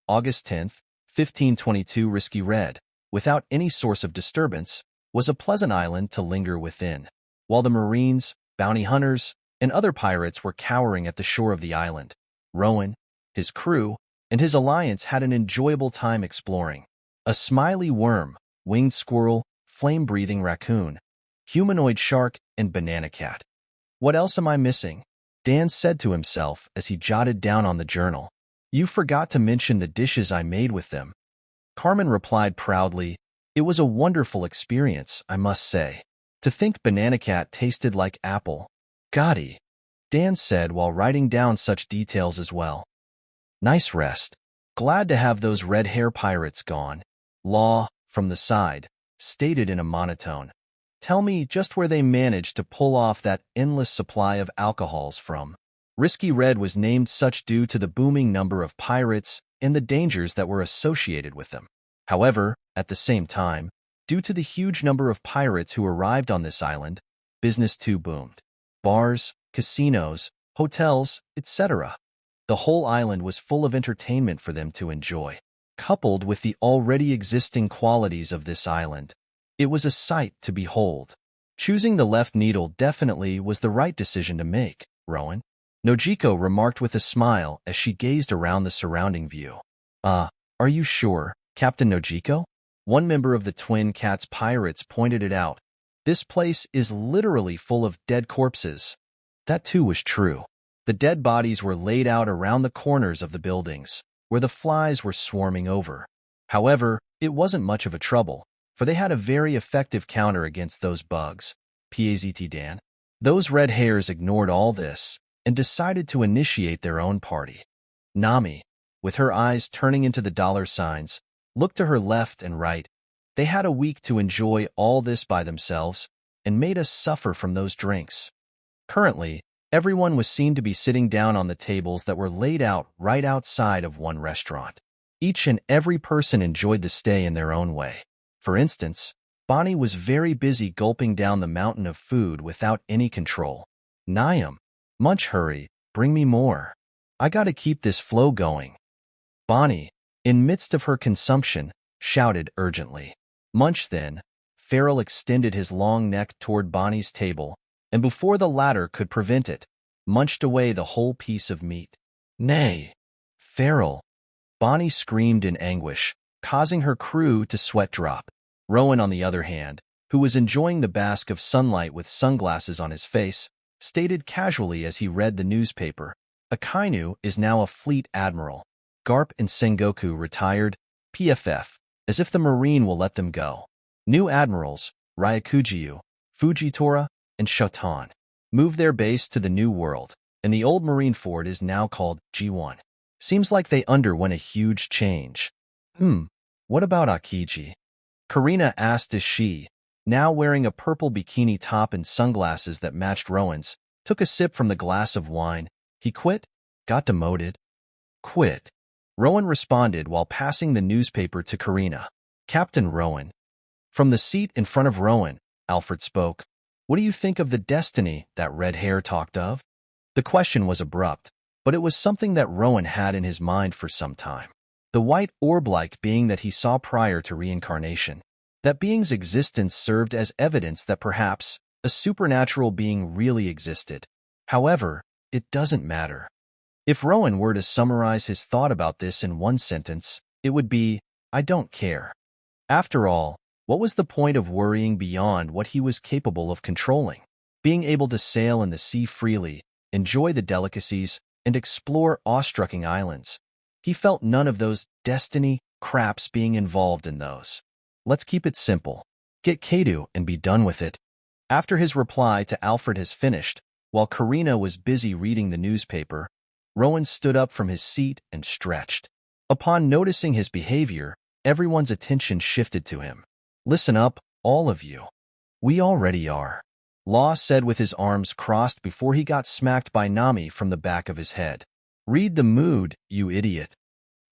August 10th, 1522 Risky Red, without any source of disturbance, was a pleasant island to linger within, while the Marines, bounty hunters, and other pirates were cowering at the shore of the island. Rowan, his crew, and his alliance had an enjoyable time exploring. A smiley worm, winged squirrel, flame-breathing raccoon, humanoid shark, and banana cat. What else am I missing? Dan said to himself as he jotted down on the journal. You forgot to mention the dishes I made with them. Carmen replied proudly, It was a wonderful experience, I must say. To think Banana Cat tasted like apple. Gotti, Dan said while writing down such details as well. Nice rest. Glad to have those red hair pirates gone. Law, from the side, stated in a monotone. Tell me just where they managed to pull off that endless supply of alcohols from. Risky Red was named such due to the booming number of pirates and the dangers that were associated with them. However, at the same time, due to the huge number of pirates who arrived on this island, business too boomed. Bars, casinos, hotels, etc. The whole island was full of entertainment for them to enjoy. Coupled with the already existing qualities of this island, it was a sight to behold. Choosing the left needle definitely was the right decision to make, Rowan. Nojiko remarked with a smile as she gazed around the surrounding view. Are you sure, Captain Nojiko? One member of the Twin Cats pirates pointed it out. This place is literally full of dead corpses. That too was true. The dead bodies were laid out around the corners of the buildings, where the flies were swarming over. However, it wasn't much of a trouble, for they had a very effective counter against those bugs. PAZT Dan. Those red hairs ignored all this and decided to initiate their own party. Nami, with her eyes turning into the dollar signs, looked to her left and right. They had a week to enjoy all this by themselves and made us suffer from those drinks. Currently, everyone was seen to be sitting down on the tables that were laid out right outside of one restaurant. Each and every person enjoyed the stay in their own way. For instance, Bonnie was very busy gulping down the mountain of food without any control. Niam, Munch, hurry, bring me more. I gotta keep this flow going. Bonnie, in midst of her consumption, shouted urgently. Munch then. Farrell extended his long neck toward Bonnie's table, and before the latter could prevent it, munched away the whole piece of meat. Nay, Farrell! Bonnie screamed in anguish, causing her crew to sweat drop. Rowan, on the other hand, who was enjoying the bask of sunlight with sunglasses on his face, stated casually as he read the newspaper, Akainu is now a fleet admiral. Garp and Sengoku retired, PFF, as if the Marine will let them go. New admirals, Ryakujiu, Fujitora, and Shotan, moved their base to the New World, and the old Marine fort is now called G1. Seems like they underwent a huge change. What about Akiji? Karina asked as she, now wearing a purple bikini top and sunglasses that matched Rowan's, took a sip from the glass of wine. He quit? Got demoted? Quit. Rowan responded while passing the newspaper to Karina. Captain Rowan. From the seat in front of Rowan, Alfred spoke. What do you think of the destiny that red hair talked of? The question was abrupt, but it was something that Rowan had in his mind for some time. The white orb-like being that he saw prior to reincarnation. That being's existence served as evidence that perhaps a supernatural being really existed. However, it doesn't matter. If Rowan were to summarize his thought about this in one sentence, it would be, I don't care. After all, what was the point of worrying beyond what he was capable of controlling? Being able to sail in the sea freely, enjoy the delicacies, and explore awe-striking islands. He felt none of those destiny craps being involved in those. Let's keep it simple. Get Kaido and be done with it. After his reply to Alfred has finished, while Karina was busy reading the newspaper, Rowan stood up from his seat and stretched. Upon noticing his behavior, everyone's attention shifted to him. Listen up, all of you. We already are. Law said with his arms crossed before he got smacked by Nami from the back of his head. Read the mood, you idiot.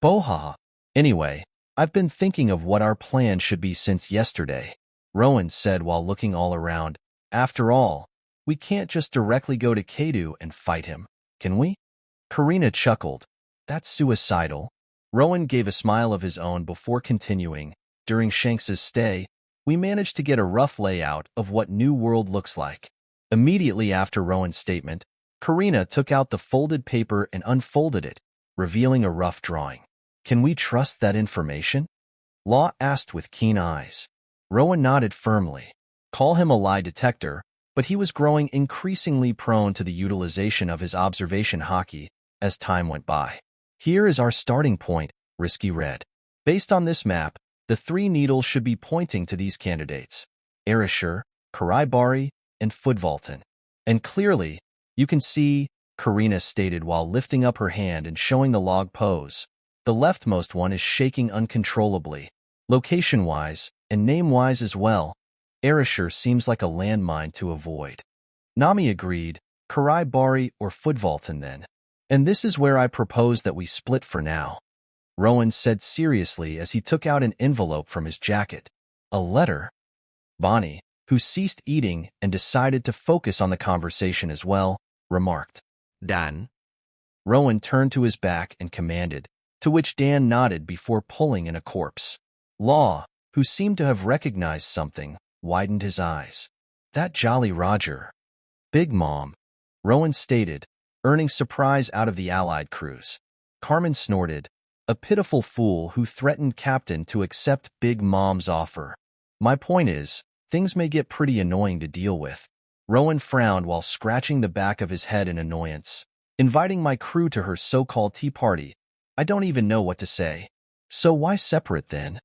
Bohaha. Anyway, I've been thinking of what our plan should be since yesterday, Rowan said while looking all around. After all, we can't just directly go to Kaido and fight him, can we? Karina chuckled. That's suicidal. Rowan gave a smile of his own before continuing. During Shanks's stay, we managed to get a rough layout of what New World looks like. Immediately after Rowan's statement, Karina took out the folded paper and unfolded it, revealing a rough drawing. Can we trust that information? Law asked with keen eyes. Rowan nodded firmly. Call him a lie detector, but he was growing increasingly prone to the utilization of his observation haki as time went by. Here is our starting point, Risky read. Based on this map, the 3 needles should be pointing to these candidates: Erishur, Karaibari, and Footvolton. And clearly, you can see, Karina stated while lifting up her hand and showing the log pose. The leftmost one is shaking uncontrollably. Location-wise, and name-wise as well, Erishur seems like a landmine to avoid. Nami agreed, Karaibari or Footvolton then. And this is where I propose that we split for now, Rowan said seriously as he took out an envelope from his jacket. A letter? Bonnie, who ceased eating and decided to focus on the conversation as well, remarked. Dan? Rowan turned to his back and commanded, to which Dan nodded before pulling in a corpse. Law, who seemed to have recognized something, widened his eyes. That Jolly Roger. Big Mom, Rowan stated, earning surprise out of the Allied crews. Carmen snorted, a pitiful fool who threatened Captain to accept Big Mom's offer. My point is, things may get pretty annoying to deal with. Rowan frowned while scratching the back of his head in annoyance. Inviting my crew to her so-called tea party. I don't even know what to say. So why separate then?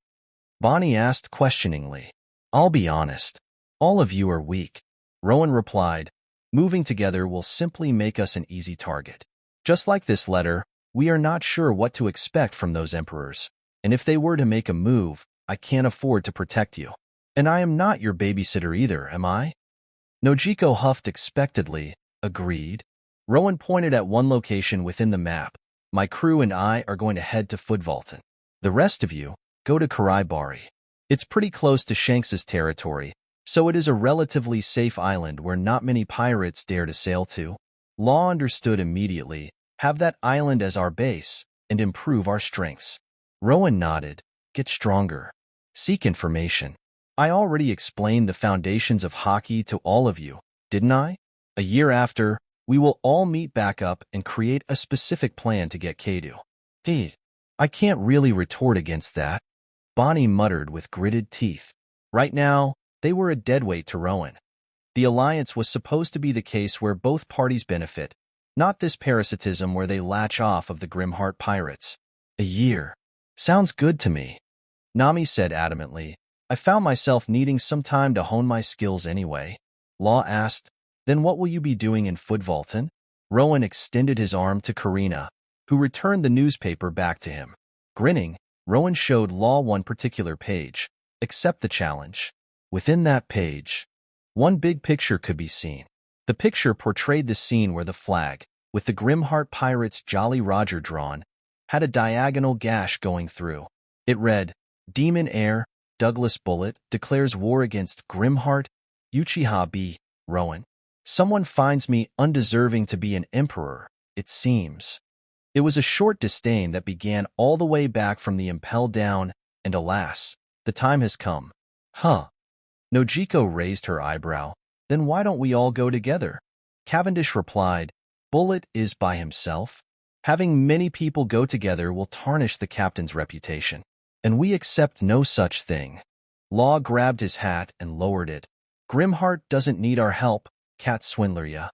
Bonnie asked questioningly. I'll be honest. All of you are weak. Rowan replied. Moving together will simply make us an easy target. Just like this letter, we are not sure what to expect from those emperors. And if they were to make a move, I can't afford to protect you. And I am not your babysitter either, am I? Nojiko huffed expectedly, agreed. Rowan pointed at one location within the map. My crew and I are going to head to Footvolton. The rest of you, go to Karaibari. It's pretty close to Shanks's territory, so it is a relatively safe island where not many pirates dare to sail to. Law understood immediately, have that island as our base, and improve our strengths. Rowan nodded, get stronger. Seek information. I already explained the foundations of haki to all of you, didn't I? A year after, we will all meet back up and create a specific plan to get Kaido. I can't really retort against that, Bonnie muttered with gritted teeth. Right now, they were a deadweight to Rowan. The alliance was supposed to be the case where both parties benefit, not this parasitism where they latch off of the Grimheart pirates. A year. Sounds good to me, Nami said adamantly. I found myself needing some time to hone my skills anyway. Law asked, then what will you be doing in Footvolton? Rowan extended his arm to Karina, who returned the newspaper back to him. Grinning, Rowan showed Law one particular page. Accept the challenge. Within that page, one big picture could be seen. The picture portrayed the scene where the flag, with the Grimheart pirates' Jolly Roger drawn, had a diagonal gash going through. It read, Demon Heir, Douglas Bullet, declares war against Grimheart, Uchiha B. Rowan. Someone finds me undeserving to be an emperor, it seems. It was a short disdain that began all the way back from the Impel Down, and alas, the time has come. Huh. Nojiko raised her eyebrow. Then why don't we all go together? Cavendish replied, Bullet is by himself. Having many people go together will tarnish the captain's reputation. And we accept no such thing. Law grabbed his hat and lowered it. Grimheart doesn't need our help, Cat Swindler ya.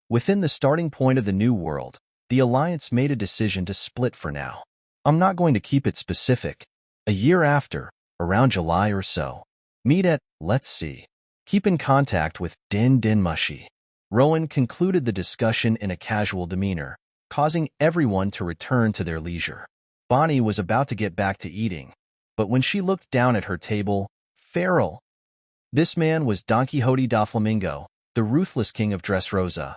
Within the starting point of the New World, the Alliance made a decision to split for now. I'm not going to keep it specific. A year after, around July or so. Meet at, let's see. Keep in contact with Din Din Mushi. Rowan concluded the discussion in a casual demeanor, causing everyone to return to their leisure. Bonnie was about to get back to eating, but when she looked down at her table, feral. This man was Don Quixote Doflamingo, the ruthless king of Dressrosa,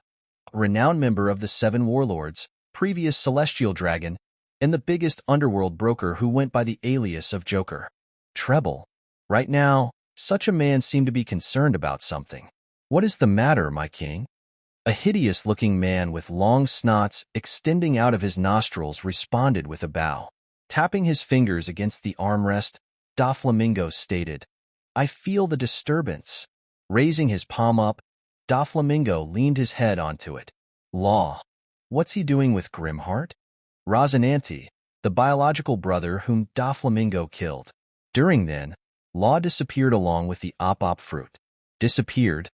a renowned member of the Seven Warlords, previous Celestial Dragon, and the biggest underworld broker who went by the alias of Joker. Treble. Right now, such a man seemed to be concerned about something. What is the matter, my king? A hideous-looking man with long snots extending out of his nostrils responded with a bow. Tapping his fingers against the armrest, Doflamingo stated, "I feel the disturbance." Raising his palm up, Doflamingo leaned his head onto it. "Law. What's he doing with Grimheart?" Rosinante, the biological brother whom Doflamingo killed. During then, Law disappeared along with the Apoo fruit. Disappeared?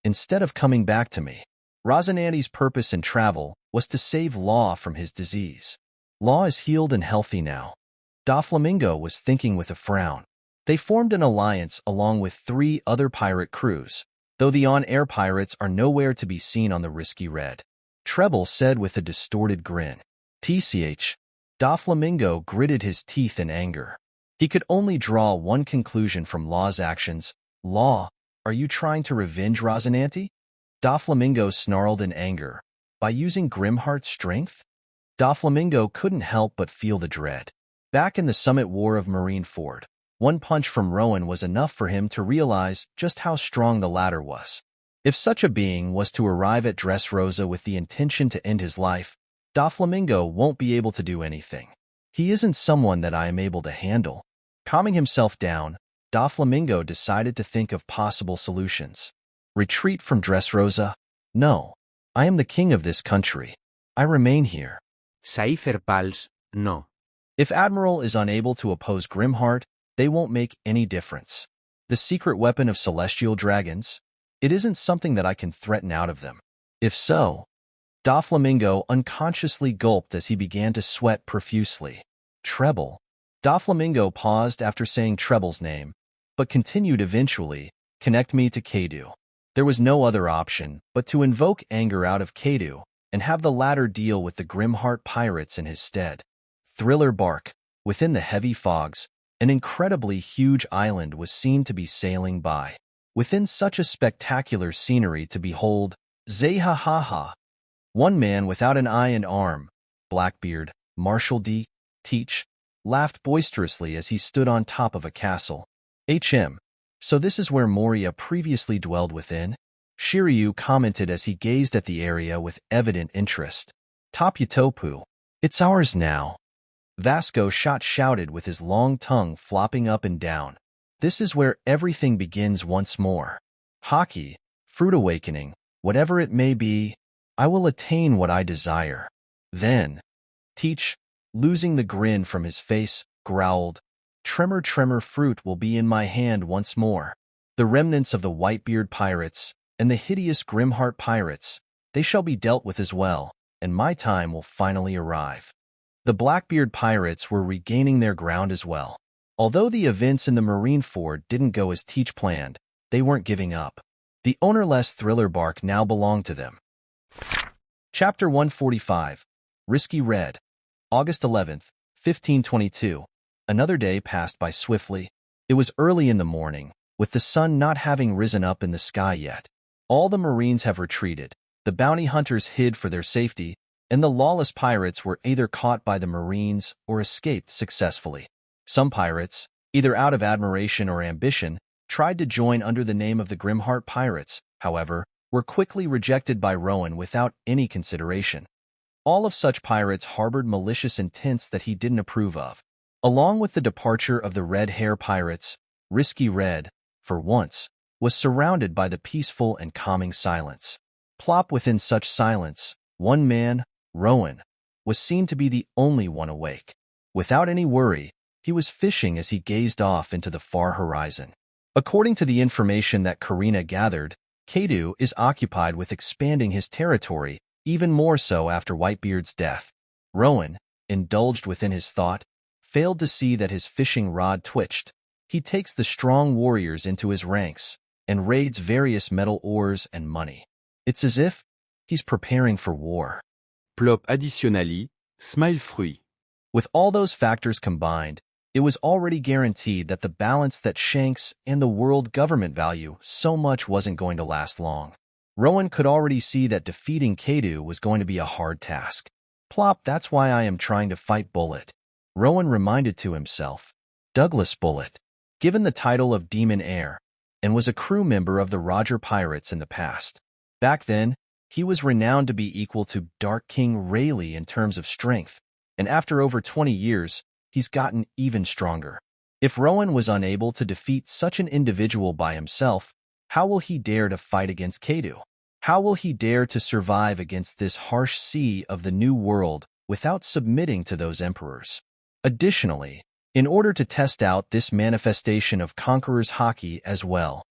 Instead of coming back to me. Rosinante's purpose in travel was to save Law from his disease. Law is healed and healthy now. Doflamingo was thinking with a frown. They formed an alliance along with 3 other pirate crews, though the on-air pirates are nowhere to be seen on the Risky Red. Treble said with a distorted grin. "TCH." Doflamingo gritted his teeth in anger. He could only draw one conclusion from Law's actions. "Law, are you trying to revenge Rosinante?" Doflamingo snarled in anger. "By using Grimheart's strength?" Doflamingo couldn't help but feel the dread. Back in the Summit War of Marineford, one punch from Rowan was enough for him to realize just how strong the latter was. If such a being was to arrive at Dressrosa with the intention to end his life, Doflamingo won't be able to do anything. "He isn't someone that I am able to handle." Calming himself down, Doflamingo decided to think of possible solutions. Retreat from Dressrosa? No. I am the king of this country. I remain here. Cypherpals, no. If Admiral is unable to oppose Grimheart, they won't make any difference. The secret weapon of celestial dragons? It isn't something that I can threaten out of them. If so, Doflamingo unconsciously gulped as he began to sweat profusely. Treble. Doflamingo paused after saying Treble's name, but continued eventually, "Connect me to Kaido." There was no other option but to invoke anger out of Kaido and have the latter deal with the Grimheart pirates in his stead. Thriller bark. Within the heavy fogs, an incredibly huge island was seen to be sailing by. Within such a spectacular scenery to behold, Zehahaha. One man without an eye and arm, Blackbeard, Marshal D. Teach, laughed boisterously as he stood on top of a castle. So this is where Moria previously dwelled within? Shiryu commented as he gazed at the area with evident interest. Tapyatopu. It's ours now. Vasco shouted with his long tongue flopping up and down. This is where everything begins once more. Haki, fruit awakening, whatever it may be, I will attain what I desire. Then, Teach, losing the grin from his face, growled, Tremor fruit will be in my hand once more. The remnants of the Whitebeard pirates and the hideous Grimheart pirates, they shall be dealt with as well, and my time will finally arrive. The Blackbeard pirates were regaining their ground as well. Although the events in the Marineford didn't go as Teach planned, they weren't giving up. The ownerless thriller bark now belonged to them. Chapter 145. Risky Red. August 11th, 1522. Another day passed by swiftly. It was early in the morning, with the sun not having risen up in the sky yet. All the Marines have retreated, the bounty hunters hid for their safety, and the lawless pirates were either caught by the Marines or escaped successfully. Some pirates, either out of admiration or ambition, tried to join under the name of the Grimheart pirates, however, were quickly rejected by Rowan without any consideration. All of such pirates harbored malicious intents that he didn't approve of. Along with the departure of the Red Hair pirates, Risky Red, for once, was surrounded by the peaceful and calming silence. Plop within such silence, one man, Rowan, was seen to be the only one awake. Without any worry, he was fishing as he gazed off into the far horizon. According to the information that Karina gathered, Kaido is occupied with expanding his territory, even more so after Whitebeard's death. Rowan, indulged within his thought, failed to see that his fishing rod twitched. He takes the strong warriors into his ranks and raids various metal ores and money. It's as if he's preparing for war. Plop additionnali, smile fruit. With all those factors combined, it was already guaranteed that the balance that Shanks and the world government value so much wasn't going to last long. Rowan could already see that defeating Kaido was going to be a hard task. Plop, that's why I am trying to fight Bullet. Rowan reminded to himself. Douglas Bullet, given the title of Demon Heir, and was a crew member of the Roger Pirates in the past. Back then, he was renowned to be equal to Dark King Rayleigh in terms of strength, and after over 20 years, he's gotten even stronger. If Rowan was unable to defeat such an individual by himself, how will he dare to fight against Kaido? How will he dare to survive against this harsh sea of the New World without submitting to those emperors? Additionally, in order to test out this manifestation of Conqueror's Haki as well,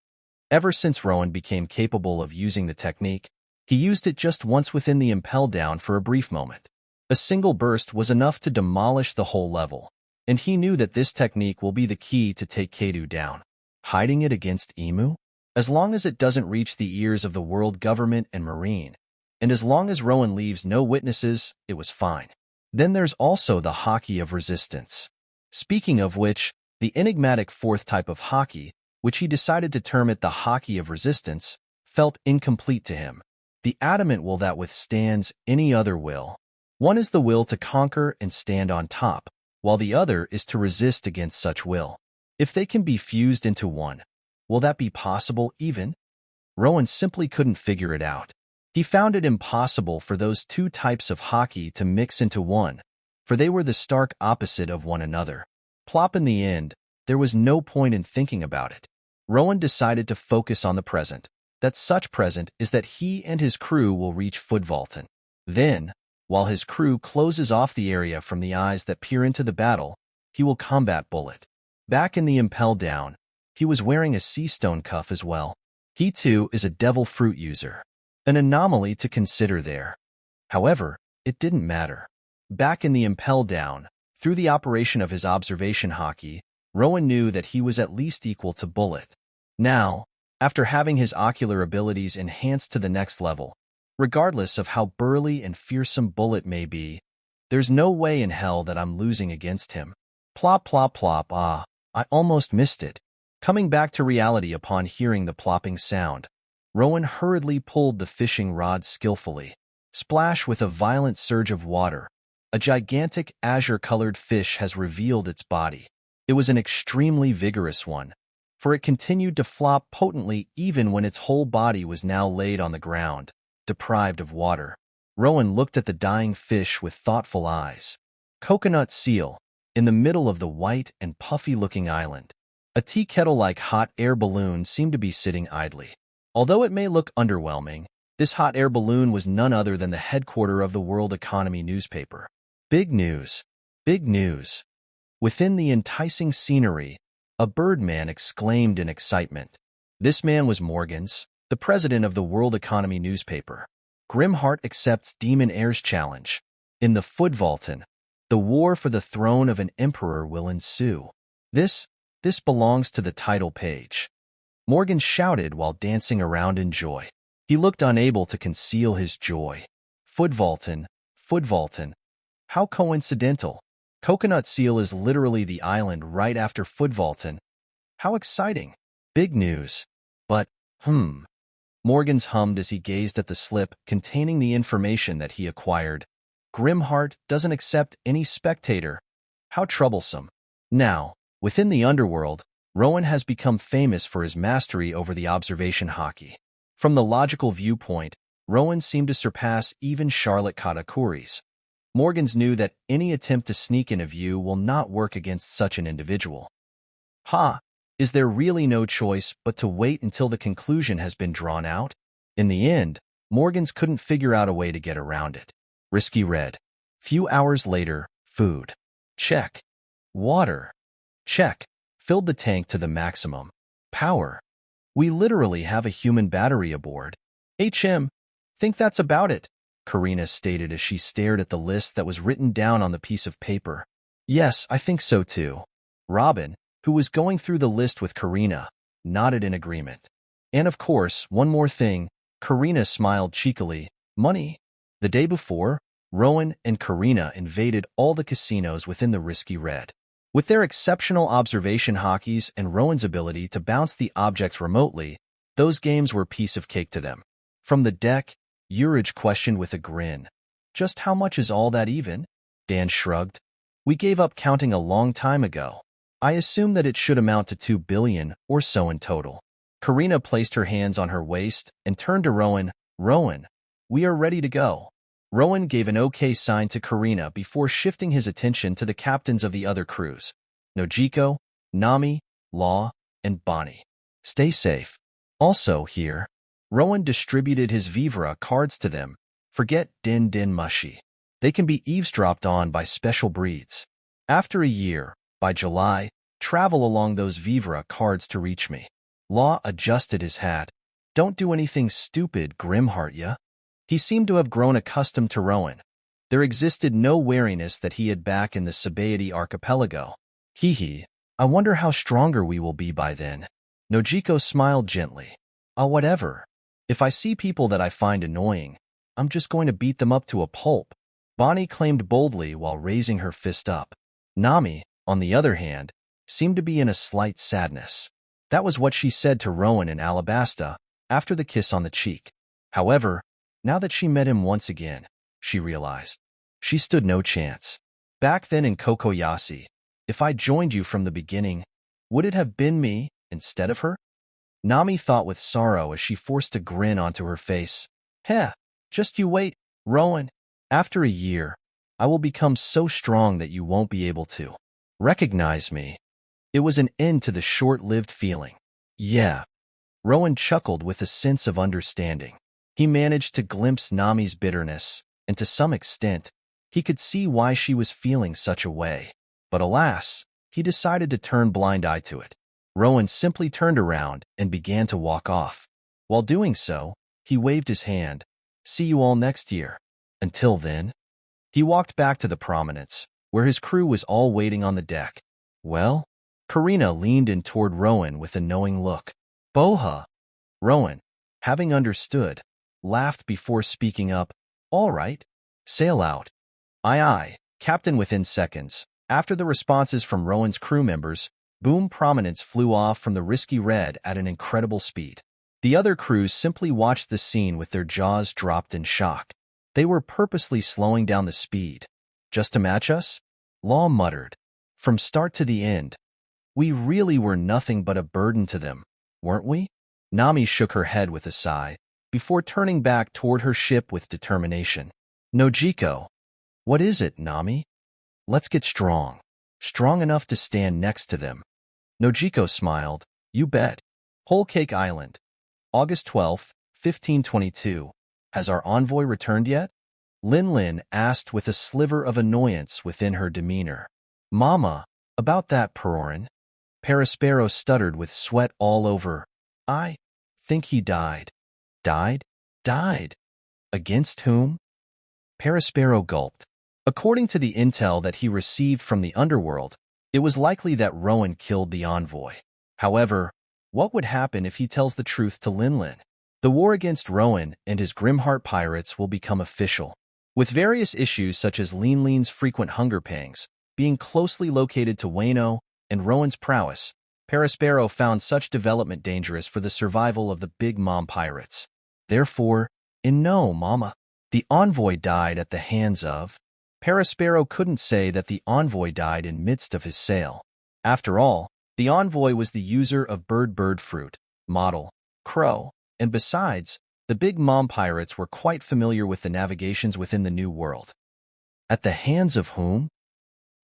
ever since Rowan became capable of using the technique, he used it just once within the Impel Down for a brief moment. A single burst was enough to demolish the whole level, and he knew that this technique will be the key to take Kaido down. Hiding it against Imu? As long as it doesn't reach the ears of the world government and Marine, and as long as Rowan leaves no witnesses, it was fine. Then there's also the Haki of Resistance. Speaking of which, the enigmatic fourth type of Haki, which he decided to term it the Haki of Resistance, felt incomplete to him. The adamant will that withstands any other will. One is the will to conquer and stand on top, while the other is to resist against such will. If they can be fused into one, will that be possible even? Rowan simply couldn't figure it out. He found it impossible for those two types of Haki to mix into one, for they were the stark opposite of one another. Plop in the end, there was no point in thinking about it. Rowan decided to focus on the present. That such present is that he and his crew will reach Footvaulton. Then, while his crew closes off the area from the eyes that peer into the battle, he will combat Bullet. Back in the Impel Down, he was wearing a sea stone cuff as well. He too is a devil fruit user. An anomaly to consider there. However, it didn't matter. Back in the Impel Down, through the operation of his observation Haki, Rowan knew that he was at least equal to Bullet. Now, after having his ocular abilities enhanced to the next level, regardless of how burly and fearsome Bullet may be, there's no way in hell that I'm losing against him. Plop, plop, plop, ah, I almost missed it. Coming back to reality upon hearing the plopping sound, Rowan hurriedly pulled the fishing rod skillfully. Splash with a violent surge of water. A gigantic azure-colored fish has revealed its body. It was an extremely vigorous one, for it continued to flop potently even when its whole body was now laid on the ground, deprived of water. Rowan looked at the dying fish with thoughtful eyes. Coconut seal, in the middle of the white and puffy-looking island. A tea kettle-like hot air balloon seemed to be sitting idly. Although it may look underwhelming, this hot air balloon was none other than the headquarters of the World Economy newspaper. Big news! Big news! Within the enticing scenery, a birdman exclaimed in excitement. This man was Morgans, the president of the World Economy newspaper. Grimheart accepts Demon Heir's challenge. In the Footvaulton, the war for the throne of an emperor will ensue. This belongs to the title page. Morgan shouted while dancing around in joy. He looked unable to conceal his joy. Footvaulton, Footvaulton. How coincidental. Coconut Seal is literally the island right after Footvaulton. How exciting. Big news. But, Morgans hummed as he gazed at the slip containing the information that he acquired. Grimheart doesn't accept any spectator. How troublesome. Now, within the underworld, Rowan has become famous for his mastery over the observation Haki. From the logical viewpoint, Rowan seemed to surpass even Charlotte Katakuri's. Morgans knew that any attempt to sneak in a view will not work against such an individual. Is there really no choice but to wait until the conclusion has been drawn out? In the end, Morgans couldn't figure out a way to get around it. Risky Red. Few hours later, food. Check. Water. Check. Filled the tank to the maximum. Power. We literally have a human battery aboard. Think that's about it, Karina stated as she stared at the list that was written down on the piece of paper. Yes, I think so too. Robin, who was going through the list with Karina, nodded in agreement. And of course, one more thing, Karina smiled cheekily. Money. The day before, Rowan and Karina invaded all the casinos within the Risky Red. With their exceptional observation Hakis and Rowan's ability to bounce the objects remotely, those games were a piece of cake to them. From the deck, Urage questioned with a grin. Just how much is all that even? Dan shrugged. We gave up counting a long time ago. I assume that it should amount to 2 billion or so in total. Karina placed her hands on her waist and turned to Rowan. Rowan, we are ready to go. Rowan gave an okay sign to Karina before shifting his attention to the captains of the other crews, Nojiko, Nami, Law, and Bonnie. Stay safe. Also here, Rowan distributed his Vivra cards to them. Forget Din Din Mushi. They can be eavesdropped on by special breeds. After a year, by July, travel along those Vivra cards to reach me. Law adjusted his hat. Don't do anything stupid, Grimheart, ya? He seemed to have grown accustomed to Rowan. There existed no wariness that he had back in the Sabaody archipelago. Hee, I wonder how stronger we will be by then. Nojiko smiled gently. Whatever. If I see people that I find annoying, I'm just going to beat them up to a pulp. Bonnie claimed boldly while raising her fist up. Nami, on the other hand, seemed to be in a slight sadness. That was what she said to Rowan and Alabasta after the kiss on the cheek. However, now that she met him once again, she realized she stood no chance. Back then in Cocoyasi, if I joined you from the beginning, would it have been me instead of her? Nami thought with sorrow as she forced a grin onto her face. Heh, just you wait, Rowan. After a year, I will become so strong that you won't be able to recognize me. It was an end to the short-lived feeling. Yeah. Rowan chuckled with a sense of understanding. He managed to glimpse Nami's bitterness, and to some extent, he could see why she was feeling such a way. But alas, he decided to turn blind eye to it. Rowan simply turned around and began to walk off. While doing so, he waved his hand. See you all next year. Until then, he walked back to the promenade, where his crew was all waiting on the deck. Well? Karina leaned in toward Rowan with a knowing look. Boha. Rowan, having understood, laughed before speaking up. All right. Sail out. Aye, Captain. Within seconds, after the responses from Rowan's crew members, Boom Prominence flew off from the risky red at an incredible speed. The other crews simply watched the scene with their jaws dropped in shock. They were purposely slowing down the speed. Just to match us? Law muttered. From start to the end, we really were nothing but a burden to them, weren't we? Nami shook her head with a sigh, before turning back toward her ship with determination. Nojiko. What is it, Nami? Let's get strong. Strong enough to stand next to them. Nojiko smiled. You bet. Whole Cake Island. August 12, 1522. Has our envoy returned yet? Lin asked with a sliver of annoyance within her demeanor. Mama, about that, Perorin. Perispero stuttered with sweat all over. I think he died. Died? Died. Against whom? Perispero gulped. According to the intel that he received from the underworld, it was likely that Rowan killed the envoy. However, what would happen if he tells the truth to Lin? The war against Rowan and his Grimheart pirates will become official, with various issues such as Lin's frequent hunger pangs being closely located to Wano and Rowan's prowess. Perispero found such development dangerous for the survival of the Big Mom pirates. Therefore, no, Mama, the envoy died at the hands of... Perispero couldn't say that the envoy died in midst of his sail. After all, the envoy was the user of bird fruit, model, crow, and besides, the Big Mom pirates were quite familiar with the navigations within the New World. At the hands of whom?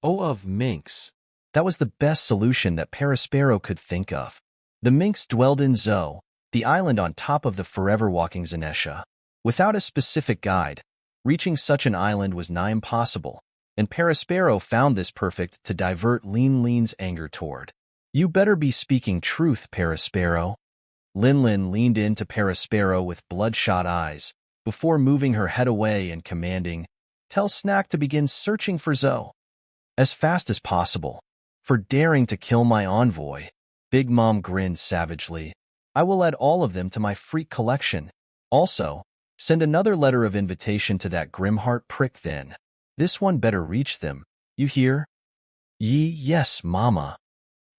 Oh, of minks. That was the best solution that Perispero could think of. The minks dwelled in Zo, the island on top of the forever walking Zanesha. Without a specific guide, reaching such an island was nigh impossible, and Perispero found this perfect to divert Lin's anger toward. You better be speaking truth, Perispero. Lin leaned into Perispero with bloodshot eyes, before moving her head away and commanding, Tell Snack to begin searching for Zo. As fast as possible. For daring to kill my envoy. Big Mom grinned savagely. I will add all of them to my freak collection. Also, send another letter of invitation to that Grimheart prick then. This one better reach them. You hear? Yes, Mama.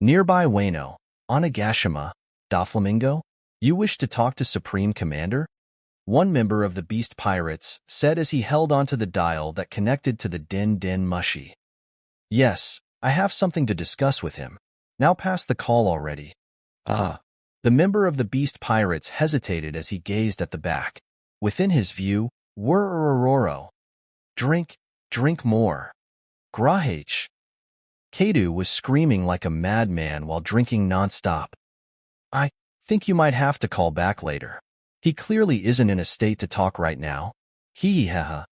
Nearby Wano, Onigashima, Doflamingo, you wish to talk to Supreme Commander? One member of the Beast Pirates said as he held onto the dial that connected to the Din Din Mushi. Yes, I have something to discuss with him. Now pass the call already. The member of the Beast Pirates hesitated as he gazed at the back. Within his view were Ororo, Drink, drink more. Grah. Kaido was screaming like a madman while drinking nonstop. I think you might have to call back later. He clearly isn't in a state to talk right now. Hee haha.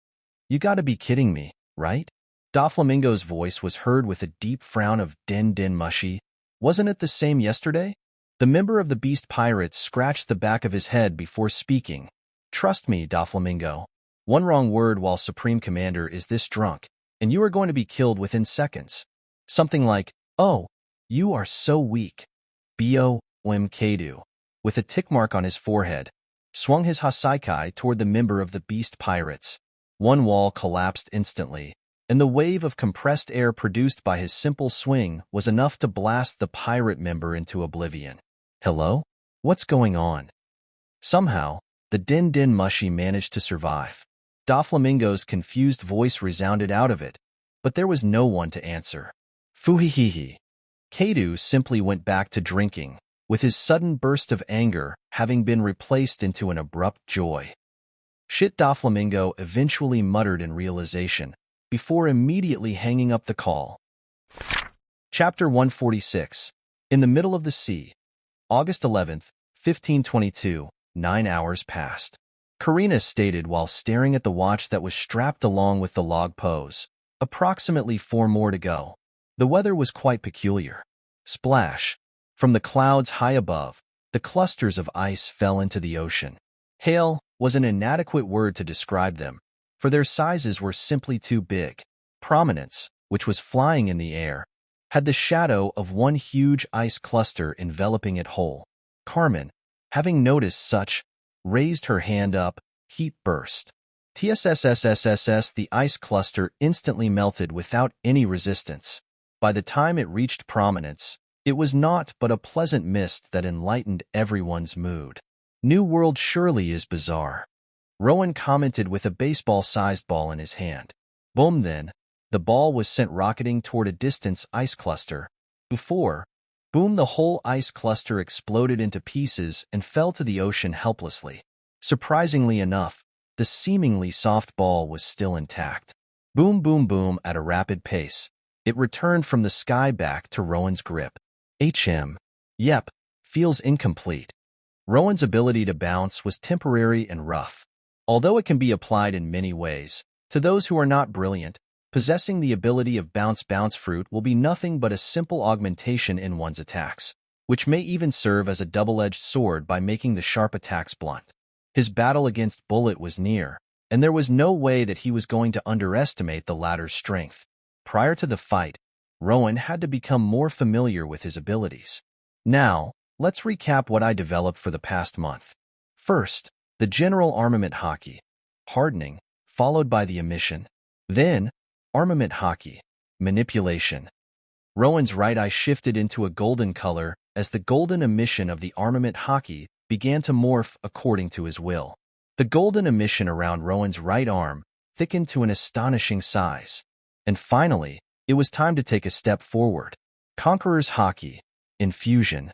You gotta be kidding me, right? Doflamingo's voice was heard with a deep frown of din mushy. Wasn't it the same yesterday? The member of the Beast Pirates scratched the back of his head before speaking. Trust me, Doflamingo. One wrong word while Supreme Commander is this drunk, and you are going to be killed within seconds. Something like, oh, you are so weak. Kaido, with a tick mark on his forehead, swung his Hasaikai toward the member of the Beast Pirates. One wall collapsed instantly, and the wave of compressed air produced by his simple swing was enough to blast the pirate member into oblivion. Hello? What's going on? Somehow, the din mushy managed to survive. Doflamingo's confused voice resounded out of it, but there was no one to answer. Fuhihihi. Kaido simply went back to drinking, with his sudden burst of anger having been replaced into an abrupt joy. Shit, Doflamingo eventually muttered in realization, before immediately hanging up the call. Chapter 146. In the Middle of the Sea. August 11th, 1522, 9 hours passed. Karina stated while staring at the watch that was strapped along with the log pose. Approximately 4 more to go. The weather was quite peculiar. Splash. From the clouds high above, the clusters of ice fell into the ocean. Hail was an inadequate word to describe them, for their sizes were simply too big. Prominence, which was flying in the air, had the shadow of one huge ice cluster enveloping it whole. Carmen, having noticed such, raised her hand up. Heat burst. TSSSSSS, the ice cluster instantly melted without any resistance. By the time it reached Prominence, it was naught but a pleasant mist that enlightened everyone's mood. New World surely is bizarre. Rowan commented with a baseball-sized ball in his hand. Boom then, the ball was sent rocketing toward a distant ice cluster. Before, boom, the whole ice cluster exploded into pieces and fell to the ocean helplessly. Surprisingly enough, the seemingly soft ball was still intact. Boom, boom, boom at a rapid pace. It returned from the sky back to Rowan's grip. Yep, feels incomplete. Rowan's ability to bounce was temporary and rough. Although it can be applied in many ways, to those who are not brilliant, possessing the ability of Bounce Fruit will be nothing but a simple augmentation in one's attacks, which may even serve as a double-edged sword by making the sharp attacks blunt. His battle against Bullet was near, and there was no way that he was going to underestimate the latter's strength. Prior to the fight, Rowan had to become more familiar with his abilities. Now, let's recap what I developed for the past month. First, the general armament haki, hardening, followed by the emission. Then, armament haki, manipulation. Rowan's right eye shifted into a golden color as the golden emission of the armament haki began to morph according to his will. The golden emission around Rowan's right arm thickened to an astonishing size. And finally, it was time to take a step forward. Conqueror's haki, infusion.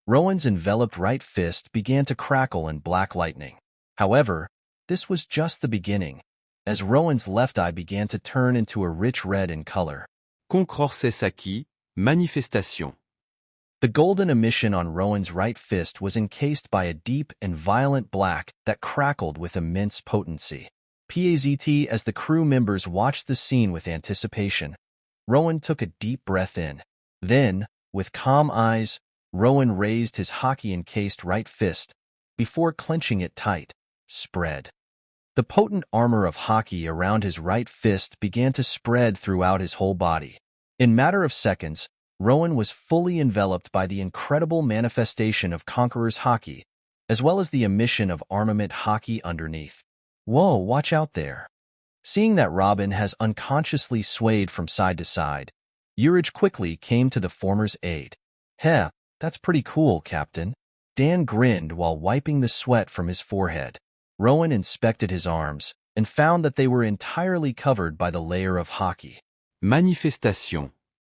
Rowan's enveloped right fist began to crackle in black lightning. However, this was just the beginning, as Rowan's left eye began to turn into a rich red in color. Conqueror's manifestation. The golden emission on Rowan's right fist was encased by a deep and violent black that crackled with immense potency. PAZT, as the crew members watched the scene with anticipation, Rowan took a deep breath in. Then, with calm eyes, Rowan raised his haki-encased right fist before clenching it tight. Spread. The potent armor of haki around his right fist began to spread throughout his whole body. In matter of seconds, Rowan was fully enveloped by the incredible manifestation of Conqueror's haki, as well as the emission of armament haki underneath. Whoa, watch out there. Seeing that Robin has unconsciously swayed from side to side, Urich quickly came to the former's aid. Heh, that's pretty cool, Captain. Dan grinned while wiping the sweat from his forehead. Rowan inspected his arms and found that they were entirely covered by the layer of haki. Manifestation.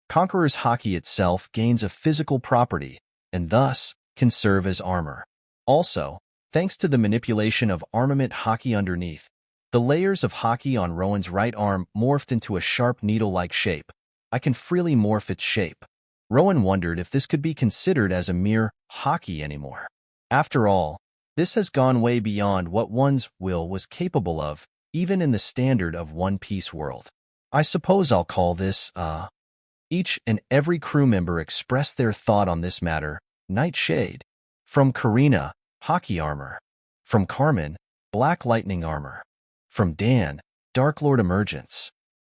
Conqueror's haki itself gains a physical property and thus can serve as armor. Also, thanks to the manipulation of armament haki underneath, The layers of haki on Rowan's right arm morphed into a sharp needle-like shape. I can freely morph its shape. Rowan wondered if this could be considered as a mere haki anymore. After all, this has gone way beyond what one's will was capable of, even in the standard of One Piece world. I suppose I'll call this, Each and every crew member expressed their thought on this matter. Nightshade. From Karina, Haki armor. From Carmen, Black Lightning armor. From Dan, Dark Lord Emergence.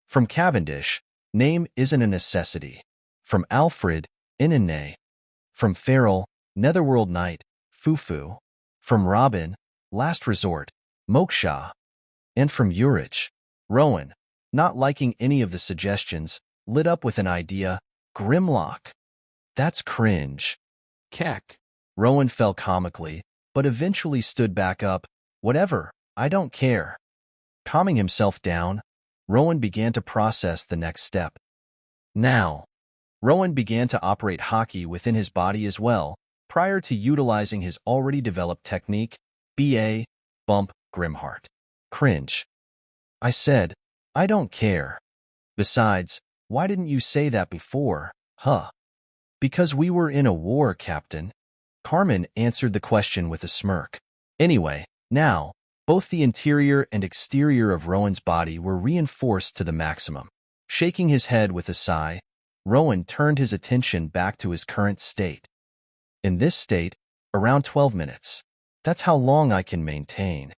From Cavendish, name isn't a necessity. From Alfred, Inanne. From Farrell, Netherworld Knight, Fufu. From Robin, Last Resort, Moksha. And from Urich, Rowan, not liking any of the suggestions, lit up with an idea. Grimlock. That's cringe. Kake. Rowan fell comically, but eventually stood back up. Whatever, I don't care. Calming himself down, Rowan began to process the next step. Now, Rowan began to operate haki within his body as well, prior to utilizing his already developed technique, B.A. Bump Grimheart. Cringe. I said, I don't care. Besides, why didn't you say that before, huh? Because we were in a war, Captain. Carmen answered the question with a smirk. Anyway, now, both the interior and exterior of Rowan's body were reinforced to the maximum. Shaking his head with a sigh, Rowan turned his attention back to his current state. In this state, around 12 minutes. That's how long I can maintain.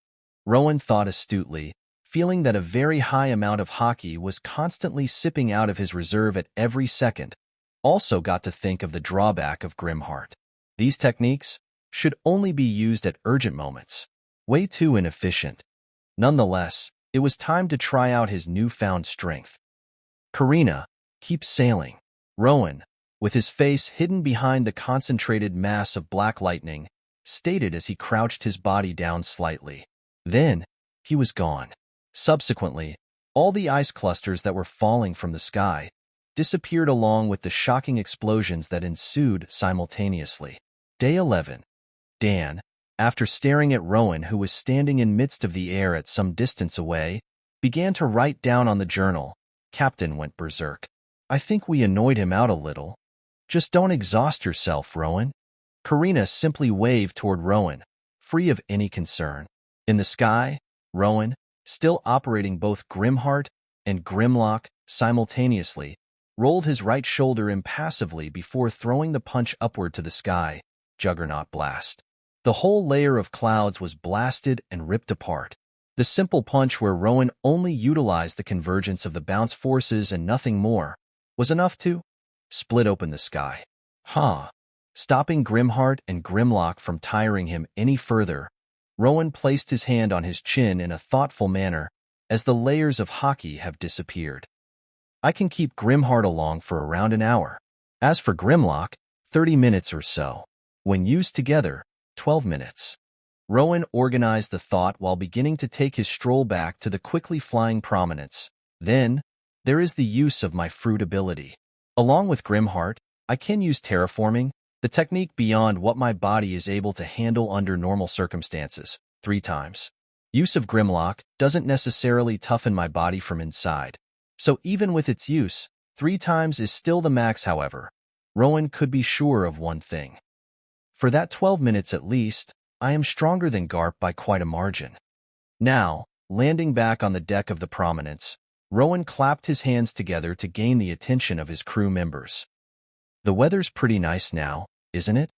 Rowan thought astutely, feeling that a very high amount of haki was constantly sipping out of his reserve at every second. Also got to think of the drawback of Grimheart. These techniques should only be used at urgent moments. Way too inefficient. Nonetheless, it was time to try out his newfound strength. Karina, keep sailing. Rowan, with his face hidden behind the concentrated mass of black lightning, stated as he crouched his body down slightly. Then, he was gone. Subsequently, all the ice clusters that were falling from the sky disappeared along with the shocking explosions that ensued simultaneously. Day 11. Dan, after staring at Rowan, who was standing in midst of the air at some distance away, began to write down on the journal. Captain went berserk. I think we annoyed him out a little. Just don't exhaust yourself, Rowan. Karina simply waved toward Rowan, free of any concern. In the sky, Rowan, still operating both Grimheart and Grimlock simultaneously, rolled his right shoulder impassively before throwing the punch upward to the sky. Juggernaut blast. The whole layer of clouds was blasted and ripped apart. The simple punch, where Rowan only utilized the convergence of the bounce forces and nothing more, was enough to split open the sky. Stopping Grimheart and Grimlock from tiring him any further, Rowan placed his hand on his chin in a thoughtful manner as the layers of haki have disappeared. I can keep Grimheart along for around an hour. As for Grimlock, 30 minutes or so. When used together, 12 minutes. Rowan organized the thought while beginning to take his stroll back to the quickly flying prominence. Then, there is the use of my fruit ability. Along with Grimheart, I can use terraforming, the technique beyond what my body is able to handle under normal circumstances, 3 times. Use of Grimlock doesn't necessarily toughen my body from inside. So even with its use, 3 times is still the max. However, Rowan could be sure of one thing. For that 12 minutes at least, I am stronger than Garp by quite a margin. Now, landing back on the deck of the Prominence, Rowan clapped his hands together to gain the attention of his crew members. The weather's pretty nice now, isn't it?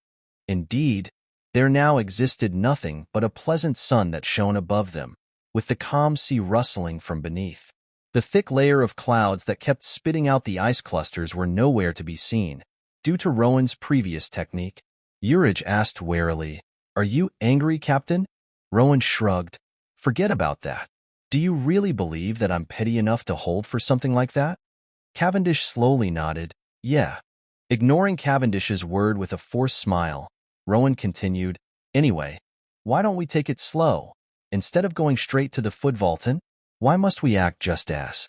Indeed, there now existed nothing but a pleasant sun that shone above them, with the calm sea rustling from beneath. The thick layer of clouds that kept spitting out the ice clusters were nowhere to be seen, due to Rowan's previous technique. Urich asked warily, Are you angry, Captain? Rowan shrugged. Forget about that. Do you really believe that I'm petty enough to hold for something like that? Cavendish slowly nodded. Yeah. Ignoring Cavendish's word with a forced smile, Rowan continued, Anyway, why don't we take it slow? Instead of going straight to the Footvoltan, why must we act just as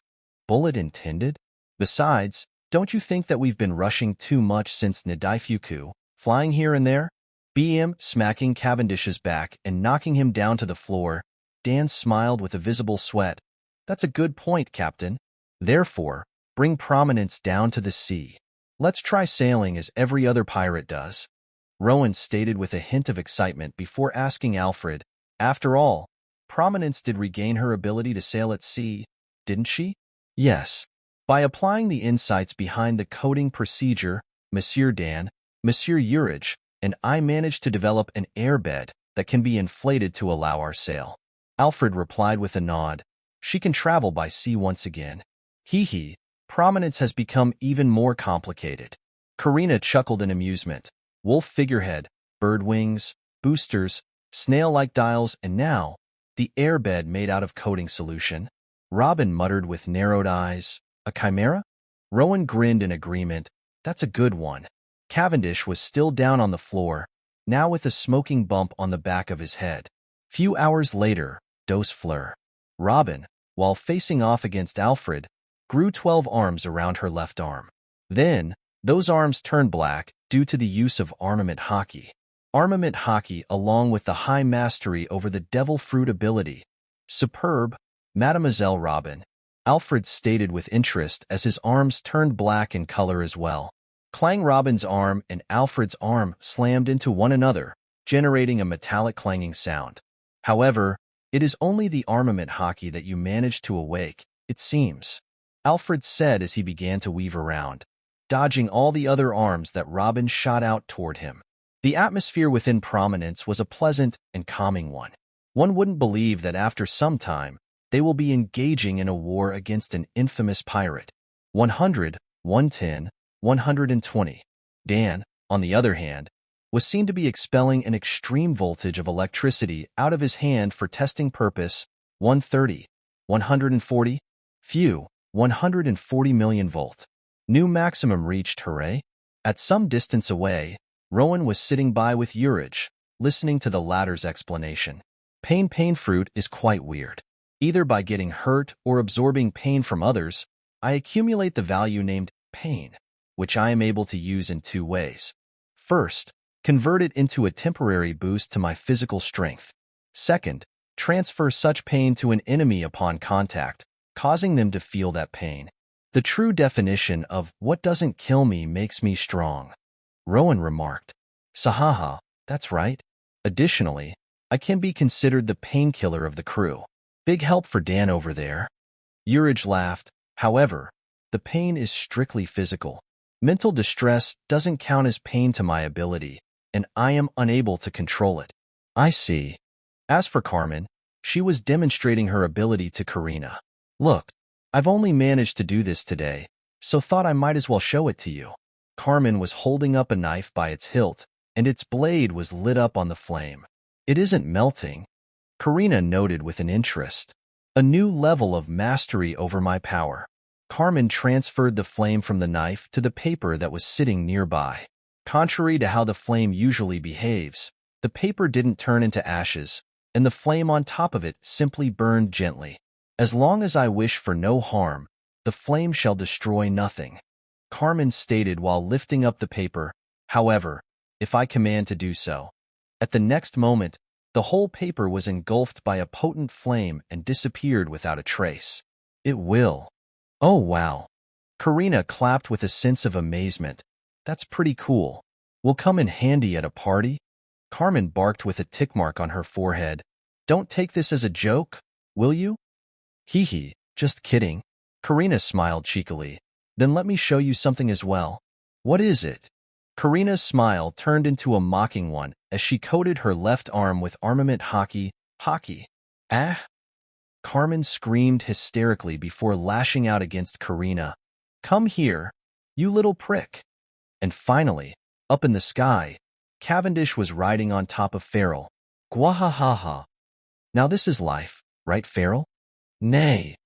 bullet intended? Besides, don't you think that we've been rushing too much since Nidaifuku, flying here and there? BM smacking Cavendish's back and knocking him down to the floor. Dan smiled with a visible sweat. That's a good point, Captain. Therefore, bring Prominence down to the sea. Let's try sailing as every other pirate does. Rowan stated with a hint of excitement before asking Alfred, after all, Prominence did regain her ability to sail at sea, didn't she? Yes. By applying the insights behind the coding procedure, Monsieur Dan, Monsieur Urage, and I managed to develop an airbed that can be inflated to allow our sail. Alfred replied with a nod. She can travel by sea once again. Hee. Prominence has become even more complicated. Karina chuckled in amusement. Wolf figurehead, bird wings, boosters, snail-like dials, and now, the airbed made out of coating solution. Robin muttered with narrowed eyes. A chimera? Rowan grinned in agreement. That's a good one. Cavendish was still down on the floor, now with a smoking bump on the back of his head. Few hours later, Dos Fleur. Robin, while facing off against Alfred, grew 12 arms around her left arm. Then, those arms turned black due to the use of armament haki. Armament haki along with the high mastery over the devil fruit ability. Superb, Mademoiselle Robin. Alfred stated with interest as his arms turned black in color as well. Clang. Robin's arm and Alfred's arm slammed into one another, generating a metallic clanging sound. However, it is only the armament haki that you managed to awake, it seems. Alfred said as he began to weave around, dodging all the other arms that Robin shot out toward him. The atmosphere within Prominence was a pleasant and calming one. One wouldn't believe that after some time, they will be engaging in a war against an infamous pirate. 100, 110, 120. Dan, on the other hand, was seen to be expelling an extreme voltage of electricity out of his hand for testing purpose. 130, 140, phew, 140 million volt. New maximum reached, hooray. At some distance away, Rowan was sitting by with Urage, listening to the latter's explanation. Pain fruit is quite weird. Either by getting hurt or absorbing pain from others, I accumulate the value named pain, which I am able to use in two ways. First, convert it into a temporary boost to my physical strength. Second, transfer such pain to an enemy upon contact, causing them to feel that pain. The true definition of what doesn't kill me makes me strong. Rowan remarked. Sahaha, that's right. Additionally, I can be considered the painkiller of the crew. Big help for Dan over there. Urage laughed. However, the pain is strictly physical. Mental distress doesn't count as pain to my ability, and I am unable to control it. I see. As for Carmen, she was demonstrating her ability to Karina. Look, I've only managed to do this today, so thought I might as well show it to you. Carmen was holding up a knife by its hilt, and its blade was lit up on the flame. It isn't melting, Karina noted with an interest. A new level of mastery over my power. Carmen transferred the flame from the knife to the paper that was sitting nearby. Contrary to how the flame usually behaves, the paper didn't turn into ashes, and the flame on top of it simply burned gently. As long as I wish for no harm, the flame shall destroy nothing. Carmen stated while lifting up the paper, however, if I command to do so. At the next moment, the whole paper was engulfed by a potent flame and disappeared without a trace. It will. Oh wow. Karina clapped with a sense of amazement. That's pretty cool. Will come in handy at a party? Carmen barked with a tick mark on her forehead. Don't take this as a joke, will you? Hee, just kidding. Karina smiled cheekily. Then let me show you something as well. What is it? Karina's smile turned into a mocking one as she coated her left arm with armament haki. Ah! Carmen screamed hysterically before lashing out against Karina. Come here, you little prick. And finally, up in the sky, Cavendish was riding on top of Farrell. Gwahahaha. Now this is life, right, Farrell? Nay.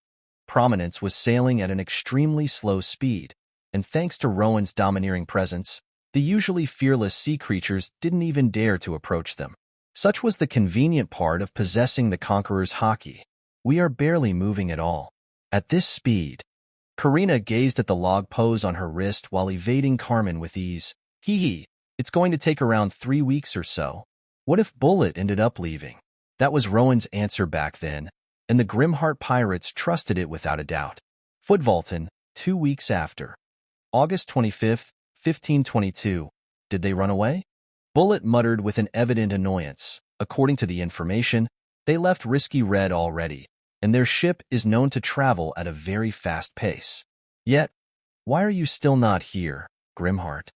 Prominence was sailing at an extremely slow speed, and thanks to Rowan's domineering presence, the usually fearless sea creatures didn't even dare to approach them. Such was the convenient part of possessing the Conqueror's haki. We are barely moving at all. At this speed, Karina gazed at the log pose on her wrist while evading Carmen with ease. It's going to take around 3 weeks or so. What if Bullet ended up leaving? That was Rowan's answer back then, and the Grimheart pirates trusted it without a doubt. Footvolton, 2 weeks after. August 25th, 1522. Did they run away? Bullet muttered with an evident annoyance. According to the information, they left Risky Red already, and their ship is known to travel at a very fast pace. Yet, why are you still not here, Grimheart?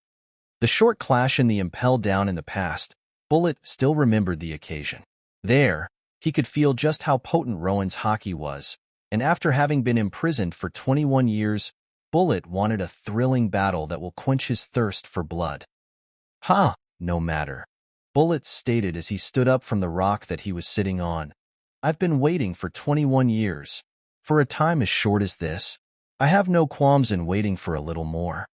The short clash in the Impel Down in the past, Bullet still remembered the occasion. There, he could feel just how potent Rowan's haki was, and after having been imprisoned for 21 years, Bullet wanted a thrilling battle that will quench his thirst for blood. "Ha, no matter," Bullet stated as he stood up from the rock that he was sitting on. "I've been waiting for 21 years. For a time as short as this, I have no qualms in waiting for a little more."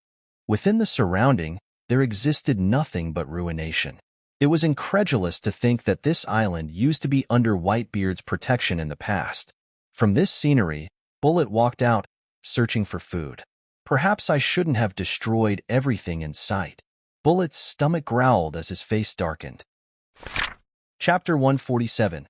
Within the surrounding, there existed nothing but ruination. It was incredulous to think that this island used to be under Whitebeard's protection in the past. From this scenery, Bullet walked out, searching for food. Perhaps I shouldn't have destroyed everything in sight. Bullet's stomach growled as his face darkened. Chapter 147.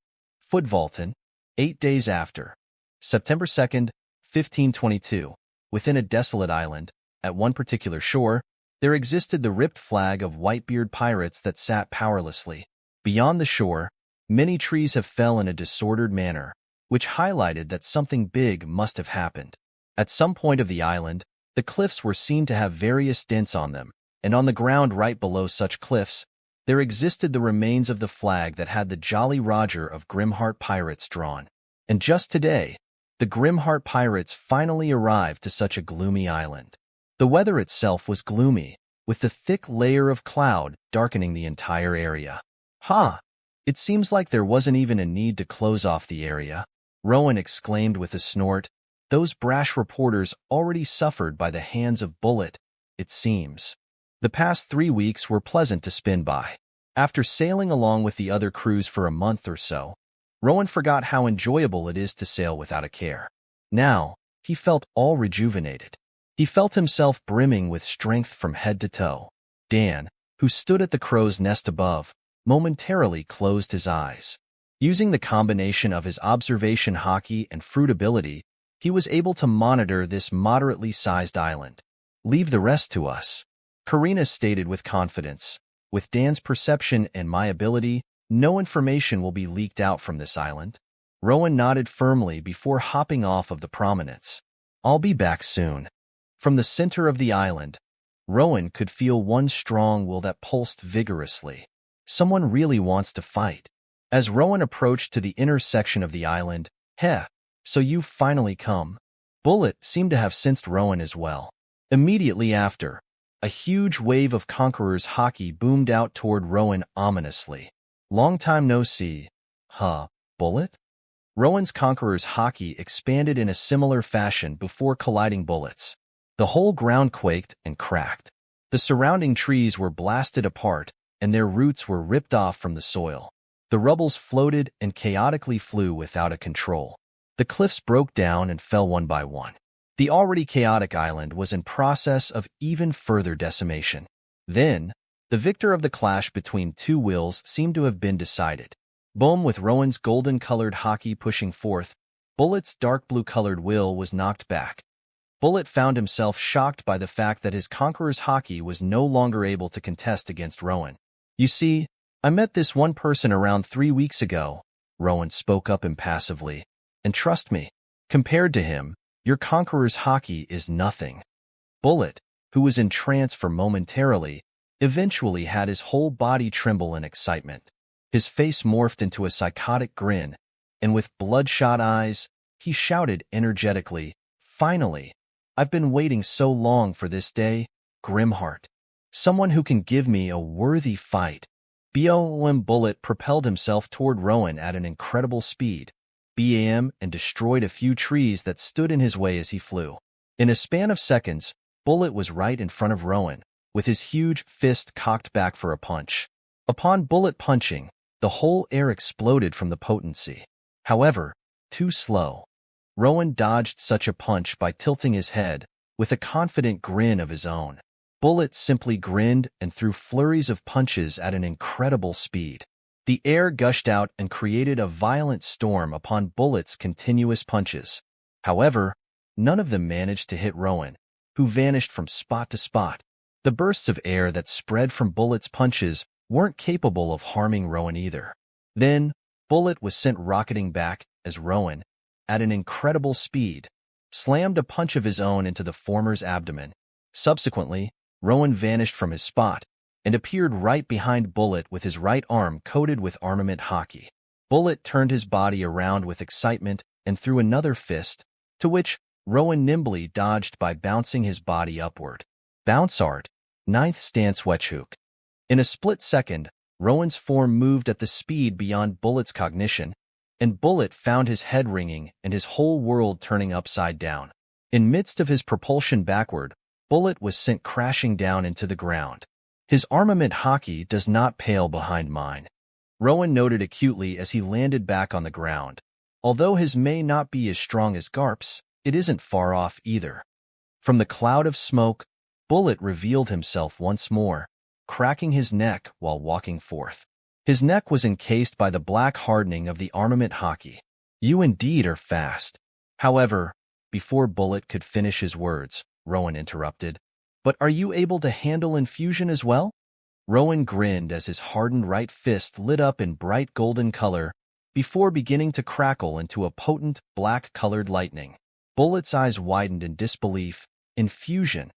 Footvolton, 8 days after. September 2nd, 1522. Within a desolate island, at one particular shore, there existed the ripped flag of Whitebeard pirates that sat powerlessly. Beyond the shore, many trees have fell in a disordered manner, which highlighted that something big must have happened. At some point of the island, the cliffs were seen to have various dents on them, and on the ground right below such cliffs, there existed the remains of the flag that had the Jolly Roger of Grimheart pirates drawn. And just today, the Grimheart pirates finally arrived to such a gloomy island. The weather itself was gloomy, with the thick layer of cloud darkening the entire area. "Ha! It seems like there wasn't even a need to close off the area," Rowan exclaimed with a snort. "Those brash reporters already suffered by the hands of Bullet, it seems." The past 3 weeks were pleasant to spin by. After sailing along with the other crews for a month or so, Rowan forgot how enjoyable it is to sail without a care. Now, he felt all rejuvenated. He felt himself brimming with strength from head to toe. Dan, who stood at the crow's nest above, momentarily closed his eyes. Using the combination of his observation haki and fruit ability, he was able to monitor this moderately sized island. "Leave the rest to us," Karina stated with confidence. "With Dan's perception and my ability, no information will be leaked out from this island." Rowan nodded firmly before hopping off of the prominence. "I'll be back soon." From the center of the island, Rowan could feel one strong will that pulsed vigorously. Someone really wants to fight. As Rowan approached to the inner section of the island, "Heh, so you've finally come." Bullet seemed to have sensed Rowan as well. Immediately after, a huge wave of Conqueror's haki boomed out toward Rowan ominously. "Long time no see. Huh, Bullet?" Rowan's Conqueror's haki expanded in a similar fashion before colliding Bullet's. The whole ground quaked and cracked. The surrounding trees were blasted apart, and their roots were ripped off from the soil. The rubbles floated and chaotically flew without a control. The cliffs broke down and fell one by one. The already chaotic island was in process of even further decimation. Then, the victor of the clash between two wills seemed to have been decided. Boom, with Rowan's golden-colored haki pushing forth, Bullet's dark blue-colored will was knocked back. Bullet found himself shocked by the fact that his Conqueror's haki was no longer able to contest against Rowan. "You see, I met this one person around 3 weeks ago," Rowan spoke up impassively. "And trust me, compared to him, your Conqueror's haki is nothing." Bullet, who was in trance for momentarily, eventually had his whole body tremble in excitement. His face morphed into a psychotic grin, and with bloodshot eyes, he shouted energetically, "Finally! I've been waiting so long for this day, Grimheart. Someone who can give me a worthy fight." BOM Bullet propelled himself toward Rowan at an incredible speed, BAM, and destroyed a few trees that stood in his way as he flew. In a span of seconds, Bullet was right in front of Rowan, with his huge fist cocked back for a punch. Upon Bullet punching, the whole air exploded from the potency. However, too slow. Rowan dodged such a punch by tilting his head, with a confident grin of his own. Bullet simply grinned and threw flurries of punches at an incredible speed. The air gushed out and created a violent storm upon Bullet's continuous punches. However, none of them managed to hit Rowan, who vanished from spot to spot. The bursts of air that spread from Bullet's punches weren't capable of harming Rowan either. Then, Bullet was sent rocketing back as Rowan, at an incredible speed, slammed a punch of his own into the former's abdomen. Subsequently, Rowan vanished from his spot and appeared right behind Bullet with his right arm coated with armament hockey. Bullet turned his body around with excitement and threw another fist, to which Rowan nimbly dodged by bouncing his body upward. Bounce art, 9th stance wedgehook. In a split second, Rowan's form moved at the speed beyond Bullet's cognition, and Bullet found his head ringing and his whole world turning upside down. In midst of his propulsion backward, Bullet was sent crashing down into the ground. His armament hockey does not pale behind mine, Rowan noted acutely as he landed back on the ground. Although his may not be as strong as Garp's, it isn't far off either. From the cloud of smoke, Bullet revealed himself once more, cracking his neck while walking forth. His neck was encased by the black hardening of the armament hockey. You indeed are fast. However, before Bullet could finish his words, Rowan interrupted. But are you able to handle infusion as well? Rowan grinned as his hardened right fist lit up in bright golden color before beginning to crackle into a potent, black-colored lightning. Bullet's eyes widened in disbelief. Infusion.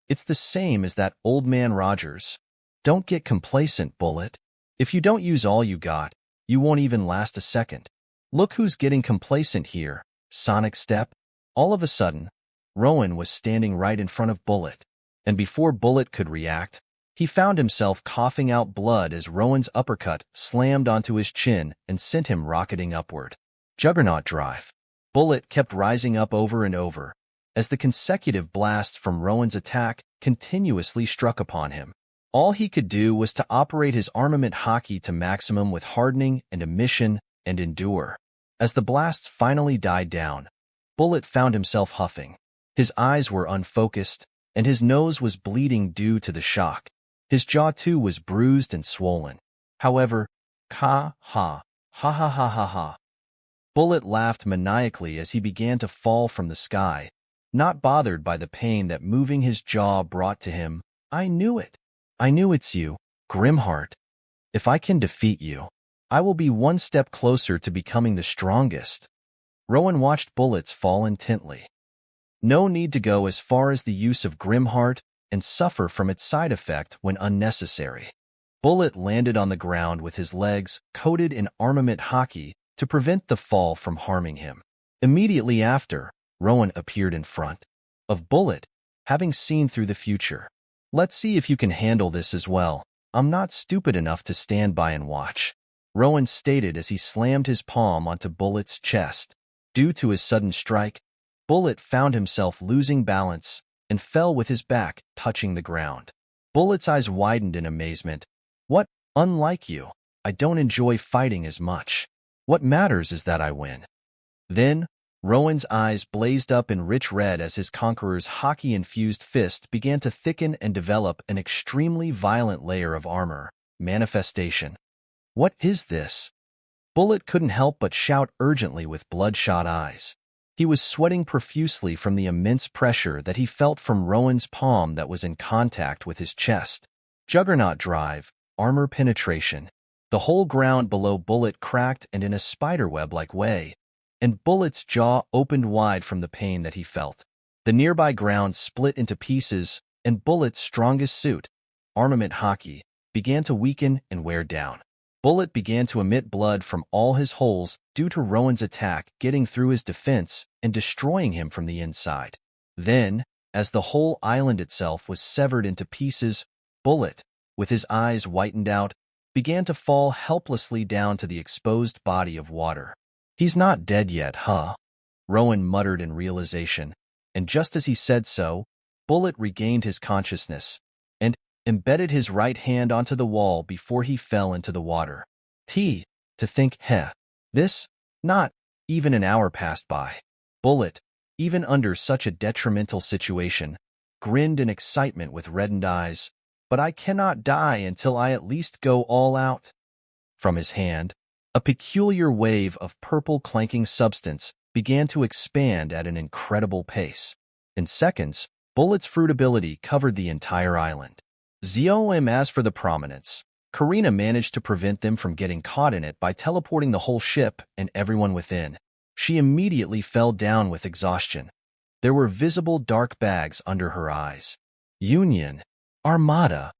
It's the same as that old man Rogers. Don't get complacent, Bullet. If you don't use all you got, you won't even last a second. Look who's getting complacent here. Sonic step. All of a sudden, Rowan was standing right in front of Bullet, and before Bullet could react, he found himself coughing out blood as Rowan's uppercut slammed onto his chin and sent him rocketing upward. Juggernaut drive. Bullet kept rising up over and over, as the consecutive blasts from Rowan's attack continuously struck upon him. All he could do was to operate his armament hockey to maximum with hardening and emission and endure. As the blasts finally died down, Bullet found himself huffing. His eyes were unfocused, and his nose was bleeding due to the shock. His jaw, too, was bruised and swollen. However, ha ha ha ha ha ha ha. Bullet laughed maniacally as he began to fall from the sky, not bothered by the pain that moving his jaw brought to him. I knew it. I knew it's you, Grimheart. If I can defeat you, I will be one step closer to becoming the strongest. Rowan watched Bullets fall intently. No need to go as far as the use of Grimheart and suffer from its side effect when unnecessary. Bullet landed on the ground with his legs coated in armament hockey to prevent the fall from harming him. Immediately after, Rowan appeared in front of Bullet, having seen through the future. Let's see if you can handle this as well. I'm not stupid enough to stand by and watch, Rowan stated as he slammed his palm onto Bullet's chest. Due to his sudden strike, Bullet found himself losing balance and fell with his back touching the ground. Bullet's eyes widened in amazement. What? Unlike you, I don't enjoy fighting as much. What matters is that I win. Then, Rowan's eyes blazed up in rich red as his conqueror's hockey-infused fist began to thicken and develop an extremely violent layer of armor. Manifestation. What is this? Bullet couldn't help but shout urgently with bloodshot eyes. He was sweating profusely from the immense pressure that he felt from Rowan's palm that was in contact with his chest. Juggernaut drive, armor penetration. The whole ground below Bullet cracked and in a spiderweb-like way, and Bullet's jaw opened wide from the pain that he felt. The nearby ground split into pieces, and Bullet's strongest suit, armament hockey, began to weaken and wear down. Bullet began to emit blood from all his holes due to Rowan's attack getting through his defense and destroying him from the inside. Then, as the whole island itself was severed into pieces, Bullet, with his eyes whitened out, began to fall helplessly down to the exposed body of water. He's not dead yet, huh? Rowan muttered in realization, and just as he said so, Bullet regained his consciousness and embedded his right hand onto the wall before he fell into the water. To think, this, not even an hour passed by. Bullet, even under such a detrimental situation, grinned in excitement with reddened eyes. But I cannot die until I at least go all out. From his hand, a peculiar wave of purple clanking substance began to expand at an incredible pace. In seconds, Bullet's fruit ability covered the entire island. Zoan. As for the prominence, Karina managed to prevent them from getting caught in it by teleporting the whole ship and everyone within. She immediately fell down with exhaustion. There were visible dark bags under her eyes. Union. Armada.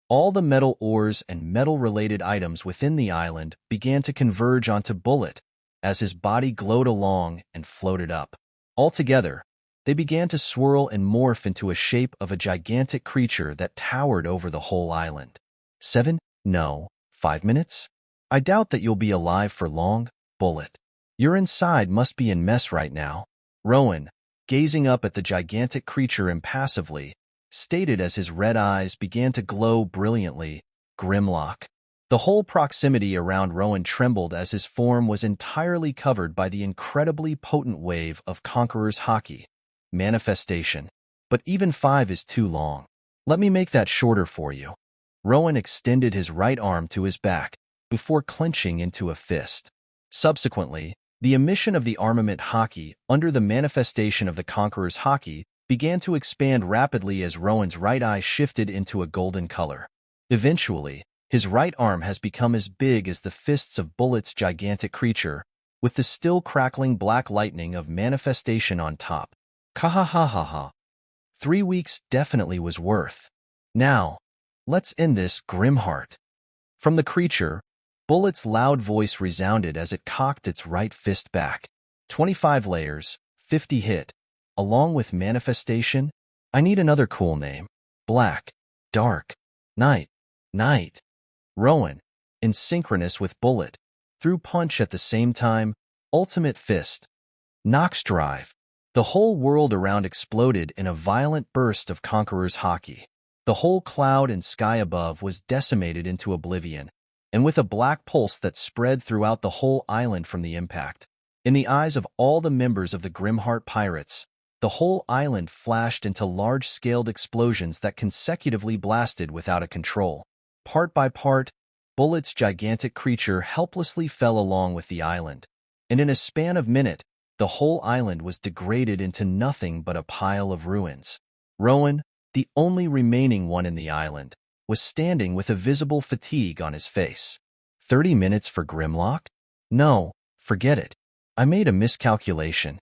All the metal ores and metal-related items within the island began to converge onto Bullet as his body glowed along and floated up. Altogether, they began to swirl and morph into a shape of a gigantic creature that towered over the whole island. 7? No. 5 minutes? I doubt that you'll be alive for long, Bullet. Your inside must be in mess right now. Rowan, gazing up at the gigantic creature impassively, stated as his red eyes began to glow brilliantly. Grimlock. The whole proximity around Rowan trembled as his form was entirely covered by the incredibly potent wave of Conqueror's Haki. Manifestation. But even 5 is too long. Let me make that shorter for you. Rowan extended his right arm to his back before clenching into a fist. Subsequently, the emission of the armament Haki under the manifestation of the Conqueror's Haki began to expand rapidly as Rowan's right eye shifted into a golden color. Eventually, his right arm has become as big as the fists of Bullet's gigantic creature, with the still crackling black lightning of manifestation on top. Kahahahaha. 3 weeks definitely was worth. Now, let's end this, Grimheart. From the creature, Bullet's loud voice resounded as it cocked its right fist back. 25 layers, 50 hit. Along with manifestation, I need another cool name. Black, dark, night, night. Rowan, in synchronous with Bullet, threw punch at the same time, ultimate fist. Nox drive. The whole world around exploded in a violent burst of Conqueror's Haki. The whole cloud and sky above was decimated into oblivion, and with a black pulse that spread throughout the whole island from the impact. In the eyes of all the members of the Grimheart Pirates, the whole island flashed into large-scaled explosions that consecutively blasted without a control. Part by part, Bullet's gigantic creature helplessly fell along with the island, and in a span of minute, the whole island was degraded into nothing but a pile of ruins. Rowan, the only remaining one in the island, was standing with a visible fatigue on his face. 30 minutes for Grimlock? No, forget it. I made a miscalculation.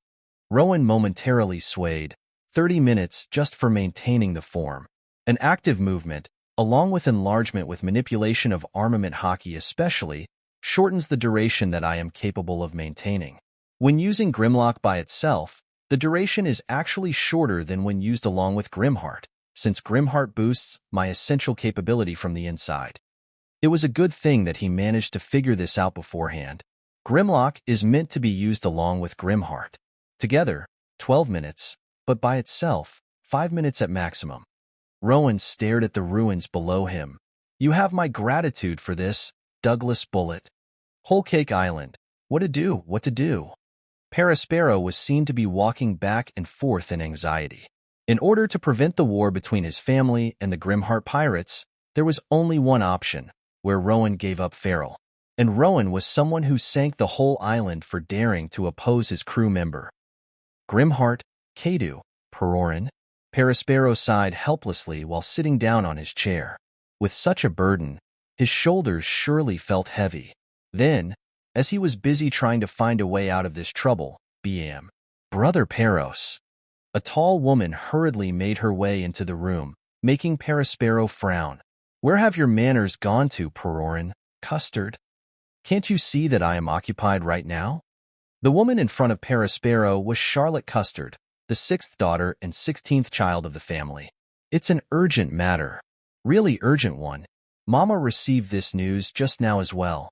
Rowan momentarily swayed. 30 minutes just for maintaining the form. An active movement, along with enlargement with manipulation of armament Haki especially, shortens the duration that I am capable of maintaining. When using Grimlock by itself, the duration is actually shorter than when used along with Grimheart, since Grimheart boosts my essential capability from the inside. It was a good thing that he managed to figure this out beforehand. Grimlock is meant to be used along with Grimheart. Together, 12 minutes, but by itself, 5 minutes at maximum. Rowan stared at the ruins below him. You have my gratitude for this, Douglas Bullet. Whole Cake Island. What to do, what to do? Paraspero was seen to be walking back and forth in anxiety. In order to prevent the war between his family and the Grimheart Pirates, there was only one option, where Rowan gave up Feral. And Rowan was someone who sank the whole island for daring to oppose his crew member. Grimheart, Kaido, Perorin. Paraspero sighed helplessly while sitting down on his chair. With such a burden, his shoulders surely felt heavy. Then, as he was busy trying to find a way out of this trouble, BM. Brother Peros. A tall woman hurriedly made her way into the room, making Paraspero frown. Where have your manners gone to, Perorin? Custard? Can't you see that I am occupied right now? The woman in front of Paraspero was Charlotte Custard, the 6th daughter and 16th child of the family. It's an urgent matter. Really urgent one. Mama received this news just now as well.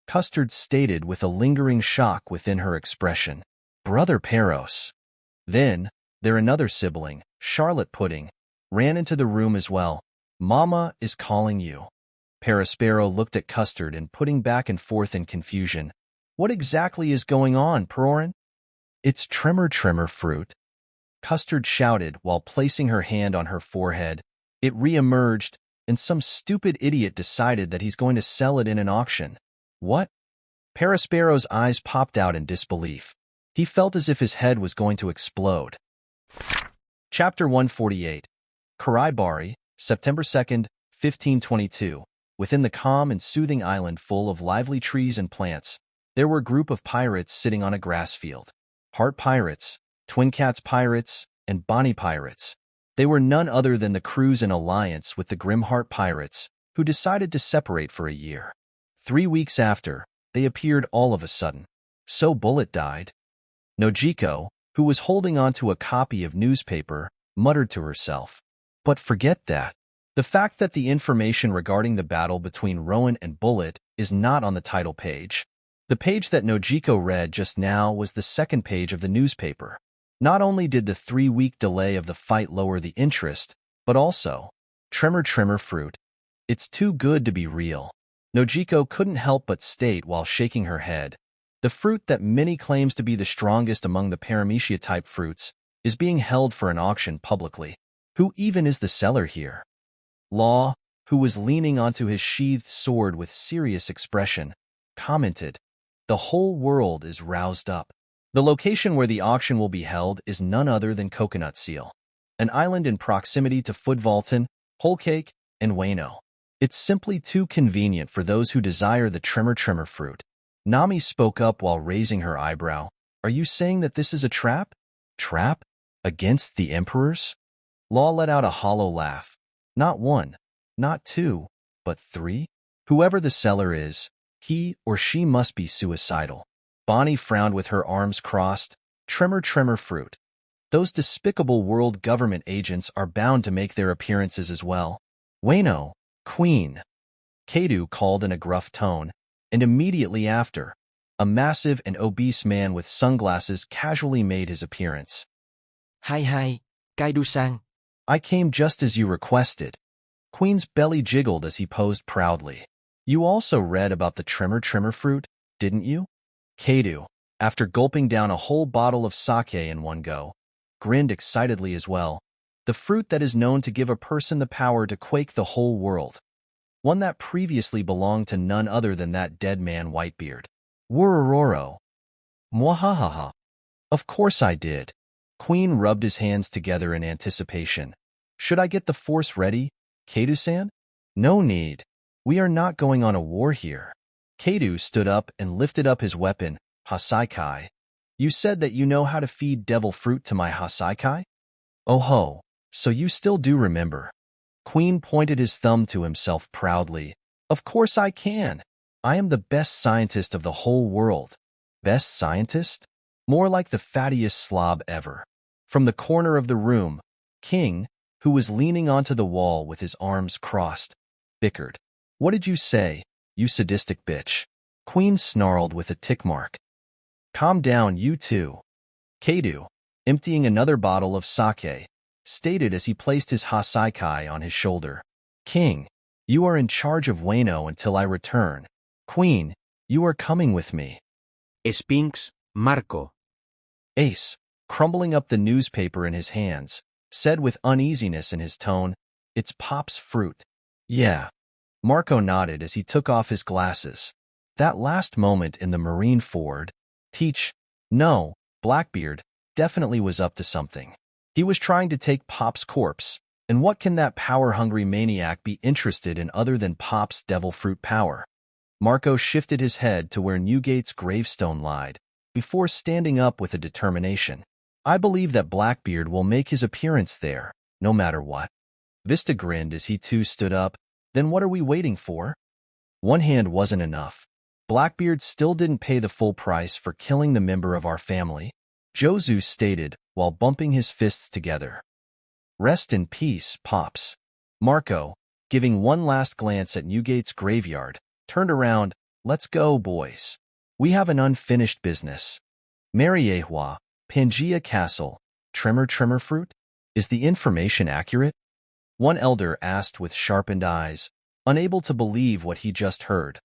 Custard stated with a lingering shock within her expression. Brother Peros. Then, their another sibling, Charlotte Pudding, ran into the room as well. Mama is calling you. Paraspero looked at Custard and Pudding back and forth in confusion. What exactly is going on, Perorin? It's Tremor Fruit. Custard shouted while placing her hand on her forehead. It re-emerged, and some stupid idiot decided that he's going to sell it in an auction. What? Perospero's eyes popped out in disbelief. He felt as if his head was going to explode. Chapter 148. Karaibari, September 2nd, 1522. Within the calm and soothing island full of lively trees and plants, there were a group of pirates sitting on a grass field. Heart pirates, Twin Cats pirates, and Bonnie pirates. They were none other than the crews in alliance with the Grim Heart pirates, who decided to separate for a year. 3 weeks after, they appeared all of a sudden. So Bullet died. Nojiko, who was holding onto a copy of newspaper, muttered to herself. But forget that. The fact that the information regarding the battle between Rowan and Bullet is not on the title page. The page that Nojiko read just now was the second page of the newspaper. Not only did the 3-week delay of the fight lower the interest, but also, Tremor Fruit. It's too good to be real. Nojiko couldn't help but state while shaking her head. The fruit that many claims to be the strongest among the paramecia-type fruits is being held for an auction publicly. Who even is the seller here? Law, who was leaning onto his sheathed sword with serious expression, commented, "The whole world is roused up. The location where the auction will be held is none other than Coconut Seal, an island in proximity to Footvalton, Wholecake, and Wano. It's simply too convenient for those who desire the Tremor Fruit." Nami spoke up while raising her eyebrow. "Are you saying that this is a trap? Trap? Against the emperors?" Law let out a hollow laugh. "Not 1, not 2, but 3? Whoever the seller is, he or she must be suicidal." Bonnie frowned with her arms crossed. Tremor Fruit. Those despicable world government agents are bound to make their appearances as well. "Wano, Queen," Kaido called in a gruff tone, and immediately after, a massive and obese man with sunglasses casually made his appearance. Hi, Kaido-san. "I came just as you requested." Queen's belly jiggled as he posed proudly. "You also read about the Tremor Fruit, didn't you?" Kaido, after gulping down a whole bottle of sake in one go, grinned excitedly as well. "The fruit that is known to give a person the power to quake the whole world. One that previously belonged to none other than that dead man Whitebeard. Worororo." "Mwahahaha. Of course I did." Queen rubbed his hands together in anticipation. "Should I get the force ready, Kaido-san?" "No need. We are not going on a war here." Kaido stood up and lifted up his weapon, Hasaikai. "You said that you know how to feed devil fruit to my Hasaikai? Oh ho, so you still do remember." Queen pointed his thumb to himself proudly. "Of course I can. I am the best scientist of the whole world." Best scientist? More like the fattiest slob ever. From the corner of the room, King, who was leaning onto the wall with his arms crossed, bickered. "What did you say, you sadistic bitch?" Queen snarled with a tick mark. "Calm down, you two." Kaido, emptying another bottle of sake, stated as he placed his Hasaikai on his shoulder. "King, you are in charge of Wano until I return. Queen, you are coming with me." Spinks, Marco. Ace, crumbling up the newspaper in his hands, said with uneasiness in his tone, "It's Pop's fruit." "Yeah." Marco nodded as he took off his glasses. That last moment in the Marine Ford, no, Blackbeard, definitely was up to something. He was trying to take Pop's corpse, and what can that power-hungry maniac be interested in other than Pop's devil fruit power? Marco shifted his head to where Newgate's gravestone lied, before standing up with a determination. "I believe that Blackbeard will make his appearance there, no matter what." Vista grinned as he too stood up. "Then what are we waiting for?" One hand wasn't enough. Blackbeard still didn't pay the full price for killing the member of our family, Jozu stated while bumping his fists together. "Rest in peace, Pops." Marco, giving one last glance at Newgate's graveyard, turned around. "Let's go, boys. We have an unfinished business." "Mariehua, Pangea Castle, Tremor Fruit? Is the information accurate?" One elder asked with sharpened eyes, unable to believe what he just heard.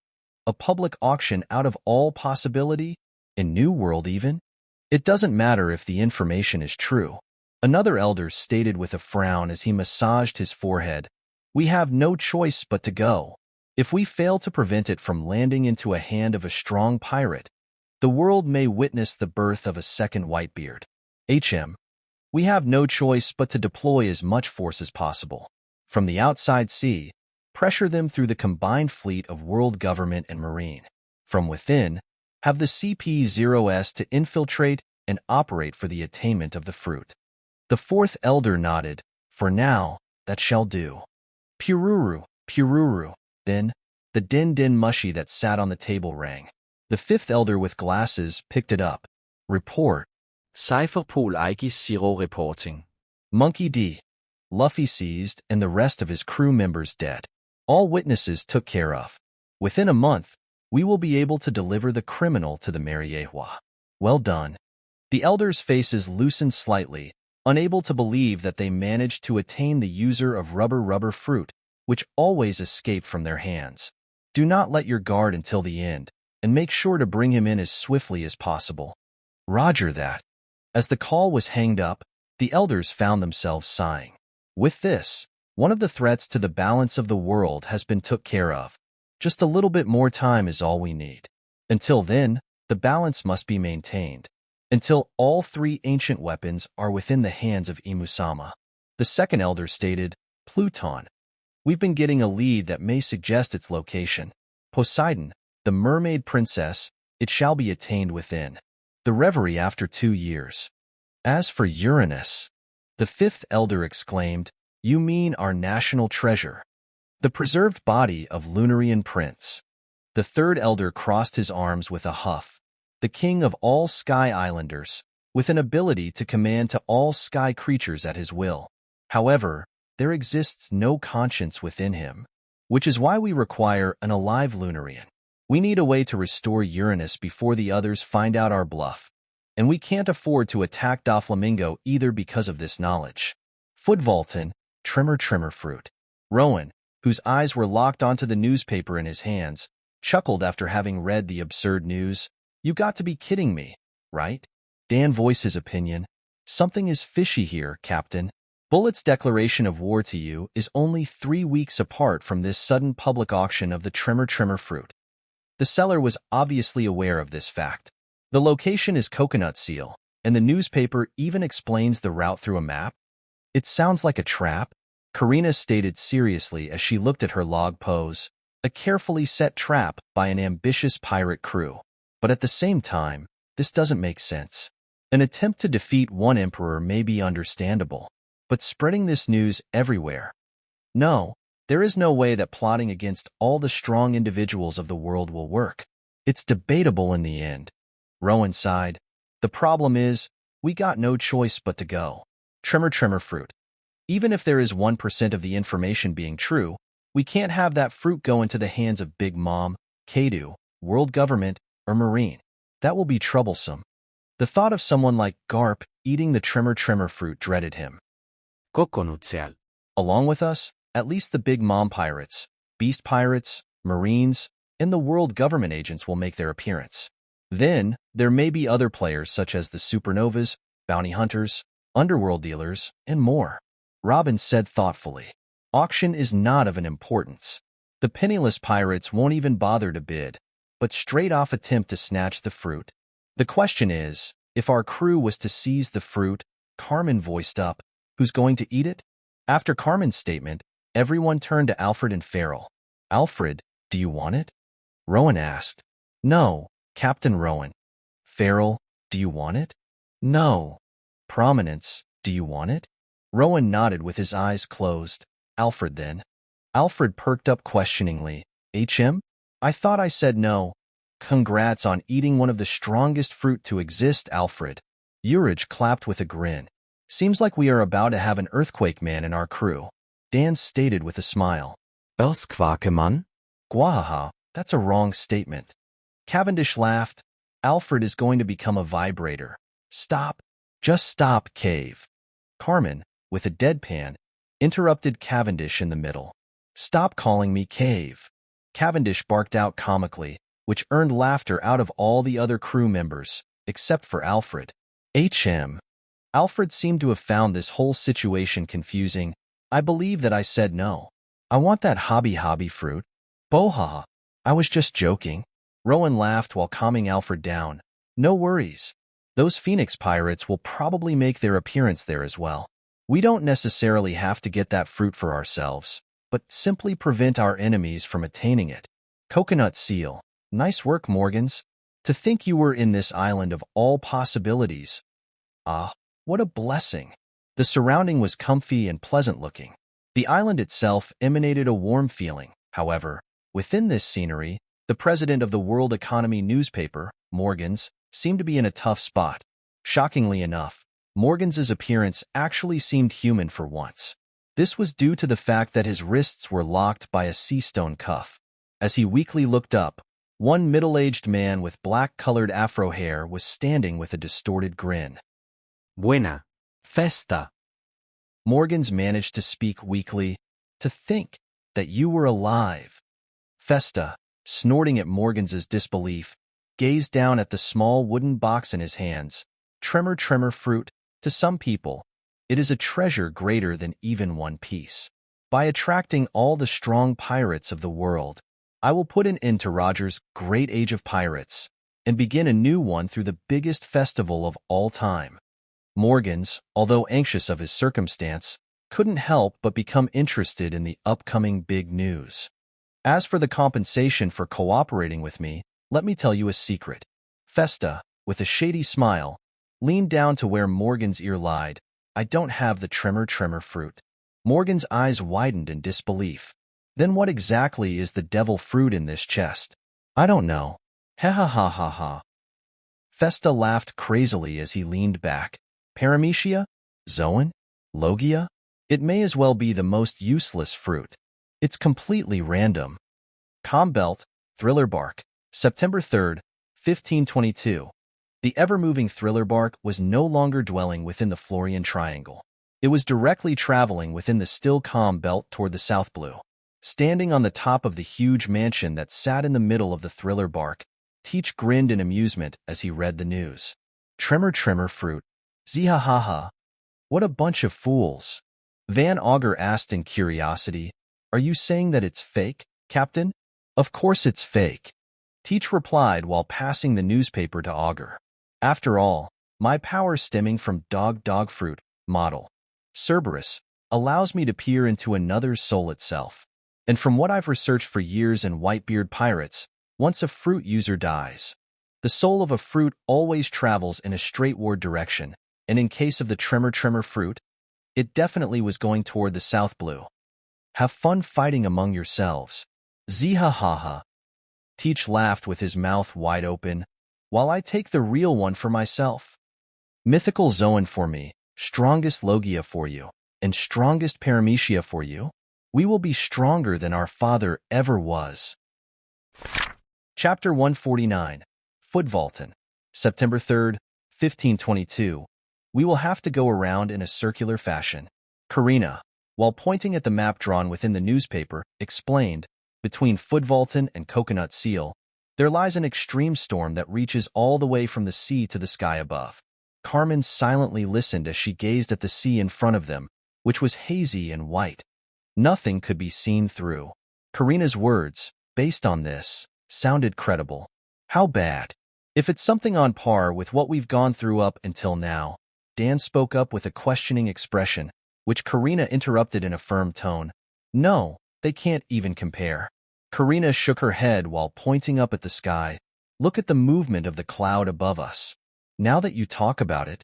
"A public auction out of all possibility? In New World even? It doesn't matter if the information is true." Another elder stated with a frown as he massaged his forehead. "We have no choice but to go. If we fail to prevent it from landing into a hand of a strong pirate, the world may witness the birth of a second Whitebeard. We have no choice but to deploy as much force as possible. From the outside sea, pressure them through the combined fleet of world government and marine. From within, have the CP0s to infiltrate and operate for the attainment of the fruit. The fourth elder nodded. For now, that shall do. Pururu, pururu. Then, the din-din mushy that sat on the table rang. The fifth elder with glasses picked it up. Report. Cypherpool Aegis 0 reporting. Monkey D. Luffy seized and the rest of his crew members dead. All witnesses took care of. Within a month, we will be able to deliver the criminal to the Mariehua. Well done. The elders' faces loosened slightly, unable to believe that they managed to attain the user of rubber fruit, which always escaped from their hands. Do not let your guard until the end, and make sure to bring him in as swiftly as possible. Roger that. As the call was hanged up, the elders found themselves sighing. With this, one of the threats to the balance of the world has been took care of. Just a little bit more time is all we need. Until then, the balance must be maintained. Until all three ancient weapons are within the hands of Imusama. The second elder stated, Pluton. We've been getting a lead that may suggest its location. Poseidon, the mermaid princess, it shall be attained within. The reverie after 2 years. As for Uranus, the fifth elder exclaimed, You mean our national treasure? The preserved body of Lunarian Prince. The third elder crossed his arms with a huff. The king of all sky islanders, with an ability to command to all sky creatures at his will. However, there exists no conscience within him, which is why we require an alive Lunarian. We need a way to restore Uranus before the others find out our bluff, and we can't afford to attack Doflamingo either because of this knowledge. Footvolton, Trimmer Fruit. Rowan, whose eyes were locked onto the newspaper in his hands, chuckled after having read the absurd news. You got to be kidding me, right? Dan voiced his opinion. Something is fishy here, Captain. Bullet's declaration of war to you is only 3 weeks apart from this sudden public auction of the Trimmer Fruit. The seller was obviously aware of this fact. The location is Coconut Seal, and the newspaper even explains the route through a map. It sounds like a trap, Karina stated seriously as she looked at her log pose, a carefully set trap by an ambitious pirate crew. But at the same time, this doesn't make sense. An attempt to defeat one emperor may be understandable, but spreading this news everywhere. No, there is no way that plotting against all the strong individuals of the world will work. It's debatable in the end. Rowan sighed. The problem is, we got no choice but to go. Trimmer Fruit. Even if there is 1% of the information being true, we can't have that fruit go into the hands of Big Mom, Kaido, world government, or marine. That will be troublesome. The thought of someone like Garp eating the Trimmer Fruit dreaded him. Coconutial. Along with us, at least the Big Mom pirates, beast pirates, marines, and the world government agents will make their appearance. Then, there may be other players such as the supernovas, bounty hunters, underworld dealers, and more. Robin said thoughtfully. Auction is not of an importance. The penniless pirates won't even bother to bid, but straight off attempt to snatch the fruit. The question is, if our crew was to seize the fruit, Carmen voiced up, who's going to eat it? After Carmen's statement, everyone turned to Alfred and Farrell. Alfred, do you want it? Rowan asked. No, Captain Rowan. Farrell, do you want it? No. Prominence, do you want it? Rowan nodded with his eyes closed. Alfred then. Alfred perked up questioningly. I thought I said no. Congrats on eating one of the strongest fruit to exist, Alfred. Urich clapped with a grin. Seems like we are about to have an earthquake man in our crew. Dan stated with a smile. Earthquakeman? Gwahaha, that's a wrong statement. Cavendish laughed. Alfred is going to become a vibrator. Stop. Just stop, Cave. Carmen, with a deadpan, interrupted Cavendish in the middle. Stop calling me Cave. Cavendish barked out comically, which earned laughter out of all the other crew members, except for Alfred. Alfred seemed to have found this whole situation confusing. I believe that I said no. I want that hobby fruit. Bohaha, I was just joking. Rowan laughed while calming Alfred down. No worries. Those Phoenix pirates will probably make their appearance there as well. We don't necessarily have to get that fruit for ourselves, but simply prevent our enemies from attaining it. Coconut seal. Nice work, Morgans. To think you were in this island of all possibilities. Ah, what a blessing. The surrounding was comfy and pleasant looking. The island itself emanated a warm feeling. However, within this scenery, the president of the World Economy newspaper, Morgans, seemed to be in a tough spot. Shockingly enough, Morgans's appearance actually seemed human for once. This was due to the fact that his wrists were locked by a sea stone cuff. As he weakly looked up, one middle-aged man with black-colored afro hair was standing with a distorted grin. Buena. Festa. Morgans managed to speak weakly. To think that you were alive. Festa, snorting at Morgans's disbelief, gazed down at the small wooden box in his hands. Tremor fruit. To some people, it is a treasure greater than even one piece. By attracting all the strong pirates of the world, I will put an end to Roger's great age of pirates and begin a new one through the biggest festival of all time. Morgans, although anxious of his circumstance, couldn't help but become interested in the upcoming big news. As for the compensation for cooperating with me, let me tell you a secret. Festa, with a shady smile, leaned down to where Morgan's ear lied. I don't have the tremor fruit. Morgan's eyes widened in disbelief. Then what exactly is the devil fruit in this chest? I don't know. Ha ha ha ha ha. Festa laughed crazily as he leaned back. Paramecia? Zoan? Logia? It may as well be the most useless fruit. It's completely random. Combelt, Thriller Bark, September 3rd, 1522. The ever-moving Thriller Bark was no longer dwelling within the Florian Triangle. It was directly traveling within the still calm belt toward the South Blue. Standing on the top of the huge mansion that sat in the middle of the Thriller Bark, Teach grinned in amusement as he read the news. Tremor fruit. Zihahaha. What a bunch of fools. Van Augur asked in curiosity, Are you saying that it's fake, Captain? Of course it's fake. Teach replied while passing the newspaper to Augur. After all, my power stemming from dog fruit, model. Cerberus, allows me to peer into another's soul itself. And from what I've researched for years in Whitebeard pirates, once a fruit user dies, the soul of a fruit always travels in a straightward direction, and in case of the tremor fruit, it definitely was going toward the South Blue. Have fun fighting among yourselves. Zihahaha. Teach laughed with his mouth wide open, while I take the real one for myself. Mythical Zoan for me, strongest Logia for you, and strongest Paramecia for you. We will be stronger than our father ever was. Chapter 149, Footvaultin, September 3rd, 1522. We will have to go around in a circular fashion. Karina, while pointing at the map drawn within the newspaper, explained, between Footvaultin and Coconut Seal, there lies an extreme storm that reaches all the way from the sea to the sky above. Carmen silently listened as she gazed at the sea in front of them, which was hazy and white. Nothing could be seen through. Karina's words, based on this, sounded credible. How bad? If it's something on par with what we've gone through up until now. Dan spoke up with a questioning expression, which Karina interrupted in a firm tone. No, they can't even compare. Karina shook her head while pointing up at the sky. Look at the movement of the cloud above us. Now that you talk about it,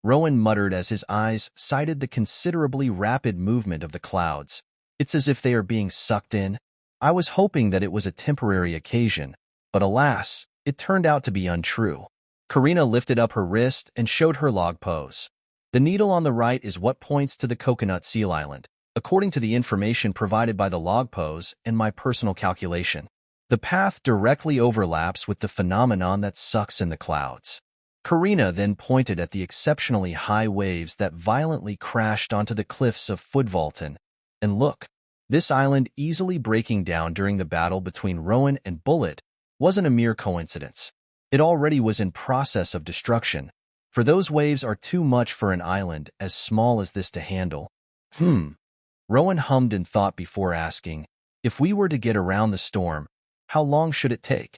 Rowan muttered as his eyes sighted the considerably rapid movement of the clouds. It's as if they are being sucked in. I was hoping that it was a temporary occasion, but alas, it turned out to be untrue. Karina lifted up her wrist and showed her log pose. The needle on the right is what points to the Coconut Seal Island, according to the information provided by the log pose and my personal calculation. The path directly overlaps with the phenomenon that sucks in the clouds. Karina then pointed at the exceptionally high waves that violently crashed onto the cliffs of Footvaultin. And look, this island easily breaking down during the battle between Rowan and Bullet wasn't a mere coincidence. It already was in process of destruction, for those waves are too much for an island as small as this to handle. Rowan hummed in thought before asking, If we were to get around the storm, how long should it take?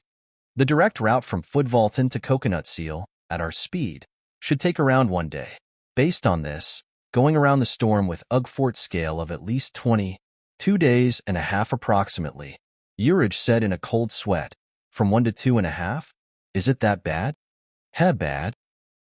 The direct route from Footvalton to Coconut Seal, at our speed, should take around 1 day. Based on this, going around the storm with Ugfort scale of at least 2 days and a half approximately, Urich said in a cold sweat. From 1 to 2.5? Is it that bad? Bad?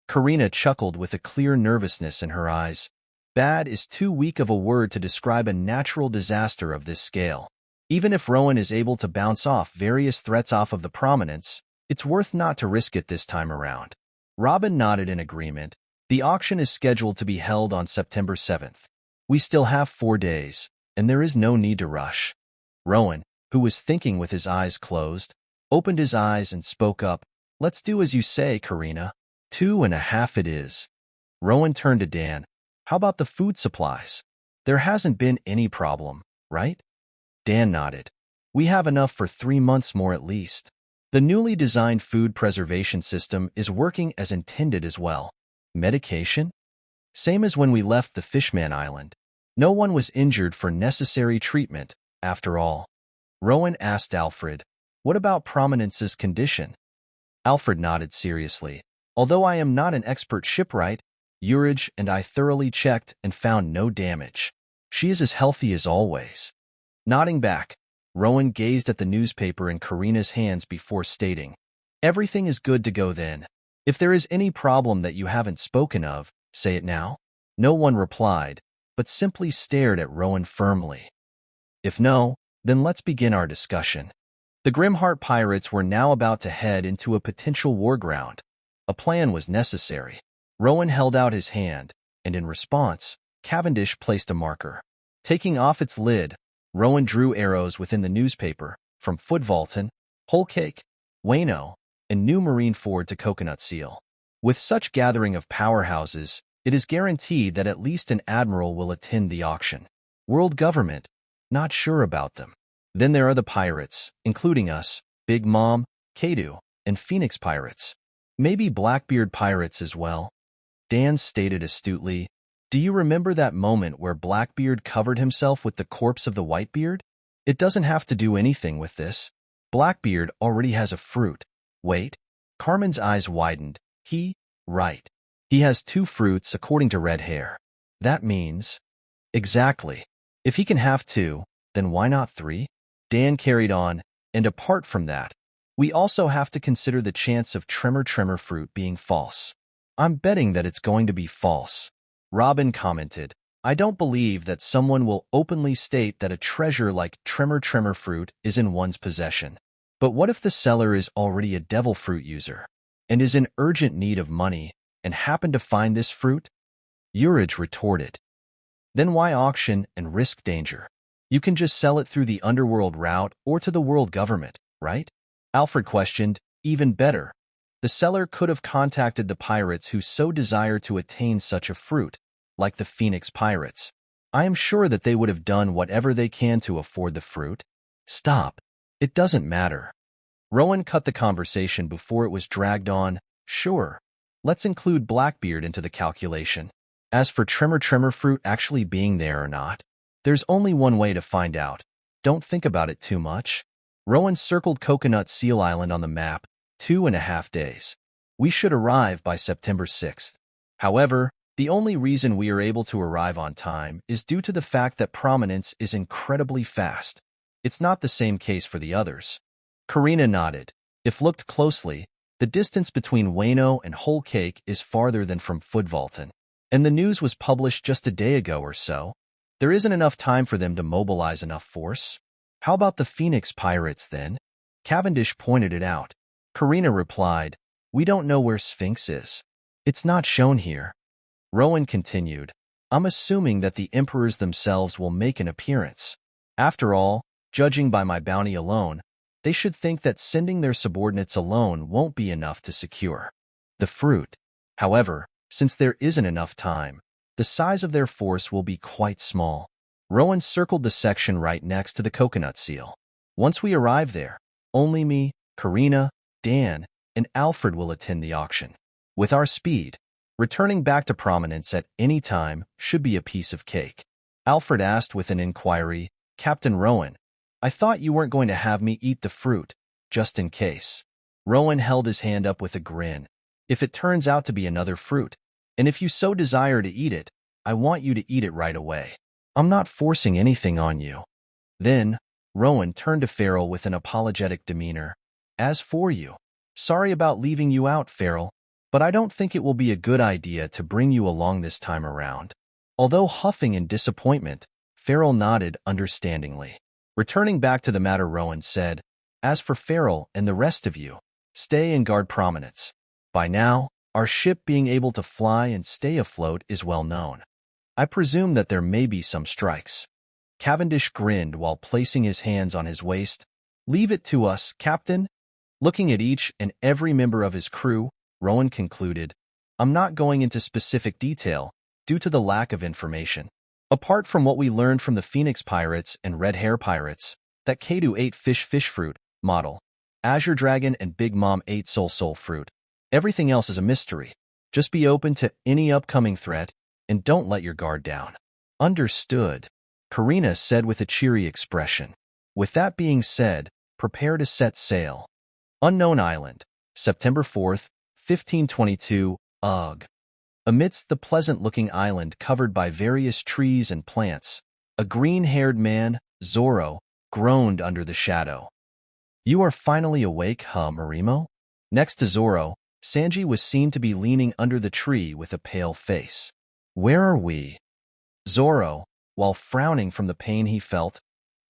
Karina chuckled with a clear nervousness in her eyes. Bad is too weak of a word to describe a natural disaster of this scale. Even if Rowan is able to bounce off various threats off of the prominence, it's worth not to risk it this time around. Robin nodded in agreement. The auction is scheduled to be held on September 7th. We still have 4 days, and there is no need to rush. Rowan, who was thinking with his eyes closed, opened his eyes and spoke up. Let's do as you say, Karina. 2.5 it is. Rowan turned to Dan. How about the food supplies? There hasn't been any problem, right? Dan nodded. We have enough for 3 months more at least. The newly designed food preservation system is working as intended as well. Medication? Same as when we left the Fishman Island. No one was injured for necessary treatment, after all. Rowan asked Alfred, what about Prominence's condition? Alfred nodded seriously. Although I am not an expert shipwright, Urich and I thoroughly checked and found no damage. She is as healthy as always. Nodding back, Rowan gazed at the newspaper in Karina's hands before stating, everything is good to go then. If there is any problem that you haven't spoken of, say it now. No one replied, but simply stared at Rowan firmly. If no, then let's begin our discussion. The Grimheart pirates were now about to head into a potential war ground. A plan was necessary. Rowan held out his hand, and in response, Cavendish placed a marker. Taking off its lid, Rowan drew arrows within the newspaper, from Footvalton, Whole Cake, Wano, and New Marine Ford to Coconut Seal. With such gathering of powerhouses, it is guaranteed that at least an admiral will attend the auction. World government, not sure about them. Then there are the pirates, including us, Big Mom, Kaido, and Phoenix pirates. Maybe Blackbeard pirates as well. Dan stated astutely, do you remember that moment where Blackbeard covered himself with the corpse of the Whitebeard? It doesn't have to do anything with this. Blackbeard already has a fruit. Wait. Carmen's eyes widened. Right. He has 2 fruits according to Red Hair. That means... Exactly. If he can have 2, then why not 3? Dan carried on, and apart from that, we also have to consider the chance of Tremor Fruit being false. I'm betting that it's going to be false. Robin commented, I don't believe that someone will openly state that a treasure like Tremor Fruit is in one's possession. But what if the seller is already a devil fruit user, and is in urgent need of money, and happened to find this fruit? Urich retorted. Then why auction and risk danger? You can just sell it through the underworld route or to the world government, right? Alfred questioned, even better. The seller could have contacted the pirates who so desire to attain such a fruit, like the Phoenix pirates. I am sure that they would have done whatever they can to afford the fruit. Stop. It doesn't matter. Rowan cut the conversation before it was dragged on. Sure. Let's include Blackbeard into the calculation. As for Tremor Fruit actually being there or not, there's only one way to find out. Don't think about it too much. Rowan circled Coconut Seal Island on the map. 2.5 days. We should arrive by September 6th. However, the only reason we are able to arrive on time is due to the fact that Prominence is incredibly fast. It's not the same case for the others. Karina nodded. If looked closely, the distance between Wano and Whole Cake is farther than from Footvalton, and the news was published just a day ago or so. There isn't enough time for them to mobilize enough force. How about the Phoenix pirates then? Cavendish pointed it out. Karina replied, we don't know where Sphinx is. It's not shown here. Rowan continued, I'm assuming that the emperors themselves will make an appearance. After all, judging by my bounty alone, they should think that sending their subordinates alone won't be enough to secure the fruit. However, since there isn't enough time, the size of their force will be quite small. Rowan circled the section right next to the Coconut Seal. Once we arrive there, only me, Karina, Dan, and Alfred will attend the auction. With our speed, returning back to Prominence at any time should be a piece of cake. Alfred asked with an inquiry, Captain Rowan, I thought you weren't going to have me eat the fruit, just in case. Rowan held his hand up with a grin. If it turns out to be another fruit, and if you so desire to eat it, I want you to eat it right away. I'm not forcing anything on you. Then, Rowan turned to Farrell with an apologetic demeanor. As for you, sorry about leaving you out, Farrell, but I don't think it will be a good idea to bring you along this time around. Although huffing in disappointment, Farrell nodded understandingly. Returning back to the matter, Rowan said, as for Farrell and the rest of you, stay and guard prominence. By now, our ship being able to fly and stay afloat is well known. I presume that there may be some strikes. Cavendish grinned while placing his hands on his waist. Leave it to us, Captain. Looking at each and every member of his crew, Rowan concluded, I'm not going into specific detail due to the lack of information. Apart from what we learned from the Phoenix Pirates and Red Hair Pirates, that Kaido ate fish fruit, model, Azure Dragon and Big Mom ate soul fruit. Everything else is a mystery. Just be open to any upcoming threat and don't let your guard down. Understood, Karina said with a cheery expression. With that being said, prepare to set sail. Unknown Island, September 4th, 1522, Ugh. Amidst the pleasant-looking island covered by various trees and plants, a green-haired man, Zoro, groaned under the shadow. You are finally awake, huh, Marimo? Next to Zoro, Sanji was seen to be leaning under the tree with a pale face. Where are we? Zoro, while frowning from the pain he felt,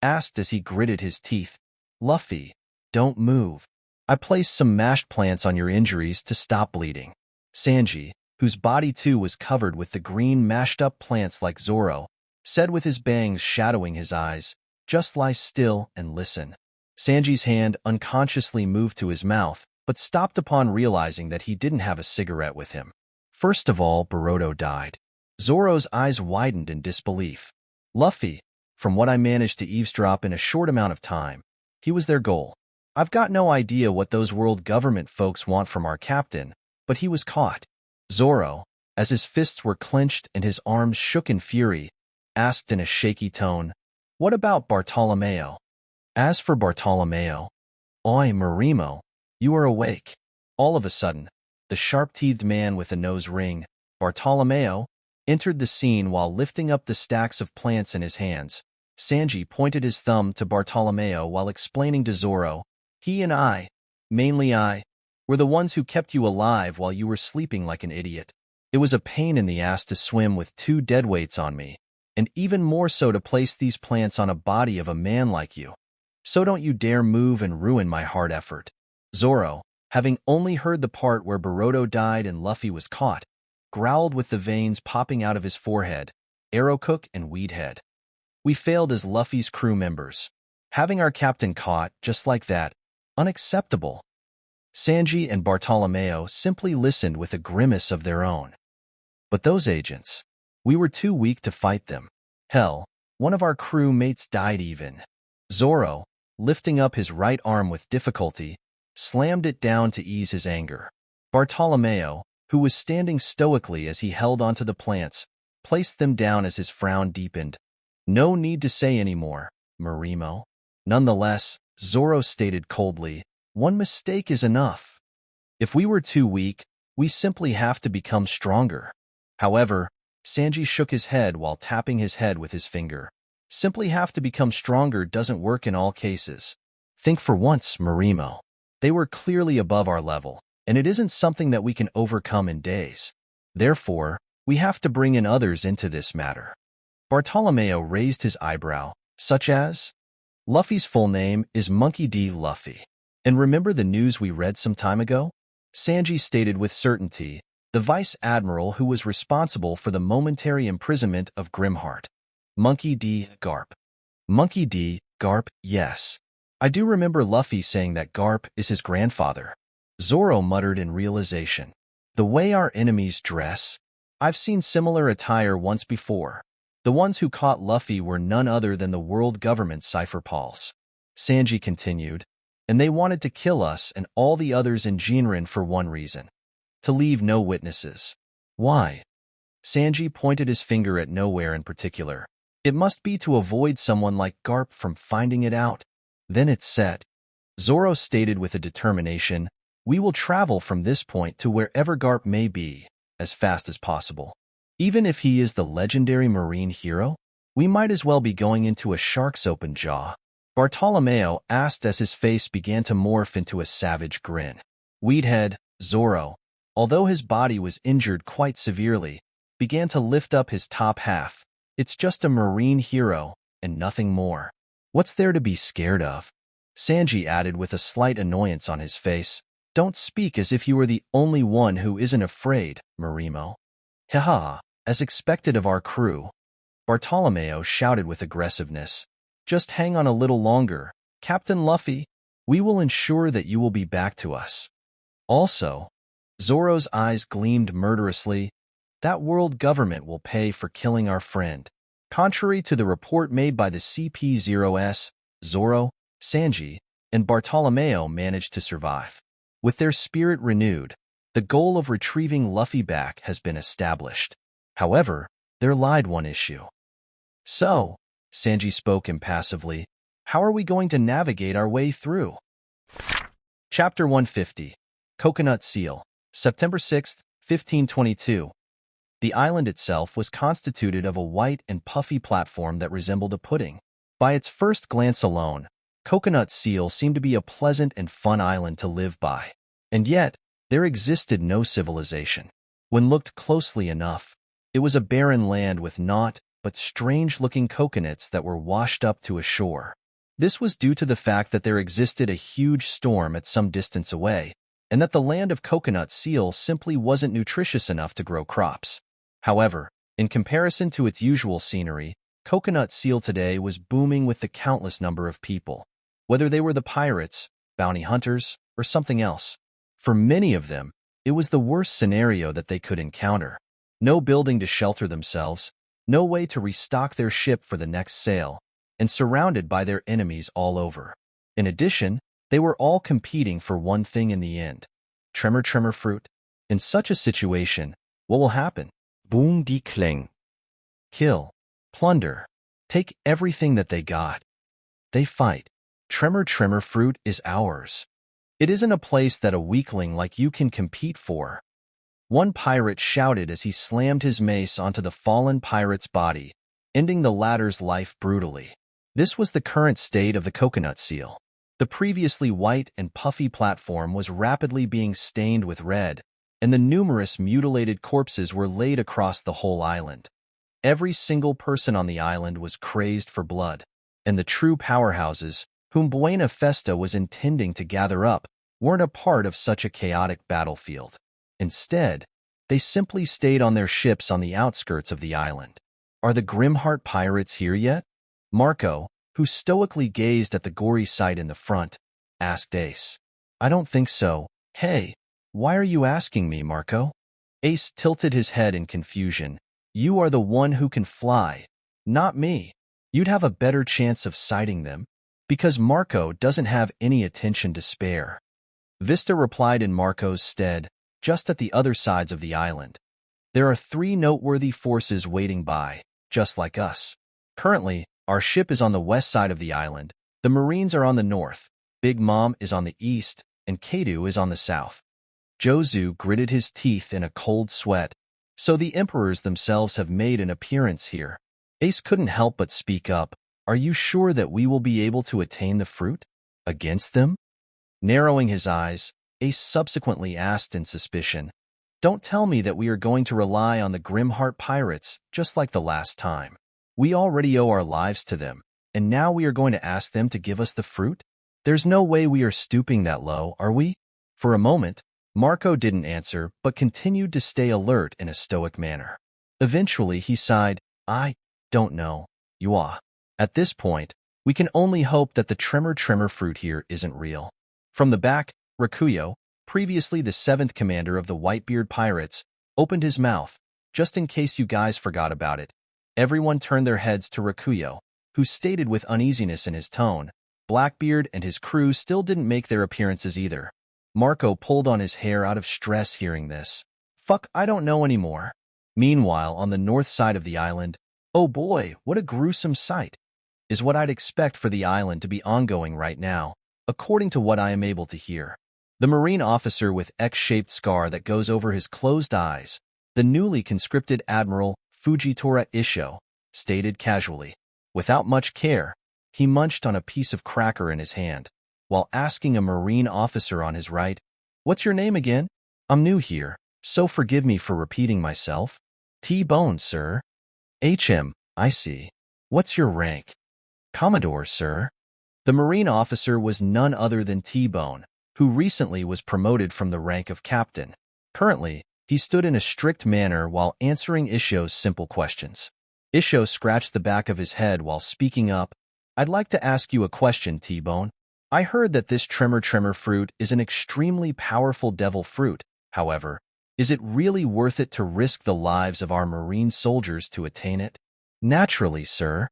asked as he gritted his teeth. Luffy, don't move. I placed some mashed plants on your injuries to stop bleeding. Sanji, whose body too was covered with the green mashed-up plants like Zoro, said with his bangs shadowing his eyes, just lie still and listen. Sanji's hand unconsciously moved to his mouth, but stopped upon realizing that he didn't have a cigarette with him. First of all, Baroque died. Zoro's eyes widened in disbelief. Luffy, from what I managed to eavesdrop in a short amount of time, he was their goal. I've got no idea what those world government folks want from our captain, but he was caught. Zoro, as his fists were clenched and his arms shook in fury, asked in a shaky tone, what about Bartolomeo? As for Bartolomeo, oi, Marimo, you are awake. All of a sudden, the sharp-teethed man with a nose ring, Bartolomeo, entered the scene while lifting up the stacks of plants in his hands. Sanji pointed his thumb to Bartolomeo while explaining to Zoro, he and I, mainly I, were the ones who kept you alive while you were sleeping like an idiot. It was a pain in the ass to swim with 2 deadweights on me, and even more so to place these plants on a body of a man like you. So don't you dare move and ruin my hard effort. Zoro, having only heard the part where Baroque died and Luffy was caught, growled with the veins popping out of his forehead, Arrowcook and Weedhead. We failed as Luffy's crew members. Having our captain caught just like that, unacceptable. Sanji and Bartolomeo simply listened with a grimace of their own. But those agents, we were too weak to fight them. Hell, one of our crew mates died even. Zoro, lifting up his right arm with difficulty, slammed it down to ease his anger. Bartolomeo, who was standing stoically as he held onto the plants, placed them down as his frown deepened. No need to say any more, Marimo. Nonetheless, Zoro stated coldly, one mistake is enough. If we were too weak, we simply have to become stronger. However, Sanji shook his head while tapping his head with his finger. Simply have to become stronger doesn't work in all cases. Think for once, Marimo. They were clearly above our level, and it isn't something that we can overcome in days. Therefore, we have to bring in others into this matter. Bartolomeo raised his eyebrow, such as? Luffy's full name is Monkey D. Luffy. And remember the news we read some time ago? Sanji stated with certainty, the Vice Admiral who was responsible for the momentary imprisonment of Grimheart. Monkey D. Garp. Monkey D. Garp, yes. I do remember Luffy saying that Garp is his grandfather. Zoro muttered in realization. The way our enemies dress, I've seen similar attire once before. The ones who caught Luffy were none other than the world government cipher pals. Sanji continued, and they wanted to kill us and all the others in Jinren for one reason. To leave no witnesses. Why? Sanji pointed his finger at nowhere in particular. It must be to avoid someone like Garp from finding it out. Then it's set. Zoro stated with a determination, "We will travel from this point to wherever Garp may be, as fast as possible. Even if he is the legendary marine hero, we might as well be going into a shark's open jaw." Bartolomeo asked as his face began to morph into a savage grin. Weedhead, Zoro, although his body was injured quite severely, began to lift up his top half. "It's just a marine hero, and nothing more. What's there to be scared of?" Sanji added with a slight annoyance on his face. "Don't speak as if you were the only one who isn't afraid, Marimo." "Haha, as expected of our crew," Bartolomeo shouted with aggressiveness. "Just hang on a little longer, Captain Luffy. We will ensure that you will be back to us." Also, Zoro's eyes gleamed murderously. "That world government will pay for killing our friend." Contrary to the report made by the CP0s, Zoro, Sanji, and Bartolomeo managed to survive. With their spirit renewed, the goal of retrieving Luffy back has been established. However, there lied one issue. "So," Sanji spoke impassively, "how are we going to navigate our way through?" Chapter 150, Coconut Seal, September 6, 1522. The island itself was constituted of a white and puffy platform that resembled a pudding. By its first glance alone, Coconut Seal seemed to be a pleasant and fun island to live by. And yet, there existed no civilization. When looked closely enough, it was a barren land with naught but strange-looking coconuts that were washed up to a shore. This was due to the fact that there existed a huge storm at some distance away, and that the land of Coconut Seal simply wasn't nutritious enough to grow crops. However, in comparison to its usual scenery, Coconut Seal today was booming with the countless number of people, whether they were the pirates, bounty hunters, or something else. For many of them, it was the worst scenario that they could encounter. No building to shelter themselves, no way to restock their ship for the next sail, and surrounded by their enemies all over. In addition, they were all competing for one thing in the end: Tremor Fruit. In such a situation, what will happen? Boom die Kling. Kill, plunder, take everything that they got. They fight. Tremor Fruit is ours. It isn't a place that a weakling like you can compete for. One pirate shouted as he slammed his mace onto the fallen pirate's body, ending the latter's life brutally. This was the current state of the Coconut Seal. The previously white and puffy platform was rapidly being stained with red, and the numerous mutilated corpses were laid across the whole island. Every single person on the island was crazed for blood, and the true powerhouses, whom Buena Festa was intending to gather up, weren't a part of such a chaotic battlefield. Instead, they simply stayed on their ships on the outskirts of the island. "Are the Grimheart pirates here yet?" Marco, who stoically gazed at the gory sight in the front, asked Ace. "I don't think so." "Hey, why are you asking me, Marco?" Ace tilted his head in confusion. "You are the one who can fly, not me. You'd have a better chance of sighting them, because Marco doesn't have any attention to spare." Vista replied in Marco's stead, just at the other sides of the island. "There are 3 noteworthy forces waiting by, just like us. Currently, our ship is on the west side of the island, the Marines are on the north, Big Mom is on the east, and Kaido is on the south." Jozu gritted his teeth in a cold sweat. "So the emperors themselves have made an appearance here." Ace couldn't help but speak up. "Are you sure that we will be able to attain the fruit? Against them?" Narrowing his eyes, Ace subsequently asked in suspicion, "Don't tell me that we are going to rely on the Grimheart pirates just like the last time. We already owe our lives to them, and now we are going to ask them to give us the fruit? There's no way we are stooping that low, are we?" For a moment, Marco didn't answer but continued to stay alert in a stoic manner. Eventually, he sighed, "I don't know, Yua. At this point, we can only hope that the Tremor Fruit here isn't real." From the back, Rakuyo, previously the 7th commander of the Whitebeard Pirates, opened his mouth, "Just in case you guys forgot about it." Everyone turned their heads to Rakuyo, who stated with uneasiness in his tone. Blackbeard and his crew still didn't make their appearances either. Marco pulled on his hair out of stress hearing this. "Fuck, I don't know anymore." Meanwhile, on the north side of the island, Oh boy, what a gruesome sight, is what I'd expect for the island to be ongoing right now, according to what I am able to hear. The Marine officer with X-shaped scar that goes over his closed eyes, the newly conscripted Admiral Fujitora Isho, stated casually. Without much care, he munched on a piece of cracker in his hand, while asking a Marine officer on his right, "What's your name again? I'm new here, so forgive me for repeating myself." "T-Bone, sir." "HM, I see. What's your rank?" "Commodore, sir." The Marine officer was none other than T-Bone, who recently was promoted from the rank of captain. Currently, he stood in a strict manner while answering Isho's simple questions. Isho scratched the back of his head while speaking up. "I'd like to ask you a question, T-Bone. I heard that this tremor fruit is an extremely powerful devil fruit. However, is it really worth it to risk the lives of our Marine soldiers to attain it?" "Naturally, sir,"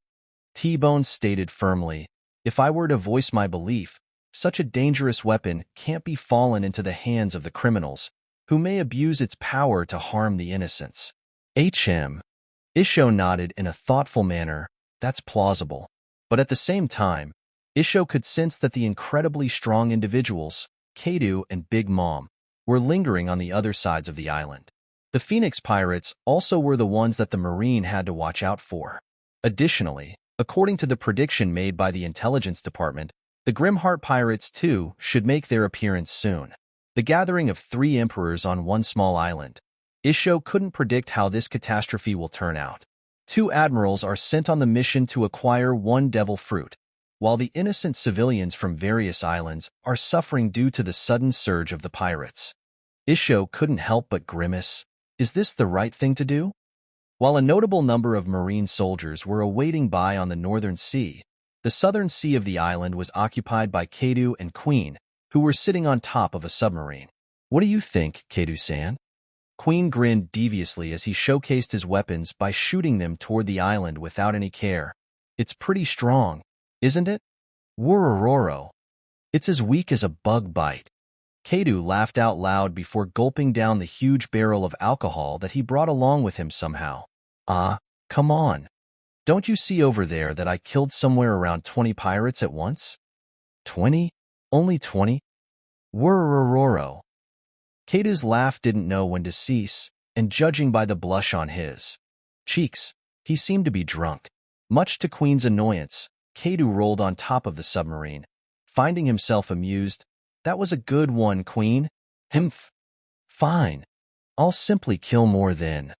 T-Bone stated firmly. "If I were to voice my belief, such a dangerous weapon can't be fallen into the hands of the criminals, who may abuse its power to harm the innocents." "HM." Isho nodded in a thoughtful manner. "That's plausible." But at the same time, Isho could sense that the incredibly strong individuals, Kaido and Big Mom, were lingering on the other sides of the island. The Phoenix Pirates also were the ones that the Marine had to watch out for. Additionally, according to the prediction made by the Intelligence Department, the Grimheart Pirates too should make their appearance soon. The gathering of 3 emperors on one small island. Isho couldn't predict how this catastrophe will turn out. 2 admirals are sent on the mission to acquire 1 devil fruit, while the innocent civilians from various islands are suffering due to the sudden surge of the pirates. Isho couldn't help but grimace. Is this the right thing to do? While a notable number of Marine soldiers were awaiting by on the northern sea, the southern sea of the island was occupied by Kaido and Queen, who were sitting on top of a submarine. "What do you think, Kaido-san?" Queen grinned deviously as he showcased his weapons by shooting them toward the island without any care. "It's pretty strong, isn't it?" "Worororo. It's as weak as a bug bite." Kaido laughed out loud before gulping down the huge barrel of alcohol that he brought along with him somehow. "Ah, come on. Don't you see over there that I killed somewhere around 20 pirates at once?" "20? Only 20? Worororo." Kaido's laugh didn't know when to cease, and judging by the blush on his cheeks, he seemed to be drunk. Much to Queen's annoyance, Kaido rolled on top of the submarine, finding himself amused. "That was a good one, Queen." "Humph. Fine. I'll simply kill more then."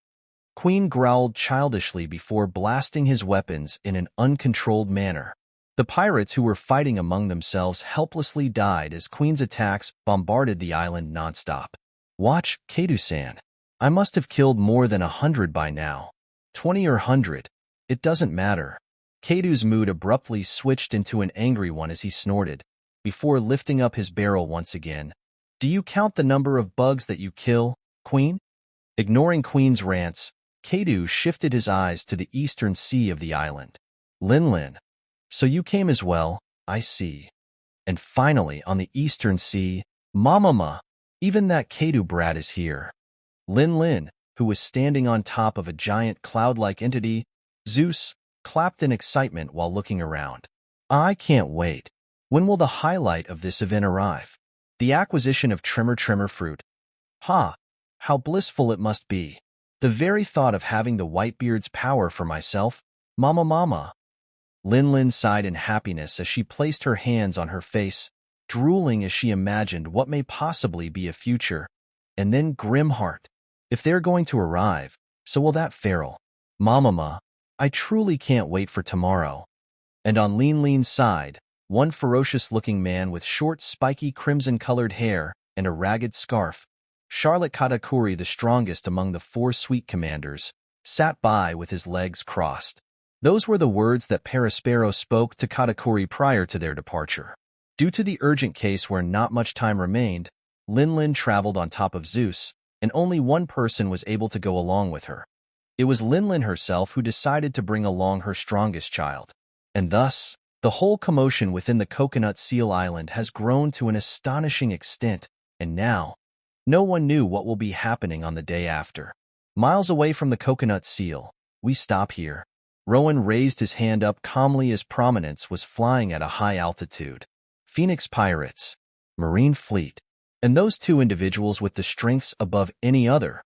Queen growled childishly before blasting his weapons in an uncontrolled manner. The pirates who were fighting among themselves helplessly died as Queen's attacks bombarded the island nonstop. "Watch, Kaido-san. I must have killed more than 100 by now. 20 or 100. It doesn't matter." Kaido's mood abruptly switched into an angry one as he snorted, before lifting up his barrel once again. "Do you count the number of bugs that you kill, Queen?" Ignoring Queen's rants, Kaido shifted his eyes to the eastern sea of the island. "Lin. So you came as well, I see." And finally, on the eastern sea, Mamama, even that Kaido brat is here. Lin, who was standing on top of a giant cloud-like entity, Zeus, clapped in excitement while looking around. "I can't wait. When will the highlight of this event arrive?" "The acquisition of tremor fruit." "Ha! How blissful it must be. The very thought of having the Whitebeard's power for myself. Mama. Lin sighed in happiness as she placed her hands on her face, drooling as she imagined what may possibly be a future. And then Grimheart. If they're going to arrive, so will that feral. Mama, I truly can't wait for tomorrow. And on Lin's side, one ferocious-looking man with short, spiky, crimson-colored hair and a ragged scarf, Charlotte Katakuri, the strongest among the 4 sweet commanders, sat by with his legs crossed. Those were the words that Perispero spoke to Katakuri prior to their departure. Due to the urgent case where not much time remained, Lin traveled on top of Zeus, and only one person was able to go along with her. It was Lin herself who decided to bring along her strongest child. And thus, the whole commotion within the Coconut Seal Island has grown to an astonishing extent, and now, no one knew what will be happening on the day after. Miles away from the Coconut Seal, we stop here. Rowan raised his hand up calmly as Prominence was flying at a high altitude. Phoenix Pirates, Marine Fleet, and those two individuals with the strengths above any other.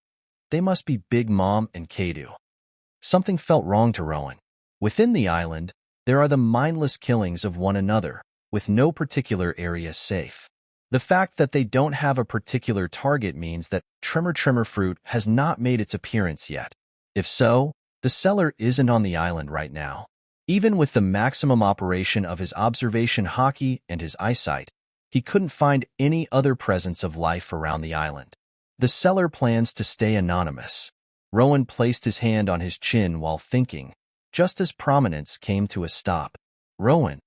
They must be Big Mom and Kaido. Something felt wrong to Rowan. Within the island, there are the mindless killings of one another, with no particular area safe. The fact that they don't have a particular target means that Tremor Fruit has not made its appearance yet. If so, the seller isn't on the island right now. Even with the maximum operation of his observation haki and his eyesight, he couldn't find any other presence of life around the island. The seller plans to stay anonymous. Rowan placed his hand on his chin while thinking, just as Prominence came to a stop. Rowan,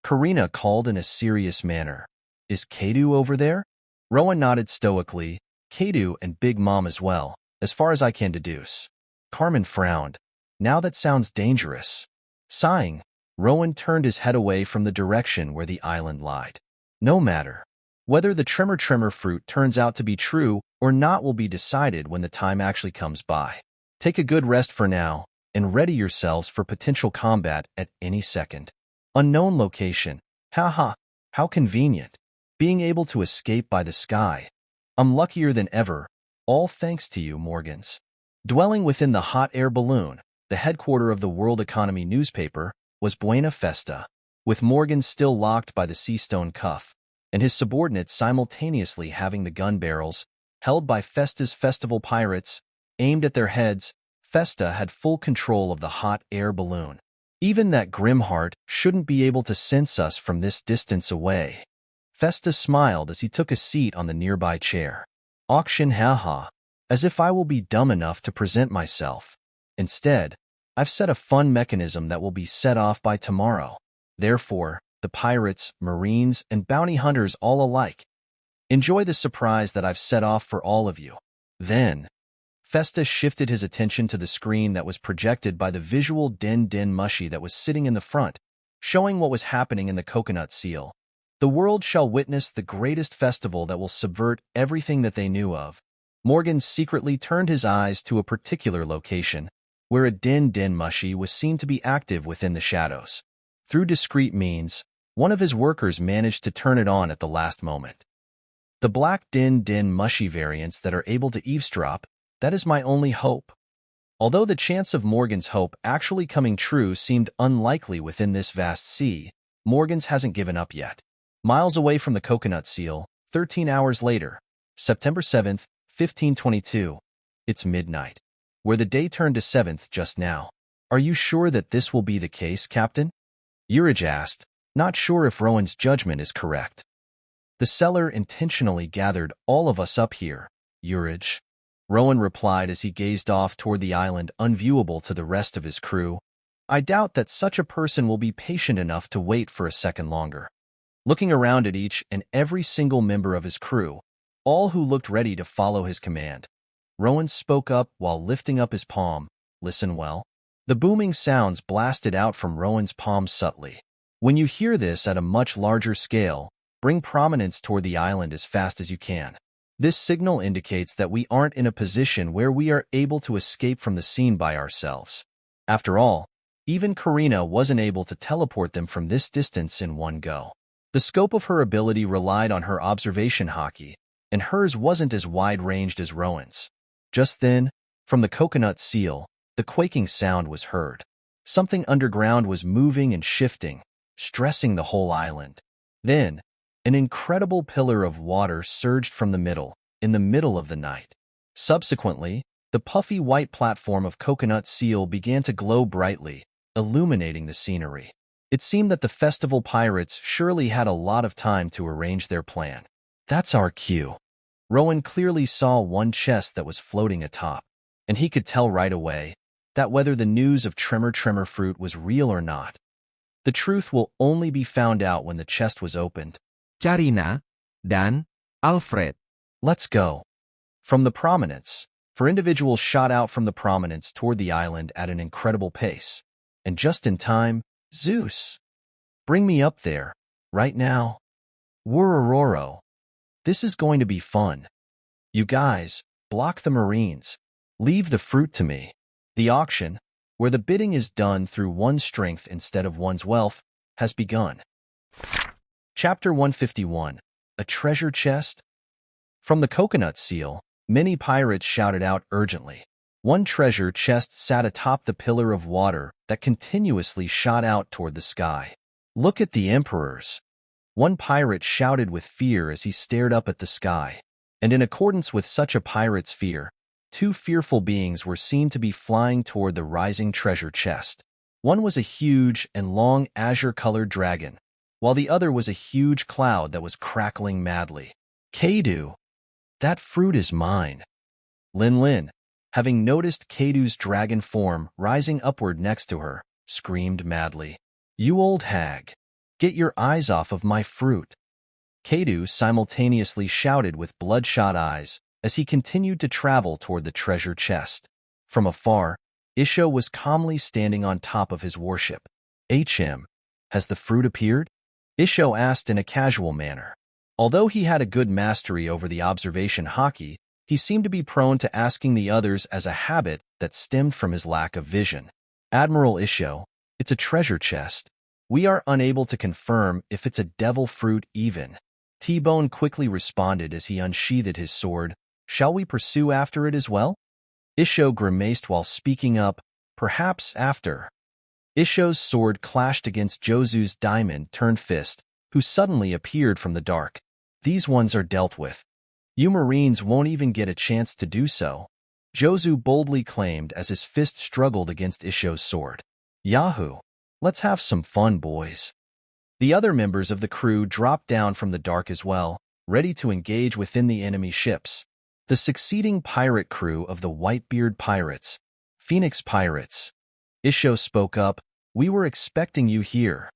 Karina called in a serious manner. Is Kaido over there? Rowan nodded stoically. Kaido and Big Mom as well, as far as I can deduce. Carmen frowned. Now that sounds dangerous. Sighing, Rowan turned his head away from the direction where the island lied. No matter. Whether the Tremor Fruit turns out to be true or not will be decided when the time actually comes by. Take a good rest for now, and ready yourselves for potential combat at any second. Unknown location. Haha, how convenient. Being able to escape by the sky. I'm luckier than ever, all thanks to you, Morgans. Dwelling within the hot air balloon, the headquarter of the World Economy newspaper, was Buena Festa, with Morgan still locked by the sea stone cuff, and his subordinates simultaneously having the gun barrels, held by Festa's festival pirates, aimed at their heads. Festa had full control of the hot air balloon. Even that grim heart shouldn't be able to sense us from this distance away. Festa smiled as he took a seat on the nearby chair. Auction haha, as if I will be dumb enough to present myself. Instead, I've set a fun mechanism that will be set off by tomorrow. Therefore, the pirates, marines, and bounty hunters all alike. Enjoy the surprise that I've set off for all of you. Then, Festa shifted his attention to the screen that was projected by the visual din mushy that was sitting in the front, showing what was happening in the coconut seal. The world shall witness the greatest festival that will subvert everything that they knew of. Morgan secretly turned his eyes to a particular location, where a din mushy was seen to be active within the shadows. Through discreet means, one of his workers managed to turn it on at the last moment. The black din mushy variants that are able to eavesdrop, that is my only hope. Although the chance of Morgan's hope actually coming true seemed unlikely within this vast sea, Morgan's hasn't given up yet. Miles away from the coconut seal, 13 hours later, September 7th, 1522. It's midnight. Where the day turned to 7th just now. Are you sure that this will be the case, Captain? Urij asked, not sure if Rowan's judgment is correct. The seller intentionally gathered all of us up here, Urij. Rowan replied as he gazed off toward the island unviewable to the rest of his crew. I doubt that such a person will be patient enough to wait for a second longer. Looking around at each and every single member of his crew, all who looked ready to follow his command, Rowan spoke up while lifting up his palm. Listen well. The booming sounds blasted out from Rowan's palm subtly. When you hear this at a much larger scale, bring Prominence toward the island as fast as you can. This signal indicates that we aren't in a position where we are able to escape from the scene by ourselves. After all, even Karina wasn't able to teleport them from this distance in one go. The scope of her ability relied on her observation haki, and hers wasn't as wide-ranged as Rowan's. Just then, from the coconut seal, the quaking sound was heard. Something underground was moving and shifting, stressing the whole island. Then, an incredible pillar of water surged from in the middle of the night. Subsequently, the puffy white platform of coconut seal began to glow brightly, illuminating the scenery. It seemed that the festival pirates surely had a lot of time to arrange their plan. That's our cue. Rowan clearly saw one chest that was floating atop, and he could tell right away that whether the news of Tremor Fruit was real or not. The truth will only be found out when the chest was opened. Charina, Dan, Alfred. Let's go. From the Prominence, for individuals shot out from the Prominence toward the island at an incredible pace. And just in time, Zeus. Bring me up there, right now. Wurororo. This is going to be fun. You guys, block the Marines. Leave the fruit to me. The auction, where the bidding is done through one's strength instead of one's wealth, has begun. Chapter 151. A Treasure Chest? From the coconut seal, many pirates shouted out urgently. One treasure chest sat atop the pillar of water that continuously shot out toward the sky. "Look at the emperors!" One pirate shouted with fear as he stared up at the sky. And in accordance with such a pirate's fear, two fearful beings were seen to be flying toward the rising treasure chest. One was a huge and long azure-colored dragon, while the other was a huge cloud that was crackling madly. "Kaido, that fruit is mine." Lin, having noticed Kaido's dragon form rising upward next to her, screamed madly, "You old hag, get your eyes off of my fruit." Kaido simultaneously shouted with bloodshot eyes as he continued to travel toward the treasure chest. From afar, Isho was calmly standing on top of his warship. Has the fruit appeared?" Isho asked in a casual manner. Although he had a good mastery over the observation haki, he seemed to be prone to asking the others as a habit that stemmed from his lack of vision. "Admiral Isho, it's a treasure chest. We are unable to confirm if it's a devil fruit even." T-Bone quickly responded as he unsheathed his sword. "Shall we pursue after it as well?" Isho grimaced while speaking up, "Perhaps after." Isho's sword clashed against Jozu's diamond-turned fist, who suddenly appeared from the dark. "These ones are dealt with. You Marines won't even get a chance to do so," Jozu boldly claimed as his fist struggled against Isho's sword. "Yahoo! Let's have some fun, boys." The other members of the crew dropped down from the dark as well, ready to engage within the enemy ships. The succeeding pirate crew of the Whitebeard Pirates, Phoenix Pirates. Isho spoke up, "We were expecting you here."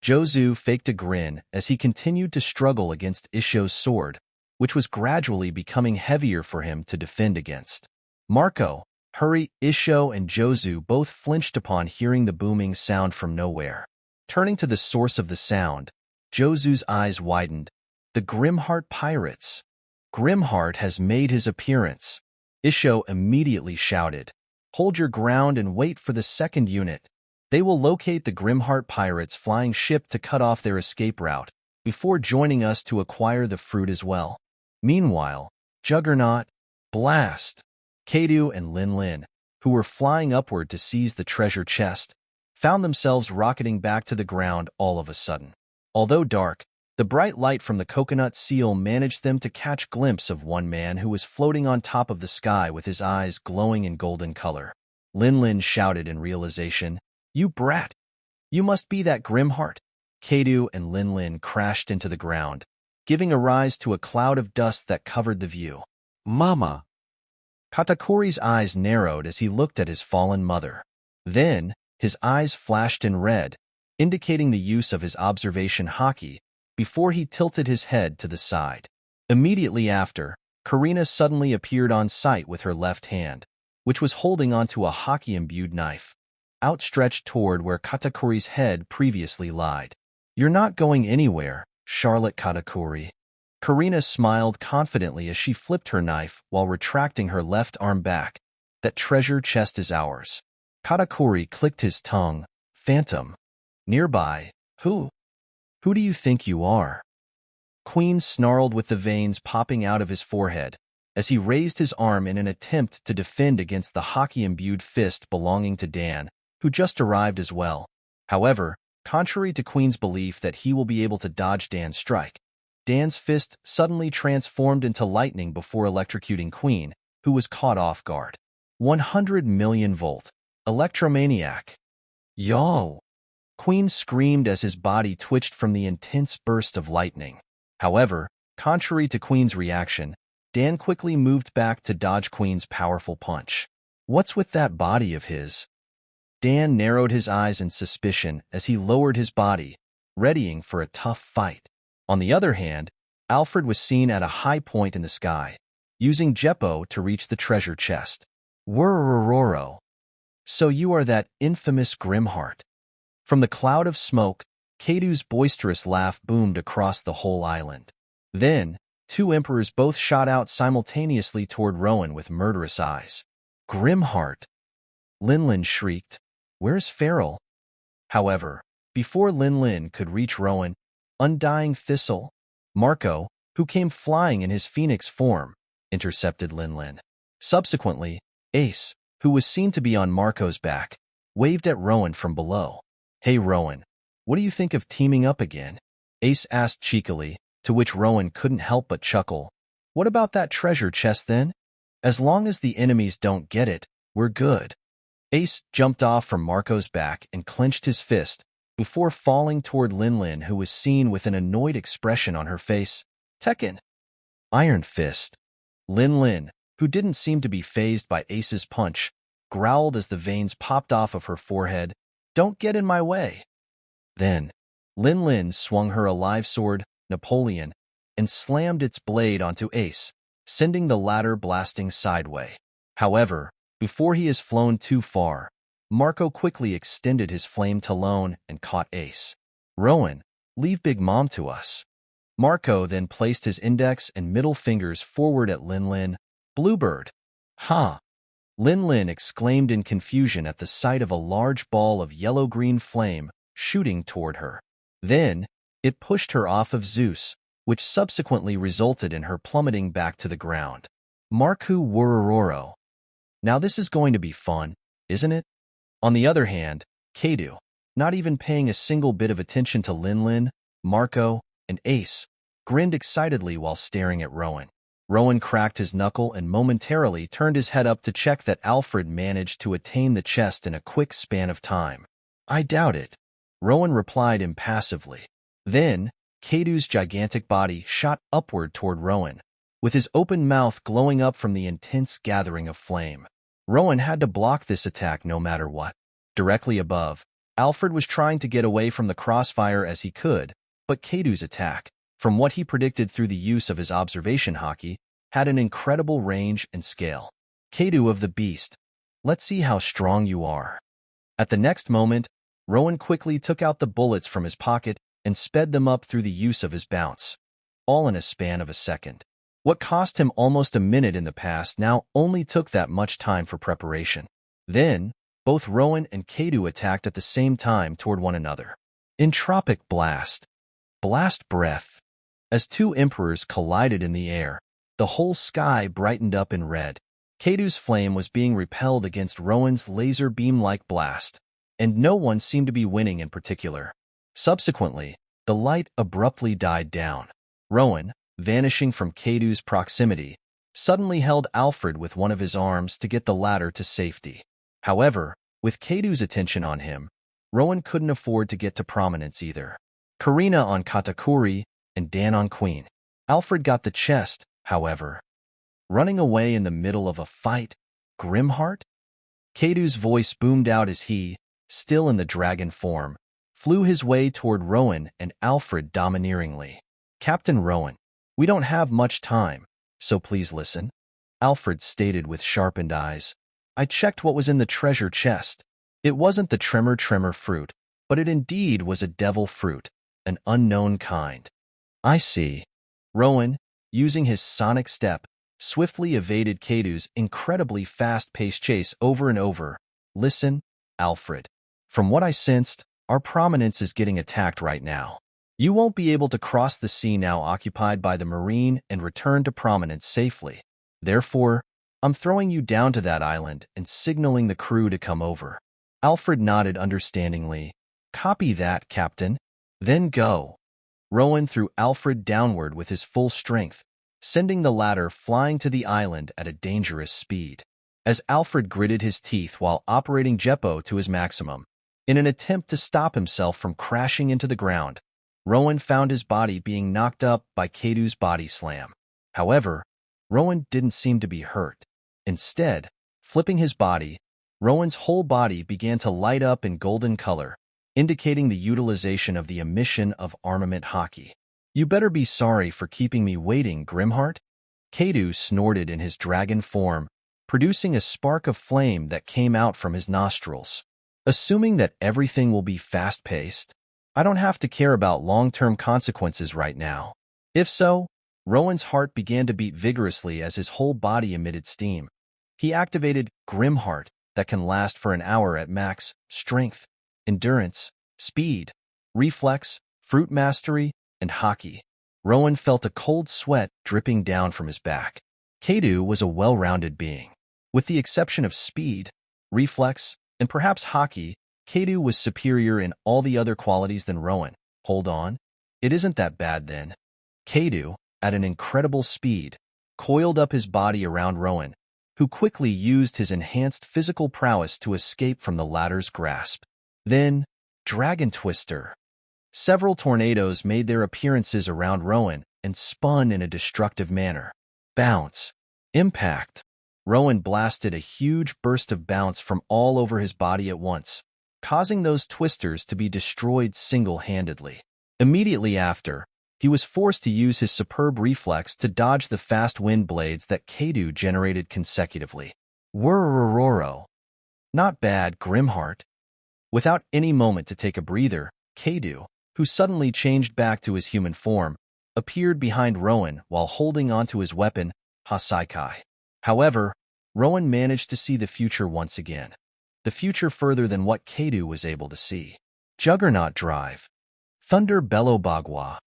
Jozu faked a grin as he continued to struggle against Isho's sword, which was gradually becoming heavier for him to defend against. "Marco, hurry!" Isho and Jozu both flinched upon hearing the booming sound from nowhere. Turning to the source of the sound, Jozu's eyes widened. "The Grimheart Pirates. Grimheart has made his appearance." Isho immediately shouted, "Hold your ground and wait for the second unit. They will locate the Grimheart Pirates' flying ship to cut off their escape route, before joining us to acquire the fruit as well." Meanwhile, Juggernaut, Blast, Kaido and Lin, who were flying upward to seize the treasure chest, found themselves rocketing back to the ground all of a sudden. Although dark, the bright light from the coconut seal managed them to catch a glimpse of one man who was floating on top of the sky with his eyes glowing in golden color. Lin shouted in realization, "You brat! You must be that Grimheart." Kaido and Lin crashed into the ground, giving a rise to a cloud of dust that covered the view. Mama. Katakuri's eyes narrowed as he looked at his fallen mother. Then, his eyes flashed in red, indicating the use of his observation haki, before he tilted his head to the side. Immediately after, Karina suddenly appeared on sight with her left hand, which was holding onto a haki-imbued knife, outstretched toward where Katakuri's head previously lied. "You're not going anywhere, Charlotte Katakuri." Karina smiled confidently as she flipped her knife while retracting her left arm back. "That treasure chest is ours." Katakuri clicked his tongue. "Phantom. Nearby. Who do you think you are?" Queen snarled with the veins popping out of his forehead as he raised his arm in an attempt to defend against the haki-imbued fist belonging to Dan, who just arrived as well. However, contrary to Queen's belief that he will be able to dodge Dan's strike, Dan's fist suddenly transformed into lightning before electrocuting Queen, who was caught off guard. 100 million volt. Electromaniac. "Yo!" Queen screamed as his body twitched from the intense burst of lightning. However, contrary to Queen's reaction, Dan quickly moved back to dodge Queen's powerful punch. "What's with that body of his?" Dan narrowed his eyes in suspicion as he lowered his body, readying for a tough fight. On the other hand, Alfred was seen at a high point in the sky, using Jeppo to reach the treasure chest. "Wurrororo. So you are that infamous Grimheart." From the cloud of smoke, Kaido's boisterous laugh boomed across the whole island. Then, two emperors both shot out simultaneously toward Rowan with murderous eyes. "Grimheart. Lin shrieked, "Where's Feral?" However, before Lin could reach Rowan, Undying Thistle, Marco, who came flying in his phoenix form, intercepted Lin. Subsequently, Ace, who was seen to be on Marco's back, waved at Rowan from below. "Hey Rowan, what do you think of teaming up again?" Ace asked cheekily, to which Rowan couldn't help but chuckle. "What about that treasure chest then? As long as the enemies don't get it, we're good." Ace jumped off from Marco's back and clenched his fist before falling toward Lin, who was seen with an annoyed expression on her face. "Tekken." Iron Fist. Lin, who didn't seem to be fazed by Ace's punch, growled as the veins popped off of her forehead. "Don't get in my way." Then, Lin swung her alive sword, Napoleon, and slammed its blade onto Ace, sending the latter blasting sideways. However, before he has flown too far, Marco quickly extended his flame talon and caught Ace. "Rowan, leave Big Mom to us." Marco then placed his index and middle fingers forward at Lin. "Bluebird." "Huh?" Lin exclaimed in confusion at the sight of a large ball of yellow-green flame shooting toward her. Then, it pushed her off of Zeus, which subsequently resulted in her plummeting back to the ground. Marku Worororo. Now this is going to be fun, isn't it? On the other hand, Kaido, not even paying a single bit of attention to Lin, Marco, and Ace, grinned excitedly while staring at Rowan. Rowan cracked his knuckle and momentarily turned his head up to check that Alfred managed to attain the chest in a quick span of time. "I doubt it," Rowan replied impassively. Then, Kaido's gigantic body shot upward toward Rowan, with his open mouth glowing up from the intense gathering of flame. Rowan had to block this attack no matter what. Directly above, Alfred was trying to get away from the crossfire as he could, but Kaido's attack, from what he predicted through the use of his observation haki, had an incredible range and scale. "Kaido of the Beast, let's see how strong you are." At the next moment, Rowan quickly took out the bullets from his pocket and sped them up through the use of his bounce, all in a span of a second. What cost him almost a minute in the past now only took that much time for preparation. Then, both Rowan and Kaido attacked at the same time toward one another. Entropic Blast. Blast Breath. As two emperors collided in the air, the whole sky brightened up in red. Kaido's flame was being repelled against Rowan's laser beam-like blast, and no one seemed to be winning in particular. Subsequently, the light abruptly died down. Rowan, vanishing from Kaido's proximity, suddenly held Alfred with one of his arms to get the latter to safety. However, with Kaido's attention on him, Rowan couldn't afford to get to prominence either. Karina on Katakuri and Dan on Queen. Alfred got the chest, however. Running away in the middle of a fight, Grimheart? Kaido's voice boomed out as he, still in the dragon form, flew his way toward Rowan and Alfred domineeringly. "Captain Rowan, we don't have much time, so please listen," Alfred stated with sharpened eyes. "I checked what was in the treasure chest. It wasn't the tremor fruit, but it indeed was a devil fruit, an unknown kind." "I see." Rowan, using his sonic step, swiftly evaded Kaido's incredibly fast-paced chase over and over. "Listen, Alfred. From what I sensed, our prominence is getting attacked right now. You won't be able to cross the sea now occupied by the Marine and return to prominence safely. Therefore, I'm throwing you down to that island and signaling the crew to come over." Alfred nodded understandingly. "Copy that, Captain. Then go." Rowan threw Alfred downward with his full strength, sending the latter flying to the island at a dangerous speed. As Alfred gritted his teeth while operating Jeppo to his maximum, in an attempt to stop himself from crashing into the ground, Rowan found his body being knocked up by Kaido's body slam. However, Rowan didn't seem to be hurt. Instead, flipping his body, Rowan's whole body began to light up in golden color, indicating the utilization of the emission of armament haki. "You better be sorry for keeping me waiting, Grimheart." Kaido snorted in his dragon form, producing a spark of flame that came out from his nostrils. "Assuming that everything will be fast-paced, I don't have to care about long-term consequences right now." If so, Rowan's heart began to beat vigorously as his whole body emitted steam. He activated Grimheart, that can last for an hour at max: strength, endurance, speed, reflex, fruit mastery, and haki. Rowan felt a cold sweat dripping down from his back. Kaido was a well-rounded being. With the exception of speed, reflex, and perhaps haki, Kaido was superior in all the other qualities than Rowan. Hold on. It isn't that bad then. Kaido, at an incredible speed, coiled up his body around Rowan, who quickly used his enhanced physical prowess to escape from the latter's grasp. Then, Dragon Twister. Several tornadoes made their appearances around Rowan and spun in a destructive manner. Bounce. Impact. Rowan blasted a huge burst of bounce from all over his body at once, causing those twisters to be destroyed single-handedly. Immediately after, he was forced to use his superb reflex to dodge the fast wind blades that Kaido generated consecutively. Whirrororo. Not bad, Grimheart. Without any moment to take a breather, Kaido, who suddenly changed back to his human form, appeared behind Rowan while holding onto his weapon, Hasaikai. However, Rowan managed to see the future once again. The future further than what Kaido was able to see. Juggernaut Drive. Thunder Bellow Bagua.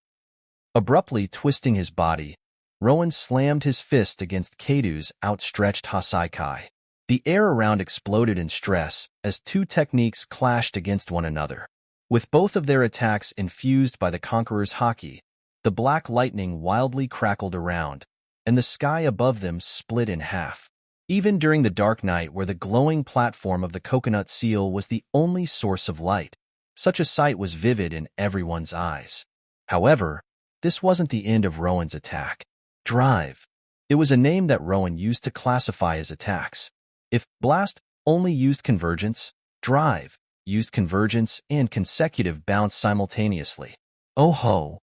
Abruptly twisting his body, Rowan slammed his fist against Kaido's outstretched Hasaikai. The air around exploded in stress as two techniques clashed against one another. With both of their attacks infused by the Conqueror's haki, the black lightning wildly crackled around, and the sky above them split in half. Even during the dark night where the glowing platform of the coconut seal was the only source of light, such a sight was vivid in everyone's eyes. However, this wasn't the end of Rowan's attack. Drive. It was a name that Rowan used to classify his attacks. If Blast only used convergence, Drive used convergence and consecutive bounce simultaneously. Oh ho!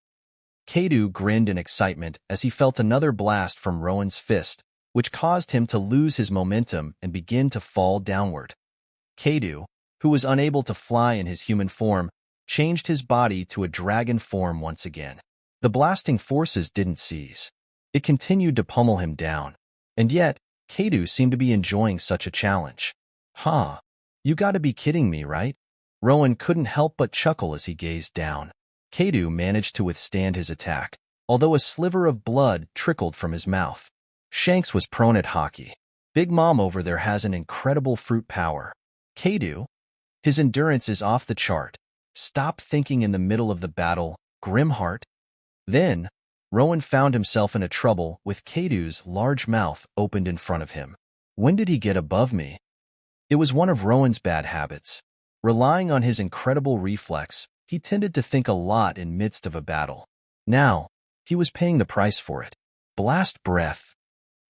Kaido grinned in excitement as he felt another blast from Rowan's fist, which caused him to lose his momentum and begin to fall downward. Kaido, who was unable to fly in his human form, changed his body to a dragon form once again. The blasting forces didn't cease. It continued to pummel him down. And yet, Kaido seemed to be enjoying such a challenge. Huh. You gotta be kidding me, right? Rowan couldn't help but chuckle as he gazed down. Kaido managed to withstand his attack, although a sliver of blood trickled from his mouth. Shanks was prone at hockey. Big Mom over there has an incredible fruit power. Kaido? His endurance is off the chart. Stop thinking in the middle of the battle, Grimheart. Then, Rowan found himself in a trouble with Kaido's large mouth opened in front of him. When did he get above me? It was one of Rowan's bad habits. Relying on his incredible reflex, he tended to think a lot in midst of a battle. Now, he was paying the price for it. Blast breath.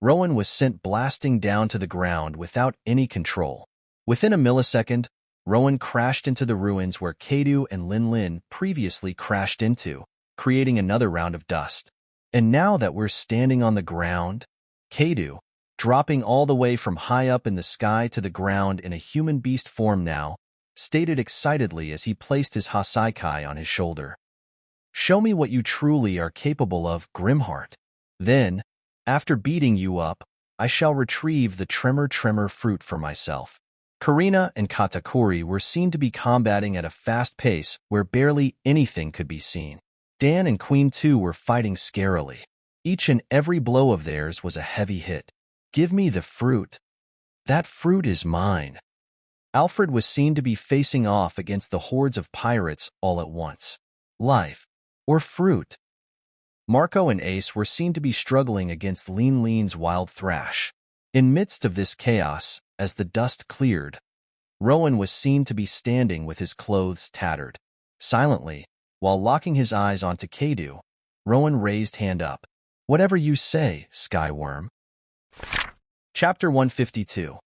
Rowan was sent blasting down to the ground without any control. Within a millisecond, Rowan crashed into the ruins where Kaido and Lin Lin previously crashed into, creating another round of dust. And now that we're standing on the ground, Kaido, dropping all the way from high up in the sky to the ground in a human beast form now, stated excitedly as he placed his Hasaikai on his shoulder. Show me what you truly are capable of, Grimheart. Then, after beating you up, I shall retrieve the tremor fruit for myself. Karina and Katakuri were seen to be combating at a fast pace where barely anything could be seen. Dan and Queen 2 were fighting scarily. Each and every blow of theirs was a heavy hit. Give me the fruit. That fruit is mine. Alfred was seen to be facing off against the hordes of pirates all at once. Life. Or fruit. Marco and Ace were seen to be struggling against Lean Lean's wild thrash. In midst of this chaos, as the dust cleared, Rowan was seen to be standing with his clothes tattered. Silently, while locking his eyes onto Kaido, Rowan raised hand up. Whatever you say, Skyworm. Chapter 152.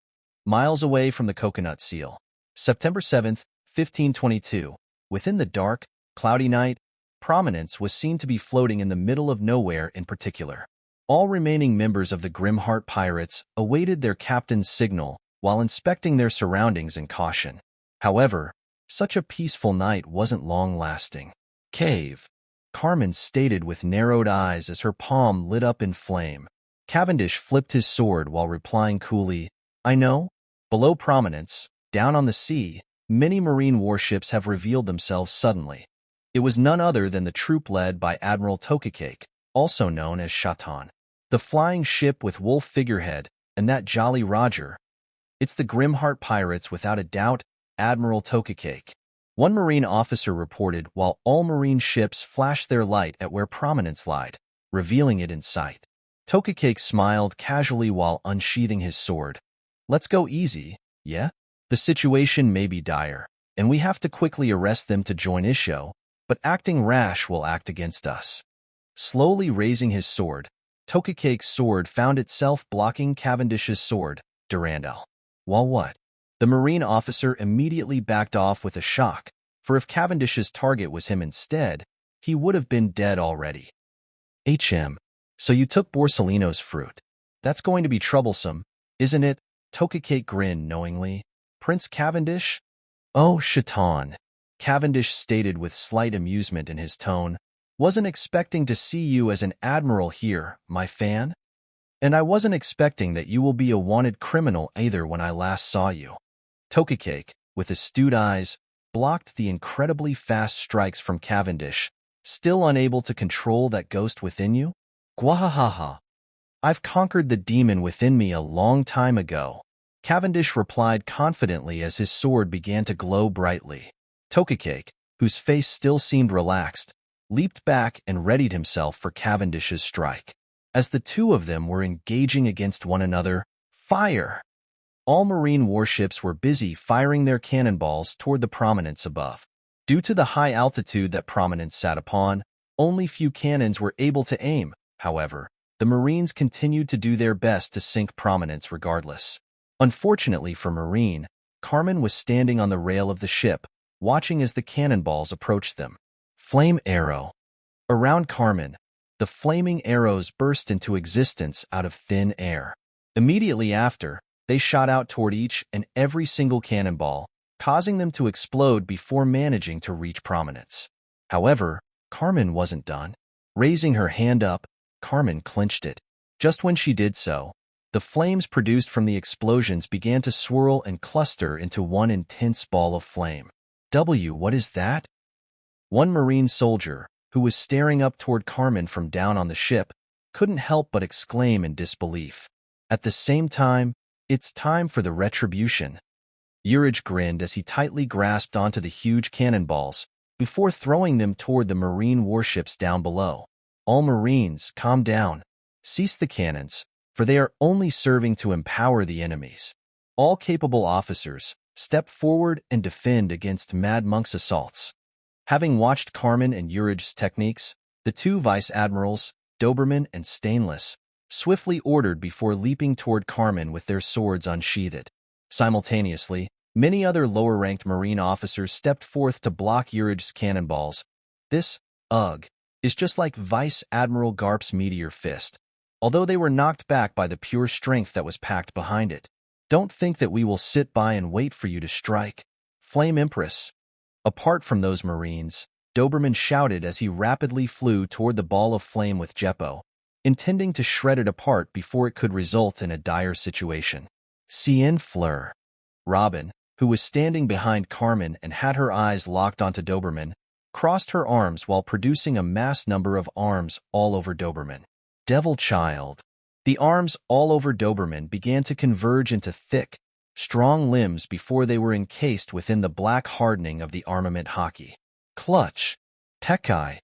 Miles away from the coconut seal. September 7th, 1522. Within the dark, cloudy night, Prominence was seen to be floating in the middle of nowhere in particular. All remaining members of the Grimheart Pirates awaited their captain's signal while inspecting their surroundings in caution. However, such a peaceful night wasn't long-lasting. Cave. Carmen stated with narrowed eyes as her palm lit up in flame. Cavendish flipped his sword while replying coolly, I know, Below Prominence, down on the sea, many marine warships have revealed themselves suddenly. It was none other than the troop led by Admiral Kake, also known as Shatan. The flying ship with wolf figurehead, and that Jolly Roger. It's the Grimheart pirates without a doubt, Admiral Kake. One marine officer reported while all marine ships flashed their light at where Prominence lied, revealing it in sight. Kake smiled casually while unsheathing his sword. Let's go easy, yeah? The situation may be dire, and we have to quickly arrest them to join Isho, but acting rash will act against us. Slowly raising his sword, Kake's sword found itself blocking Cavendish's sword, Durandal. While what? The marine officer immediately backed off with a shock, for if Cavendish's target was him instead, he would have been dead already. So you took Borsalino's fruit. That's going to be troublesome, isn't it? Kake grinned knowingly. Prince Cavendish? Oh, Shaitan, Cavendish stated with slight amusement in his tone. Wasn't expecting to see you as an admiral here, my fan. And I wasn't expecting that you will be a wanted criminal either when I last saw you. Kake, with astute eyes, blocked the incredibly fast strikes from Cavendish, still unable to control that ghost within you? Gwahahaha. I've conquered the demon within me a long time ago, Cavendish replied confidently as his sword began to glow brightly. Kake, whose face still seemed relaxed, leaped back and readied himself for Cavendish's strike. As the two of them were engaging against one another, fire! All marine warships were busy firing their cannonballs toward the Prominence above. Due to the high altitude that Prominence sat upon, only few cannons were able to aim. However, the Marines continued to do their best to sink Prominence regardless. Unfortunately for Marine, Carmen was standing on the rail of the ship, watching as the cannonballs approached them. Flame arrow. Around Carmen, the flaming arrows burst into existence out of thin air. Immediately after, they shot out toward each and every single cannonball, causing them to explode before managing to reach Prominence. However, Carmen wasn't done. Raising her hand up, Carmen clenched it. Just when she did so, the flames produced from the explosions began to swirl and cluster into one intense ball of flame. What is that? One Marine soldier, who was staring up toward Carmen from down on the ship, couldn't help but exclaim in disbelief. At the same time, it's time for the retribution. Urich grinned as he tightly grasped onto the huge cannonballs before throwing them toward the Marine warships down below. All Marines, calm down. Cease the cannons, for they are only serving to empower the enemies. All capable officers, step forward and defend against Mad Monk's assaults. Having watched Carmen and Urich's techniques, the two vice admirals, Doberman and Stainless, swiftly ordered before leaping toward Carmen with their swords unsheathed. Simultaneously, many other lower-ranked Marine officers stepped forth to block Urich's cannonballs. This, is just like Vice Admiral Garp's meteor fist, although they were knocked back by the pure strength that was packed behind it. Don't think that we will sit by and wait for you to strike. Flame Empress. Apart from those Marines, Doberman shouted as he rapidly flew toward the ball of flame with Jeppo, intending to shred it apart before it could result in a dire situation. Cien Fleur. Robin, who was standing behind Carmen and had her eyes locked onto Doberman, crossed her arms while producing a mass number of arms all over Doberman. Devil Child. The arms all over Doberman began to converge into thick, strong limbs before they were encased within the black hardening of the armament hockey. Clutch. Tekai.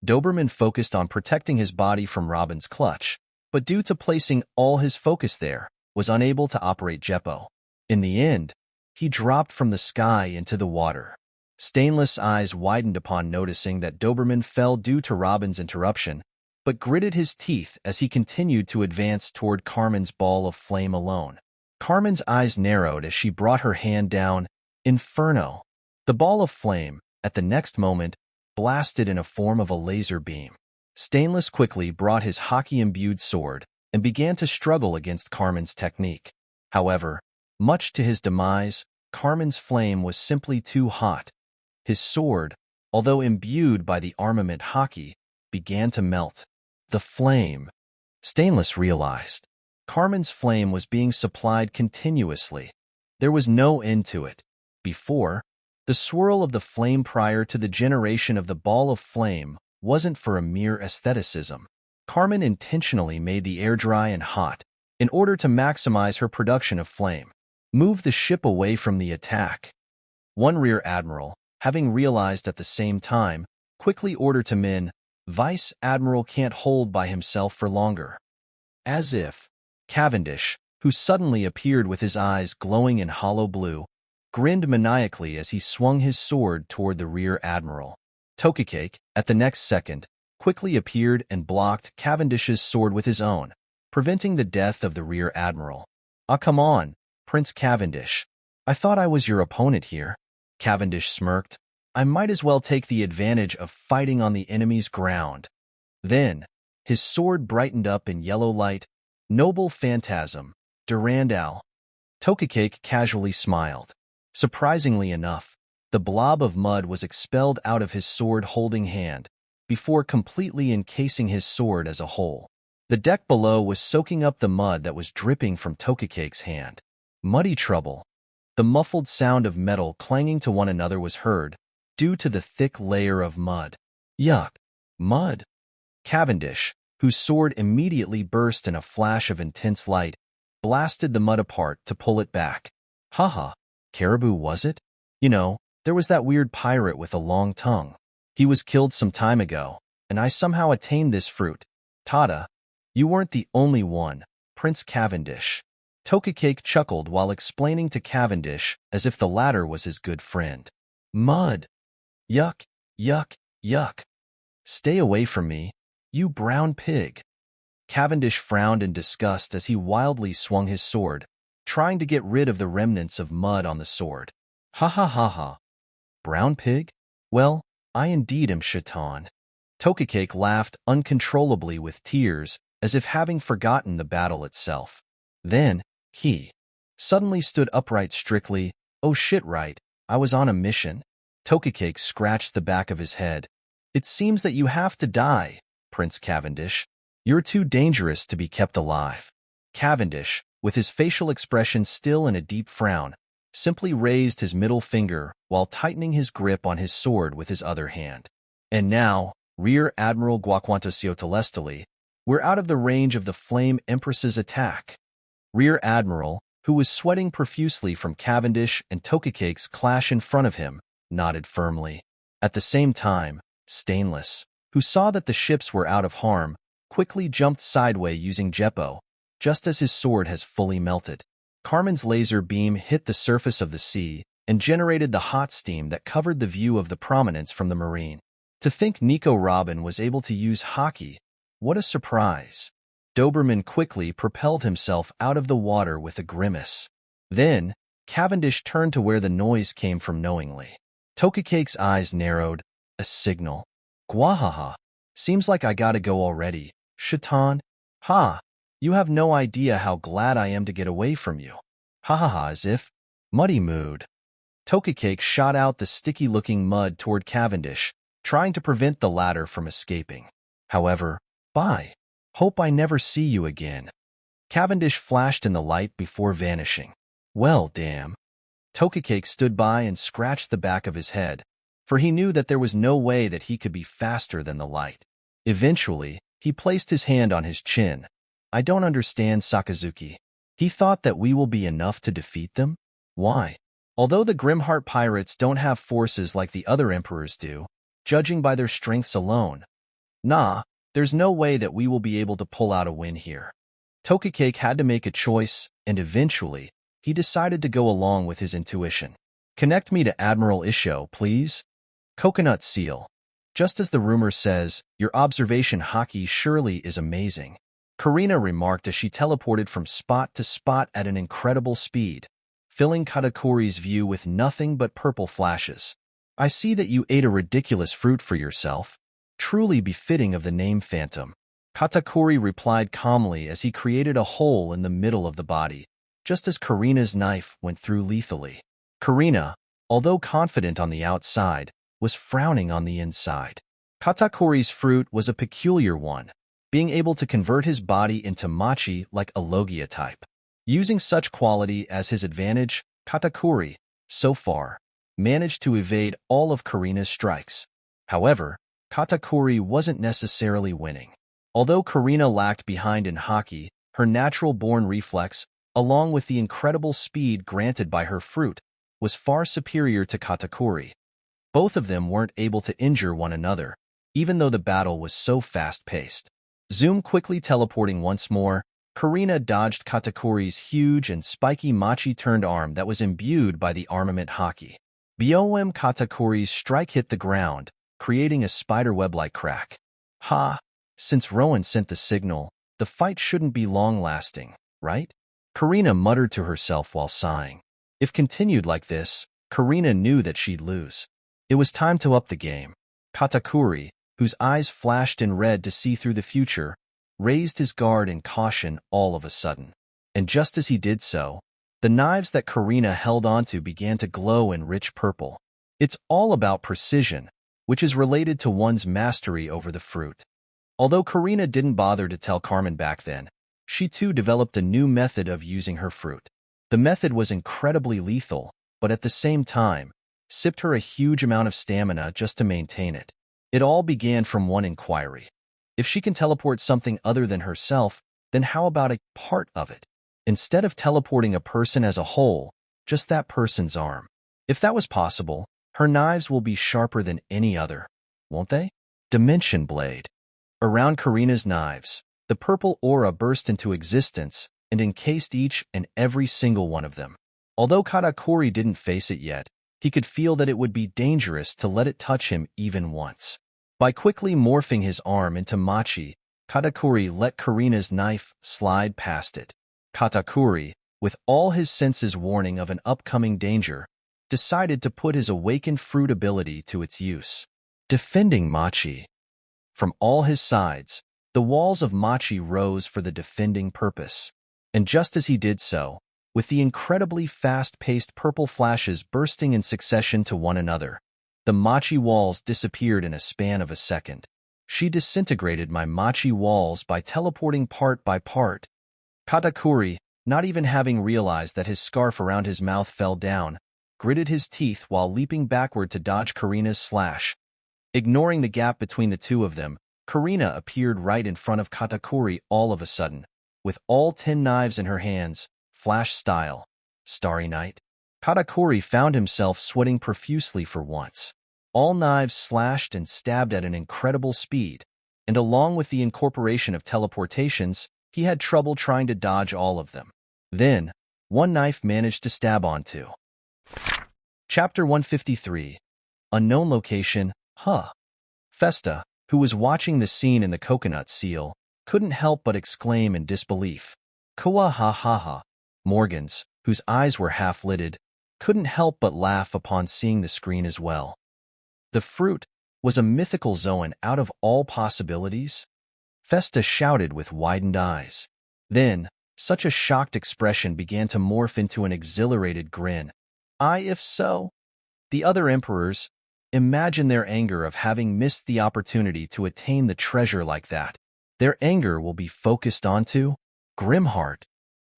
Doberman focused on protecting his body from Robin's clutch, but due to placing all his focus there, was unable to operate Jeppo. In the end, he dropped from the sky into the water. Stainless eyes widened upon noticing that Doberman fell due to Robin's interruption, but gritted his teeth as he continued to advance toward Carmen's ball of flame alone. Carmen's eyes narrowed as she brought her hand down. Inferno. The ball of flame, at the next moment, blasted in a form of a laser beam. Stainless quickly brought his hockey-imbued sword and began to struggle against Carmen's technique. However, much to his demise, Carmen's flame was simply too hot. His sword, although imbued by the armament hockey, began to melt. The flame. Stainless realized. Carmen's flame was being supplied continuously. There was no end to it. Before, the swirl of the flame prior to the generation of the ball of flame wasn't for a mere aestheticism. Carmen intentionally made the air dry and hot in order to maximize her production of flame. Move the ship away from the attack. One rear admiral, having realized at the same time, quickly ordered to men, Vice Admiral can't hold by himself for longer. As if, Cavendish, who suddenly appeared with his eyes glowing in hollow blue, grinned maniacally as he swung his sword toward the rear admiral. Kake, at the next second, quickly appeared and blocked Cavendish's sword with his own, preventing the death of the rear admiral. "Ah, come on, Prince Cavendish. I thought I was your opponent here." Cavendish smirked. "I might as well take the advantage of fighting on the enemy's ground." Then, his sword brightened up in yellow light. "Noble phantasm, Durandal." Kake casually smiled. Surprisingly enough, the blob of mud was expelled out of his sword-holding hand, before completely encasing his sword as a whole. The deck below was soaking up the mud that was dripping from Kake's hand. Muddy trouble. The muffled sound of metal clanging to one another was heard, due to the thick layer of mud. Yuck! Mud! Cavendish, whose sword immediately burst in a flash of intense light, blasted the mud apart to pull it back. Haha, caribou was it? You know, there was that weird pirate with a long tongue. He was killed some time ago, and I somehow attained this fruit. Tada! You weren't the only one, Prince Cavendish. Kake chuckled while explaining to Cavendish as if the latter was his good friend. Mud! Yuck, yuck, yuck. Stay away from me, you brown pig. Cavendish frowned in disgust as he wildly swung his sword, trying to get rid of the remnants of mud on the sword. Ha ha ha ha. Brown pig? Well, I indeed am Shaitan. Kake laughed uncontrollably with tears, as if having forgotten the battle itself. Then, he suddenly stood upright strictly. Oh shit, right, I was on a mission. Kake scratched the back of his head. It seems that you have to die, Prince Cavendish. You're too dangerous to be kept alive. Cavendish, with his facial expression still in a deep frown, simply raised his middle finger while tightening his grip on his sword with his other hand. And now, Rear Admiral Guaquantosio Telestali, we're out of the range of the Flame Empress's attack. Rear Admiral, who was sweating profusely from Cavendish and Kake's clash in front of him, nodded firmly. At the same time, Stainless, who saw that the ships were out of harm, quickly jumped sideways using Jeppo, just as his sword has fully melted. Carmen's laser beam hit the surface of the sea and generated the hot steam that covered the view of the prominence from the marine. To think Nico Robin was able to use hockey, what a surprise. Doberman quickly propelled himself out of the water with a grimace. Then, Cavendish turned to where the noise came from knowingly. Kake's eyes narrowed. A signal. Gwahaha. Seems like I gotta go already. Shaitan. Ha. You have no idea how glad I am to get away from you. Ha ha ha, as if. Muddy mood. Kake shot out the sticky-looking mud toward Cavendish, trying to prevent the latter from escaping. However, bye. Hope I never see you again. Cavendish flashed in the light before vanishing. Well, damn. Kake stood by and scratched the back of his head, for he knew that there was no way that he could be faster than the light. Eventually, he placed his hand on his chin. I don't understand, Sakazuki. He thought that we will be enough to defeat them? Why? Although the Grimheart pirates don't have forces like the other emperors do, judging by their strengths alone. Nah, there's no way that we will be able to pull out a win here. Kake had to make a choice, and eventually, he decided to go along with his intuition. Connect me to Admiral Isho, please. Coconut Seal. Just as the rumor says, your observation hockey surely is amazing. Karina remarked as she teleported from spot to spot at an incredible speed, filling Katakuri's view with nothing but purple flashes. I see that you ate a ridiculous fruit for yourself. Truly befitting of the name Phantom. Katakuri replied calmly as he created a hole in the middle of the body, just as Karina's knife went through lethally. Karina, although confident on the outside, was frowning on the inside. Katakuri's fruit was a peculiar one, being able to convert his body into machi like a Logia type. Using such quality as his advantage, Katakuri, so far, managed to evade all of Karina's strikes. However, Katakuri wasn't necessarily winning. Although Karina lagged behind in hockey, her natural-born reflex, along with the incredible speed granted by her fruit, was far superior to Katakuri. Both of them weren't able to injure one another, even though the battle was so fast-paced. Zoom quickly teleporting once more, Karina dodged Katakuri's huge and spiky machi-turned arm that was imbued by the armament haki. Boom! Katakuri's strike hit the ground, creating a spiderweb-like crack. Ha! Since Rowan sent the signal, the fight shouldn't be long-lasting, right? Karina muttered to herself while sighing. If continued like this, Karina knew that she'd lose. It was time to up the game. Katakuri, whose eyes flashed in red to see through the future, raised his guard in caution all of a sudden. And just as he did so, the knives that Karina held onto began to glow in rich purple. It's all about precision, which is related to one's mastery over the fruit. Although Karina didn't bother to tell Carmen back then, she too developed a new method of using her fruit. The method was incredibly lethal, but at the same time, sipped her a huge amount of stamina just to maintain it. It all began from one inquiry. If she can teleport something other than herself, then how about a part of it? Instead of teleporting a person as a whole, just that person's arm. If that was possible, her knives will be sharper than any other, won't they? Dimension Blade. Around Karina's knives, the purple aura burst into existence and encased each and every single one of them. Although Katakuri didn't face it yet, he could feel that it would be dangerous to let it touch him even once. By quickly morphing his arm into machi, Katakuri let Karina's knife slide past it. Katakuri, with all his senses warning of an upcoming danger, decided to put his awakened fruit ability to its use. Defending machi. From all his sides, the walls of machi rose for the defending purpose. And just as he did so, with the incredibly fast-paced purple flashes bursting in succession to one another, the machi walls disappeared in a span of a second. She disintegrated my machi walls by teleporting part by part. Katakuri, not even having realized that his scarf around his mouth fell down, gritted his teeth while leaping backward to dodge Karina's slash. Ignoring the gap between the two of them, Karina appeared right in front of Katakuri all of a sudden, with all 10 knives in her hands, flash style. Starry Night. Katakuri found himself sweating profusely for once. All knives slashed and stabbed at an incredible speed, and along with the incorporation of teleportations, he had trouble trying to dodge all of them. Then, one knife managed to stab onto. Chapter 153. Unknown Location. Festa, who was watching the scene in the coconut seal, couldn't help but exclaim in disbelief. Kua ha ha ha. Morgans, whose eyes were half-lidded, couldn't help but laugh upon seeing the screen as well. The fruit was a mythical Zoan out of all possibilities? Festa shouted with widened eyes. Then, such a shocked expression began to morph into an exhilarated grin. If so? The other emperors, imagine their anger of having missed the opportunity to attain the treasure like that. Their anger will be focused onto Grimheart.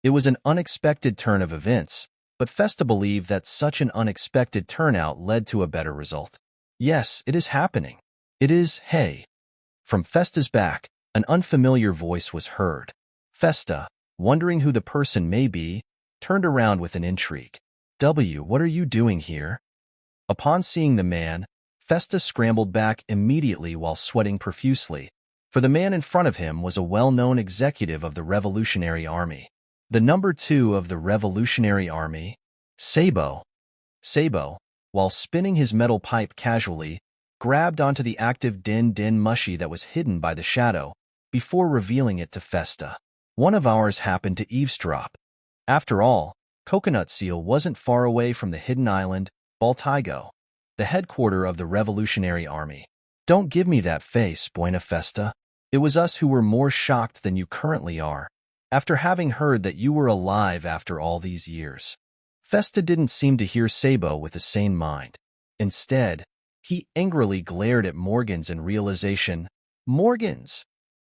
It was an unexpected turn of events, but Festa believed that such an unexpected turnout led to a better result. Yes, it is happening. It is, hey. From Festa's back, an unfamiliar voice was heard. Festa, wondering who the person may be, turned around with an intrigue. What are you doing here? Upon seeing the man, Festa scrambled back immediately while sweating profusely, for the man in front of him was a well-known executive of the Revolutionary Army. The number 2 of the Revolutionary Army, Sabo. Sabo, while spinning his metal pipe casually, grabbed onto the active din mushy that was hidden by the shadow, before revealing it to Festa. One of ours happened to eavesdrop. After all, Coconut Seal wasn't far away from the hidden island, Baltigo, the headquarters of the Revolutionary Army. Don't give me that face, Buena Festa. It was us who were more shocked than you currently are, after having heard that you were alive after all these years. Festa didn't seem to hear Sabo with a sane mind. Instead, he angrily glared at Morgans in realization. Morgans!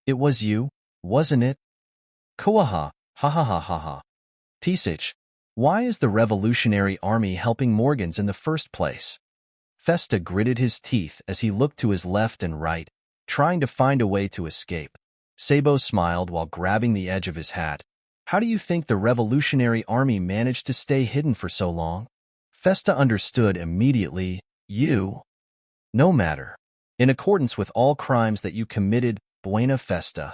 It was you, wasn't it? Kuaha, ha ha ha ha ha. Tisich, Why is the Revolutionary Army helping Morgans in the first place? Festa gritted his teeth as he looked to his left and right, trying to find a way to escape. Sabo smiled while grabbing the edge of his hat. How do you think the Revolutionary Army managed to stay hidden for so long? Festa understood immediately. You? No matter. In accordance with all crimes that you committed, Buena Festa.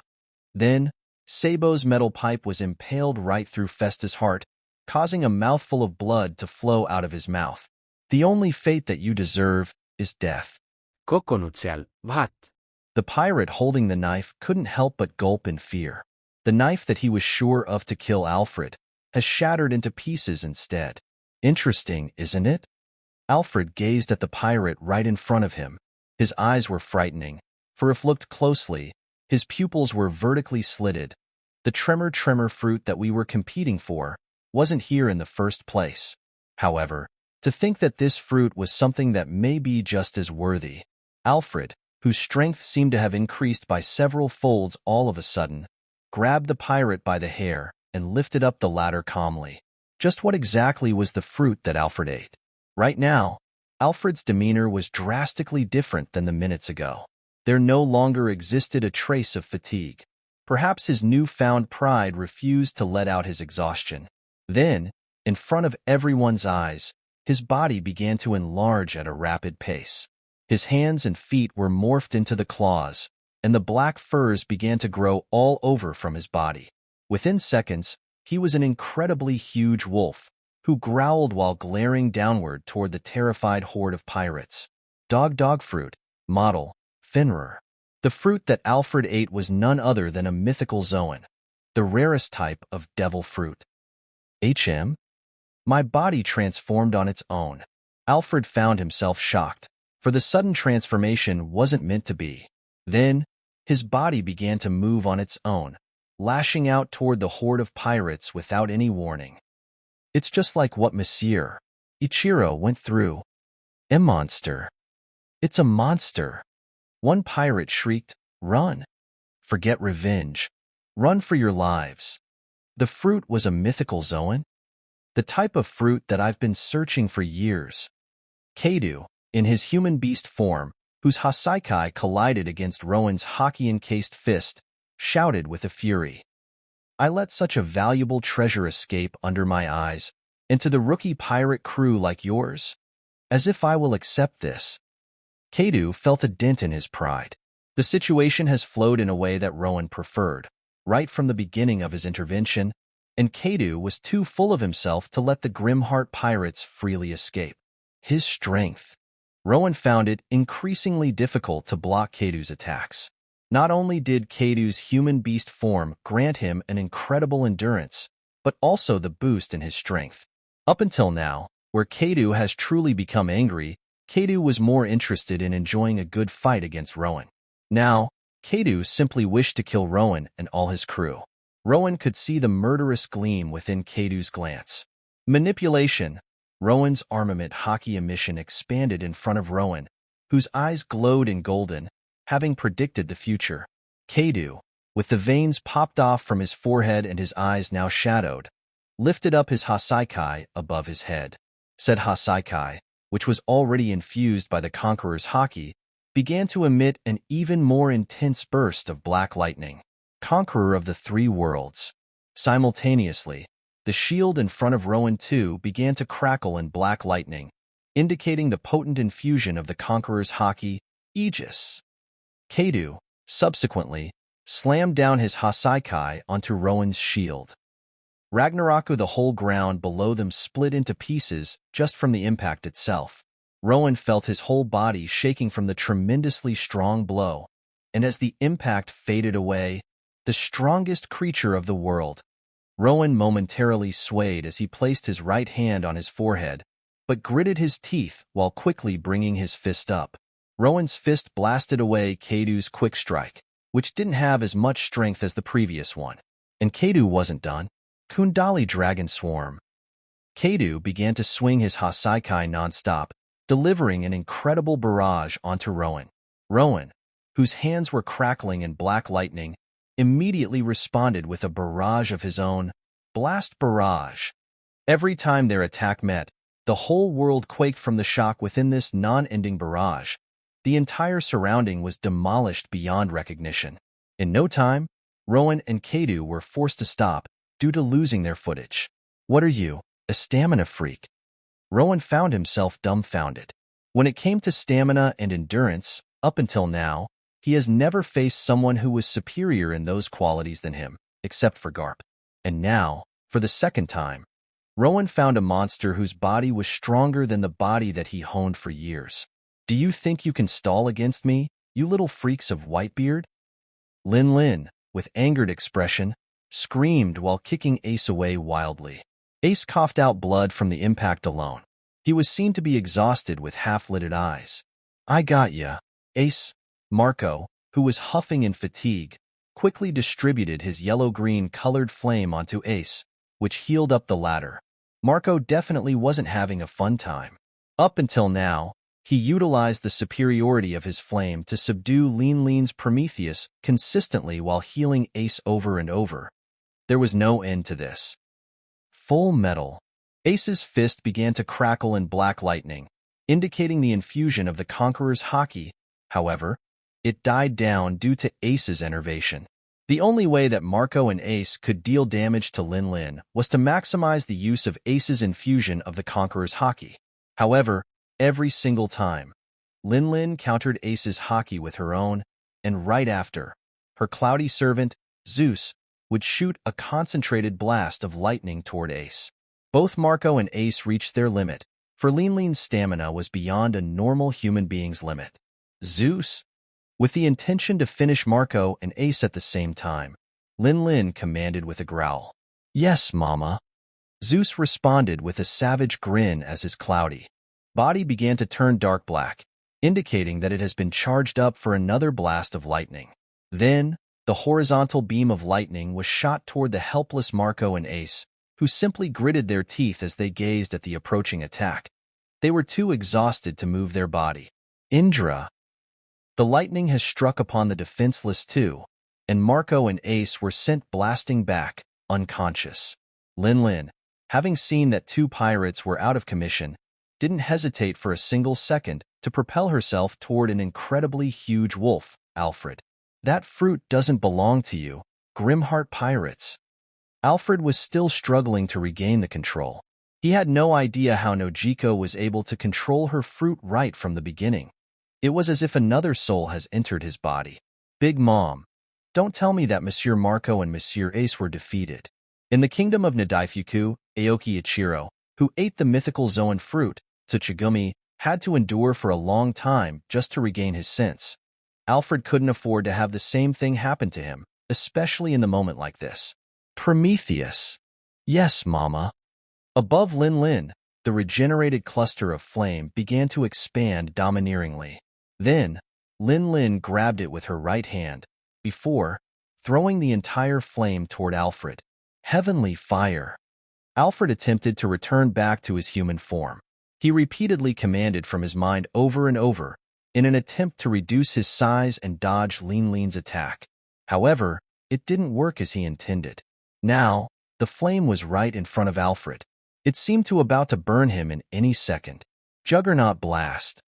Then, Sabo's metal pipe was impaled right through Festa's heart, causing a mouthful of blood to flow out of his mouth. The only fate that you deserve is death. Kokonutsel, what? The pirate holding the knife couldn't help but gulp in fear. The knife that he was sure of to kill Alfred has shattered into pieces instead. Interesting, isn't it? Alfred gazed at the pirate right in front of him. His eyes were frightening, for if looked closely, his pupils were vertically slitted. The tremor fruit that we were competing for wasn't here in the first place. However, to think that this fruit was something that may be just as worthy. Alfred, whose strength seemed to have increased by several folds all of a sudden, grabbed the pirate by the hair and lifted up the latter calmly. Just what exactly was the fruit that Alfred ate? Right now, Alfred's demeanor was drastically different than the minutes ago. There no longer existed a trace of fatigue. Perhaps his newfound pride refused to let out his exhaustion. Then, in front of everyone's eyes, his body began to enlarge at a rapid pace. His hands and feet were morphed into the claws, and the black furs began to grow all over from his body. Within seconds, he was an incredibly huge wolf, who growled while glaring downward toward the terrified horde of pirates. Dog fruit, model, Finrer. The fruit that Alfred ate was none other than a mythical Zoan, the rarest type of devil fruit. My body transformed on its own. Alfred found himself shocked, for the sudden transformation wasn't meant to be. Then, his body began to move on its own, lashing out toward the horde of pirates without any warning. It's just like what Monsieur Ichiro went through. A monster. It's a monster. One pirate shrieked, "Run! Forget revenge. Run for your lives." The fruit was a mythical Zoan, the type of fruit that I've been searching for years. Kaido, in his human beast form, whose Hasaikai collided against Rowan's hockey-encased fist, shouted with a fury. I let such a valuable treasure escape under my eyes, and to the rookie pirate crew like yours? As if I will accept this. Kaido felt a dent in his pride. The situation has flowed in a way that Rowan preferred, right from the beginning of his intervention, and Kaido was too full of himself to let the Grimheart pirates freely escape. His strength. Rowan found it increasingly difficult to block Kaido's attacks. Not only did Kaido's human beast form grant him an incredible endurance, but also the boost in his strength. Up until now, where Kaido has truly become angry, Kaido was more interested in enjoying a good fight against Rowan. Now, Kaido simply wished to kill Rowan and all his crew. Rowan could see the murderous gleam within Kaido's glance. Manipulation. Rowan's armament hockey emission expanded in front of Rowan, whose eyes glowed in golden, having predicted the future. Kaido, with the veins popped off from his forehead and his eyes now shadowed, lifted up his Hasaikai above his head. Said Hasaikai, which was already infused by the Conqueror's haki, began to emit an even more intense burst of black lightning. Conqueror of the three worlds. Simultaneously, the shield in front of Rowan too began to crackle in black lightning, indicating the potent infusion of the Conqueror's haki, Aegis. Kaido, subsequently, slammed down his Hasaikai onto Rowan's shield. Ragnaroku, the whole ground below them split into pieces just from the impact itself. Rowan felt his whole body shaking from the tremendously strong blow, and as the impact faded away, the strongest creature of the world, Rowan momentarily swayed as he placed his right hand on his forehead, but gritted his teeth while quickly bringing his fist up. Rowan's fist blasted away Kaido's quick strike, which didn't have as much strength as the previous one. And Kaido wasn't done. Kundali Dragon Swarm. Kaido began to swing his Hasaikai non-stop, delivering an incredible barrage onto Rowan. Rowan, whose hands were crackling in black lightning, immediately responded with a barrage of his own, Blast Barrage. Every time their attack met, the whole world quaked from the shock within this non-ending barrage. The entire surrounding was demolished beyond recognition. In no time, Rowan and Kaido were forced to stop due to losing their footage. What are you, a stamina freak? Rowan found himself dumbfounded. When it came to stamina and endurance, up until now, he has never faced someone who was superior in those qualities than him, except for Garp. And now, for the second time, Rowan found a monster whose body was stronger than the body that he honed for years. Do you think you can stall against me, you little freaks of Whitebeard? Lin, with angered expression, screamed while kicking Ace away wildly. Ace coughed out blood from the impact alone. He was seen to be exhausted with half-lidded eyes. I got ya, Ace. Marco, who was huffing in fatigue, quickly distributed his yellow-green colored flame onto Ace, which healed up the latter. Marco definitely wasn't having a fun time. Up until now, he utilized the superiority of his flame to subdue Lin's Prometheus consistently while healing Ace over and over. There was no end to this. Full metal. Ace's fist began to crackle in black lightning, indicating the infusion of the Conqueror's haki. However, it died down due to Ace's enervation. The only way that Marco and Ace could deal damage to Lin was to maximize the use of Ace's infusion of the Conqueror's haki. However, every single time, Lin countered Ace's haki with her own, and right after, her cloudy servant, Zeus, would shoot a concentrated blast of lightning toward Ace. Both Marco and Ace reached their limit, for Lin's stamina was beyond a normal human being's limit. Zeus? With the intention to finish Marco and Ace at the same time, Lin commanded with a growl. Yes, Mama. Zeus responded with a savage grin as his cloudy body began to turn dark black, indicating that it has been charged up for another blast of lightning. Then, the horizontal beam of lightning was shot toward the helpless Marco and Ace, who simply gritted their teeth as they gazed at the approaching attack. They were too exhausted to move their body. Indra. The lightning has struck upon the defenseless too, and Marco and Ace were sent blasting back, unconscious. Lin, having seen that two pirates were out of commission, didn't hesitate for a single second to propel herself toward an incredibly huge wolf, Alfred. That fruit doesn't belong to you, Grimheart pirates. Alfred was still struggling to regain the control. He had no idea how Nojiko was able to control her fruit right from the beginning. It was as if another soul has entered his body. Big Mom, don't tell me that Monsieur Marco and Monsieur Ace were defeated. In the kingdom of Nadaifuku, Aoki Ichiro, who ate the mythical Zoan fruit, Tsuchigumi, had to endure for a long time just to regain his sense. Alfred couldn't afford to have the same thing happen to him, especially in the moment like this. Prometheus. Yes, Mama. Above Lin, the regenerated cluster of flame began to expand domineeringly. Then, Lin grabbed it with her right hand, before throwing the entire flame toward Alfred. Heavenly fire. Alfred attempted to return back to his human form. He repeatedly commanded from his mind over and over, in an attempt to reduce his size and dodge Lin's attack. However, it didn't work as he intended. Now, the flame was right in front of Alfred. It seemed to about to burn him in any second. Juggernaut blast.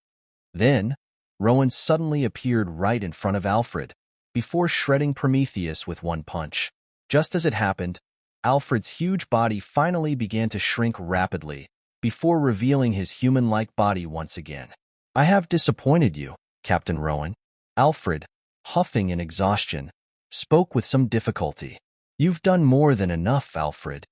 Then, Rowan suddenly appeared right in front of Alfred, before shredding Prometheus with one punch. Just as it happened, Alfred's huge body finally began to shrink rapidly, before revealing his human-like body once again. I have disappointed you, Captain Rowan. Alfred, huffing in exhaustion, spoke with some difficulty. You've done more than enough, Alfred.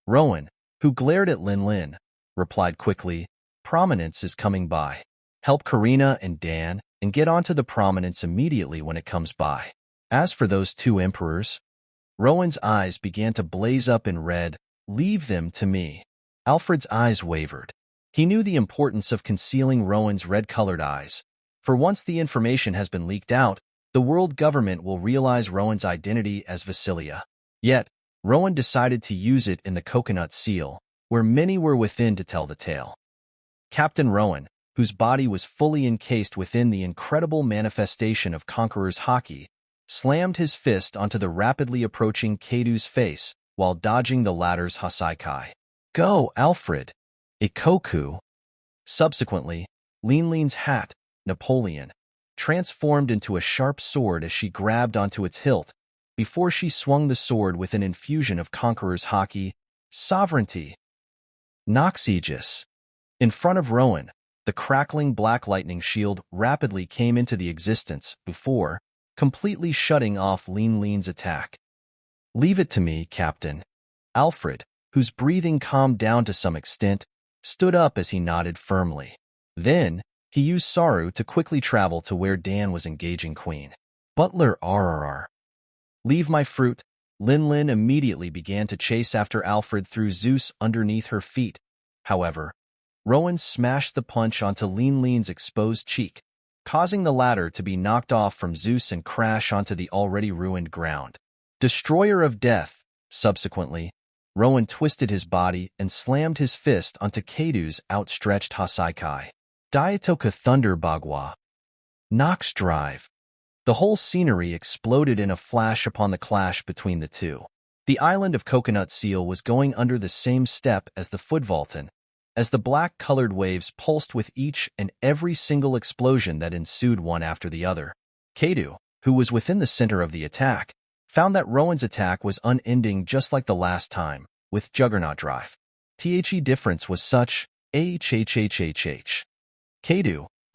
Rowan, who glared at Lin, replied quickly, Prominence is coming by. Help Karina and Dan, and get onto the Prominence immediately when it comes by. As for those two emperors, Rowan's eyes began to blaze up in red. Leave them to me. Alfred's eyes wavered. He knew the importance of concealing Rowan's red-colored eyes, for once the information has been leaked out, the world government will realize Rowan's identity as Vasilia. Yet, Rowan decided to use it in the coconut seal, where many were within to tell the tale. Captain Rowan, whose body was fully encased within the incredible manifestation of Conqueror's haki, slammed his fist onto the rapidly approaching Kaido's face while dodging the latter's Hasaikai. Go, Alfred! A Koku! Subsequently, Lin's hat, Napoleon, transformed into a sharp sword as she grabbed onto its hilt, before she swung the sword with an infusion of Conqueror's Haki, sovereignty. Nox Aegis. In front of Rowan, the crackling black lightning shield rapidly came into the existence before completely shutting off Lin's attack. Leave it to me, Captain. Alfred, whose breathing calmed down to some extent, stood up as he nodded firmly. Then, he used Saru to quickly travel to where Dan was engaging Queen. Butler RRR. Leave my fruit. Lin immediately began to chase after Alfred through Zeus underneath her feet. However, Rowan smashed the punch onto Lin's exposed cheek, causing the latter to be knocked off from Zeus and crash onto the already ruined ground. Destroyer of Death. Subsequently, Rowan twisted his body and slammed his fist onto Kado's outstretched Hasaikai. Diatoka Thunder Bagua. Nox Drive. The whole scenery exploded in a flash upon the clash between the two. The island of Coconut Seal was going under the same step as the Footvoltan, as the black-colored waves pulsed with each and every single explosion that ensued one after the other. Kado, who was within the center of the attack, found that Rowan's attack was unending just like the last time, with Juggernaut Drive. The difference was such, Kado,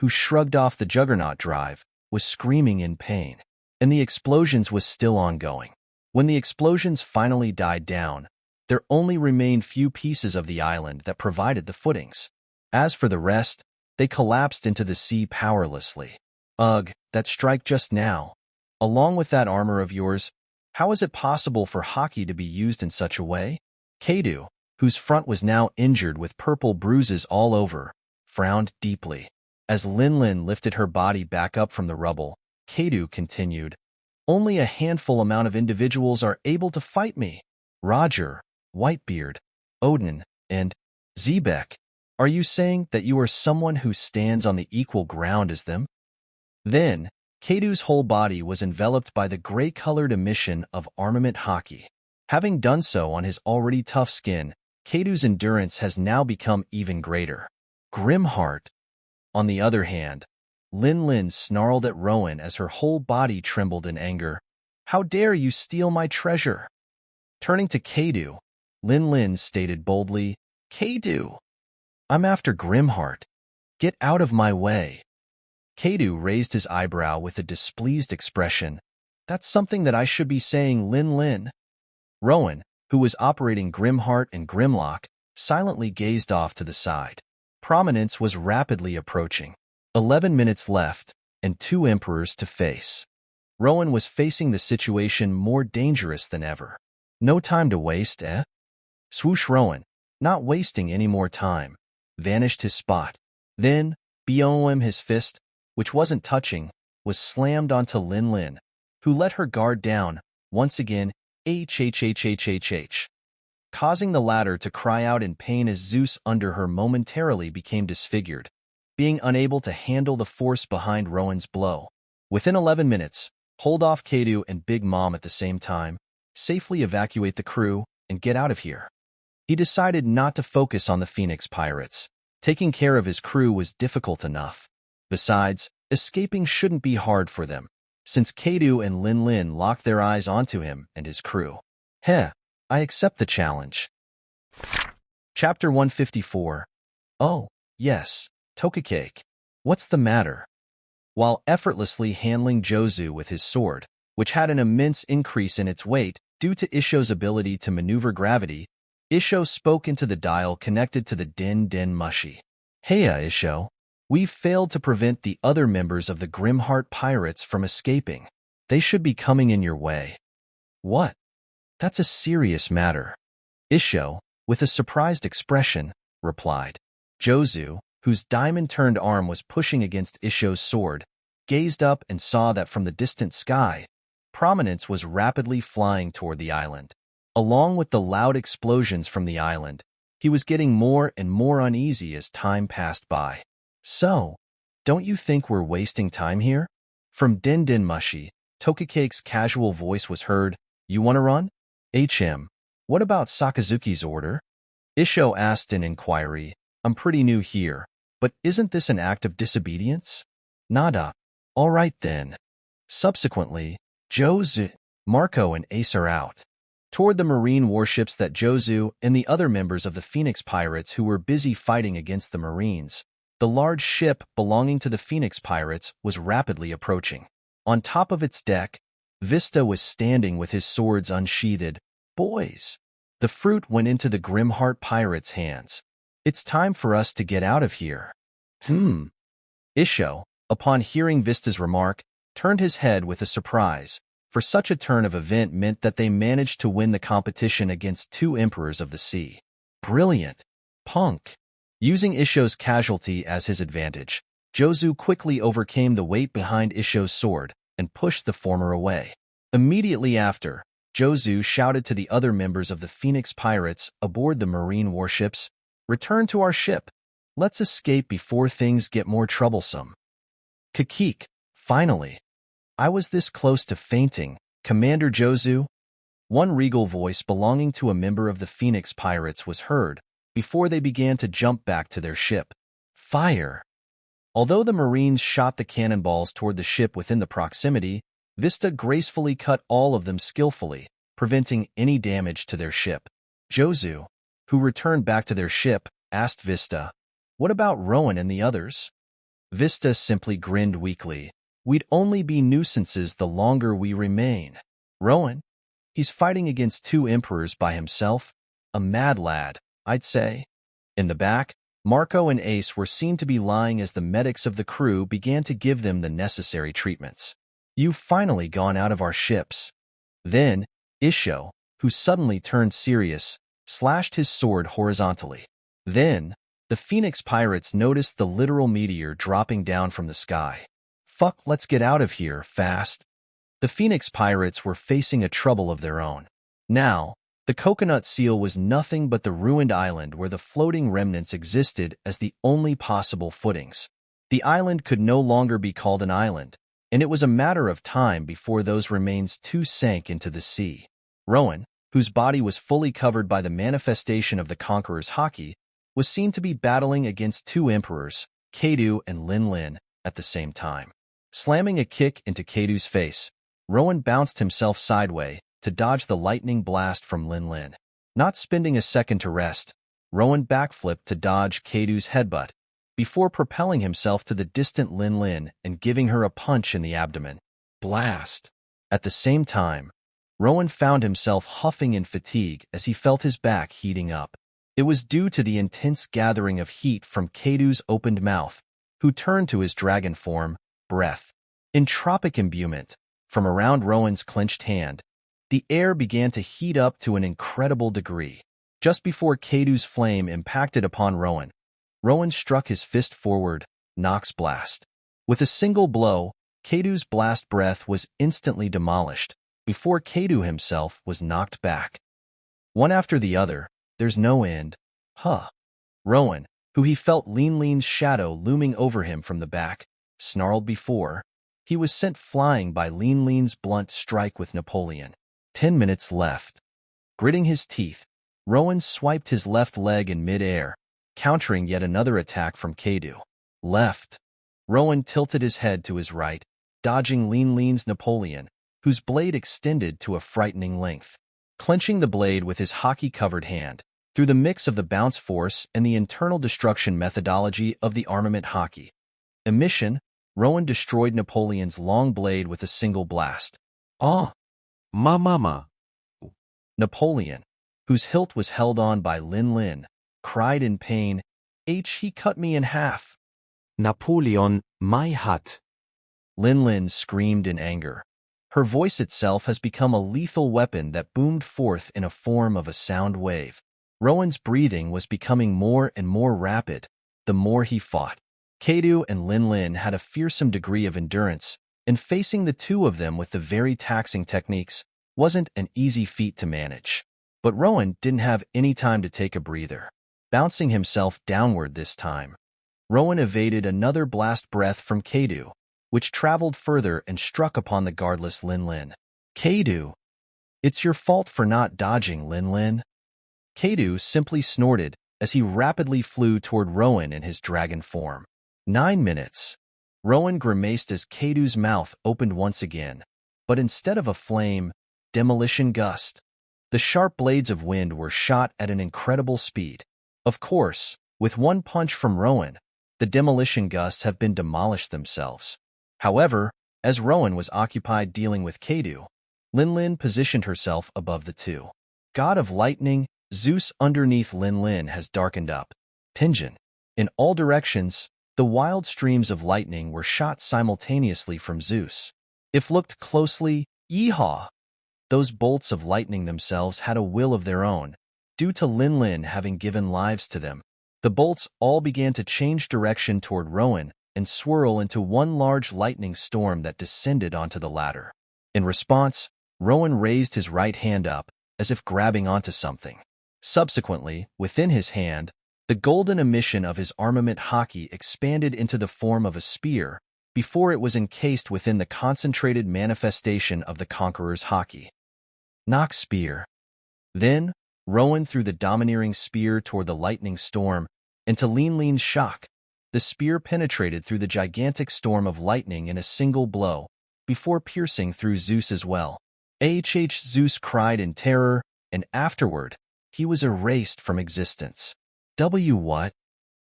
who shrugged off the Juggernaut Drive, was screaming in pain, and the explosions was still ongoing. When the explosions finally died down, there only remained few pieces of the island that provided the footings. As for the rest, they collapsed into the sea powerlessly. Ugh, that strike just now. Along with that armor of yours, how is it possible for Haki to be used in such a way? Kado, whose front was now injured with purple bruises all over, frowned deeply. As Lin lifted her body back up from the rubble, Kado continued, only a handful amount of individuals are able to fight me. Roger, Whitebeard, Odin, and Zebek, are you saying that you are someone who stands on the equal ground as them? Then, Kado's whole body was enveloped by the gray-colored emission of armament Haki. Having done so on his already tough skin, Kado's endurance has now become even greater. Grimheart. On the other hand, Lin snarled at Rowan as her whole body trembled in anger. How dare you steal my treasure? Turning to Kado, Lin stated boldly, Kado, I'm after Grimheart. Get out of my way. Kado raised his eyebrow with a displeased expression. That's something that I should be saying, Lin. Rowan, who was operating Grimheart and Grimlock, silently gazed off to the side. Prominence was rapidly approaching. 11 minutes left, and 2 emperors to face. Rowan was facing the situation more dangerous than ever. No time to waste, eh? Swoosh Rowan, not wasting any more time, vanished his spot. Then, BOM his fist, which wasn't touching, was slammed onto Lin, who let her guard down, once again, causing the latter to cry out in pain as Zeus under her momentarily became disfigured, being unable to handle the force behind Rowan's blow. Within 11 minutes, hold off Kado and Big Mom at the same time, safely evacuate the crew, and get out of here. He decided not to focus on the Phoenix Pirates. Taking care of his crew was difficult enough. Besides, escaping shouldn't be hard for them, since Kado and Lin locked their eyes onto him and his crew. Heh. I accept the challenge. Chapter 154. Oh, yes, Tokakake. What's the matter? While effortlessly handling Jozu with his sword, which had an immense increase in its weight due to Isho's ability to maneuver gravity, Isho spoke into the dial connected to the Den Mushi. Heya, Isho. We've failed to prevent the other members of the Grimheart Pirates from escaping. They should be coming in your way. What? That's a serious matter. Isho, with a surprised expression, replied. Jozu, whose diamond-turned arm was pushing against Isho's sword, gazed up and saw that from the distant sky, Prominence was rapidly flying toward the island. Along with the loud explosions from the island, he was getting more and more uneasy as time passed by. So, don't you think we're wasting time here? From Den Mushi, Tokakake's casual voice was heard. You want to run? HM, what about Sakazuki's order? Isho asked in inquiry. I'm pretty new here, but isn't this an act of disobedience? Nada. All right then. Subsequently, Jozu, Marco, and Ace are out toward the marine warships that Jozu and the other members of the Phoenix Pirates who were busy fighting against the Marines. The large ship belonging to the Phoenix Pirates was rapidly approaching. On top of its deck, Vista was standing with his swords unsheathed. Boys, the fruit went into the Grimheart Pirates' hands. It's time for us to get out of here. Isho, upon hearing Vista's remark, turned his head with a surprise, for such a turn of event meant that they managed to win the competition against two emperors of the sea. Brilliant. Punk. Using Isho's casualty as his advantage, Jozu quickly overcame the weight behind Isho's sword and pushed the former away. Immediately after, Jozu shouted to the other members of the Phoenix Pirates aboard the marine warships, "Return to our ship. Let's escape before things get more troublesome." Kake, finally. I was this close to fainting, Commander Jozu. One regal voice belonging to a member of the Phoenix Pirates was heard before they began to jump back to their ship. Fire. Although the Marines shot the cannonballs toward the ship within the proximity, Vista gracefully cut all of them skillfully, preventing any damage to their ship. Jozu, who returned back to their ship, asked Vista, "What about Rowan and the others?" Vista simply grinned weakly. "We'd only be nuisances the longer we remain. Rowan? He's fighting against two emperors by himself. A mad lad, I'd say." In the back, Marco and Ace were seen to be lying as the medics of the crew began to give them the necessary treatments. "You've finally gone out of our ships." Then, Isho, who suddenly turned serious, slashed his sword horizontally. Then, the Phoenix Pirates noticed the literal meteor dropping down from the sky. "Fuck, let's get out of here, fast." The Phoenix Pirates were facing a trouble of their own. Now, the coconut seal was nothing but the ruined island where the floating remnants existed as the only possible footings. The island could no longer be called an island, and it was a matter of time before those remains too sank into the sea. Rowan, whose body was fully covered by the manifestation of the Conqueror's haki, was seen to be battling against two emperors, Kaido and Lin, at the same time. Slamming a kick into Kaido's face, Rowan bounced himself sideways to dodge the lightning blast from Lin. Not spending a second to rest, Rowan backflipped to dodge Kaido's headbutt, before propelling himself to the distant Lin and giving her a punch in the abdomen. Blast! At the same time, Rowan found himself huffing in fatigue as he felt his back heating up. It was due to the intense gathering of heat from Kaido's opened mouth, who turned to his dragon form, breath. In tropic imbuement, from around Rowan's clenched hand, the air began to heat up to an incredible degree. Just before Kaido's flame impacted upon Rowan, Rowan struck his fist forward, Nox Blast. With a single blow, Kaido's blast breath was instantly demolished, before Kaido himself was knocked back. One after the other, there's no end. Rowan, who he felt Lin's shadow looming over him from the back, snarled before he was sent flying by Lin's blunt strike with Napoleon. 10 minutes left. Gritting his teeth, Rowan swiped his left leg in mid-air, countering yet another attack from Kaido. Left. Rowan tilted his head to his right, dodging Lin's Napoleon, whose blade extended to a frightening length. Clenching the blade with his haki-covered hand, through the mix of the bounce force and the internal destruction methodology of the armament haki emission, Rowan destroyed Napoleon's long blade with a single blast. Mama. Napoleon, whose hilt was held on by Lin, cried in pain, He cut me in half." Napoleon, my hut. Lin screamed in anger. Her voice itself has become a lethal weapon that boomed forth in a form of a sound wave. Rowan's breathing was becoming more and more rapid, the more he fought. Kaido and Lin had a fearsome degree of endurance, and facing the two of them with the very taxing techniques wasn't an easy feat to manage. But Rowan didn't have any time to take a breather. Bouncing himself downward this time, Rowan evaded another blast breath from Kaido, which traveled further and struck upon the guardless Lin. "Kaido, it's your fault for not dodging, Lin." Kaido simply snorted as he rapidly flew toward Rowan in his dragon form. 9 minutes. Rowan grimaced as Kaido's mouth opened once again, but instead of a flame, demolition gust. The sharp blades of wind were shot at an incredible speed. Of course, with one punch from Rowan, the demolition gusts have been demolished themselves. However, as Rowan was occupied dealing with Kaido, Lin positioned herself above the two. God of Lightning, Zeus underneath Lin has darkened up. Pinjin. In all directions, the wild streams of lightning were shot simultaneously from Zeus. If looked closely, yeehaw! Those bolts of lightning themselves had a will of their own, due to Lin having given lives to them. The bolts all began to change direction toward Rowan and swirl into one large lightning storm that descended onto the latter. In response, Rowan raised his right hand up, as if grabbing onto something. Subsequently, within his hand, the golden emission of his armament Haki expanded into the form of a spear before it was encased within the concentrated manifestation of the Conqueror's Haki. Knock spear. Then, Rowan threw the domineering spear toward the lightning storm, and to Lin's shock, the spear penetrated through the gigantic storm of lightning in a single blow, before piercing through Zeus as well. Zeus cried in terror, and afterward, he was erased from existence. What?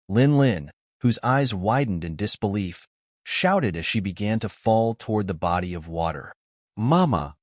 Lin, whose eyes widened in disbelief, shouted as she began to fall toward the body of water. Mama!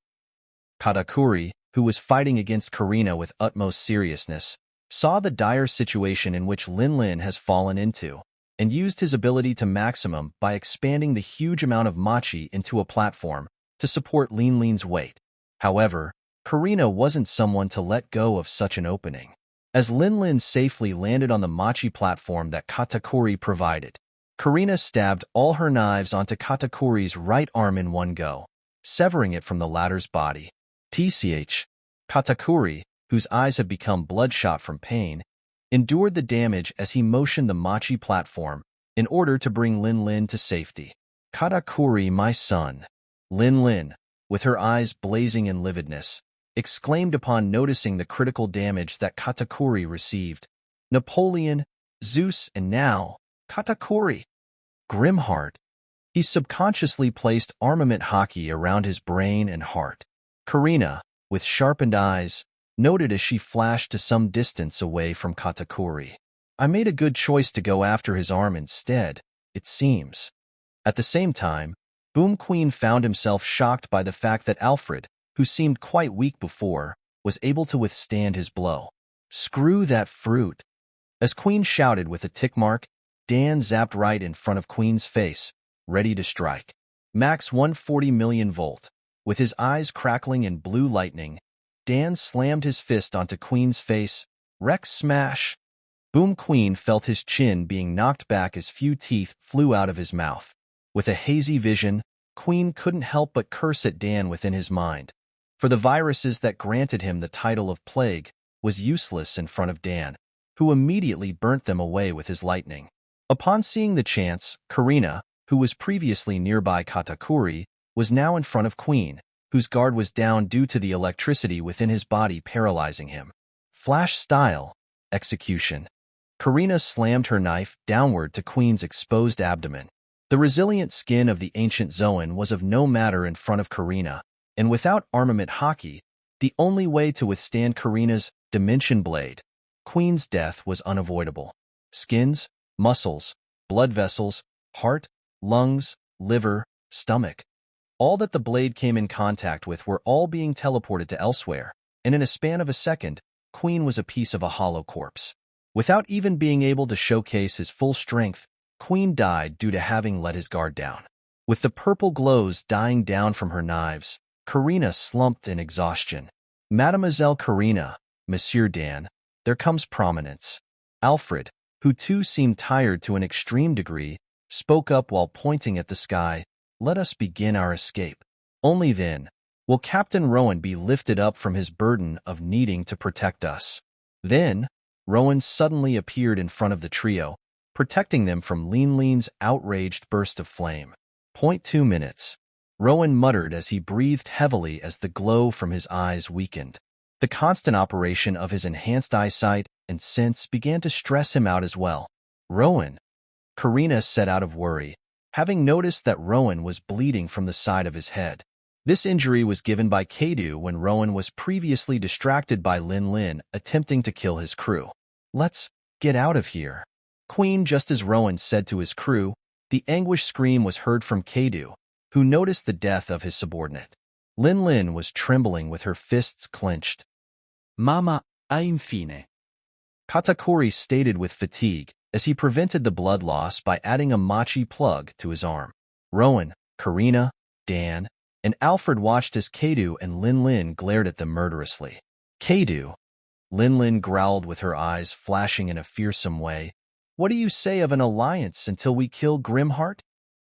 Katakuri, who was fighting against Kurina with utmost seriousness, saw the dire situation in which Lin has fallen into, and used his ability to maximum by expanding the huge amount of machi into a platform to support Lin's weight. However, Kurina wasn't someone to let go of such an opening. As Lin safely landed on the machi platform that Katakuri provided, Kurina stabbed all her knives onto Katakuri's right arm in one go, severing it from the latter's body. Katakuri, whose eyes had become bloodshot from pain, endured the damage as he motioned the machi platform in order to bring Lin to safety. Katakuri, my son. Lin, with her eyes blazing in lividness, exclaimed upon noticing the critical damage that Katakuri received. Napoleon, Zeus, and now, Katakuri. Grimheart. He subconsciously placed armament Haki around his brain and heart. Kurina, with sharpened eyes, noted as she flashed to some distance away from Katakuri. I made a good choice to go after his arm instead, it seems. At the same time, Boom Queen found himself shocked by the fact that Alfred, who seemed quite weak before, was able to withstand his blow. Screw that fruit. As Queen shouted with a tick mark, Dan zapped right in front of Queen's face, ready to strike. Max 140 million volt. With his eyes crackling in blue lightning, Dan slammed his fist onto Queen's face. Rex smash. Boom Queen felt his chin being knocked back as few teeth flew out of his mouth. With a hazy vision, Queen couldn't help but curse at Dan within his mind, for the viruses that granted him the title of Plague was useless in front of Dan, who immediately burnt them away with his lightning. Upon seeing the chance, Kurina, who was previously nearby Katakuri, was now in front of Queen, whose guard was down due to the electricity within his body paralyzing him. Flash style. Execution. Kurina slammed her knife downward to Queen's exposed abdomen. The resilient skin of the ancient Zoan was of no matter in front of Kurina, and without armament Haki, the only way to withstand Kurina's dimension blade, Queen's death was unavoidable. Skins, muscles, blood vessels, heart, lungs, liver, stomach. All that the blade came in contact with were all being teleported to elsewhere, and in a span of a second, Queen was a piece of a hollow corpse. Without even being able to showcase his full strength, Queen died due to having let his guard down. With the purple glows dying down from her knives, Kurina slumped in exhaustion. Mademoiselle Kurina, Monsieur Dan, there comes prominence. Alfred, who too seemed tired to an extreme degree, spoke up while pointing at the sky. Let us begin our escape. Only then will Captain Rowan be lifted up from his burden of needing to protect us. Then, Rowan suddenly appeared in front of the trio, protecting them from Lin's outraged burst of flame. 2 minutes. Rowan muttered as he breathed heavily as the glow from his eyes weakened. The constant operation of his enhanced eyesight and sense began to stress him out as well. Rowan, Karina said out of worry, having noticed that Rowan was bleeding from the side of his head. This injury was given by Kaido when Rowan was previously distracted by Lin attempting to kill his crew. Let's get out of here. Queen, just as Rowan said to his crew, the anguished scream was heard from Kaido, who noticed the death of his subordinate. Lin was trembling with her fists clenched. Mama, infine. Katakuri stated with fatigue as he prevented the blood loss by adding a machi plug to his arm. Rowan, Karina, Dan, and Alfred watched as Kaido and Lin glared at them murderously. Kaido, Lin growled with her eyes flashing in a fearsome way. What do you say of an alliance until we kill Grimheart?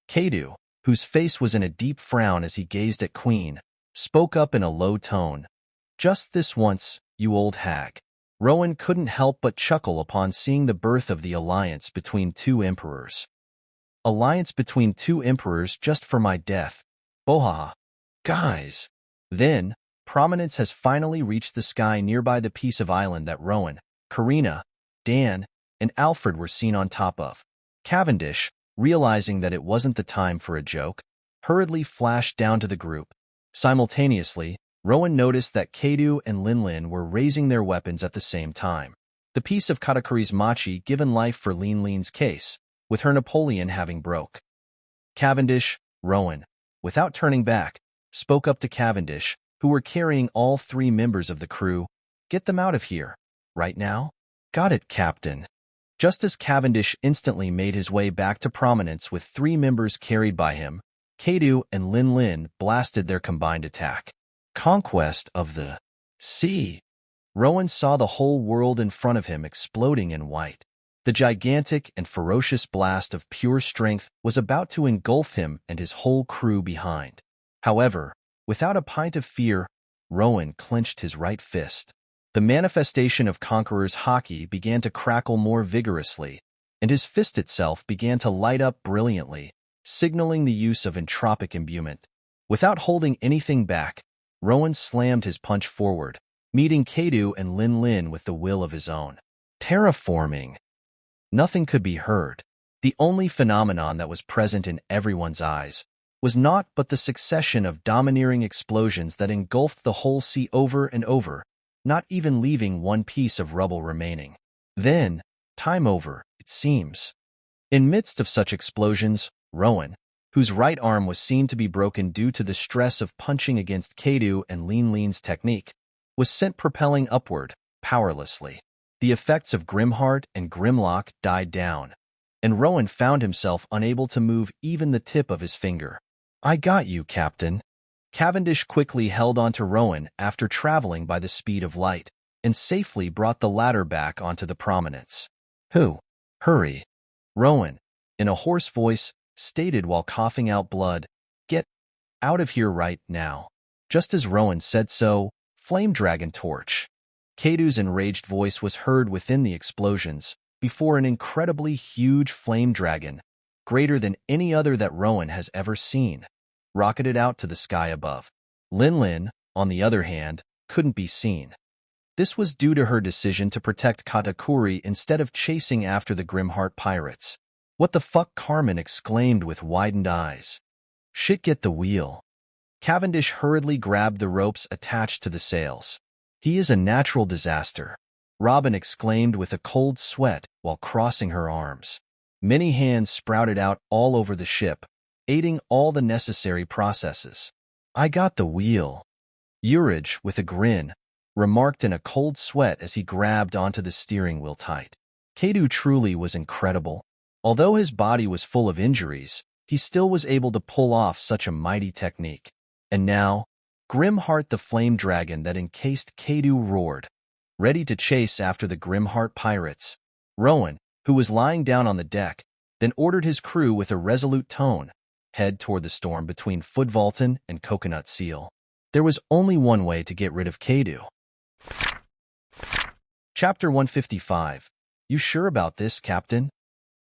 Kaido, whose face was in a deep frown as he gazed at Queen, spoke up in a low tone. Just this once, you old hag. Rowan couldn't help but chuckle upon seeing the birth of the alliance between two emperors. Alliance between two emperors just for my death. Bohaha. Guys. Then, prominence has finally reached the sky nearby the piece of island that Rowan, Karina, Dan, and Alfred were seen on top of. Cavendish, realizing that it wasn't the time for a joke, hurriedly flashed down to the group. Simultaneously, Rowan noticed that Kaido and Lin were raising their weapons at the same time. The piece of Katakuri's machi given life for Lin's case, with her Napoleon having broke. Cavendish, Rowan, without turning back, spoke up to Cavendish, who were carrying all three members of the crew. Get them out of here. Right now? Got it, Captain. Just as Cavendish instantly made his way back to prominence with three members carried by him, Kaido and Lin blasted their combined attack. Conquest of the sea. Rowan saw the whole world in front of him exploding in white. The gigantic and ferocious blast of pure strength was about to engulf him and his whole crew behind. However, without a pint of fear, Rowan clenched his right fist. The manifestation of Conqueror's haki began to crackle more vigorously, and his fist itself began to light up brilliantly, signaling the use of entropic imbuement. Without holding anything back, Rowan slammed his punch forward, meeting Kaido and Lin with the will of his own. Terraforming. Nothing could be heard. The only phenomenon that was present in everyone's eyes was naught but the succession of domineering explosions that engulfed the whole sea over and over, not even leaving one piece of rubble remaining. Then, time over, it seems. In midst of such explosions, Rowan, whose right arm was seen to be broken due to the stress of punching against Kaido and Lin's technique, was sent propelling upward, powerlessly. The effects of Grimheart and Grimlock died down, and Rowan found himself unable to move even the tip of his finger. I got you, Captain. Cavendish quickly held onto Rowan after traveling by the speed of light, and safely brought the latter back onto the prominence. Hurry. Rowan, in a hoarse voice, stated while coughing out blood, get out of here right now. Just as Rowan said so, Flame Dragon Torch. Kaido's enraged voice was heard within the explosions, before an incredibly huge flame dragon, greater than any other that Rowan has ever seen, rocketed out to the sky above. Lin, on the other hand, couldn't be seen. This was due to her decision to protect Katakuri instead of chasing after the Grimheart pirates. What the fuck? Carmen exclaimed with widened eyes. Shit, get the wheel. Cavendish hurriedly grabbed the ropes attached to the sails. He is a natural disaster, Robin exclaimed with a cold sweat while crossing her arms. Many hands sprouted out all over the ship, aiding all the necessary processes. I got the wheel. Urich, with a grin, remarked in a cold sweat as he grabbed onto the steering wheel tight. Kaido truly was incredible. Although his body was full of injuries, he still was able to pull off such a mighty technique. And now, Grimheart the flame dragon that encased Kaido roared, ready to chase after the Grimheart pirates. Rowan, who was lying down on the deck, then ordered his crew with a resolute tone, head toward the storm between Footvolton and Coconut Seal. There was only one way to get rid of Kaido. Chapter 155. You sure about this, Captain?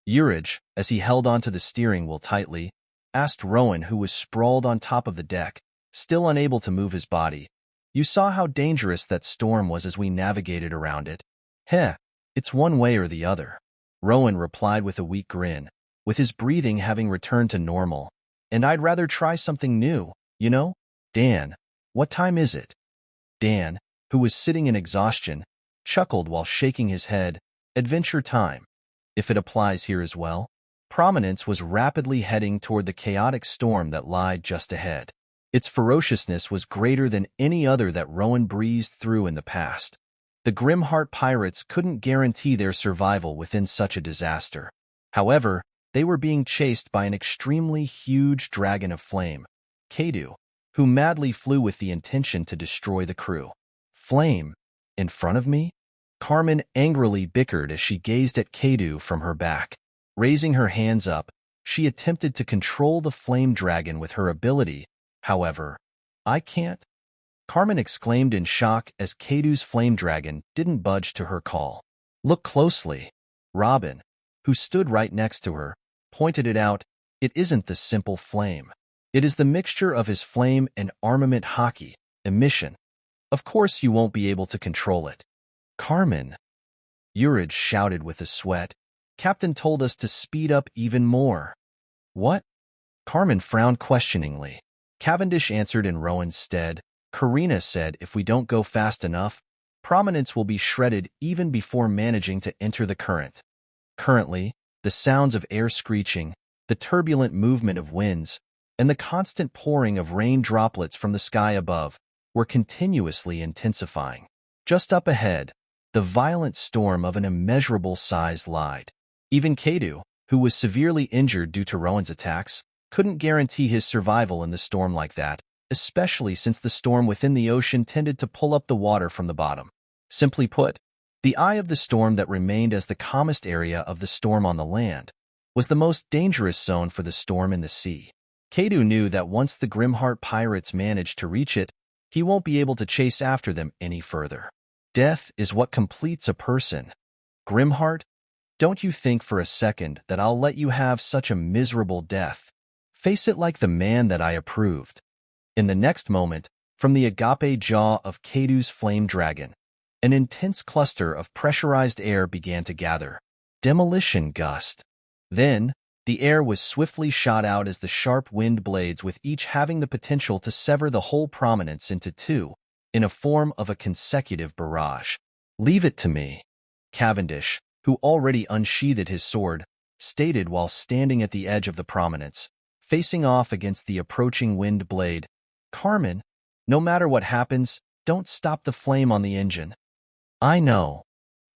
Urich, as he held onto the steering wheel tightly, asked Rowan, who was sprawled on top of the deck, still unable to move his body. You saw how dangerous that storm was as we navigated around it. Heh, it's one way or the other. Rowan replied with a weak grin, with his breathing having returned to normal. And I'd rather try something new, you know? Dan, what time is it? Dan, who was sitting in exhaustion, chuckled while shaking his head. Adventure time. If it applies here as well. Prominence was rapidly heading toward the chaotic storm that lied just ahead. Its ferociousness was greater than any other that Rowan breezed through in the past. The Grimheart pirates couldn't guarantee their survival within such a disaster. However, they were being chased by an extremely huge dragon of flame, Kaido, who madly flew with the intention to destroy the crew. Flame? In front of me? Carmen angrily bickered as she gazed at Kaido from her back. Raising her hands up, she attempted to control the flame dragon with her ability. However, I can't. Carmen exclaimed in shock as Kaido's flame dragon didn't budge to her call. Look closely. Robin, who stood right next to her, pointed it out. It isn't the simple flame. It is the mixture of his flame and armament haki, emission. Of course you won't be able to control it. Carmen, Urage shouted with a sweat. Captain told us to speed up even more. What? Carmen frowned questioningly. Cavendish answered in Rowan's stead. Karina said if we don't go fast enough, Prominence will be shredded even before managing to enter the current. Currently, the sounds of air screeching, the turbulent movement of winds, and the constant pouring of rain droplets from the sky above were continuously intensifying. Just up ahead, the violent storm of an immeasurable size lied. Even Kaido, who was severely injured due to Rowan's attacks, couldn't guarantee his survival in the storm like that, especially since the storm within the ocean tended to pull up the water from the bottom. Simply put, the eye of the storm that remained as the calmest area of the storm on the land was the most dangerous zone for the storm in the sea. Kaido knew that once the Grimheart pirates managed to reach it, he won't be able to chase after them any further. Death is what completes a person. Grimheart, don't you think for a second that I'll let you have such a miserable death. Face it like the man that I approved. In the next moment, from the agape jaw of Kaido's flame dragon, an intense cluster of pressurized air began to gather. Demolition gust. Then, the air was swiftly shot out as the sharp wind blades with each having the potential to sever the whole Prominence into two, in a form of a consecutive barrage. Leave it to me. Cavendish, who already unsheathed his sword, stated while standing at the edge of the Prominence, facing off against the approaching wind blade. Carmen, no matter what happens, don't stop the flame on the engine. I know.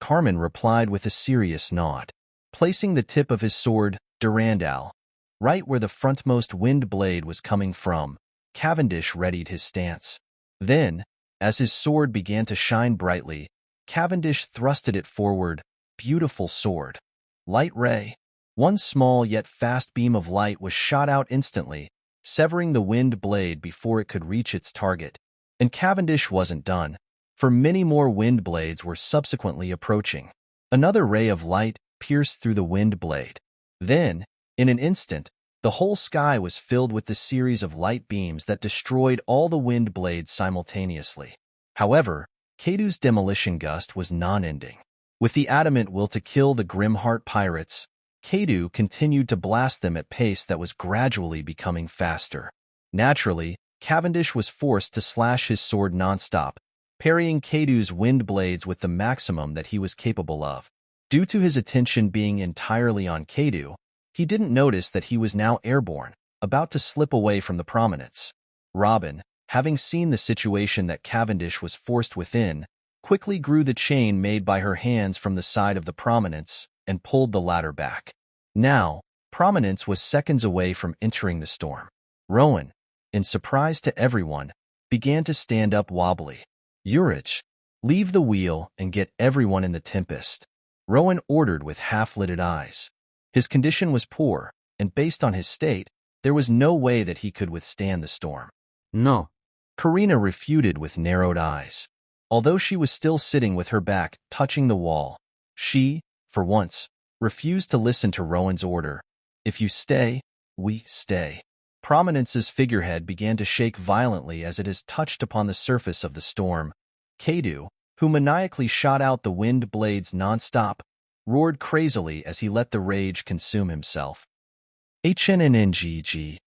Carmen replied with a serious nod, placing the tip of his sword, Durandal, right where the frontmost wind blade was coming from. Cavendish readied his stance. Then, as his sword began to shine brightly, Cavendish thrusted it forward. Beautiful sword. Light ray. One small yet fast beam of light was shot out instantly, severing the wind blade before it could reach its target. And Cavendish wasn't done, for many more wind blades were subsequently approaching. Another ray of light pierced through the wind blade. Then, in an instant, the whole sky was filled with the series of light beams that destroyed all the wind blades simultaneously. However, Kaido's demolition gust was non-ending. With the adamant will to kill the Grimheart pirates, Kaido continued to blast them at pace that was gradually becoming faster. Naturally, Cavendish was forced to slash his sword nonstop, parrying Kaido's wind blades with the maximum that he was capable of. Due to his attention being entirely on Kaido, he didn't notice that he was now airborne, about to slip away from the Prominence. Robin, having seen the situation that Cavendish was forced within, quickly grew the chain made by her hands from the side of the Prominence and pulled the ladder back. Now, Prominence was seconds away from entering the storm. Rowan, in surprise to everyone, began to stand up wobbly. Urage, leave the wheel and get everyone in the Tempest. Rowan ordered with half-lidded eyes. His condition was poor, and based on his state, there was no way that he could withstand the storm. No. Karina refuted with narrowed eyes. Although she was still sitting with her back touching the wall, she, for once, refused to listen to Rowan's order. If you stay, we stay. Prominence's figurehead began to shake violently as it has touched upon the surface of the storm. Kaido, who maniacally shot out the wind blades non-stop, roared crazily as he let the rage consume himself. HNNNGG.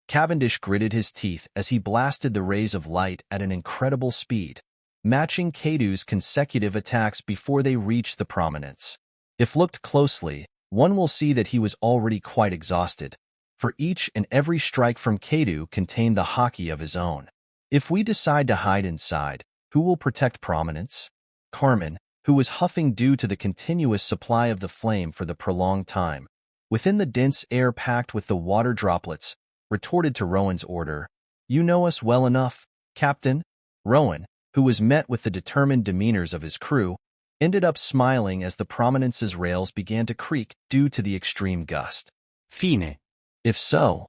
Cavendish gritted his teeth as he blasted the rays of light at an incredible speed, matching Kaido's consecutive attacks before they reached the prominence. If looked closely, one will see that he was already quite exhausted, for each and every strike from Kaido contained the haki of his own. If we decide to hide inside, who will protect prominence? Carmen, who was huffing due to the continuous supply of the flame for the prolonged time, within the dense air packed with the water droplets, retorted to Rowan's order. "You know us well enough, Captain." Rowan, who was met with the determined demeanors of his crew, ended up smiling as the prominence's rails began to creak due to the extreme gust. Fine. If so,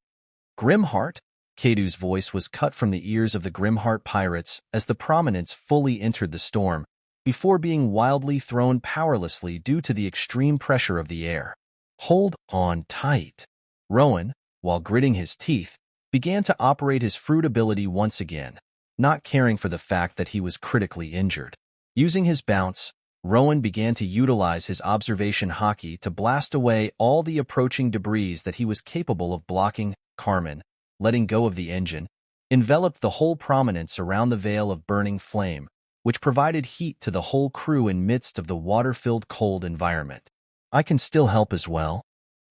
Grimheart? Kaido's voice was cut from the ears of the Grimheart pirates as the prominence fully entered the storm, before being wildly thrown powerlessly due to the extreme pressure of the air. Hold on tight. Rowan, while gritting his teeth, began to operate his fruit ability once again, not caring for the fact that he was critically injured. Using his bounce, Rowan began to utilize his observation haki to blast away all the approaching debris that he was capable of blocking. Carmen, letting go of the engine, enveloped the whole prominence around the veil of burning flame, which provided heat to the whole crew in midst of the water-filled cold environment. "I can still help as well."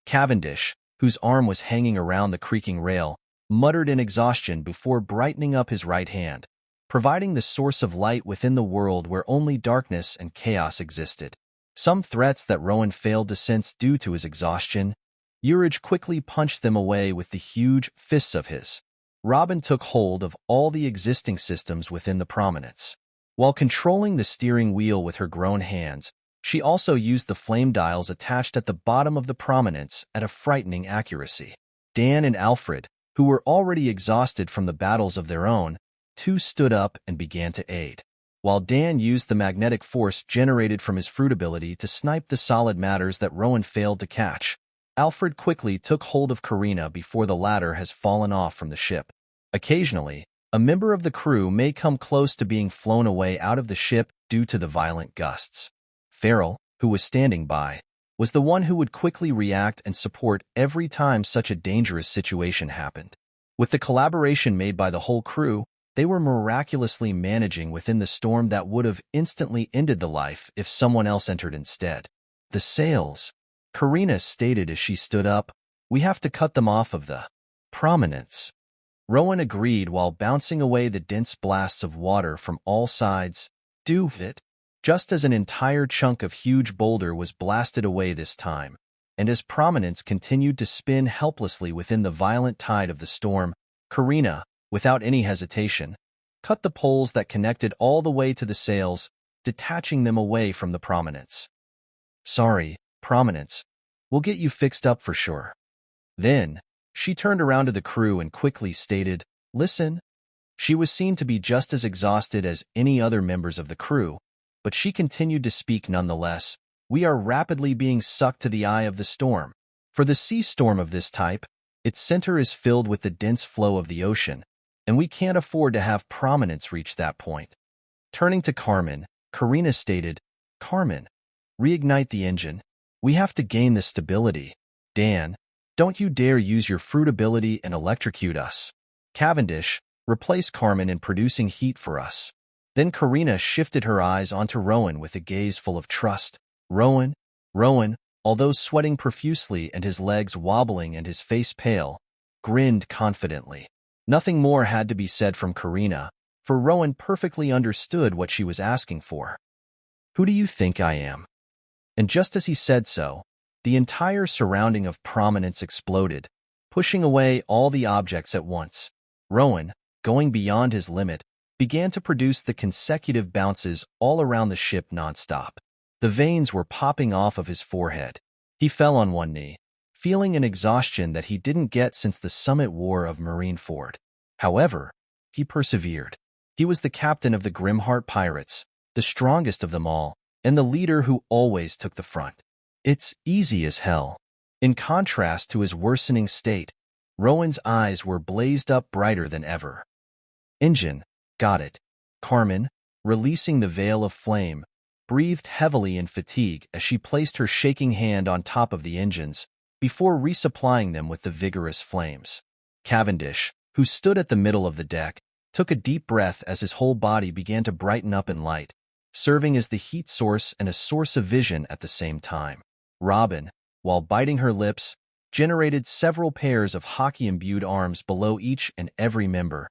Cavendish, whose arm was hanging around the creaking rail, muttered in exhaustion before brightening up his right hand, providing the source of light within the world where only darkness and chaos existed. Some threats that Rowan failed to sense due to his exhaustion, Urge quickly punched them away with the huge fists of his. Robin took hold of all the existing systems within the prominence. While controlling the steering wheel with her grown hands, she also used the flame dials attached at the bottom of the prominence at a frightening accuracy. Dan and Alfred, who were already exhausted from the battles of their own, too stood up and began to aid. While Dan used the magnetic force generated from his fruit ability to snipe the solid matters that Rowan failed to catch, Alfred quickly took hold of Karina before the latter has fallen off from the ship. Occasionally, a member of the crew may come close to being flown away out of the ship due to the violent gusts. Farrell, who was standing by, was the one who would quickly react and support every time such a dangerous situation happened. With the collaboration made by the whole crew, they were miraculously managing within the storm that would have instantly ended the life if someone else entered instead. "The sails," Karina stated as she stood up. "We have to cut them off of the prominence." Rowan agreed while bouncing away the dense blasts of water from all sides. "Do it." Just as an entire chunk of huge boulder was blasted away this time, and as prominence continued to spin helplessly within the violent tide of the storm, Karina, without any hesitation, cut the poles that connected all the way to the sails, detaching them away from the prominence. "Sorry, prominence. We'll get you fixed up for sure." Then, she turned around to the crew and quickly stated, "Listen." She was seen to be just as exhausted as any other members of the crew, but she continued to speak nonetheless. "We are rapidly being sucked to the eye of the storm. For the sea storm of this type, its center is filled with the dense flow of the ocean, and we can't afford to have prominence reach that point." Turning to Carmen, Karina stated, "Carmen, reignite the engine. We have to gain the stability." "Dan, don't you dare use your fruit ability and electrocute us." Cavendish, replace Carmen in producing heat for us." Then Karina shifted her eyes onto Rowan with a gaze full of trust. Rowan, although sweating profusely and his legs wobbling and his face pale, grinned confidently. Nothing more had to be said from Karina, for Rowan perfectly understood what she was asking for. "Who do you think I am?" And just as he said so, the entire surrounding of prominence exploded, pushing away all the objects at once. Rowan, going beyond his limit, began to produce the consecutive bounces all around the ship nonstop. The veins were popping off of his forehead. He fell on one knee, feeling an exhaustion that he didn't get since the Summit War of Marineford. However, he persevered. He was the captain of the Grimheart Pirates, the strongest of them all, and the leader who always took the front. It's easy as hell. In contrast to his worsening state, Rowan's eyes were blazed up brighter than ever. Engine, got it. Carmen, releasing the veil of flame, breathed heavily in fatigue as she placed her shaking hand on top of the engines before resupplying them with the vigorous flames. Cavendish, who stood at the middle of the deck, took a deep breath as his whole body began to brighten up in light, serving as the heat source and a source of vision at the same time. Robin, while biting her lips, generated several pairs of hockey-imbued arms below each and every member,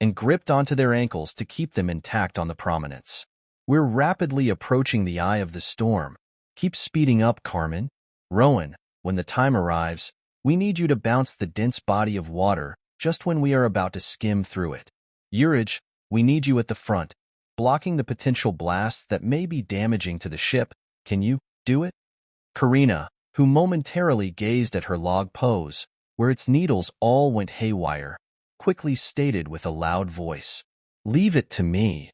and gripped onto their ankles to keep them intact on the prominence. We're rapidly approaching the eye of the storm. Keep speeding up, Carmen. Rowan, when the time arrives, we need you to bounce the dense body of water just when we are about to skim through it. Urge, we need you at the front, blocking the potential blasts that may be damaging to the ship. Can you do it? Karina, who momentarily gazed at her log pose, where its needles all went haywire, quickly stated with a loud voice, "Leave it to me."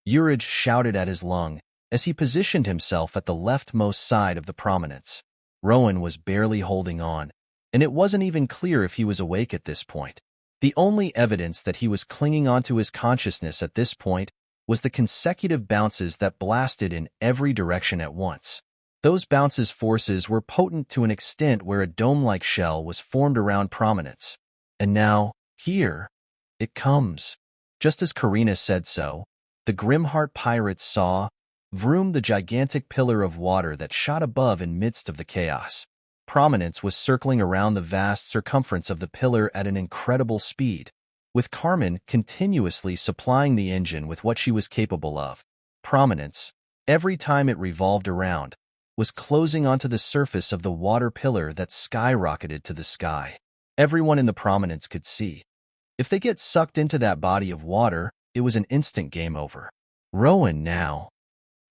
Urge shouted at his lung as he positioned himself at the leftmost side of the prominence. Rowan was barely holding on, and it wasn't even clear if he was awake at this point. The only evidence that he was clinging onto his consciousness at this point was the consecutive bounces that blasted in every direction at once. Those bounces' forces were potent to an extent where a dome-like shell was formed around prominence. And now, here, it comes. Just as Karina said so, the Grimheart pirates saw, vroom, the gigantic pillar of water that shot above in midst of the chaos. Prominence was circling around the vast circumference of the pillar at an incredible speed, with Carmen continuously supplying the engine with what she was capable of. Prominence, every time it revolved around, was closing onto the surface of the water pillar that skyrocketed to the sky. Everyone in the prominence could see. If they get sucked into that body of water, it was an instant game over. Rowan now.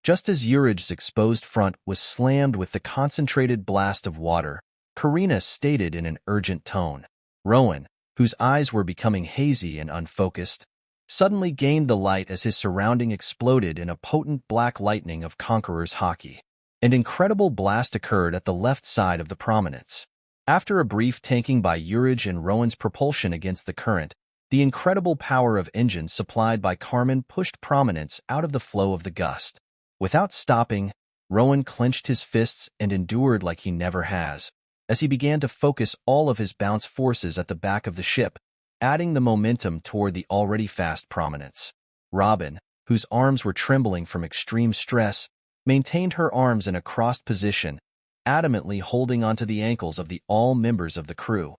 Just as Urge's exposed front was slammed with the concentrated blast of water, Karina stated in an urgent tone. Rowan, whose eyes were becoming hazy and unfocused, suddenly gained the light as his surrounding exploded in a potent black lightning of Conqueror's hockey. An incredible blast occurred at the left side of the prominence. After a brief tanking by Urge and Rowan's propulsion against the current, the incredible power of engine supplied by Carmen pushed prominence out of the flow of the gust. Without stopping, Rowan clenched his fists and endured like he never has, as he began to focus all of his bounce forces at the back of the ship, adding the momentum toward the already fast prominence. Robin, whose arms were trembling from extreme stress, maintained her arms in a crossed position, adamantly holding onto the ankles of all members of the crew.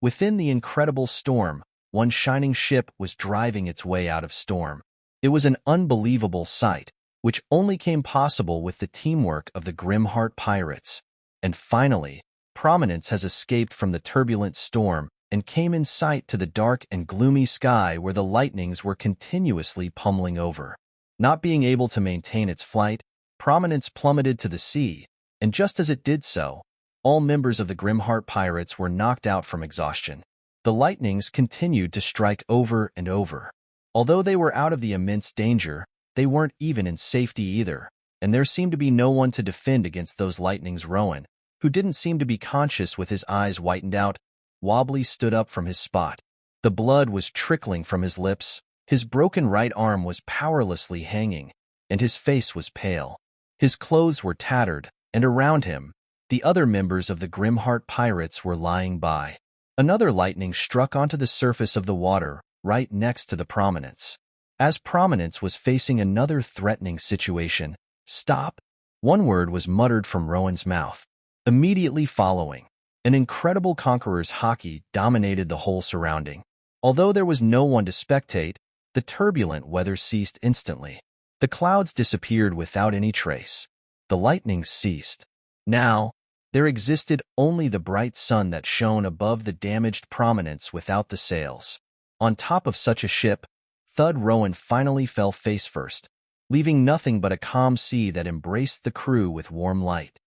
Within the incredible storm, one shining ship was driving its way out of storm. It was an unbelievable sight, which only came possible with the teamwork of the Grimheart pirates. And finally, Prominence has escaped from the turbulent storm and came in sight to the dark and gloomy sky where the lightnings were continuously pummeling over. Not being able to maintain its flight, Prominence plummeted to the sea, and just as it did so, all members of the Grimheart pirates were knocked out from exhaustion. The lightnings continued to strike over and over. Although they were out of the immense danger, they weren't even in safety either, and there seemed to be no one to defend against those lightnings. Rowan, who didn't seem to be conscious with his eyes whitened out, wobbly stood up from his spot. The blood was trickling from his lips, his broken right arm was powerlessly hanging, and his face was pale. His clothes were tattered, and around him, the other members of the Grimheart pirates were lying by. Another lightning struck onto the surface of the water, right next to the Prominence. As Prominence was facing another threatening situation, "Stop!" One word was muttered from Rowan's mouth. Immediately following, an incredible Conqueror's hockey dominated the whole surrounding. Although there was no one to spectate, the turbulent weather ceased instantly. The clouds disappeared without any trace. The lightning ceased. Now, there existed only the bright sun that shone above the damaged Prominence without the sails. On top of such a ship, Thud Rowan finally fell face first, leaving nothing but a calm sea that embraced the crew with warm light.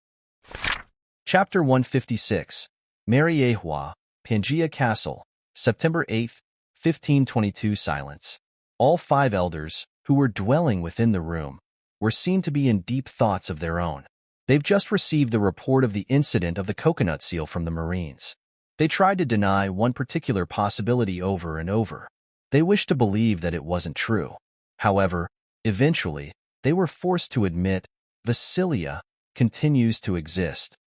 Chapter 156, Mariehua, Pangea Castle, September 8, 1522. Silence. All 5 elders, who were dwelling within the room, were seen to be in deep thoughts of their own. They've just received the report of the incident of the coconut seal from the Marines. They tried to deny one particular possibility over and over. They wished to believe that it wasn't true. However, eventually, they were forced to admit Vasilia continues to exist.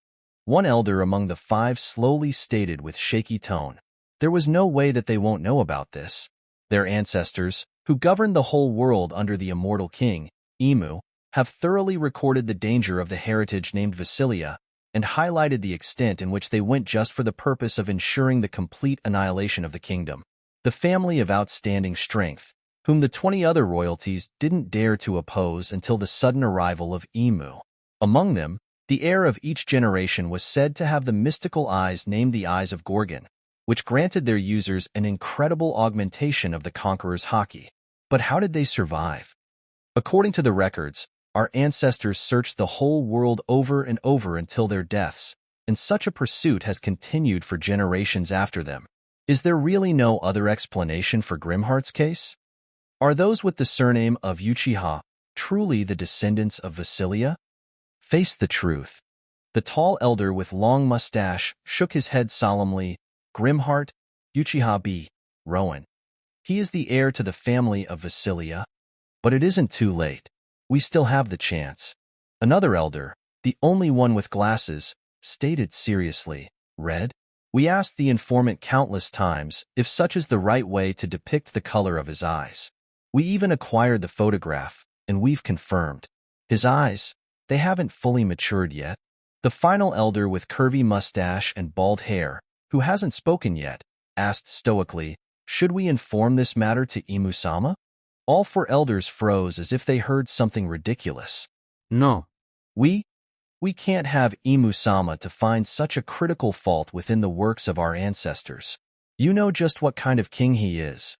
One elder among the five slowly stated with shaky tone, "There was no way that they won't know about this. Their ancestors, who governed the whole world under the immortal king, Emu, have thoroughly recorded the danger of the heritage named Vasilia and highlighted the extent in which they went just for the purpose of ensuring the complete annihilation of the kingdom. The family of outstanding strength, whom the 20 other royalties didn't dare to oppose until the sudden arrival of Emu. Among them, the heir of each generation was said to have the mystical eyes named the Eyes of Gorgon, which granted their users an incredible augmentation of the conqueror's haki. But how did they survive? According to the records, our ancestors searched the whole world over and over until their deaths, and such a pursuit has continued for generations after them. Is there really no other explanation for Grimheart's case? Are those with the surname of Uchiha truly the descendants of Vasilia? Face the truth. The tall elder with long mustache shook his head solemnly. Grimheart, Uchiha B. Rowan. He is the heir to the family of Vasilia. But it isn't too late. We still have the chance. Another elder, the only one with glasses, stated seriously, Red? We asked the informant countless times if such is the right way to depict the color of his eyes. We even acquired the photograph, and we've confirmed. His eyes, they haven't fully matured yet. The final elder with curvy mustache and bald hair, who hasn't spoken yet, asked stoically, should we inform this matter to Imu-sama? All four elders froze as if they heard something ridiculous. No. We can't have Imu-sama to find such a critical fault within the works of our ancestors. You know just what kind of king he is.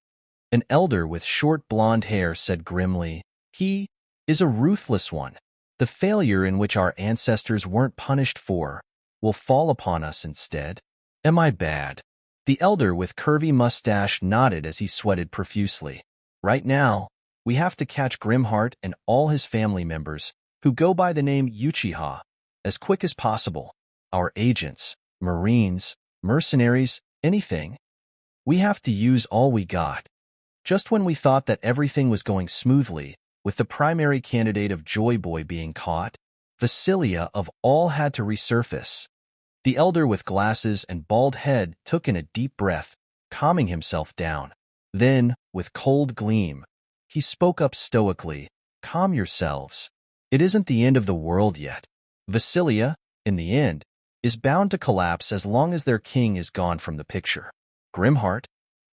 An elder with short blonde hair said grimly, he is a ruthless one. The failure in which our ancestors weren't punished for will fall upon us instead. Am I bad? The elder with curvy mustache nodded as he sweated profusely. Right now, we have to catch Grimheart and all his family members, who go by the name Uchiha, as quick as possible. Our agents, marines, mercenaries, anything. We have to use all we got. Just when we thought that everything was going smoothly, with the primary candidate of Joy Boy being caught, Vasilia of all had to resurface. The elder with glasses and bald head took in a deep breath, calming himself down. Then, with cold gleam, he spoke up stoically, calm yourselves. It isn't the end of the world yet. Vasilia, in the end, is bound to collapse as long as their king is gone from the picture. Grimheart,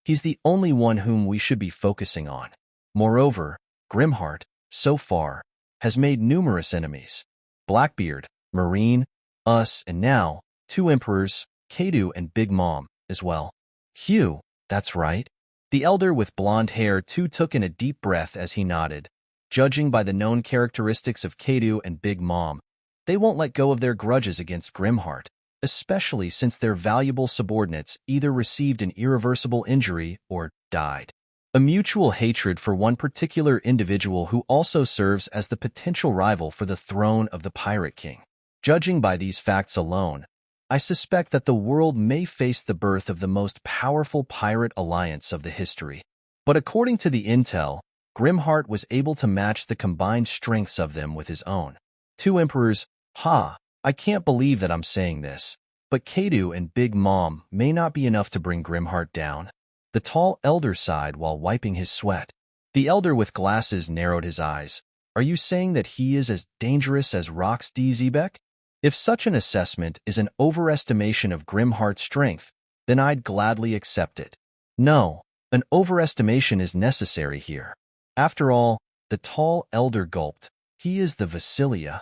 he's the only one whom we should be focusing on. Moreover, Grimheart, so far, has made numerous enemies. Blackbeard, Marine, us, and now, 2 emperors, Kaido and Big Mom, as well. Hugh, that's right. The elder with blonde hair too took in a deep breath as he nodded. Judging by the known characteristics of Kaido and Big Mom, they won't let go of their grudges against Grimheart, especially since their valuable subordinates either received an irreversible injury or died. A mutual hatred for one particular individual who also serves as the potential rival for the throne of the Pirate King. Judging by these facts alone, I suspect that the world may face the birth of the most powerful pirate alliance of the history. But according to the intel, Grimheart was able to match the combined strengths of them with his own. 2 emperors, I can't believe that I'm saying this, but Kaido and Big Mom may not be enough to bring Grimheart down. The tall elder sighed while wiping his sweat. The elder with glasses narrowed his eyes. Are you saying that he is as dangerous as Rox D. Zebek? If such an assessment is an overestimation of Grimheart's strength, then I'd gladly accept it. No, an overestimation is necessary here. After all, the tall elder gulped. He is the Vasilia.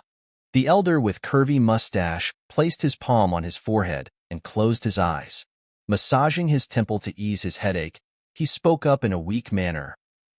The elder with curvy mustache placed his palm on his forehead and closed his eyes. Massaging his temple to ease his headache, he spoke up in a weak manner.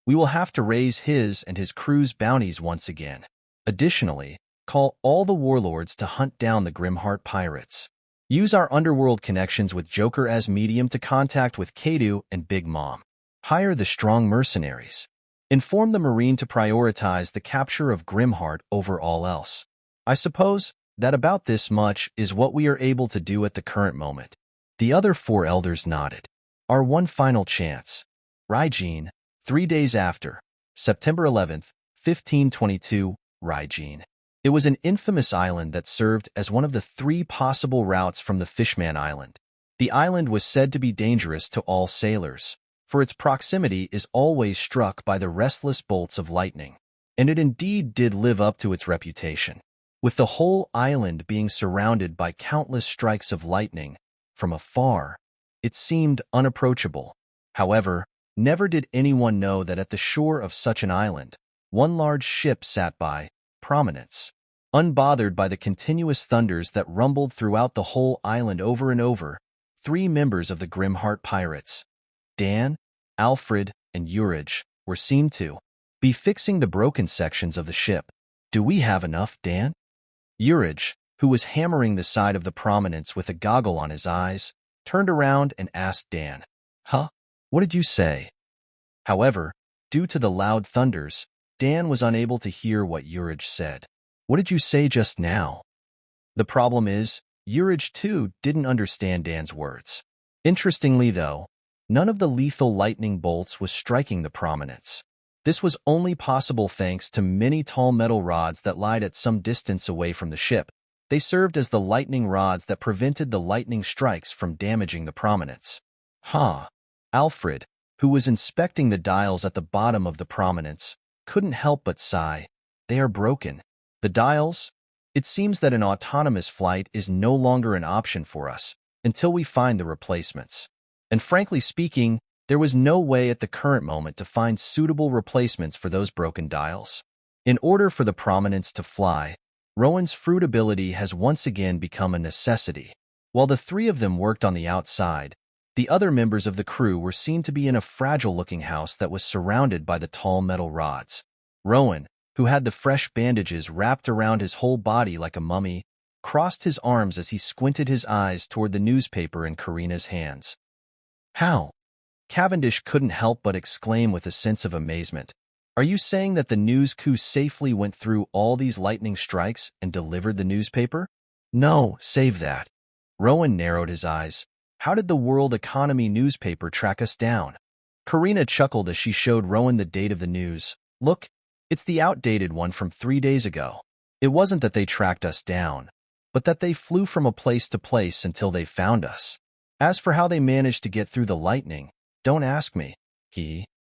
We will have to raise his and his crew's bounties once again. Additionally, call all the warlords to hunt down the Grimheart pirates. Use our underworld connections with Joker as medium to contact with Kaido and Big Mom. Hire the strong mercenaries. Inform the Marine to prioritize the capture of Grimheart over all else. I suppose that about this much is what we are able to do at the current moment. The other 4 elders nodded. Our one final chance. Raijin, 3 days after, September 11th, 1522, Raijin. It was an infamous island that served as one of the 3 possible routes from the Fishman Island. The island was said to be dangerous to all sailors, for its proximity is always struck by the restless bolts of lightning, and it indeed did live up to its reputation, with the whole island being surrounded by countless strikes of lightning. From afar, it seemed unapproachable. However, never did anyone know that at the shore of such an island, one large ship sat by prominence, unbothered by the continuous thunders that rumbled throughout the whole island over and over. 3 members of the Grimheart pirates, Dan, Alfred, and Urich, were seen to be fixing the broken sections of the ship. "Do we have enough, Dan?" Urich, who was hammering the side of the prominence with a goggle on his eyes, turned around and asked Dan, "Huh? What did you say?" However, due to the loud thunders, Dan was unable to hear what Urich said. "What did you say just now?" The problem is, Urich too didn't understand Dan's words. Interestingly though, none of the lethal lightning bolts was striking the prominence. This was only possible thanks to many tall metal rods that lied at some distance away from the ship. They served as the lightning rods that prevented the lightning strikes from damaging the prominence. Alfred, who was inspecting the dials at the bottom of the prominence, couldn't help but sigh. "They are broken. The dials? It seems that an autonomous flight is no longer an option for us until we find the replacements." And frankly speaking, there was no way at the current moment to find suitable replacements for those broken dials. In order for the prominence to fly, Rowan's fruit ability has once again become a necessity. While the 3 of them worked on the outside, the other members of the crew were seen to be in a fragile-looking house that was surrounded by the tall metal rods. Rowan, who had the fresh bandages wrapped around his whole body like a mummy, crossed his arms as he squinted his eyes toward the newspaper in Karina's hands. "How?" Cavendish couldn't help but exclaim with a sense of amazement. "Are you saying that the news crew safely went through all these lightning strikes and delivered the newspaper?" "No, save that." Rowan narrowed his eyes. "How did the World Economy newspaper track us down?" Karina chuckled as she showed Rowan the date of the news. "Look, it's the outdated one from 3 days ago. It wasn't that they tracked us down, but that they flew from a place to place until they found us. As for how they managed to get through the lightning, don't ask me."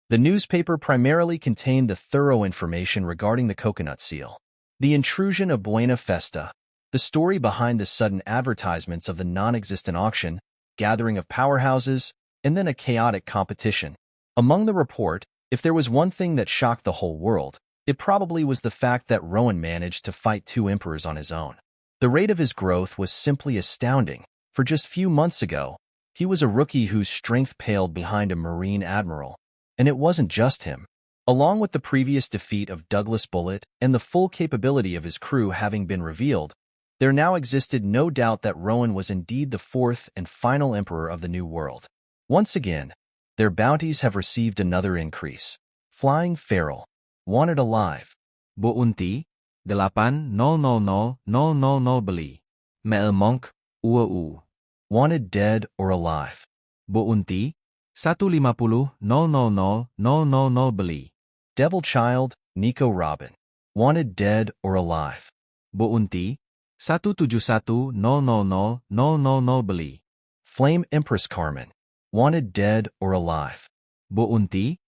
The newspaper primarily contained the thorough information regarding the coconut seal, the intrusion of Buena Festa, the story behind the sudden advertisements of the non-existent auction, gathering of powerhouses, and then a chaotic competition. Among the report, if there was one thing that shocked the whole world, it probably was the fact that Rowan managed to fight 2 emperors on his own. The rate of his growth was simply astounding. For just few months ago, he was a rookie whose strength paled behind a Marine admiral. And it wasn't just him. Along with the previous defeat of Douglas Bullet and the full capability of his crew having been revealed, there now existed no doubt that Rowan was indeed the 4th and final emperor of the New World. Once again, their bounties have received another increase. Flying Feral, wanted alive. Bounty, 800,000 beli. Meelmonk, UAU. Wanted dead or alive. Bounty, 150,000 beli. Devil Child, Nico Robin, wanted dead or alive. Bounty, 171,000 beli. Flame Empress Carmen, wanted dead or alive. Bounty,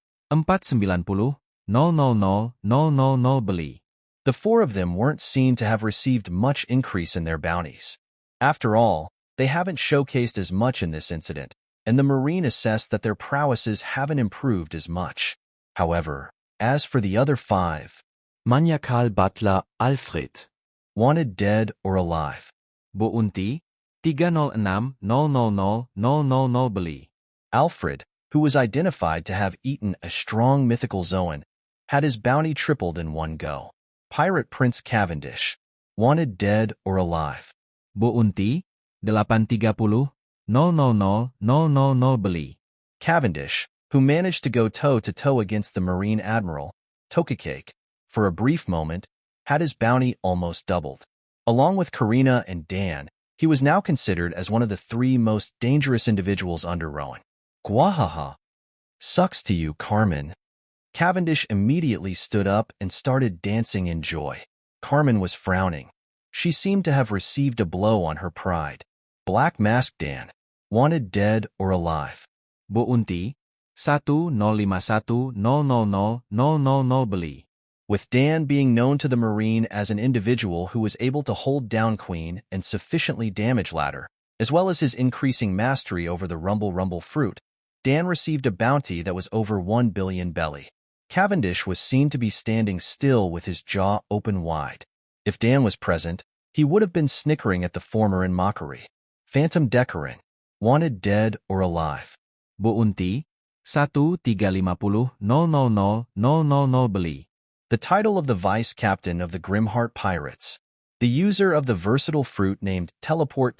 490,000 beli. The 4 of them weren't seen to have received much increase in their bounties. After all, they haven't showcased as much in this incident, and the Marine assessed that their prowesses haven't improved as much. However, as for the other 5, Maniacal Butler Alfred, wanted dead or alive. Bounty, 306,000 beli. Alfred, who was identified to have eaten a strong mythical Zoan, had his bounty tripled in one go. Pirate Prince Cavendish, wanted dead or alive. Bounty, 830,000 beli. Cavendish, who managed to go toe-to-toe against the Marine Admiral, Kake, for a brief moment, had his bounty almost doubled. Along with Karina and Dan, He was now considered as one of the 3 most dangerous individuals under Rowan. Gwahaha. Sucks to you, Carmen. Cavendish immediately stood up and started dancing in joy. Carmen was frowning. She seemed to have received a blow on her pride. Black Mask Dan. Wanted dead or alive. Bounty, 10510000000 beli. With Dan being known to the Marine as an individual who was able to hold down Queen and sufficiently damage Ladder, as well as his increasing mastery over the Rumble Fruit, Dan received a bounty that was over 1 billion belly. Cavendish was seen to be standing still with his jaw open wide. If Dan was present, he would have been snickering at the former in mockery. Phantom Decorin. Wanted dead or alive. Bounty, 135000000 beli. The title of the vice captain of the Grimheart Pirates. The user of the versatile fruit named Teleport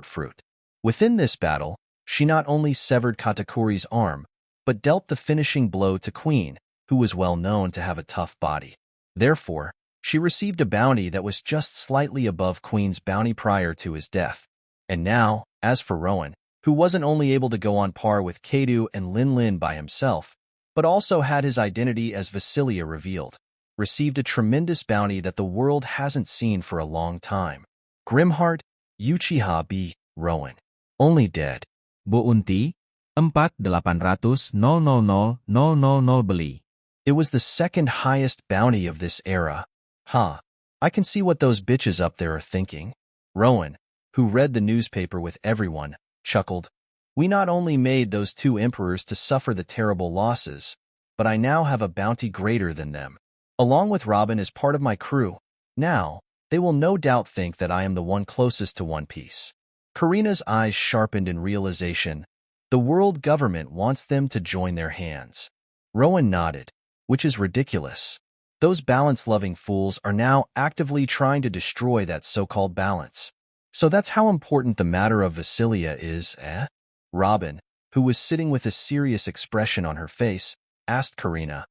Fruit. Within this battle, she not only severed Katakuri's arm, but dealt the finishing blow to Queen, who was well known to have a tough body. Therefore, she received a bounty that was just slightly above Queen's bounty prior to his death. And now, as for Rowan, who wasn't only able to go on par with Kaido and Lin by himself, but also had his identity as Vasilia revealed, received a tremendous bounty that the world hasn't seen for a long time. Grimheart, Uchiha B. Rowan. Only dead. Bounty, 4,800,000 beli. It was the second highest bounty of this era. I can see what those bitches up there are thinking. Rowan, who read the newspaper with everyone, chuckled. We not only made those 2 emperors to suffer the terrible losses, but I now have a bounty greater than them. Along with Robin as part of my crew, now, they will no doubt think that I am the one closest to One Piece. Karina's eyes sharpened in realization. The world government wants them to join their hands. Rowan nodded, which is ridiculous. Those balance-loving fools are now actively trying to destroy that so-called balance. So that's how important the matter of Vasilia is, eh? Robin, who was sitting with a serious expression on her face, asked Karina.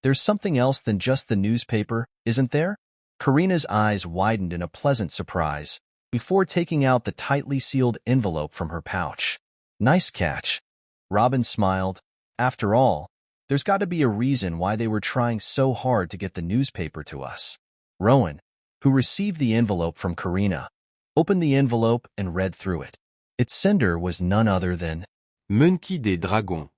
There's something else than just the newspaper, isn't there? Karina's eyes widened in a pleasant surprise, before taking out the tightly sealed envelope from her pouch. Nice catch. Robin smiled. After all, there's got to be a reason why they were trying so hard to get the newspaper to us. Rowan, who received the envelope from Karina, opened the envelope and read through it. Its sender was none other than Monkey des Dragons.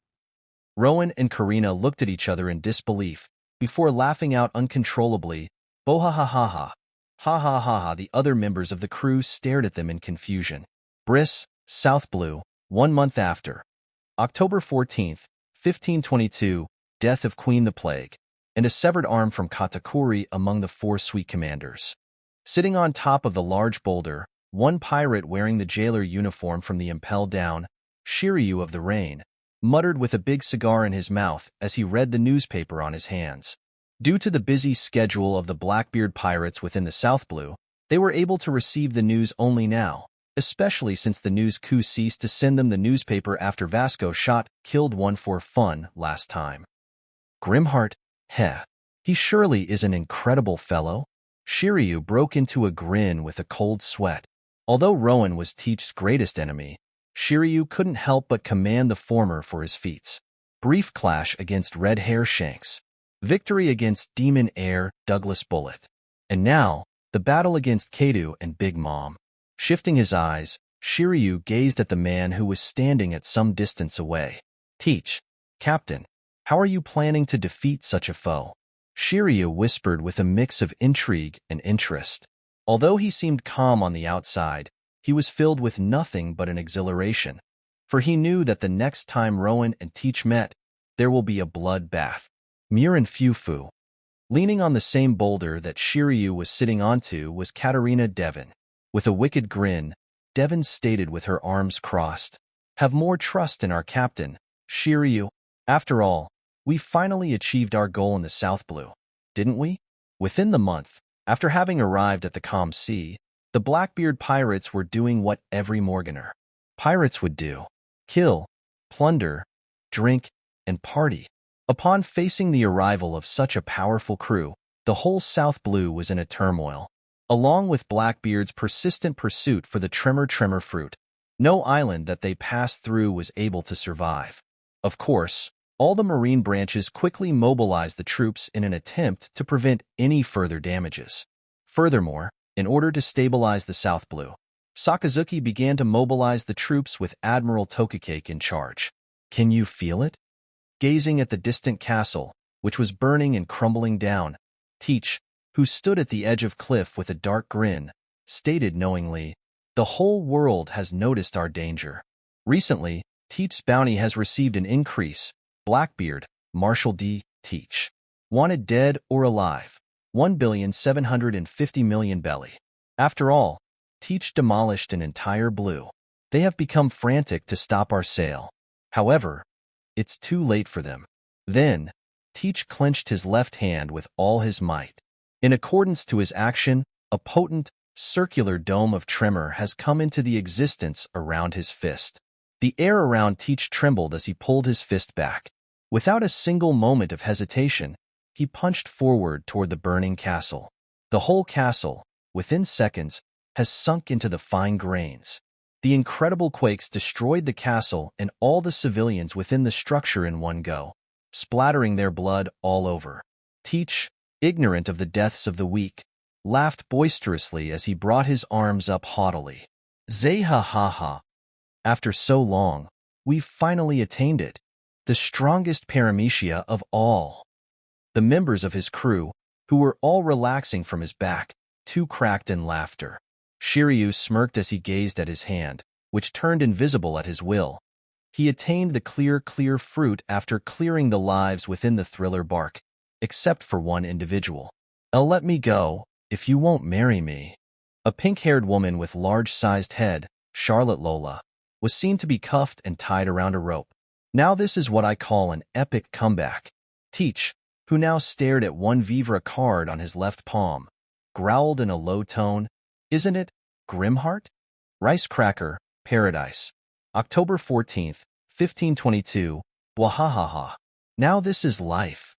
Rowan and Karina looked at each other in disbelief, before laughing out uncontrollably. Bohahahaha. Ha ha ha ha. The other members of the crew stared at them in confusion. Briss, South Blue, 1 month after. October 14th, 1522, death of Queen the Plague, and a severed arm from Katakuri among the 4 sweet commanders. Sitting on top of the large boulder, one pirate wearing the jailer uniform from the Impel Down, Shiryu of the Rain, muttered with a big cigar in his mouth as he read the newspaper on his hands. Due to the busy schedule of the Blackbeard pirates within the South Blue, they were able to receive the news only now, especially since the news crew ceased to send them the newspaper after Vasco killed one for fun last time. Grimheart, he surely is an incredible fellow. Shiryu broke into a grin with a cold sweat. Although Rowan was Teach's greatest enemy, Shiryu couldn't help but commend the former for his feats. Brief clash against Red Hair Shanks. Victory against Demon Heir Douglas Bullet. And now, the battle against Kaido and Big Mom. Shifting his eyes, Shiryu gazed at the man who was standing at some distance away. Teach, Captain, how are you planning to defeat such a foe? Shiryu whispered with a mix of intrigue and interest. Although he seemed calm on the outside, he was filled with nothing but an exhilaration. For he knew that the next time Rowan and Teach met, there will be a bloodbath. Murin Fufu. Leaning on the same boulder that Shiryu was sitting onto was Katarina Devon. With a wicked grin, Devon stated with her arms crossed, "Have more trust in our captain, Shiryu. After all, we finally achieved our goal in the South Blue, didn't we?" Within the month, after having arrived at the calm sea, the Blackbeard pirates were doing what every Morganer pirates would do: kill, plunder, drink, and party. Upon facing the arrival of such a powerful crew, the whole South Blue was in a turmoil. along with Blackbeard's persistent pursuit for the Tremor Fruit. No island that they passed through was able to survive. Of course, all the marine branches quickly mobilized the troops in an attempt to prevent any further damages. Furthermore, in order to stabilize the South Blue, Sakazuki began to mobilize the troops with Admiral Kake in charge. Can you feel it? Gazing at the distant castle, which was burning and crumbling down, Teach, who stood at the edge of cliff with a dark grin, stated knowingly, "The whole world has noticed our danger. Recently, Teach's bounty has received an increase. Blackbeard, Marshal D. Teach. Wanted dead or alive. 1,750,000,000 belly." After all, Teach demolished an entire blue. They have become frantic to stop our sail. However, it's too late for them. Then, Teach clenched his left hand with all his might. In accordance to his action, a potent, circular dome of tremor has come into the existence around his fist. The air around Teach trembled as he pulled his fist back. Without a single moment of hesitation, he punched forward toward the burning castle. The whole castle, within seconds, has sunk into the fine grains. The incredible quakes destroyed the castle and all the civilians within the structure in one go, splattering their blood all over. Teach, ignorant of the deaths of the weak, laughed boisterously as he brought his arms up haughtily. "Zay-ha ha ha. After so long, we've finally attained it. The strongest paramecia of all." The members of his crew, who were all relaxing from his back, too cracked in laughter. Shiryu smirked as he gazed at his hand, which turned invisible at his will. He attained the clear fruit after clearing the lives within the thriller bark, except for one individual. "Let me go, if you won't marry me." A pink-haired woman with large-sized head, Charlotte Lola, was seen to be cuffed and tied around a rope. Now this is what I call an epic comeback. Teach, who now stared at one Vivre card on his left palm, growled in a low tone, "Isn't it, Grimheart?" Rice Cracker, Paradise. October 14th, 1522, Wahahaha. Now this is life.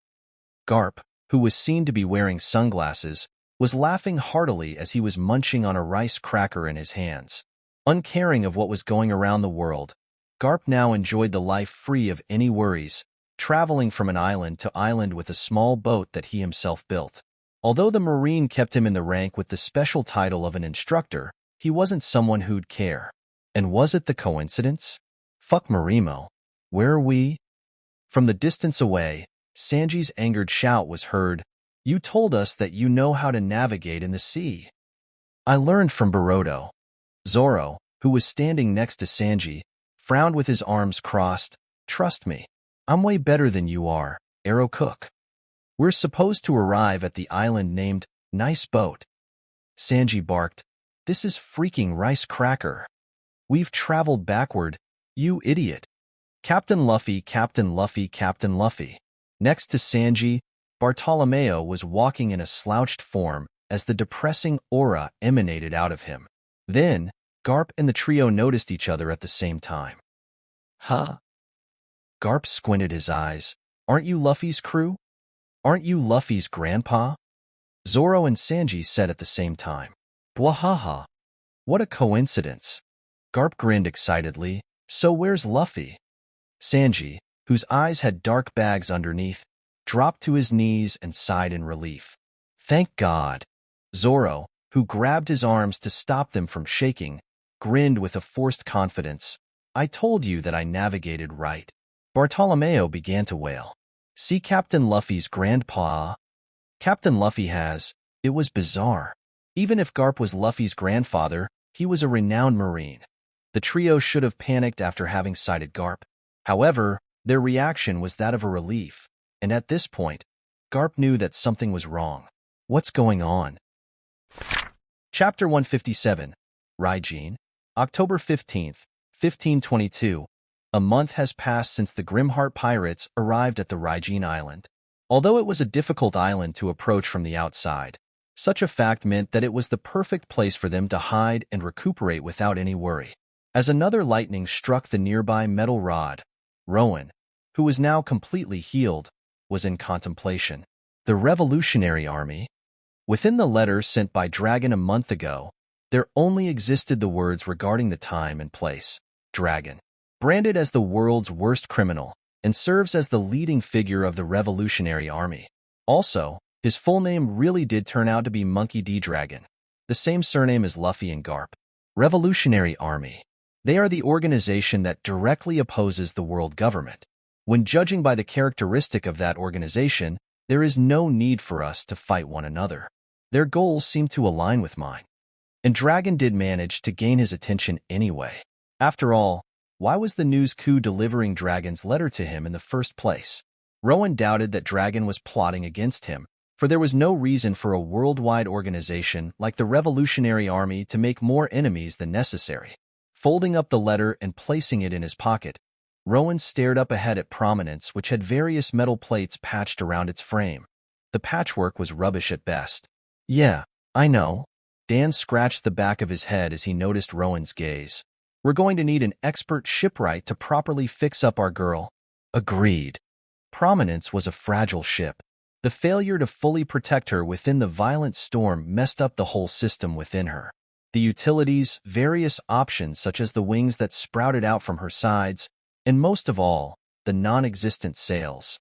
Garp, who was seen to be wearing sunglasses, was laughing heartily as he was munching on a rice cracker in his hands. Uncaring of what was going around the world, Garp now enjoyed the life free of any worries, traveling from an island to island with a small boat that he himself built. Although the Marine kept him in the rank with the special title of an instructor, he wasn't someone who'd care. And was it the coincidence? Fuck Marimo. Where are we? From the distance away, Sanji's angered shout was heard. "You told us that you know how to navigate in the sea." "I learned from Baroque." Zoro, who was standing next to Sanji, frowned with his arms crossed. "Trust me, I'm way better than you are, Arrow Cook. We're supposed to arrive at the island named Nice Boat." Sanji barked, "This is freaking Rice Cracker. We've traveled backward, you idiot." Captain Luffy, Captain Luffy, Captain Luffy. Next to Sanji, Bartolomeo was walking in a slouched form as the depressing aura emanated out of him. Then, Garp and the trio noticed each other at the same time. "Huh?" Garp squinted his eyes. "Aren't you Luffy's crew? Aren't you Luffy's grandpa?" Zoro and Sanji said at the same time. "Bwahaha. What a coincidence." Garp grinned excitedly. "So where's Luffy?" Sanji, whose eyes had dark bags underneath, dropped to his knees and sighed in relief. "Thank God." Zoro, who grabbed his arms to stop them from shaking, grinned with a forced confidence. "I told you that I navigated right." Bartolomeo began to wail. "See Captain Luffy's grandpa? Captain Luffy has." It was bizarre. Even if Garp was Luffy's grandfather, he was a renowned Marine. The trio should have panicked after having sighted Garp. However, their reaction was that of a relief, and at this point, Garp knew that something was wrong. What's going on? Chapter 157, Raijin, October 15th, 1522. A month has passed since the Grimheart pirates arrived at the Raijin Island. Although it was a difficult island to approach from the outside, such a fact meant that it was the perfect place for them to hide and recuperate without any worry. As another lightning struck the nearby metal rod, Rowan, who was now completely healed, was in contemplation. The Revolutionary Army? Within the letter sent by Dragon a month ago, there only existed the words regarding the time and place. Dragon, branded as the world's worst criminal, and serves as the leading figure of the Revolutionary Army. Also, his full name really did turn out to be Monkey D. Dragon, the same surname as Luffy and Garp. Revolutionary Army. They are the organization that directly opposes the world government. When judging by the characteristic of that organization, there is no need for us to fight one another. Their goals seem to align with mine. And Dragon did manage to gain his attention anyway. After all, why was the news coup delivering Dragon's letter to him in the first place? Rowan doubted that Dragon was plotting against him, for there was no reason for a worldwide organization like the Revolutionary Army to make more enemies than necessary. Folding up the letter and placing it in his pocket, Rowan stared up ahead at Prominence, which had various metal plates patched around its frame. The patchwork was rubbish at best. Yeah, I know. Dan scratched the back of his head as he noticed Rowan's gaze. We're going to need an expert shipwright to properly fix up our girl. Agreed. Prominence was a fragile ship. The failure to fully protect her within the violent storm messed up the whole system within her. The utilities, various options such as the wings that sprouted out from her sides, and most of all, the non-existent sails.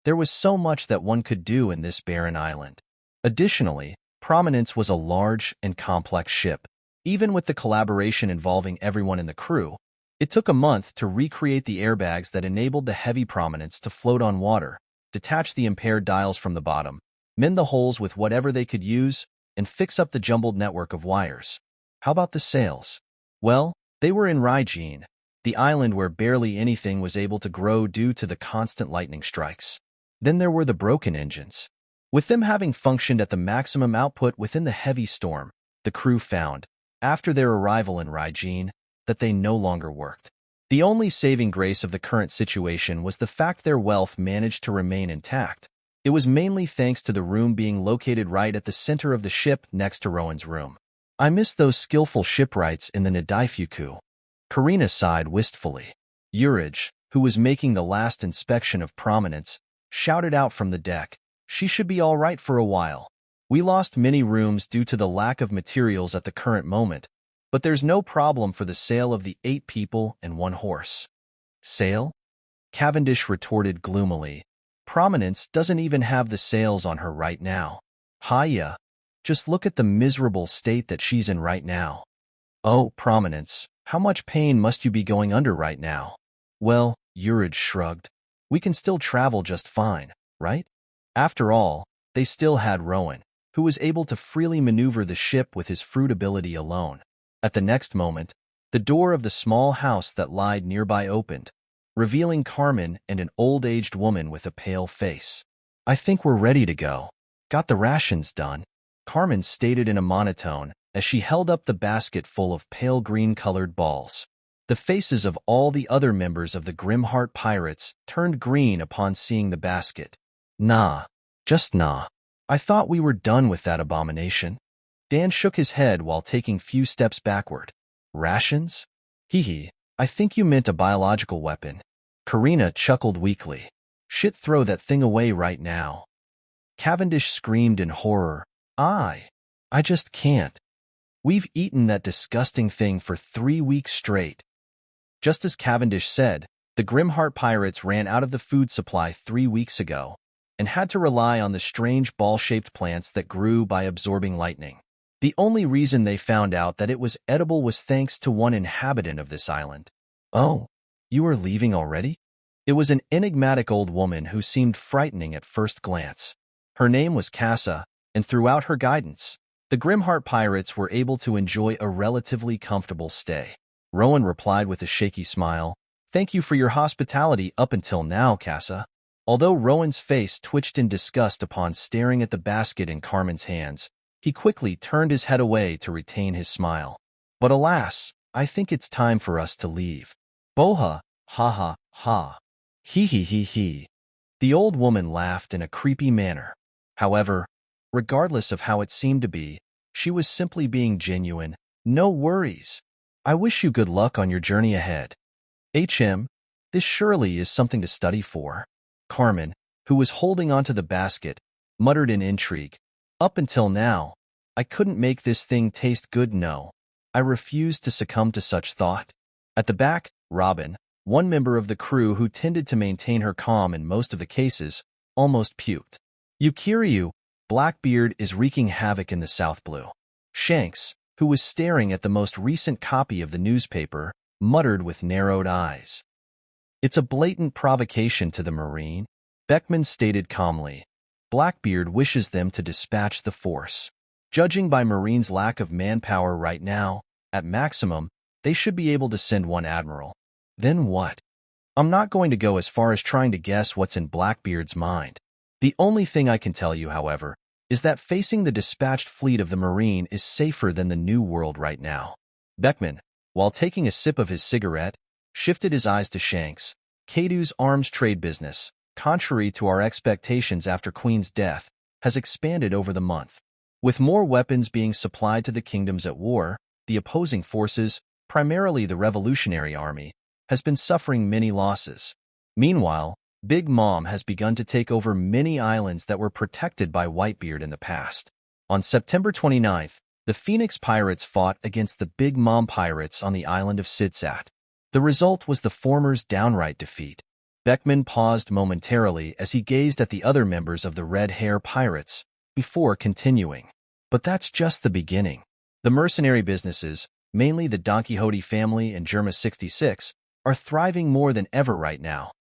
There was so much that one could do in this barren island. Additionally, Prominence was a large and complex ship. Even with the collaboration involving everyone in the crew, it took a month to recreate the airbags that enabled the heavy Prominence to float on water, detach the impaired dials from the bottom, mend the holes with whatever they could use, and fix up the jumbled network of wires. How about the sails? Well, they were in Raijin, the island where barely anything was able to grow due to the constant lightning strikes. Then there were the broken engines. With them having functioned at the maximum output within the heavy storm, the crew found, after their arrival in Raijin, that they no longer worked. The only saving grace of the current situation was the fact their wealth managed to remain intact. It was mainly thanks to the room being located right at the center of the ship next to Rowan's room. I miss those skillful shipwrights in the Nidaifuku. Karina sighed wistfully. Urage, who was making the last inspection of Prominence, shouted out from the deck, "She should be all right for a while. We lost many rooms due to the lack of materials at the current moment, but there's no problem for the sale of the 8 people and 1 horse." Sale? Cavendish retorted gloomily. Prominence doesn't even have the sails on her right now. Hiya. Just look at the miserable state that she's in right now. Oh, Prominence, how much pain must you be going under right now? Well, Urage shrugged. We can still travel just fine, right? After all, they still had Rowan, who was able to freely maneuver the ship with his fruit ability alone. At the next moment, the door of the small house that lied nearby opened, revealing Carmen and an old-aged woman with a pale face. "I think we're ready to go. Got the rations done," Carmen stated in a monotone as she held up the basket full of pale green-colored balls. The faces of all the other members of the Grimheart Pirates turned green upon seeing the basket. Nah, just nah. I thought we were done with that abomination. Dan shook his head while taking few steps backward. Rations? Hee, I think you meant a biological weapon. Karina chuckled weakly. Shit, throw that thing away right now. Cavendish screamed in horror. I just can't. We've eaten that disgusting thing for 3 weeks straight. Just as Cavendish said, the Grimheart Pirates ran out of the food supply 3 weeks ago and had to rely on the strange ball-shaped plants that grew by absorbing lightning. The only reason they found out that it was edible was thanks to one inhabitant of this island. Oh, you are leaving already? It was an enigmatic old woman who seemed frightening at first glance. Her name was Casa, and throughout her guidance, the Grimheart Pirates were able to enjoy a relatively comfortable stay. Rowan replied with a shaky smile, "Thank you for your hospitality up until now, Casa." Although Rowan's face twitched in disgust upon staring at the basket in Carmen's hands, he quickly turned his head away to retain his smile. But alas, I think it's time for us to leave. Boha, ha ha ha. Hee hee hee hee. The old woman laughed in a creepy manner. However, regardless of how it seemed to be, she was simply being genuine. No worries. I wish you good luck on your journey ahead. This surely is something to study for. Carmen, who was holding onto the basket, muttered in intrigue. Up until now, I couldn't make this thing taste good. No, I refused to succumb to such thought. At the back, Robin, one member of the crew who tended to maintain her calm in most of the cases, almost puked. Yukiryu, Blackbeard is wreaking havoc in the South Blue. Shanks, who was staring at the most recent copy of the newspaper, muttered with narrowed eyes. It's a blatant provocation to the Marine, Beckman stated calmly. Blackbeard wishes them to dispatch the force. Judging by Marine's lack of manpower right now, at maximum, they should be able to send one admiral. Then what? I'm not going to go as far as trying to guess what's in Blackbeard's mind. The only thing I can tell you, however, is that facing the dispatched fleet of the Marine is safer than the New World right now. Beckman, while taking a sip of his cigarette, shifted his eyes to Shanks. Kaido's arms trade business, contrary to our expectations after Queen's death, has expanded over the month. With more weapons being supplied to the kingdoms at war, the opposing forces, primarily the Revolutionary Army, has been suffering many losses. Meanwhile, Big Mom has begun to take over many islands that were protected by Whitebeard in the past. On September 29th, the Phoenix Pirates fought against the Big Mom Pirates on the island of Sidsat. The result was the former's downright defeat. Beckman paused momentarily as he gazed at the other members of the Red Hair Pirates, before continuing. But that's just the beginning. The mercenary businesses, mainly the Don Quixote family and Germa 66, are thriving more than ever right now.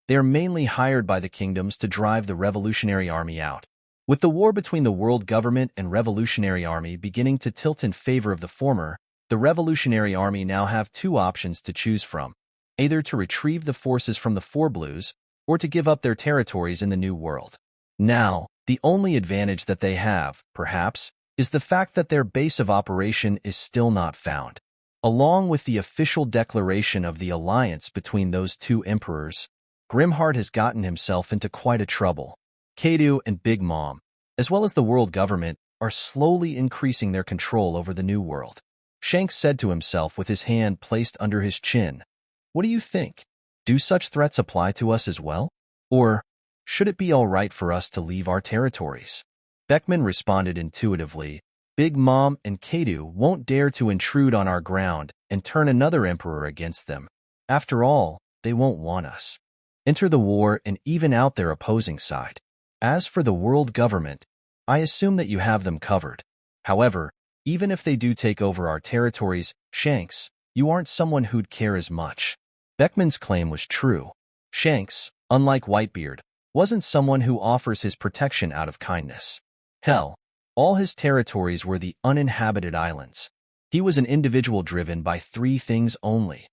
They are mainly hired by the kingdoms to drive the Revolutionary Army out. With the war between the world government and Revolutionary Army beginning to tilt in favor of the former, the Revolutionary Army now have two options to choose from: either to retrieve the forces from the Four Blues or to give up their territories in the New World. Now, the only advantage that they have, perhaps, is the fact that their base of operation is still not found. Along with the official declaration of the alliance between those two emperors, Grimheart has gotten himself into quite a trouble. Kaido and Big Mom, as well as the world government, are slowly increasing their control over the New World. Shanks said to himself with his hand placed under his chin, "What do you think? Do such threats apply to us as well? Or should it be all right for us to leave our territories?" Beckman responded intuitively, "Big Mom and Kaido won't dare to intrude on our ground and turn another emperor against them. After all, they won't want us. Enter the war and even out their opposing side. As for the world government, I assume that you have them covered. However, even if they do take over our territories, Shanks, you aren't someone who'd care as much." Beckman's claim was true. Shanks, unlike Whitebeard, wasn't someone who offers his protection out of kindness. Hell, all his territories were the uninhabited islands. He was an individual driven by three things only: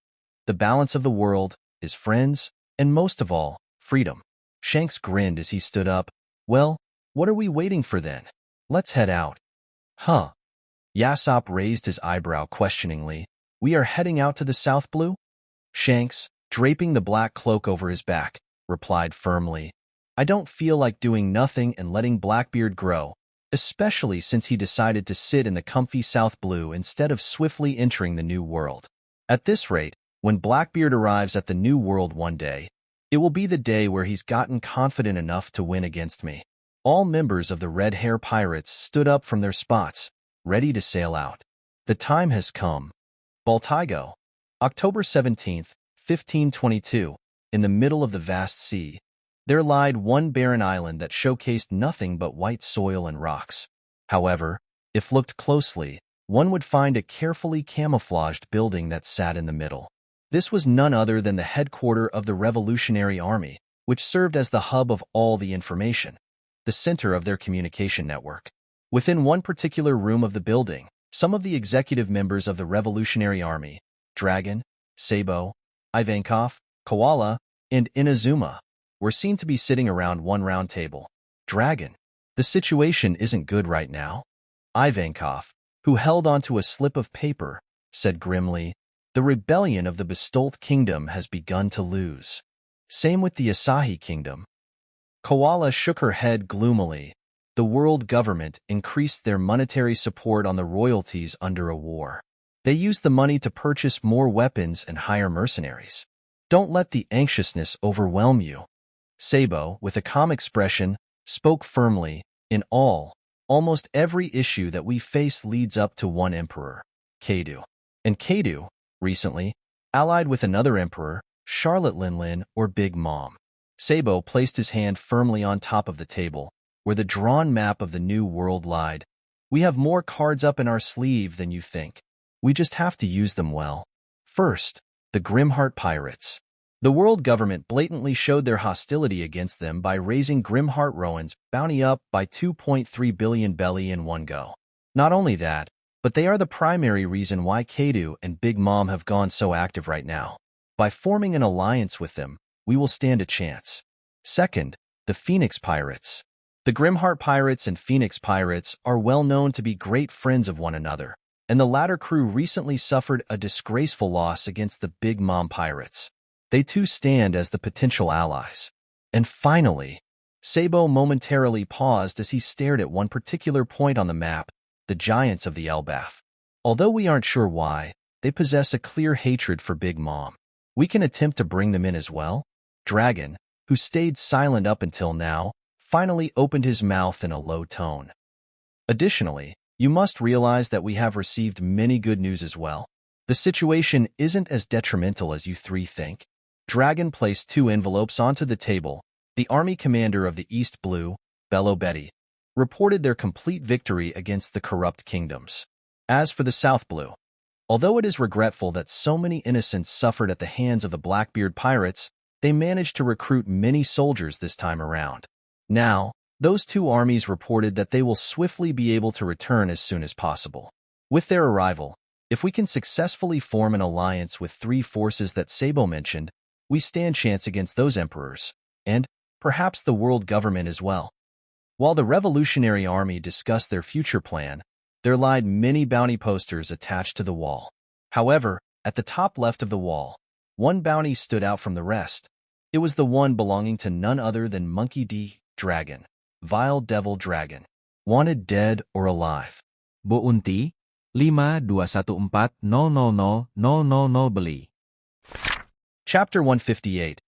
the balance of the world, his friends, and most of all, freedom. Shanks grinned as he stood up. "Well, what are we waiting for then? Let's head out." "Huh?" Yasopp raised his eyebrow questioningly. "We are heading out to the South Blue?" Shanks, draping the black cloak over his back, replied firmly, "I don't feel like doing nothing and letting Blackbeard grow, especially since he decided to sit in the comfy South Blue instead of swiftly entering the New World. At this rate, when Blackbeard arrives at the New World one day, it will be the day where he's gotten confident enough to win against me." All members of the Red Hair Pirates stood up from their spots, ready to sail out. The time has come. Baltigo, October 17th, 1522, in the middle of the vast sea. There lied one barren island that showcased nothing but white soil and rocks. However, if looked closely, one would find a carefully camouflaged building that sat in the middle. This was none other than the headquarters of the Revolutionary Army, which served as the hub of all the information, the center of their communication network. Within one particular room of the building, some of the executive members of the Revolutionary Army, Dragon, Sabo, Ivankov, Koala, and Inazuma, were seen to be sitting around one round table. "Dragon, the situation isn't good right now." Ivankov, who held onto a slip of paper, said grimly, "The rebellion of the Bestolt Kingdom has begun to lose. Same with the Asahi Kingdom." Koala shook her head gloomily. "The world government increased their monetary support on the royalties under a war. They used the money to purchase more weapons and hire mercenaries. Don't let the anxiousness overwhelm you." Sabo, with a calm expression, spoke firmly. "In all, almost every issue that we face leads up to one emperor, Kaido. And Kaido, recently, allied with another emperor, Charlotte Linlin or Big Mom. Sabo placed his hand firmly on top of the table, where the drawn map of the new world lied. We have more cards up in our sleeve than you think. We just have to use them well. First, the Grimheart Pirates. The world government blatantly showed their hostility against them by raising Grimheart Rowan's bounty up by 2.3 billion belly in one go. Not only that, but they are the primary reason why Kaido and Big Mom have gone so active right now. By forming an alliance with them, we will stand a chance. Second, the Phoenix Pirates. The Grimheart Pirates and Phoenix Pirates are well known to be great friends of one another, and the latter crew recently suffered a disgraceful loss against the Big Mom Pirates. They too stand as the potential allies. And finally, Sabo momentarily paused as he stared at one particular point on the map, the Giants of the Elbaf. Although we aren't sure why, they possess a clear hatred for Big Mom. We can attempt to bring them in as well. Dragon, who stayed silent up until now, finally opened his mouth in a low tone. Additionally, you must realize that we have received many good news as well. The situation isn't as detrimental as you three think. Dragon placed 2 envelopes onto the table. The army commander of the East Blue, Bello Betty, reported their complete victory against the corrupt kingdoms. As for the South Blue, although it is regretful that so many innocents suffered at the hands of the Blackbeard pirates, they managed to recruit many soldiers this time around. Now, those 2 armies reported that they will swiftly be able to return as soon as possible. With their arrival, if we can successfully form an alliance with 3 forces that Sabo mentioned, we stand chance against those emperors, and perhaps the world government as well. While the Revolutionary Army discussed their future plan, there lied many bounty posters attached to the wall. However, at the top left of the wall, one bounty stood out from the rest. It was the one belonging to none other than Monkey D. Dragon, Vile Devil Dragon, wanted dead or alive. Bounty, 5214000000 beli. Chapter 158,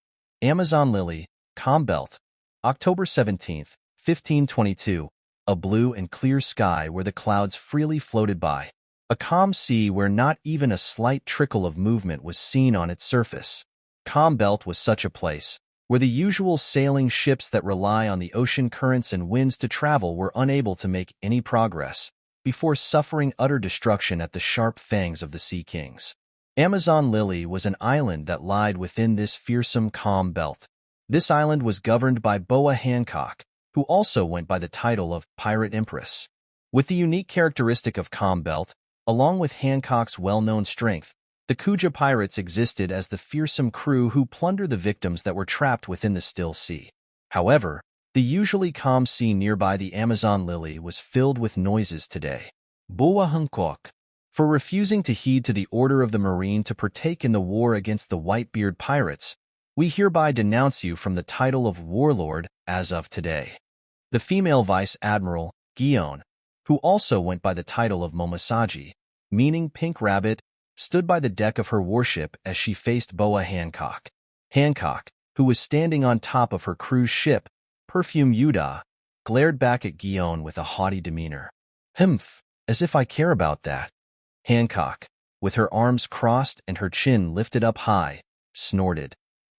Amazon Lily, Calm Belt, October 17th, 1522, a blue and clear sky where the clouds freely floated by, a calm sea where not even a slight trickle of movement was seen on its surface. Calm Belt was such a place where the usual sailing ships that rely on the ocean currents and winds to travel were unable to make any progress before suffering utter destruction at the sharp fangs of the Sea Kings. Amazon Lily was an island that lied within this fearsome calm belt. This island was governed by Boa Hancock, who also went by the title of Pirate Empress. With the unique characteristic of calm belt, along with Hancock's well-known strength, the Kuja pirates existed as the fearsome crew who plunder the victims that were trapped within the still sea. However, the usually calm sea nearby the Amazon Lily was filled with noises today. Boa Hancock, for refusing to heed to the order of the Marine to partake in the war against the Whitebeard pirates, we hereby denounce you from the title of warlord as of today. The female Vice Admiral, Gion, who also went by the title of Momosaji, meaning Pink Rabbit, stood by the deck of her warship as she faced Boa Hancock. Hancock, who was standing on top of her cruise ship, Perfume Yuda, glared back at Gion with a haughty demeanor. Humph, as if I care about that. Hancock, with her arms crossed and her chin lifted up high, snorted.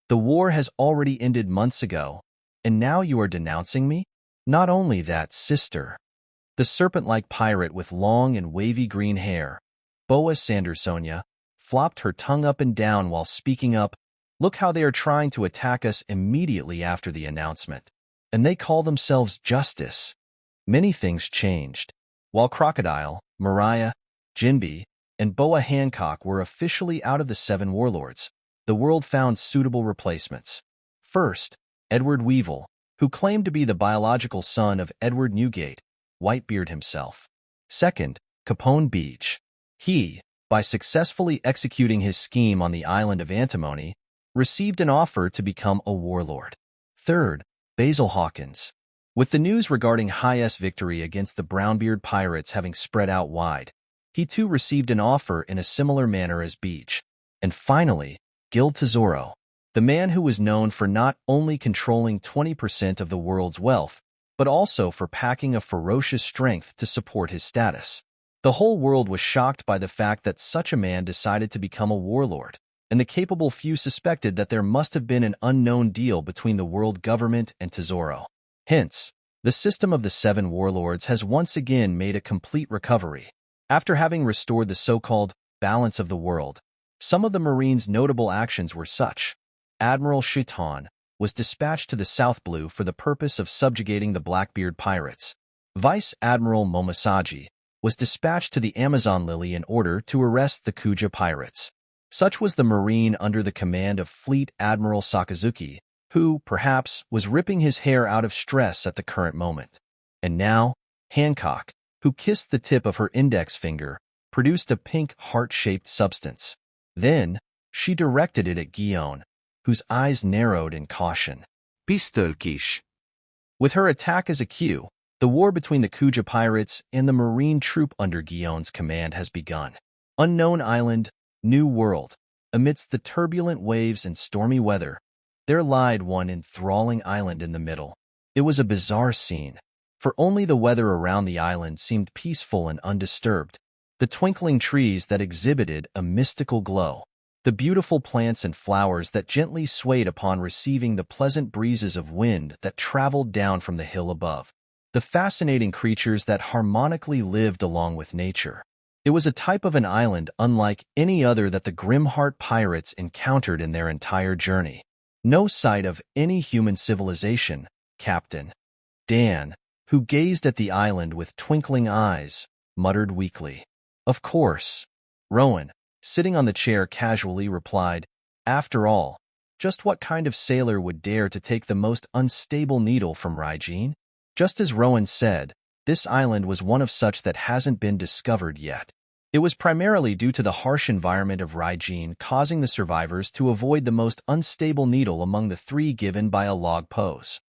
The war has already ended months ago, and now you are denouncing me? Not only that, sister. The serpent-like pirate with long and wavy green hair, Boa Sandersonia, flopped her tongue up and down while speaking up. Look how they are trying to attack us immediately after the announcement. And they call themselves Justice. Many things changed. While Crocodile, Mariah, Jinbe, and Boa Hancock were officially out of the 7 warlords, the world found suitable replacements. First, Edward Weevil, who claimed to be the biological son of Edward Newgate, Whitebeard himself. Second, Capone Beach. He, by successfully executing his scheme on the island of Antimony, received an offer to become a warlord. Third, Basil Hawkins. With the news regarding High-S victory against the Brownbeard pirates having spread out wide, he too received an offer in a similar manner as Beach. And finally, Gil Tesoro, the man who was known for not only controlling 20% of the world's wealth, but also for packing a ferocious strength to support his status. The whole world was shocked by the fact that such a man decided to become a warlord, and the capable few suspected that there must have been an unknown deal between the world government and Tesoro. Hence, the system of the 7 warlords has once again made a complete recovery. After having restored the so-called balance of the world, some of the Marines' notable actions were such. Admiral Chiton was dispatched to the South Blue for the purpose of subjugating the Blackbeard pirates. Vice Admiral Momosaji was dispatched to the Amazon Lily in order to arrest the Kuja pirates. Such was the Marine under the command of Fleet Admiral Sakazuki, who, perhaps, was ripping his hair out of stress at the current moment. And now, Hancock, who kissed the tip of her index finger, produced a pink heart-shaped substance. Then, she directed it at Guion, whose eyes narrowed in caution. Pistolkish. With her attack as a cue, the war between the Kuja pirates and the Marine troop under Guion's command has begun. Unknown Island, New World. Amidst the turbulent waves and stormy weather, there lied one enthralling island in the middle. It was a bizarre scene, for only the weather around the island seemed peaceful and undisturbed. The twinkling trees that exhibited a mystical glow, the beautiful plants and flowers that gently swayed upon receiving the pleasant breezes of wind that traveled down from the hill above, the fascinating creatures that harmonically lived along with nature. It was a type of an island unlike any other that the Grimheart pirates encountered in their entire journey. No sight of any human civilization, Captain. Dan, who gazed at the island with twinkling eyes, muttered weakly. Of course. Rowan, sitting on the chair casually replied, after all, just what kind of sailor would dare to take the most unstable needle from Raijin? Just as Rowan said, this island was one of such that hasn't been discovered yet. It was primarily due to the harsh environment of Raijin causing the survivors to avoid the most unstable needle among the 3 given by a log pose.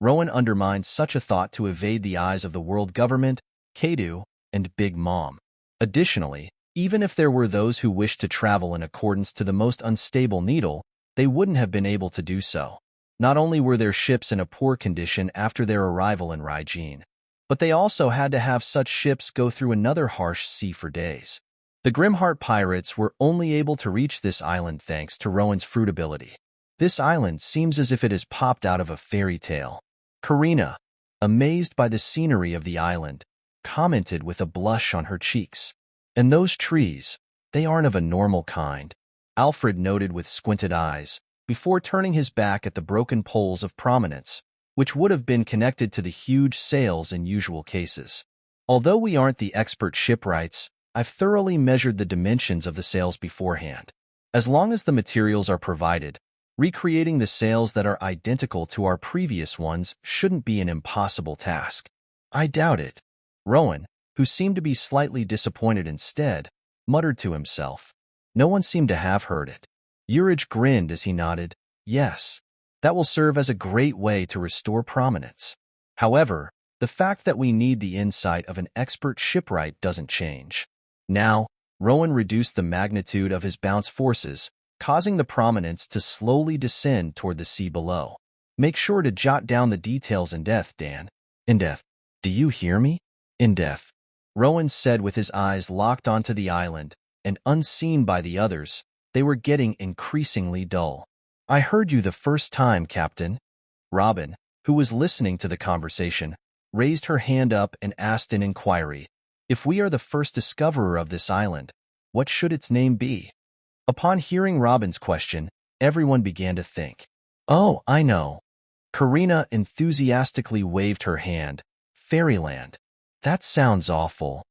Rowan undermined such a thought to evade the eyes of the world government, Kaido, and Big Mom. Additionally, even if there were those who wished to travel in accordance to the most unstable needle, they wouldn't have been able to do so. Not only were their ships in a poor condition after their arrival in Raijin, but they also had to have such ships go through another harsh sea for days. The Grimheart pirates were only able to reach this island thanks to Rowan's fruit ability. This island seems as if it has popped out of a fairy tale. Karina, amazed by the scenery of the island, commented with a blush on her cheeks. And those trees, they aren't of a normal kind, Alfred noted with squinted eyes, before turning his back at the broken poles of prominence, which would have been connected to the huge sails in usual cases. Although we aren't the expert shipwrights, I've thoroughly measured the dimensions of the sails beforehand. As long as the materials are provided, recreating the sails that are identical to our previous ones shouldn't be an impossible task. I doubt it. Rowan, who seemed to be slightly disappointed instead, muttered to himself. No one seemed to have heard it. Urich grinned as he nodded. Yes. That will serve as a great way to restore prominence. However, the fact that we need the insight of an expert shipwright doesn't change. Now, Rowan reduced the magnitude of his bounce forces, causing the prominence to slowly descend toward the sea below. Make sure to jot down the details in depth, Dan. In depth. Do you hear me? In depth. Rowan said with his eyes locked onto the island, and unseen by the others, they were getting increasingly dull. I heard you the first time, Captain. Robin, who was listening to the conversation, raised her hand up and asked in inquiry, if we are the first discoverer of this island, what should its name be? Upon hearing Robin's question, everyone began to think. Oh, I know. Karina enthusiastically waved her hand. Fairyland. That sounds awful.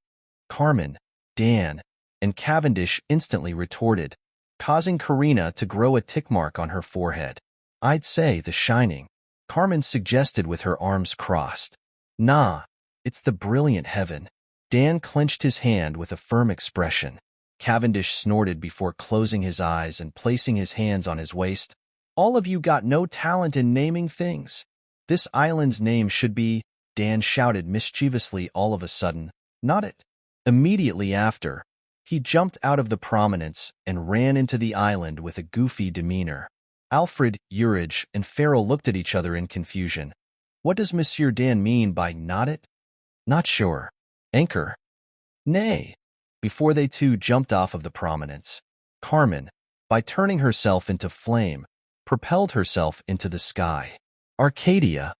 Carmen, Dan, and Cavendish instantly retorted, causing Karina to grow a tick mark on her forehead. I'd say The Shining, Carmen suggested with her arms crossed. Nah, it's The Brilliant Heaven. Dan clenched his hand with a firm expression. Cavendish snorted before closing his eyes and placing his hands on his waist. All of you got no talent in naming things. This island's name should be, Dan shouted mischievously all of a sudden. Not it. Immediately after, he jumped out of the prominence and ran into the island with a goofy demeanor. Alfred, Urich, and Farrell looked at each other in confusion. What does Monsieur Dan mean by not it? Not sure. Anchor. Nay. Before they two jumped off of the prominence, Carmen, by turning herself into flame, propelled herself into the sky. Arcadia.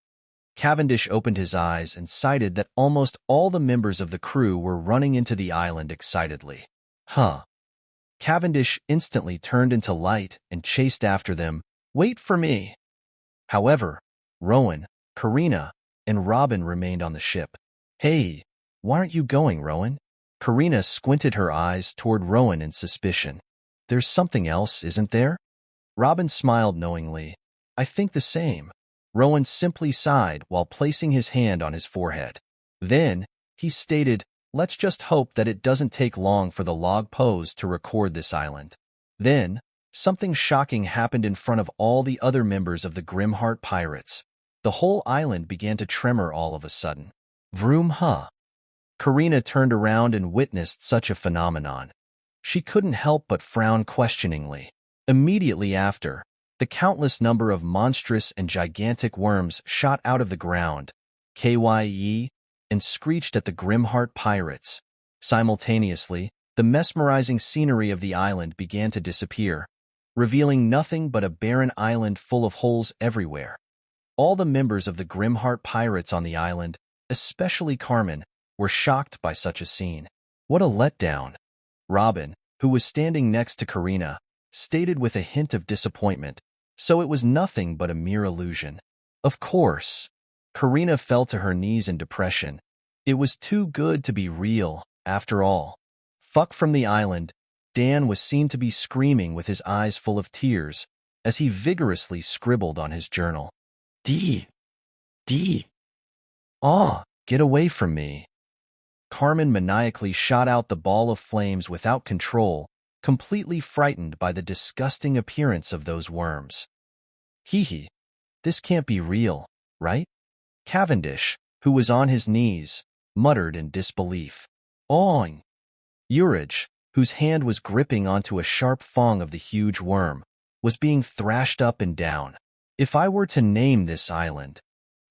Cavendish opened his eyes and cited that almost all the members of the crew were running into the island excitedly. Huh. Cavendish instantly turned into light and chased after them. Wait for me. However, Rowan, Karina, and Robin remained on the ship. Hey, why aren't you going, Rowan? Karina squinted her eyes toward Rowan in suspicion. There's something else, isn't there? Robin smiled knowingly. I think the same. Rowan simply sighed while placing his hand on his forehead. Then, he stated, let's just hope that it doesn't take long for the log pose to record this island. Then, something shocking happened in front of all the other members of the Grimheart Pirates. The whole island began to tremor all of a sudden. Vroom huh. Karina turned around and witnessed such a phenomenon. She couldn't help but frown questioningly. Immediately after, the countless number of monstrous and gigantic worms shot out of the ground, KYE, and screeched at the Grimheart Pirates. Simultaneously, the mesmerizing scenery of the island began to disappear, revealing nothing but a barren island full of holes everywhere. All the members of the Grimheart Pirates on the island, especially Carmen, were shocked by such a scene. What a letdown. Robin, who was standing next to Karina, stated with a hint of disappointment, so it was nothing but a mere illusion. Of course. Karina fell to her knees in depression. It was too good to be real, after all. Fuck from the island, Dan was seen to be screaming with his eyes full of tears as he vigorously scribbled on his journal. D. Ah, get away from me. Carmen maniacally shot out the ball of flames without control, completely frightened by the disgusting appearance of those worms. Hee. This can't be real, right? Cavendish, who was on his knees, muttered in disbelief. Oing! Urage, whose hand was gripping onto a sharp fong of the huge worm, was being thrashed up and down. If I were to name this island,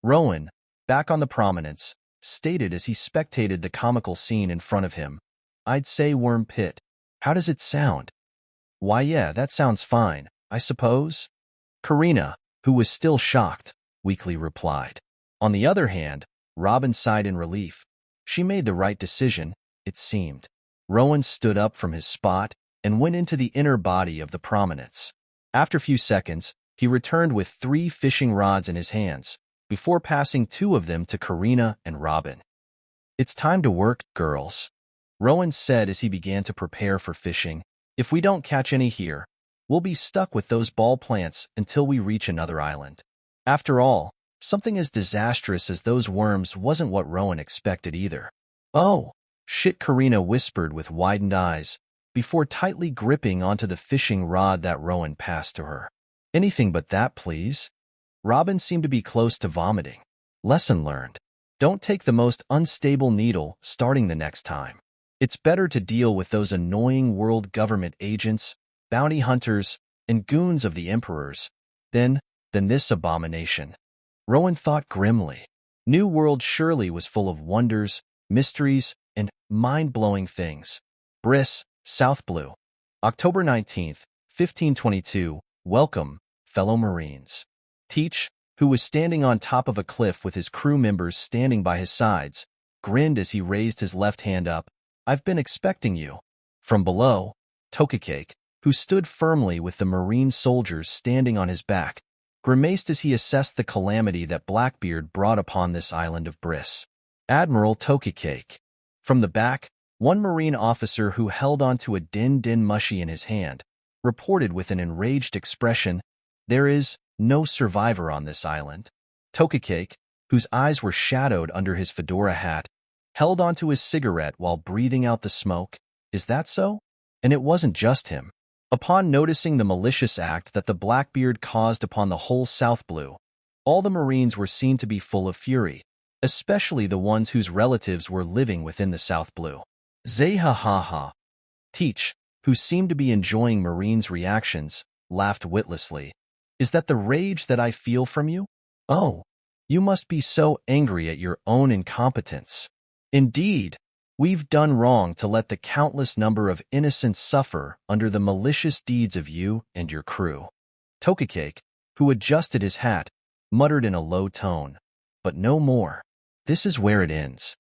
Rowan, back on the prominence, stated as he spectated the comical scene in front of him, I'd say Worm Pit. How does it sound? Why yeah, that sounds fine, I suppose. Karina, who was still shocked, weakly replied. On the other hand, Robin sighed in relief. She made the right decision, it seemed. Rowan stood up from his spot and went into the inner body of the prominence. After a few seconds, he returned with 3 fishing rods in his hands, before passing 2 of them to Karina and Robin. It's time to work, girls, Rowan said as he began to prepare for fishing. If we don't catch any here, we'll be stuck with those ball plants until we reach another island. After all, something as disastrous as those worms wasn't what Rowan expected either. Oh, shit, Karina whispered with widened eyes, before tightly gripping onto the fishing rod that Rowan passed to her. Anything but that, please. Robin seemed to be close to vomiting. Lesson learned. Don't take the most unstable needle starting the next time. It's better to deal with those annoying world government agents, bounty hunters, and goons of the emperors than this abomination. Rowan thought grimly. New World surely was full of wonders, mysteries, and mind-blowing things. Briss, South Blue. October 19th, 1522. Welcome, fellow Marines. Teach, who was standing on top of a cliff with his crew members standing by his sides, grinned as he raised his left hand up. I've been expecting you. From below, Kake, who stood firmly with the Marine soldiers standing on his back, grimaced as he assessed the calamity that Blackbeard brought upon this island of Briss. Admiral Kake. From the back, one Marine officer who held onto a din mushy in his hand, reported with an enraged expression, there is no survivor on this island. Kake, whose eyes were shadowed under his fedora hat, held onto his cigarette while breathing out the smoke. Is that so? And it wasn't just him. Upon noticing the malicious act that the Blackbeard caused upon the whole South Blue, all the Marines were seen to be full of fury, especially the ones whose relatives were living within the South Blue. Zay-ha-ha-ha. Teach, who seemed to be enjoying Marine's reactions, laughed witlessly. Is that the rage that I feel from you? Oh, You must be so angry at your own incompetence. Indeed, we've done wrong to let the countless number of innocents suffer under the malicious deeds of you and your crew. Kake, who adjusted his hat, muttered in a low tone, but no more. This is where it ends.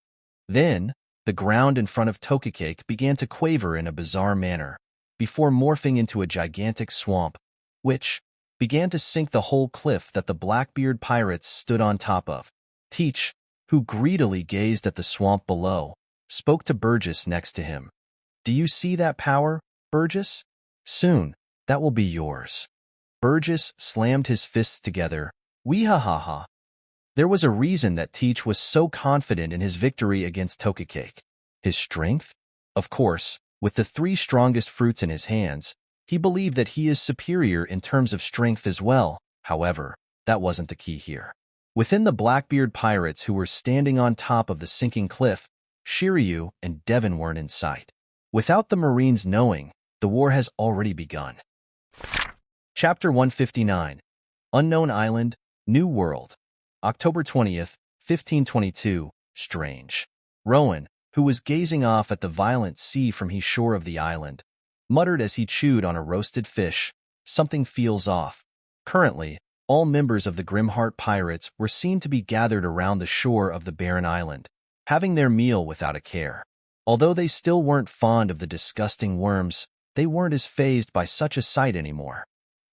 Then, the ground in front of Kake began to quaver in a bizarre manner, before morphing into a gigantic swamp, which began to sink the whole cliff that the Blackbeard pirates stood on top of. Teach, who greedily gazed at the swamp below, spoke to Burgess next to him. Do you see that power, Burgess? Soon, that will be yours. Burgess slammed his fists together. Wee-ha-ha-ha. There was a reason that Teach was so confident in his victory against Kake. His strength? Of course, with the 3 strongest fruits in his hands, he believed that he is superior in terms of strength as well. However, that wasn't the key here. Within the Blackbeard pirates who were standing on top of the sinking cliff, Shiryu and Devon weren't in sight. Without the Marines knowing, the war has already begun. Chapter 159. Unknown Island, New World. October 20th, 1522, Strange. Rowan, who was gazing off at the violent sea from his shore of the island, muttered as he chewed on a roasted fish, something feels off. Currently, all members of the Grimheart Pirates were seen to be gathered around the shore of the barren island, having their meal without a care. Although they still weren't fond of the disgusting worms, they weren't as fazed by such a sight anymore.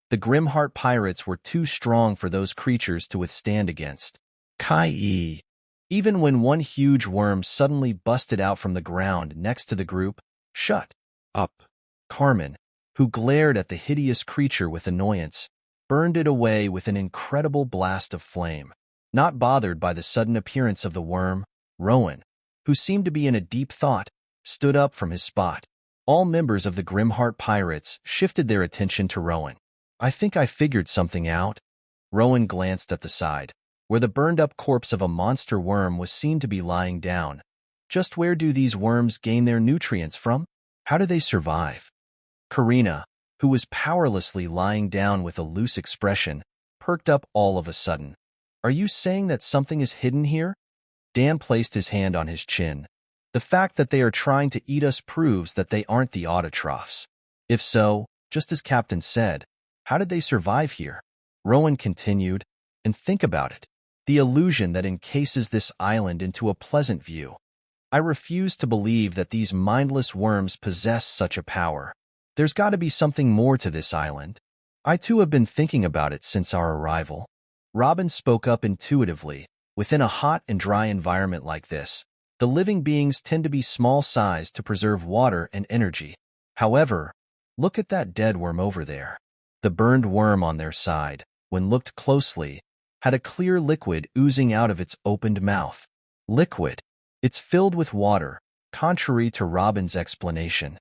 The Grimheart Pirates were too strong for those creatures to withstand against. Kai. Even when one huge worm suddenly busted out from the ground next to the group, shut up. Carmen, who glared at the hideous creature with annoyance, burned it away with an incredible blast of flame. Not bothered by the sudden appearance of the worm, Rowan, who seemed to be in a deep thought, stood up from his spot. All members of the Grimheart Pirates shifted their attention to Rowan. I think I figured something out. Rowan glanced at the side, where the burned-up corpse of a monster worm was seen to be lying down. Just where do these worms gain their nutrients from? How do they survive? Karina, who was powerlessly lying down with a loose expression, perked up all of a sudden. Are you saying that something is hidden here? Dan placed his hand on his chin. The fact that they are trying to eat us proves that they aren't the autotrophs. If so, just as Captain said, how did they survive here? Rowan continued, and think about it. The illusion that encases this island into a pleasant view. I refuse to believe that these mindless worms possess such a power. There's got to be something more to this island. I too have been thinking about it since our arrival. Robin spoke up intuitively. Within a hot and dry environment like this, the living beings tend to be small-sized to preserve water and energy. However, look at that dead worm over there. The burned worm on their side, when looked closely, had a clear liquid oozing out of its opened mouth. Liquid. It's filled with water, contrary to Robin's explanation.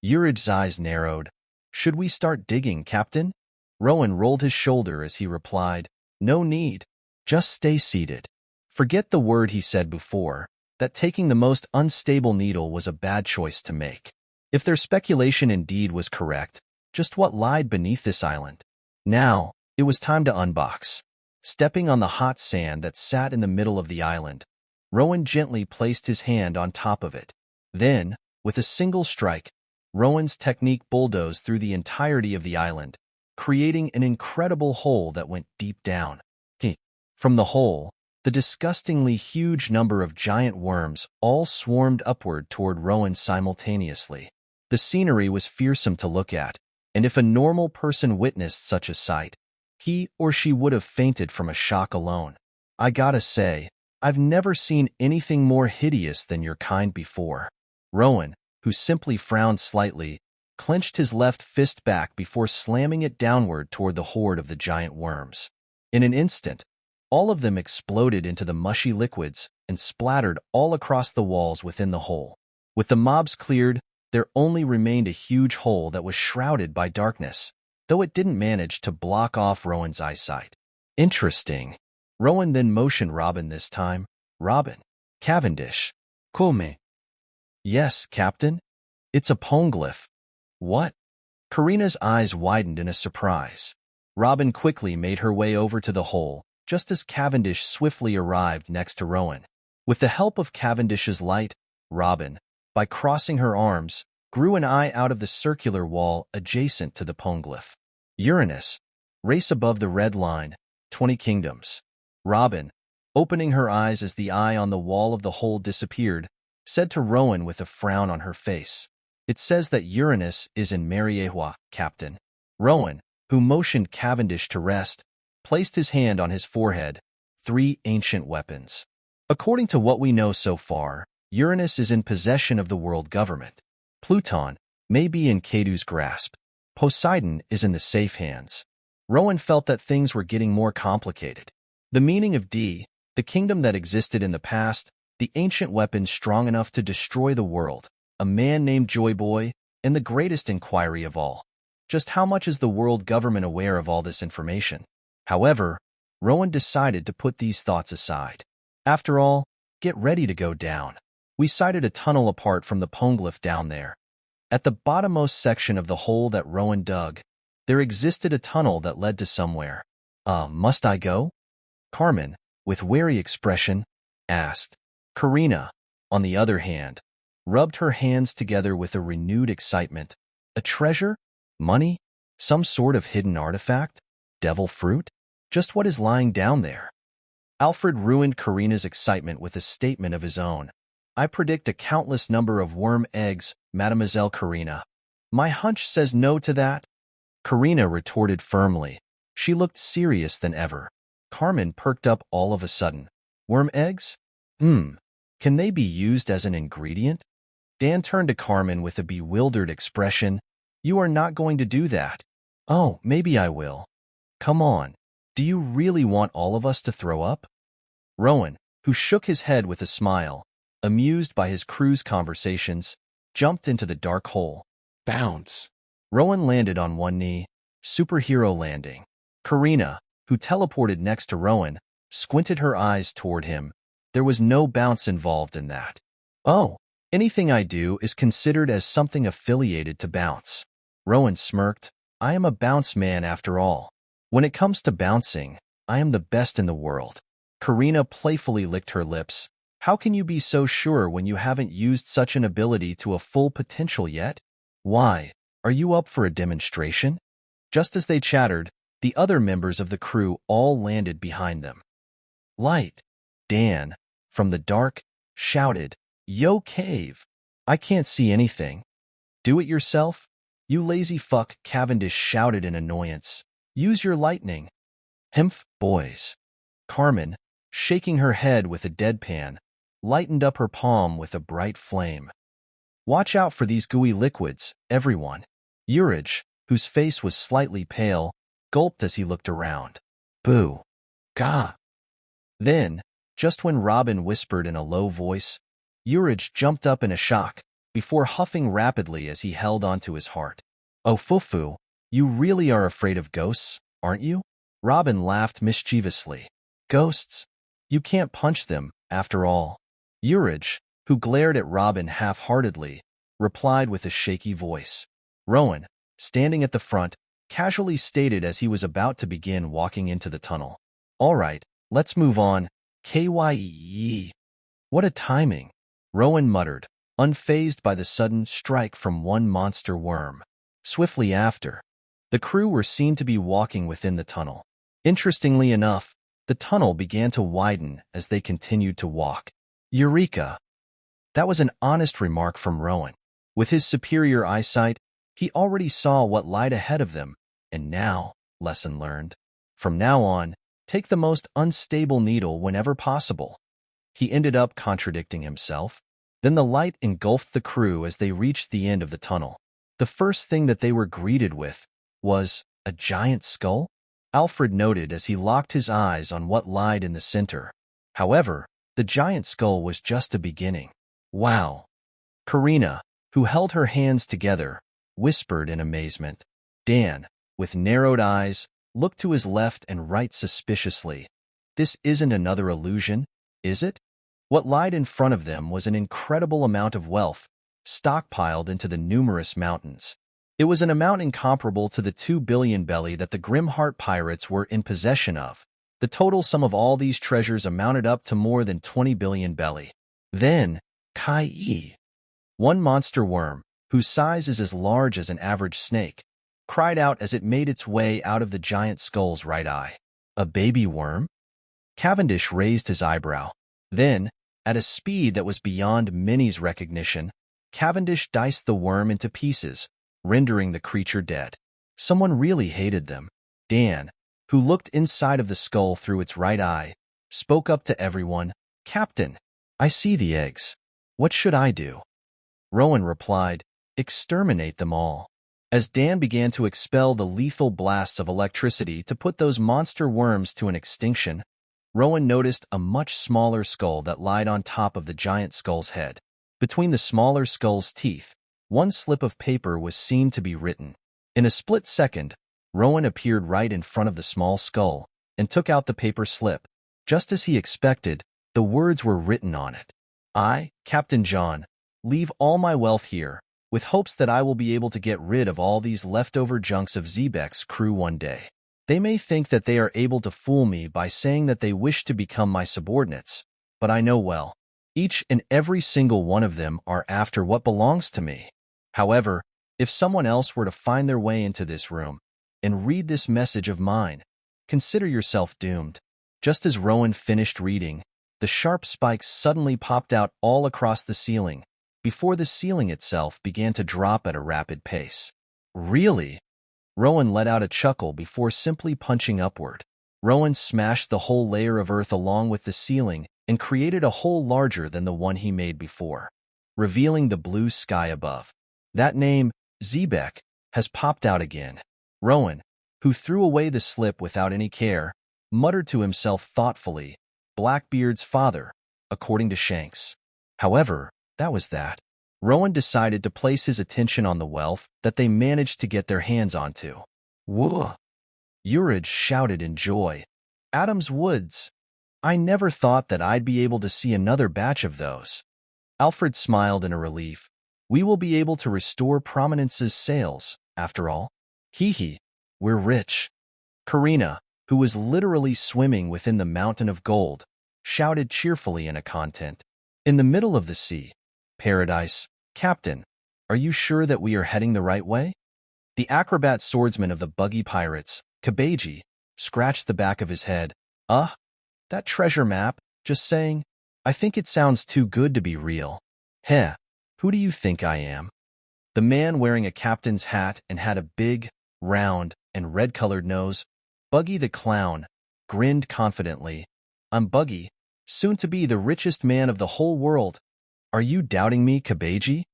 Urich's eyes narrowed. Should we start digging, Captain? Rowan rolled his shoulder as he replied, No need. Just stay seated. Forget the word he said before, that taking the most unstable needle was a bad choice to make. If their speculation indeed was correct, just what lied beneath this island? Now, it was time to unbox. Stepping on the hot sand that sat in the middle of the island, Rowan gently placed his hand on top of it. Then, with a single strike, Rowan's technique bulldozed through the entirety of the island, creating an incredible hole that went deep down. From the hole, the disgustingly huge number of giant worms all swarmed upward toward Rowan simultaneously. The scenery was fearsome to look at, and if a normal person witnessed such a sight, he or she would have fainted from a shock alone. I gotta say, I've never seen anything more hideous than your kind before. Rowan, who simply frowned slightly, clenched his left fist back before slamming it downward toward the horde of the giant worms. In an instant, all of them exploded into the mushy liquids and splattered all across the walls within the hole. With the mobs cleared, there only remained a huge hole that was shrouded by darkness, though it didn't manage to block off Rowan's eyesight. Interesting. Rowan then motioned Robin this time. Robin. Cavendish. Come? Yes, Captain. It's a poneglyph. What? Karina's eyes widened in a surprise. Robin quickly made her way over to the hole, just as Cavendish swiftly arrived next to Rowan. With the help of Cavendish's light, Robin, by crossing her arms, grew an eye out of the circular wall adjacent to the Poneglyph. Uranus, race above the red line, 20 kingdoms. Robin, opening her eyes as the eye on the wall of the hole disappeared, said to Rowan with a frown on her face, "It says that Uranus is in Mariewa, Captain." Rowan, who motioned Cavendish to rest, placed his hand on his forehead. 3 ancient weapons. According to what we know so far, Uranus is in possession of the world government. Pluton may be in Kaido's grasp. Poseidon is in the safe hands. Rowan felt that things were getting more complicated. The meaning of D, the kingdom that existed in the past, the ancient weapons strong enough to destroy the world, a man named Joy Boy, and the greatest inquiry of all. Just how much is the world government aware of all this information? However, Rowan decided to put these thoughts aside. After all, get ready to go down. We sighted a tunnel apart from the Poneglyph down there. At the bottommost section of the hole that Rowan dug, there existed a tunnel that led to somewhere. Must I go? Carmen, with wary expression, asked. Karina, on the other hand, rubbed her hands together with a renewed excitement. A treasure? Money? Some sort of hidden artifact? Devil fruit? Just what is lying down there? Alfred ruined Karina's excitement with a statement of his own. I predict a countless number of worm eggs, Mademoiselle Karina. My hunch says no to that. Karina retorted firmly. She looked serious than ever. Carmen perked up all of a sudden. Worm eggs? Can they be used as an ingredient? Dan turned to Carmen with a bewildered expression. You are not going to do that. Oh, maybe I will. Come on. Do you really want all of us to throw up? Rowan, who shook his head with a smile, amused by his crew's conversations, jumped into the dark hole. Bounce. Rowan landed on one knee, superhero landing. Karina, who teleported next to Rowan, squinted her eyes toward him. There was no bounce involved in that. Oh, anything I do is considered as something affiliated to bounce. Rowan smirked. I am a bounce man after all. When it comes to bouncing, I am the best in the world. Karina playfully licked her lips. How can you be so sure when you haven't used such an ability to a full potential yet? Why, are you up for a demonstration? Just as they chattered, the other members of the crew all landed behind them. Light, Dan, from the dark, shouted, Yo, Cave! I can't see anything. Do it yourself? You lazy fuck, Cavendish shouted in annoyance. Use your lightning. Himph, boys. Carmen, shaking her head with a deadpan, lightened up her palm with a bright flame. Watch out for these gooey liquids, everyone. Urage, whose face was slightly pale, gulped as he looked around. Boo. Gah. Then, just when Robin whispered in a low voice, Urage jumped up in a shock, before huffing rapidly as he held onto his heart. Oh, Fufu, you really are afraid of ghosts, aren't you? Robin laughed mischievously. Ghosts? You can't punch them, after all. Urage, who glared at Robin half-heartedly, replied with a shaky voice. Rowan, standing at the front, casually stated as he was about to begin walking into the tunnel. All right, let's move on. Kyee. What a timing, Rowan muttered, unfazed by the sudden strike from one monster worm. Swiftly after, the crew were seen to be walking within the tunnel. Interestingly enough, the tunnel began to widen as they continued to walk. Eureka! That was an honest remark from Rowan. With his superior eyesight, he already saw what lied ahead of them, and now, lesson learned. From now on, take the most unstable needle whenever possible. He ended up contradicting himself. Then the light engulfed the crew as they reached the end of the tunnel. The first thing that they were greeted with was a giant skull? Alfred noted as he locked his eyes on what lied in the center. However, the giant skull was just a beginning. Wow. Karina, who held her hands together, whispered in amazement. Dan, with narrowed eyes, looked to his left and right suspiciously. This isn't another illusion, is it? What lied in front of them was an incredible amount of wealth, stockpiled into the numerous mountains. It was an amount incomparable to the 2 billion belly that the Grimheart pirates were in possession of. The total sum of all these treasures amounted up to more than 20 billion belly. Then, Kai, one monster worm, whose size is as large as an average snake, cried out as it made its way out of the giant skull's right eye. A baby worm? Cavendish raised his eyebrow. Then, at a speed that was beyond Minnie's recognition, Cavendish diced the worm into pieces, rendering the creature dead. Someone really hated them. Dan, who looked inside of the skull through its right eye, spoke up to everyone, "Captain, I see the eggs. What should I do?" Rowan replied, "Exterminate them all." As Dan began to expel the lethal blasts of electricity to put those monster worms to an extinction, Rowan noticed a much smaller skull that lied on top of the giant skull's head. Between the smaller skull's teeth, one slip of paper was seen to be written. In a split second, Rowan appeared right in front of the small skull and took out the paper slip. Just as he expected, the words were written on it. "I, Captain John, leave all my wealth here, with hopes that I will be able to get rid of all these leftover junks of Xebeck's crew one day. They may think that they are able to fool me by saying that they wish to become my subordinates, but I know well, each and every single one of them are after what belongs to me. However, if someone else were to find their way into this room and read this message of mine, consider yourself doomed." Just as Rowan finished reading, the sharp spikes suddenly popped out all across the ceiling, before the ceiling itself began to drop at a rapid pace. "Really?" Rowan let out a chuckle before simply punching upward. Rowan smashed the whole layer of earth along with the ceiling and created a hole larger than the one he made before, revealing the blue sky above. That name, Xebeck, has popped out again. Rowan, who threw away the slip without any care, muttered to himself thoughtfully, "Blackbeard's father, according to Shanks." However, that was that. Rowan decided to place his attention on the wealth that they managed to get their hands onto. "Whoa!" Urage shouted in joy. "Adam's Woods! I never thought that I'd be able to see another batch of those." Alfred smiled in a relief. "We will be able to restore Prominence's sales, after all. Hee, we're rich." Karina, who was literally swimming within the mountain of gold, shouted cheerfully in a content. "In the middle of the sea. Paradise. Captain, are you sure that we are heading the right way?" The acrobat swordsman of the buggy pirates, Kabeji, scratched the back of his head. That treasure map, just saying. I think it sounds too good to be real." "Heh, who do you think I am?" The man wearing a captain's hat and had a big, round, and red-colored nose, Buggy the Clown, grinned confidently. "I'm Buggy, soon to be the richest man of the whole world. Are you doubting me, Kabeji?"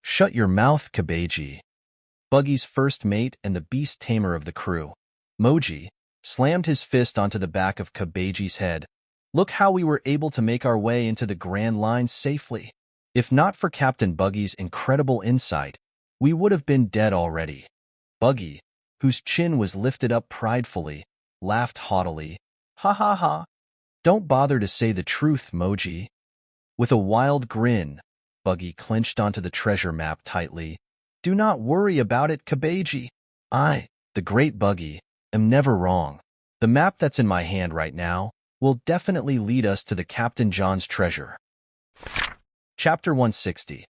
"Shut your mouth, Kabeji." Buggy's first mate and the beast tamer of the crew, Moji, slammed his fist onto the back of Kabeji's head. "Look how we were able to make our way into the Grand Line safely. If not for Captain Buggy's incredible insight, we would have been dead already." Buggy, whose chin was lifted up pridefully, laughed haughtily. "Ha ha ha. Don't bother to say the truth, Moji." With a wild grin, Buggy clenched onto the treasure map tightly. "Do not worry about it, Kabeji. I, the great Buggy, am never wrong. The map that's in my hand right now will definitely lead us to the Captain John's treasure." Chapter 160.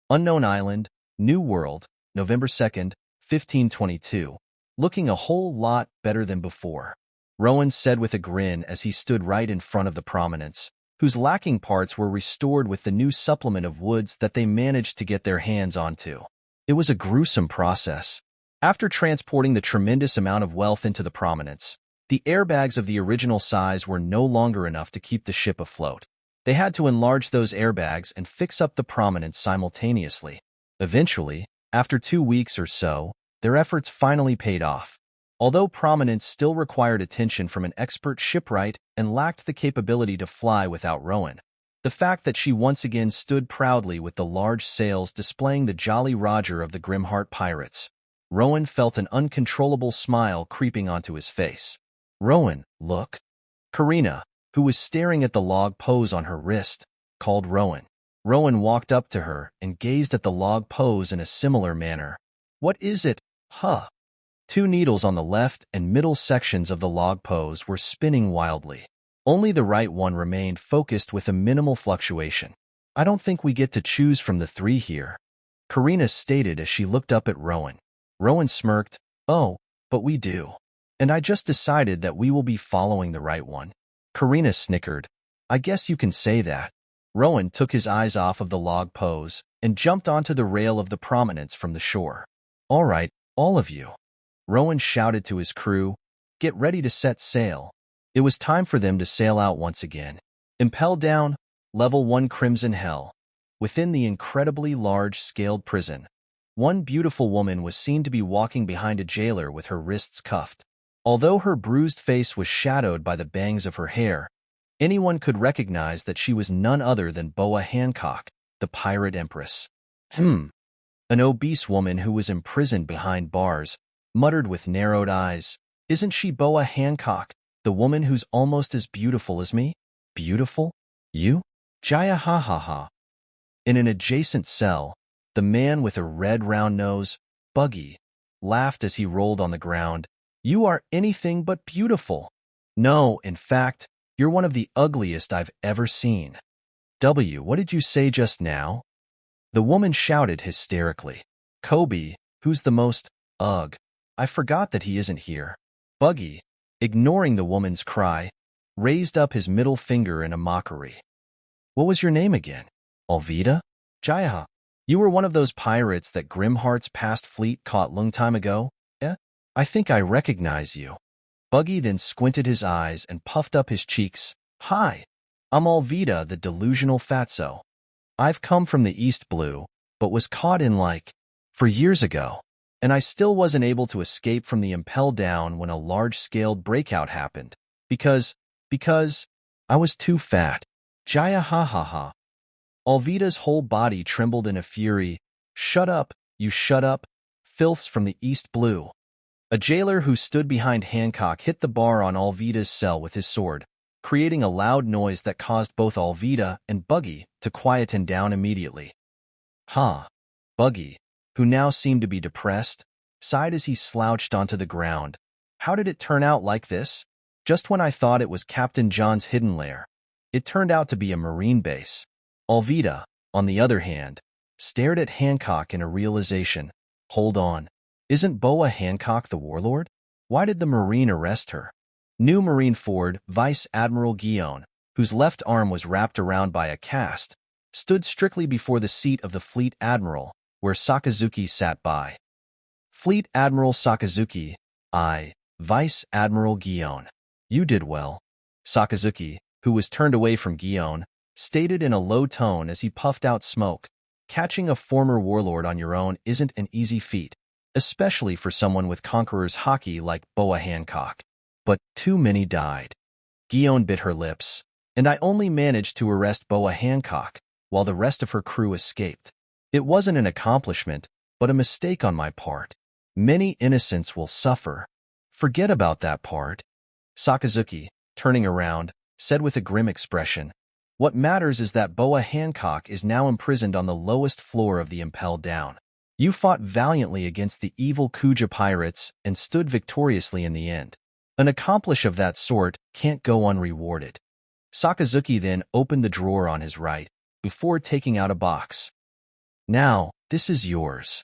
Unknown Island, New World, November 2nd, 1522. Looking a whole lot better than before, Rowan said with a grin as he stood right in front of the Prominence, whose lacking parts were restored with the new supplement of woods that they managed to get their hands onto. It was a gruesome process. After transporting the tremendous amount of wealth into the Prominence, the airbags of the original size were no longer enough to keep the ship afloat. They had to enlarge those airbags and fix up the Prominence simultaneously. Eventually, after 2 weeks or so, their efforts finally paid off. Although Prominence still required attention from an expert shipwright and lacked the capability to fly without Rowan, the fact that she once again stood proudly with the large sails displaying the Jolly Roger of the Grimheart Pirates, Rowan felt an uncontrollable smile creeping onto his face. "Rowan, look." Karina, who was staring at the log pose on her wrist, called Rowan. Rowan walked up to her and gazed at the log pose in a similar manner. "What is it, huh?" Two needles on the left and middle sections of the log pose were spinning wildly. Only the right one remained focused with a minimal fluctuation. I don't think we get to choose from the three here, Karina stated as she looked up at Rowan. Rowan smirked. Oh, but we do. And I just decided that we will be following the right one. Karina snickered. I guess you can say that. Rowan took his eyes off of the log pose and jumped onto the rail of the prominence from the shore. All right, all of you. Rowan shouted to his crew, get ready to set sail. It was time for them to sail out once again. Impel down, Level 1 Crimson Hell. Within the incredibly large-scaled prison, one beautiful woman was seen to be walking behind a jailer with her wrists cuffed. Although her bruised face was shadowed by the bangs of her hair, anyone could recognize that she was none other than Boa Hancock, the pirate empress. An obese woman who was imprisoned behind bars muttered with narrowed eyes, Isn't she Boa Hancock, the woman who's almost as beautiful as me? Beautiful? You? Jaya ha ha ha. In an adjacent cell, the man with a red round nose, Buggy, laughed as he rolled on the ground. You are anything but beautiful. No, in fact, you're one of the ugliest I've ever seen. What did you say just now? The woman shouted hysterically. Kobe, who's the most, ugh. I forgot that he isn't here. Buggy, ignoring the woman's cry, raised up his middle finger in a mockery. What was your name again? Alvida? Jaya. You were one of those pirates that Grimheart's past fleet caught long time ago? I think I recognize you. Buggy then squinted his eyes and puffed up his cheeks. Hi, I'm Alvida, the delusional fatso. I've come from the East Blue, but was caught in for years ago, and I still wasn't able to escape from the impel down when a large-scaled breakout happened. Because I was too fat. Jaya ha ha ha. Alvida's whole body trembled in a fury. Shut up, you shut up, filths from the East Blue. A jailer who stood behind Hancock hit the bar on Alvida's cell with his sword, creating a loud noise that caused both Alvida and Buggy to quiet him down immediately. Buggy, who now seemed to be depressed, sighed as he slouched onto the ground. How did it turn out like this? Just when I thought it was Captain John's hidden lair, it turned out to be a marine base. Alvida, on the other hand, stared at Hancock in a realization. Hold on. Isn't Boa Hancock the warlord? Why did the Marine arrest her? New Marine Ford, Vice Admiral Guion, whose left arm was wrapped around by a cast, stood strictly before the seat of the Fleet Admiral, where Sakazuki sat by. Fleet Admiral Sakazuki, Vice Admiral Guion. You did well. Sakazuki, who was turned away from Guion, stated in a low tone as he puffed out smoke. Catching a former warlord on your own isn't an easy feat, especially for someone with conqueror's haki like Boa Hancock. But too many died. Guion bit her lips, and I only managed to arrest Boa Hancock, while the rest of her crew escaped. It wasn't an accomplishment, but a mistake on my part. Many innocents will suffer. Forget about that part. Sakazuki, turning around, said with a grim expression, What matters is that Boa Hancock is now imprisoned on the lowest floor of the Impel Down. You fought valiantly against the evil Kuja pirates and stood victoriously in the end. An accomplish of that sort can't go unrewarded. Sakazuki then opened the drawer on his right, before taking out a box. Now, this is yours.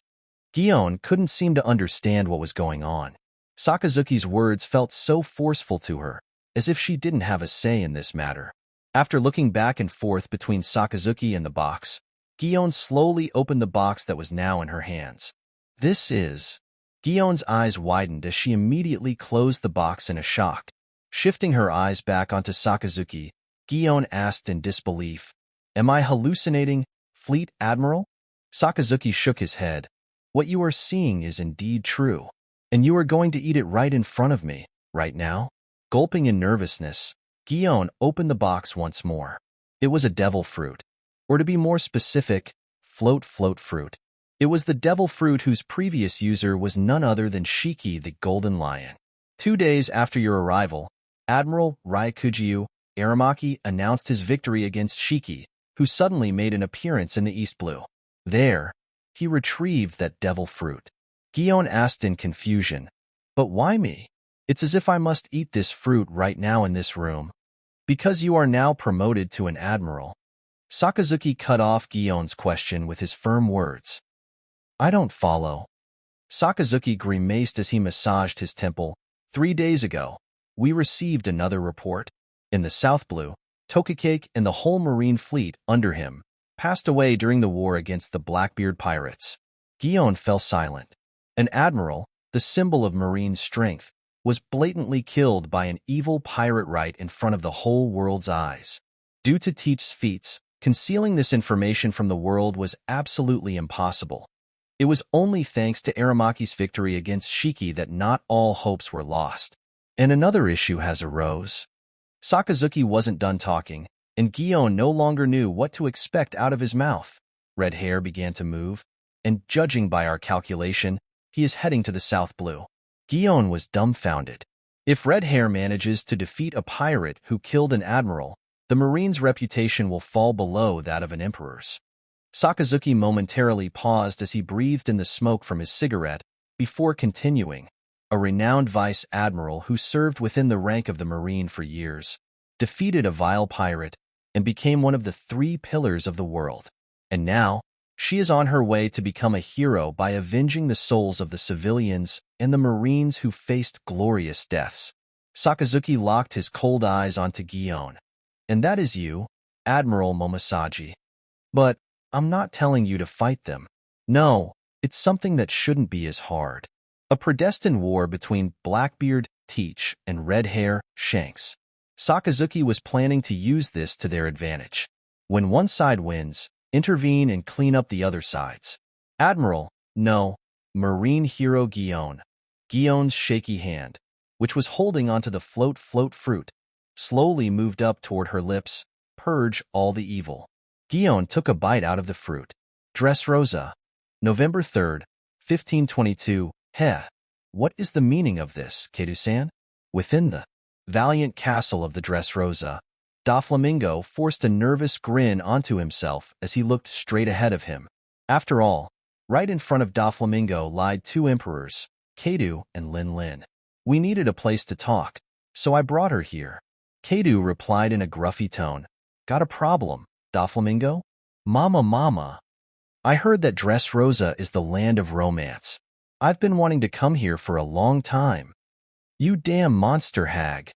Guion couldn't seem to understand what was going on. Sakazuki's words felt so forceful to her, as if she didn't have a say in this matter. After looking back and forth between Sakazuki and the box, Guion slowly opened the box that was now in her hands. This is... Guion's eyes widened as she immediately closed the box in a shock. Shifting her eyes back onto Sakazuki, Guion asked in disbelief, Am I hallucinating, Fleet Admiral? Sakazuki shook his head. What you are seeing is indeed true, and you are going to eat it right in front of me, right now? Gulping in nervousness, Guion opened the box once more. It was a devil fruit. Or to be more specific, float fruit. It was the devil fruit whose previous user was none other than Shiki the Golden Lion. 2 days after your arrival, Admiral Raikujyu Aramaki announced his victory against Shiki, who suddenly made an appearance in the East Blue. There, he retrieved that devil fruit. Guion asked in confusion, But why me? It's as if I must eat this fruit right now in this room. Because you are now promoted to an admiral. Sakazuki cut off Gion's question with his firm words. I don't follow. Sakazuki grimaced as he massaged his temple. 3 days ago, we received another report. In the South Blue, Tokukake and the whole Marine fleet under him passed away during the war against the Blackbeard pirates. Gion fell silent. An admiral, the symbol of Marine strength, was blatantly killed by an evil pirate right in front of the whole world's eyes. Due to Teach's feats, concealing this information from the world was absolutely impossible. It was only thanks to Aramaki's victory against Shiki that not all hopes were lost. And another issue has arose. Sakazuki wasn't done talking, and Gion no longer knew what to expect out of his mouth. Red Hair began to move, and judging by our calculation, he is heading to the South Blue. Gion was dumbfounded. If Red Hair manages to defeat a pirate who killed an admiral, the Marine's reputation will fall below that of an emperor's. Sakazuki momentarily paused as he breathed in the smoke from his cigarette before continuing. A renowned vice admiral who served within the rank of the Marine for years, defeated a vile pirate, and became one of the 3 pillars of the world. And now, she is on her way to become a hero by avenging the souls of the civilians and the Marines who faced glorious deaths. Sakazuki locked his cold eyes onto Gion. And that is you, Admiral Momosaji. But I'm not telling you to fight them. No, it's something that shouldn't be as hard. A predestined war between Blackbeard, Teach, and Red Hair, Shanks. Sakazuki was planning to use this to their advantage. When one side wins, intervene and clean up the other sides. Admiral, no, Marine hero Gion. Gion's shaky hand, which was holding onto the float fruit, slowly moved up toward her lips. Purge all the evil. Gion took a bite out of the fruit. Dressrosa. November 3rd, 1522. Heh. What is the meaning of this, Kaido-san? Within the valiant castle of the Dressrosa, Doflamingo forced a nervous grin onto himself as he looked straight ahead of him. After all, right in front of Doflamingo lied 2 emperors, Kaido and Lin. We needed a place to talk, so I brought her here. Kaido replied in a gruffy tone. Got a problem, Doflamingo? Mama. I heard that Dressrosa is the land of romance. I've been wanting to come here for a long time. You damn monster hag.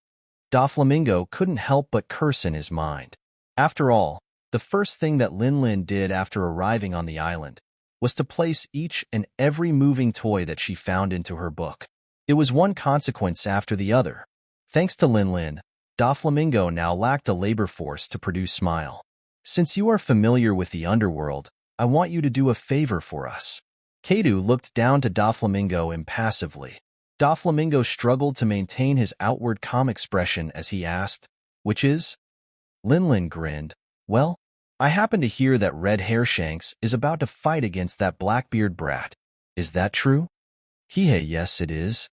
Doflamingo couldn't help but curse in his mind. After all, the first thing that Lin did after arriving on the island was to place each and every moving toy that she found into her book. It was one consequence after the other. Thanks to Lin, Doflamingo now lacked a labor force to produce Smile. Since you are familiar with the underworld, I want you to do a favor for us. Kaido looked down to Doflamingo impassively. Doflamingo struggled to maintain his outward calm expression as he asked, which is? Lin grinned. Well, I happen to hear that Red Hair Shanks is about to fight against that Blackbeard brat. Is that true? Yes, it is.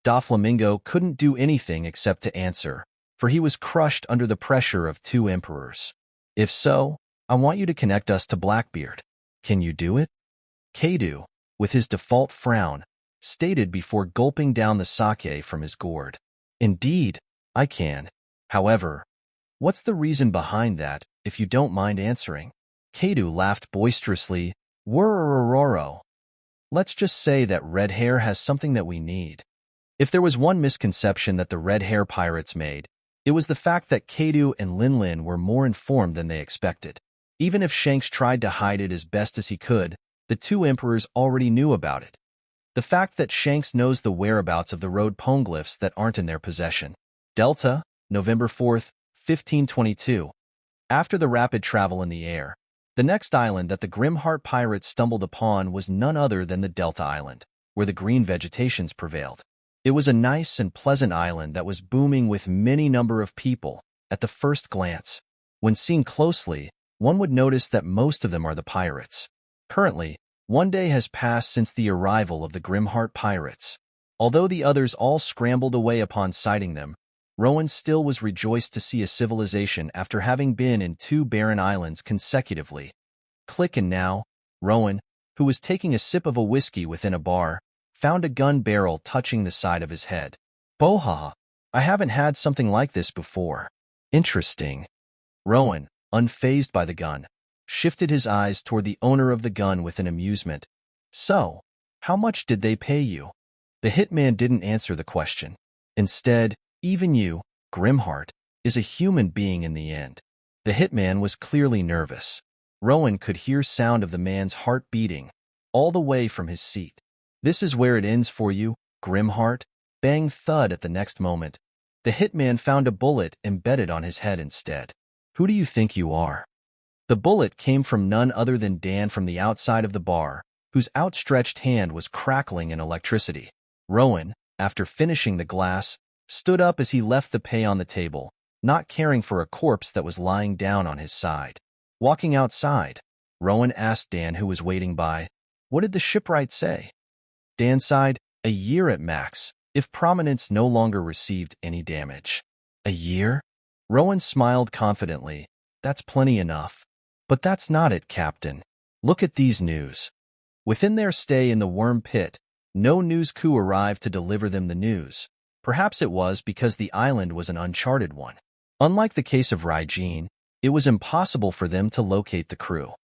Doflamingo couldn't do anything except to answer, for he was crushed under the pressure of 2 emperors. If so, I want you to connect us to Blackbeard. Can you do it? Kaido, with his default frown, stated before gulping down the sake from his gourd. Indeed, I can. However, what's the reason behind that, if you don't mind answering? Kaido laughed boisterously. Wurrororo. Let's just say that Red Hair has something that we need. If there was one misconception that the Red Hair pirates made, it was the fact that Kaido and Lin were more informed than they expected. Even if Shanks tried to hide it as best as he could, the 2 emperors already knew about it. The fact that Shanks knows the whereabouts of the road poneglyphs that aren't in their possession. Delta, November 4th, 1522. After the rapid travel in the air, the next island that the Grimheart pirates stumbled upon was none other than the Delta Island, where the green vegetations prevailed. It was a nice and pleasant island that was booming with many number of people. At the first glance, when seen closely, one would notice that most of them are the pirates. Currently, 1 day has passed since the arrival of the Grimheart pirates. Although the others all scrambled away upon sighting them, Rowan still was rejoiced to see a civilization after having been in 2 barren islands consecutively. Click, and now, Rowan, who was taking a sip of a whiskey within a bar, found a gun barrel touching the side of his head. Bohaha, I haven't had something like this before. Interesting. Rowan, unfazed by the gun, shifted his eyes toward the owner of the gun with an amusement. So, how much did they pay you? The hitman didn't answer the question. Instead, even you, Grimheart, is a human being in the end. The hitman was clearly nervous. Rowan could hear sound of the man's heart beating, all the way from his seat. This is where it ends for you, Grimheart. Bang thud at the next moment. The hitman found a bullet embedded on his head instead. Who do you think you are? The bullet came from none other than Dan from the outside of the bar, whose outstretched hand was crackling in electricity. Rowan, after finishing the glass, stood up as he left the pay on the table, not caring for a corpse that was lying down on his side. Walking outside, Rowan asked Dan, who was waiting by, "What did the shipwright say?" Dan sighed, "A year at max, if Prominence no longer received any damage." "A year?" Rowan smiled confidently. "That's plenty enough." "But that's not it, Captain. Look at these news." Within their stay in the worm pit, no news crew arrived to deliver them the news. Perhaps it was because the island was an uncharted one. Unlike the case of Raijin, it was impossible for them to locate the crew.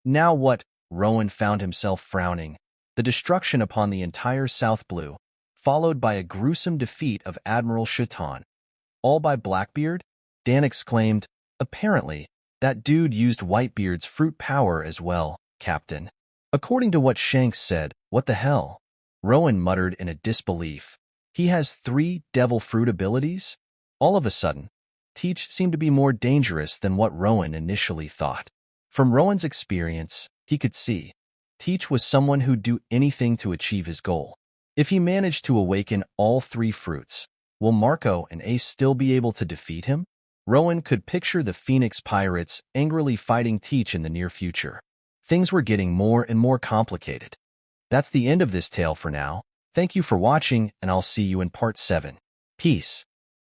Now what? Rowan found himself frowning. The destruction upon the entire South Blue, followed by a gruesome defeat of Admiral Shaitan. All by Blackbeard? Dan exclaimed. "Apparently, that dude used Whitebeard's fruit power as well, Captain." "According to what Shanks said, what the hell?" Rowan muttered in a disbelief. "He has 3 devil fruit abilities?" All of a sudden, Teach seemed to be more dangerous than what Rowan initially thought. From Rowan's experience, he could see Teach was someone who'd do anything to achieve his goal. If he managed to awaken all 3 fruits, will Marco and Ace still be able to defeat him? Rowan could picture the Phoenix Pirates angrily fighting Teach in the near future. Things were getting more and more complicated. That's the end of this tale for now. Thank you for watching, and I'll see you in part 7. Peace.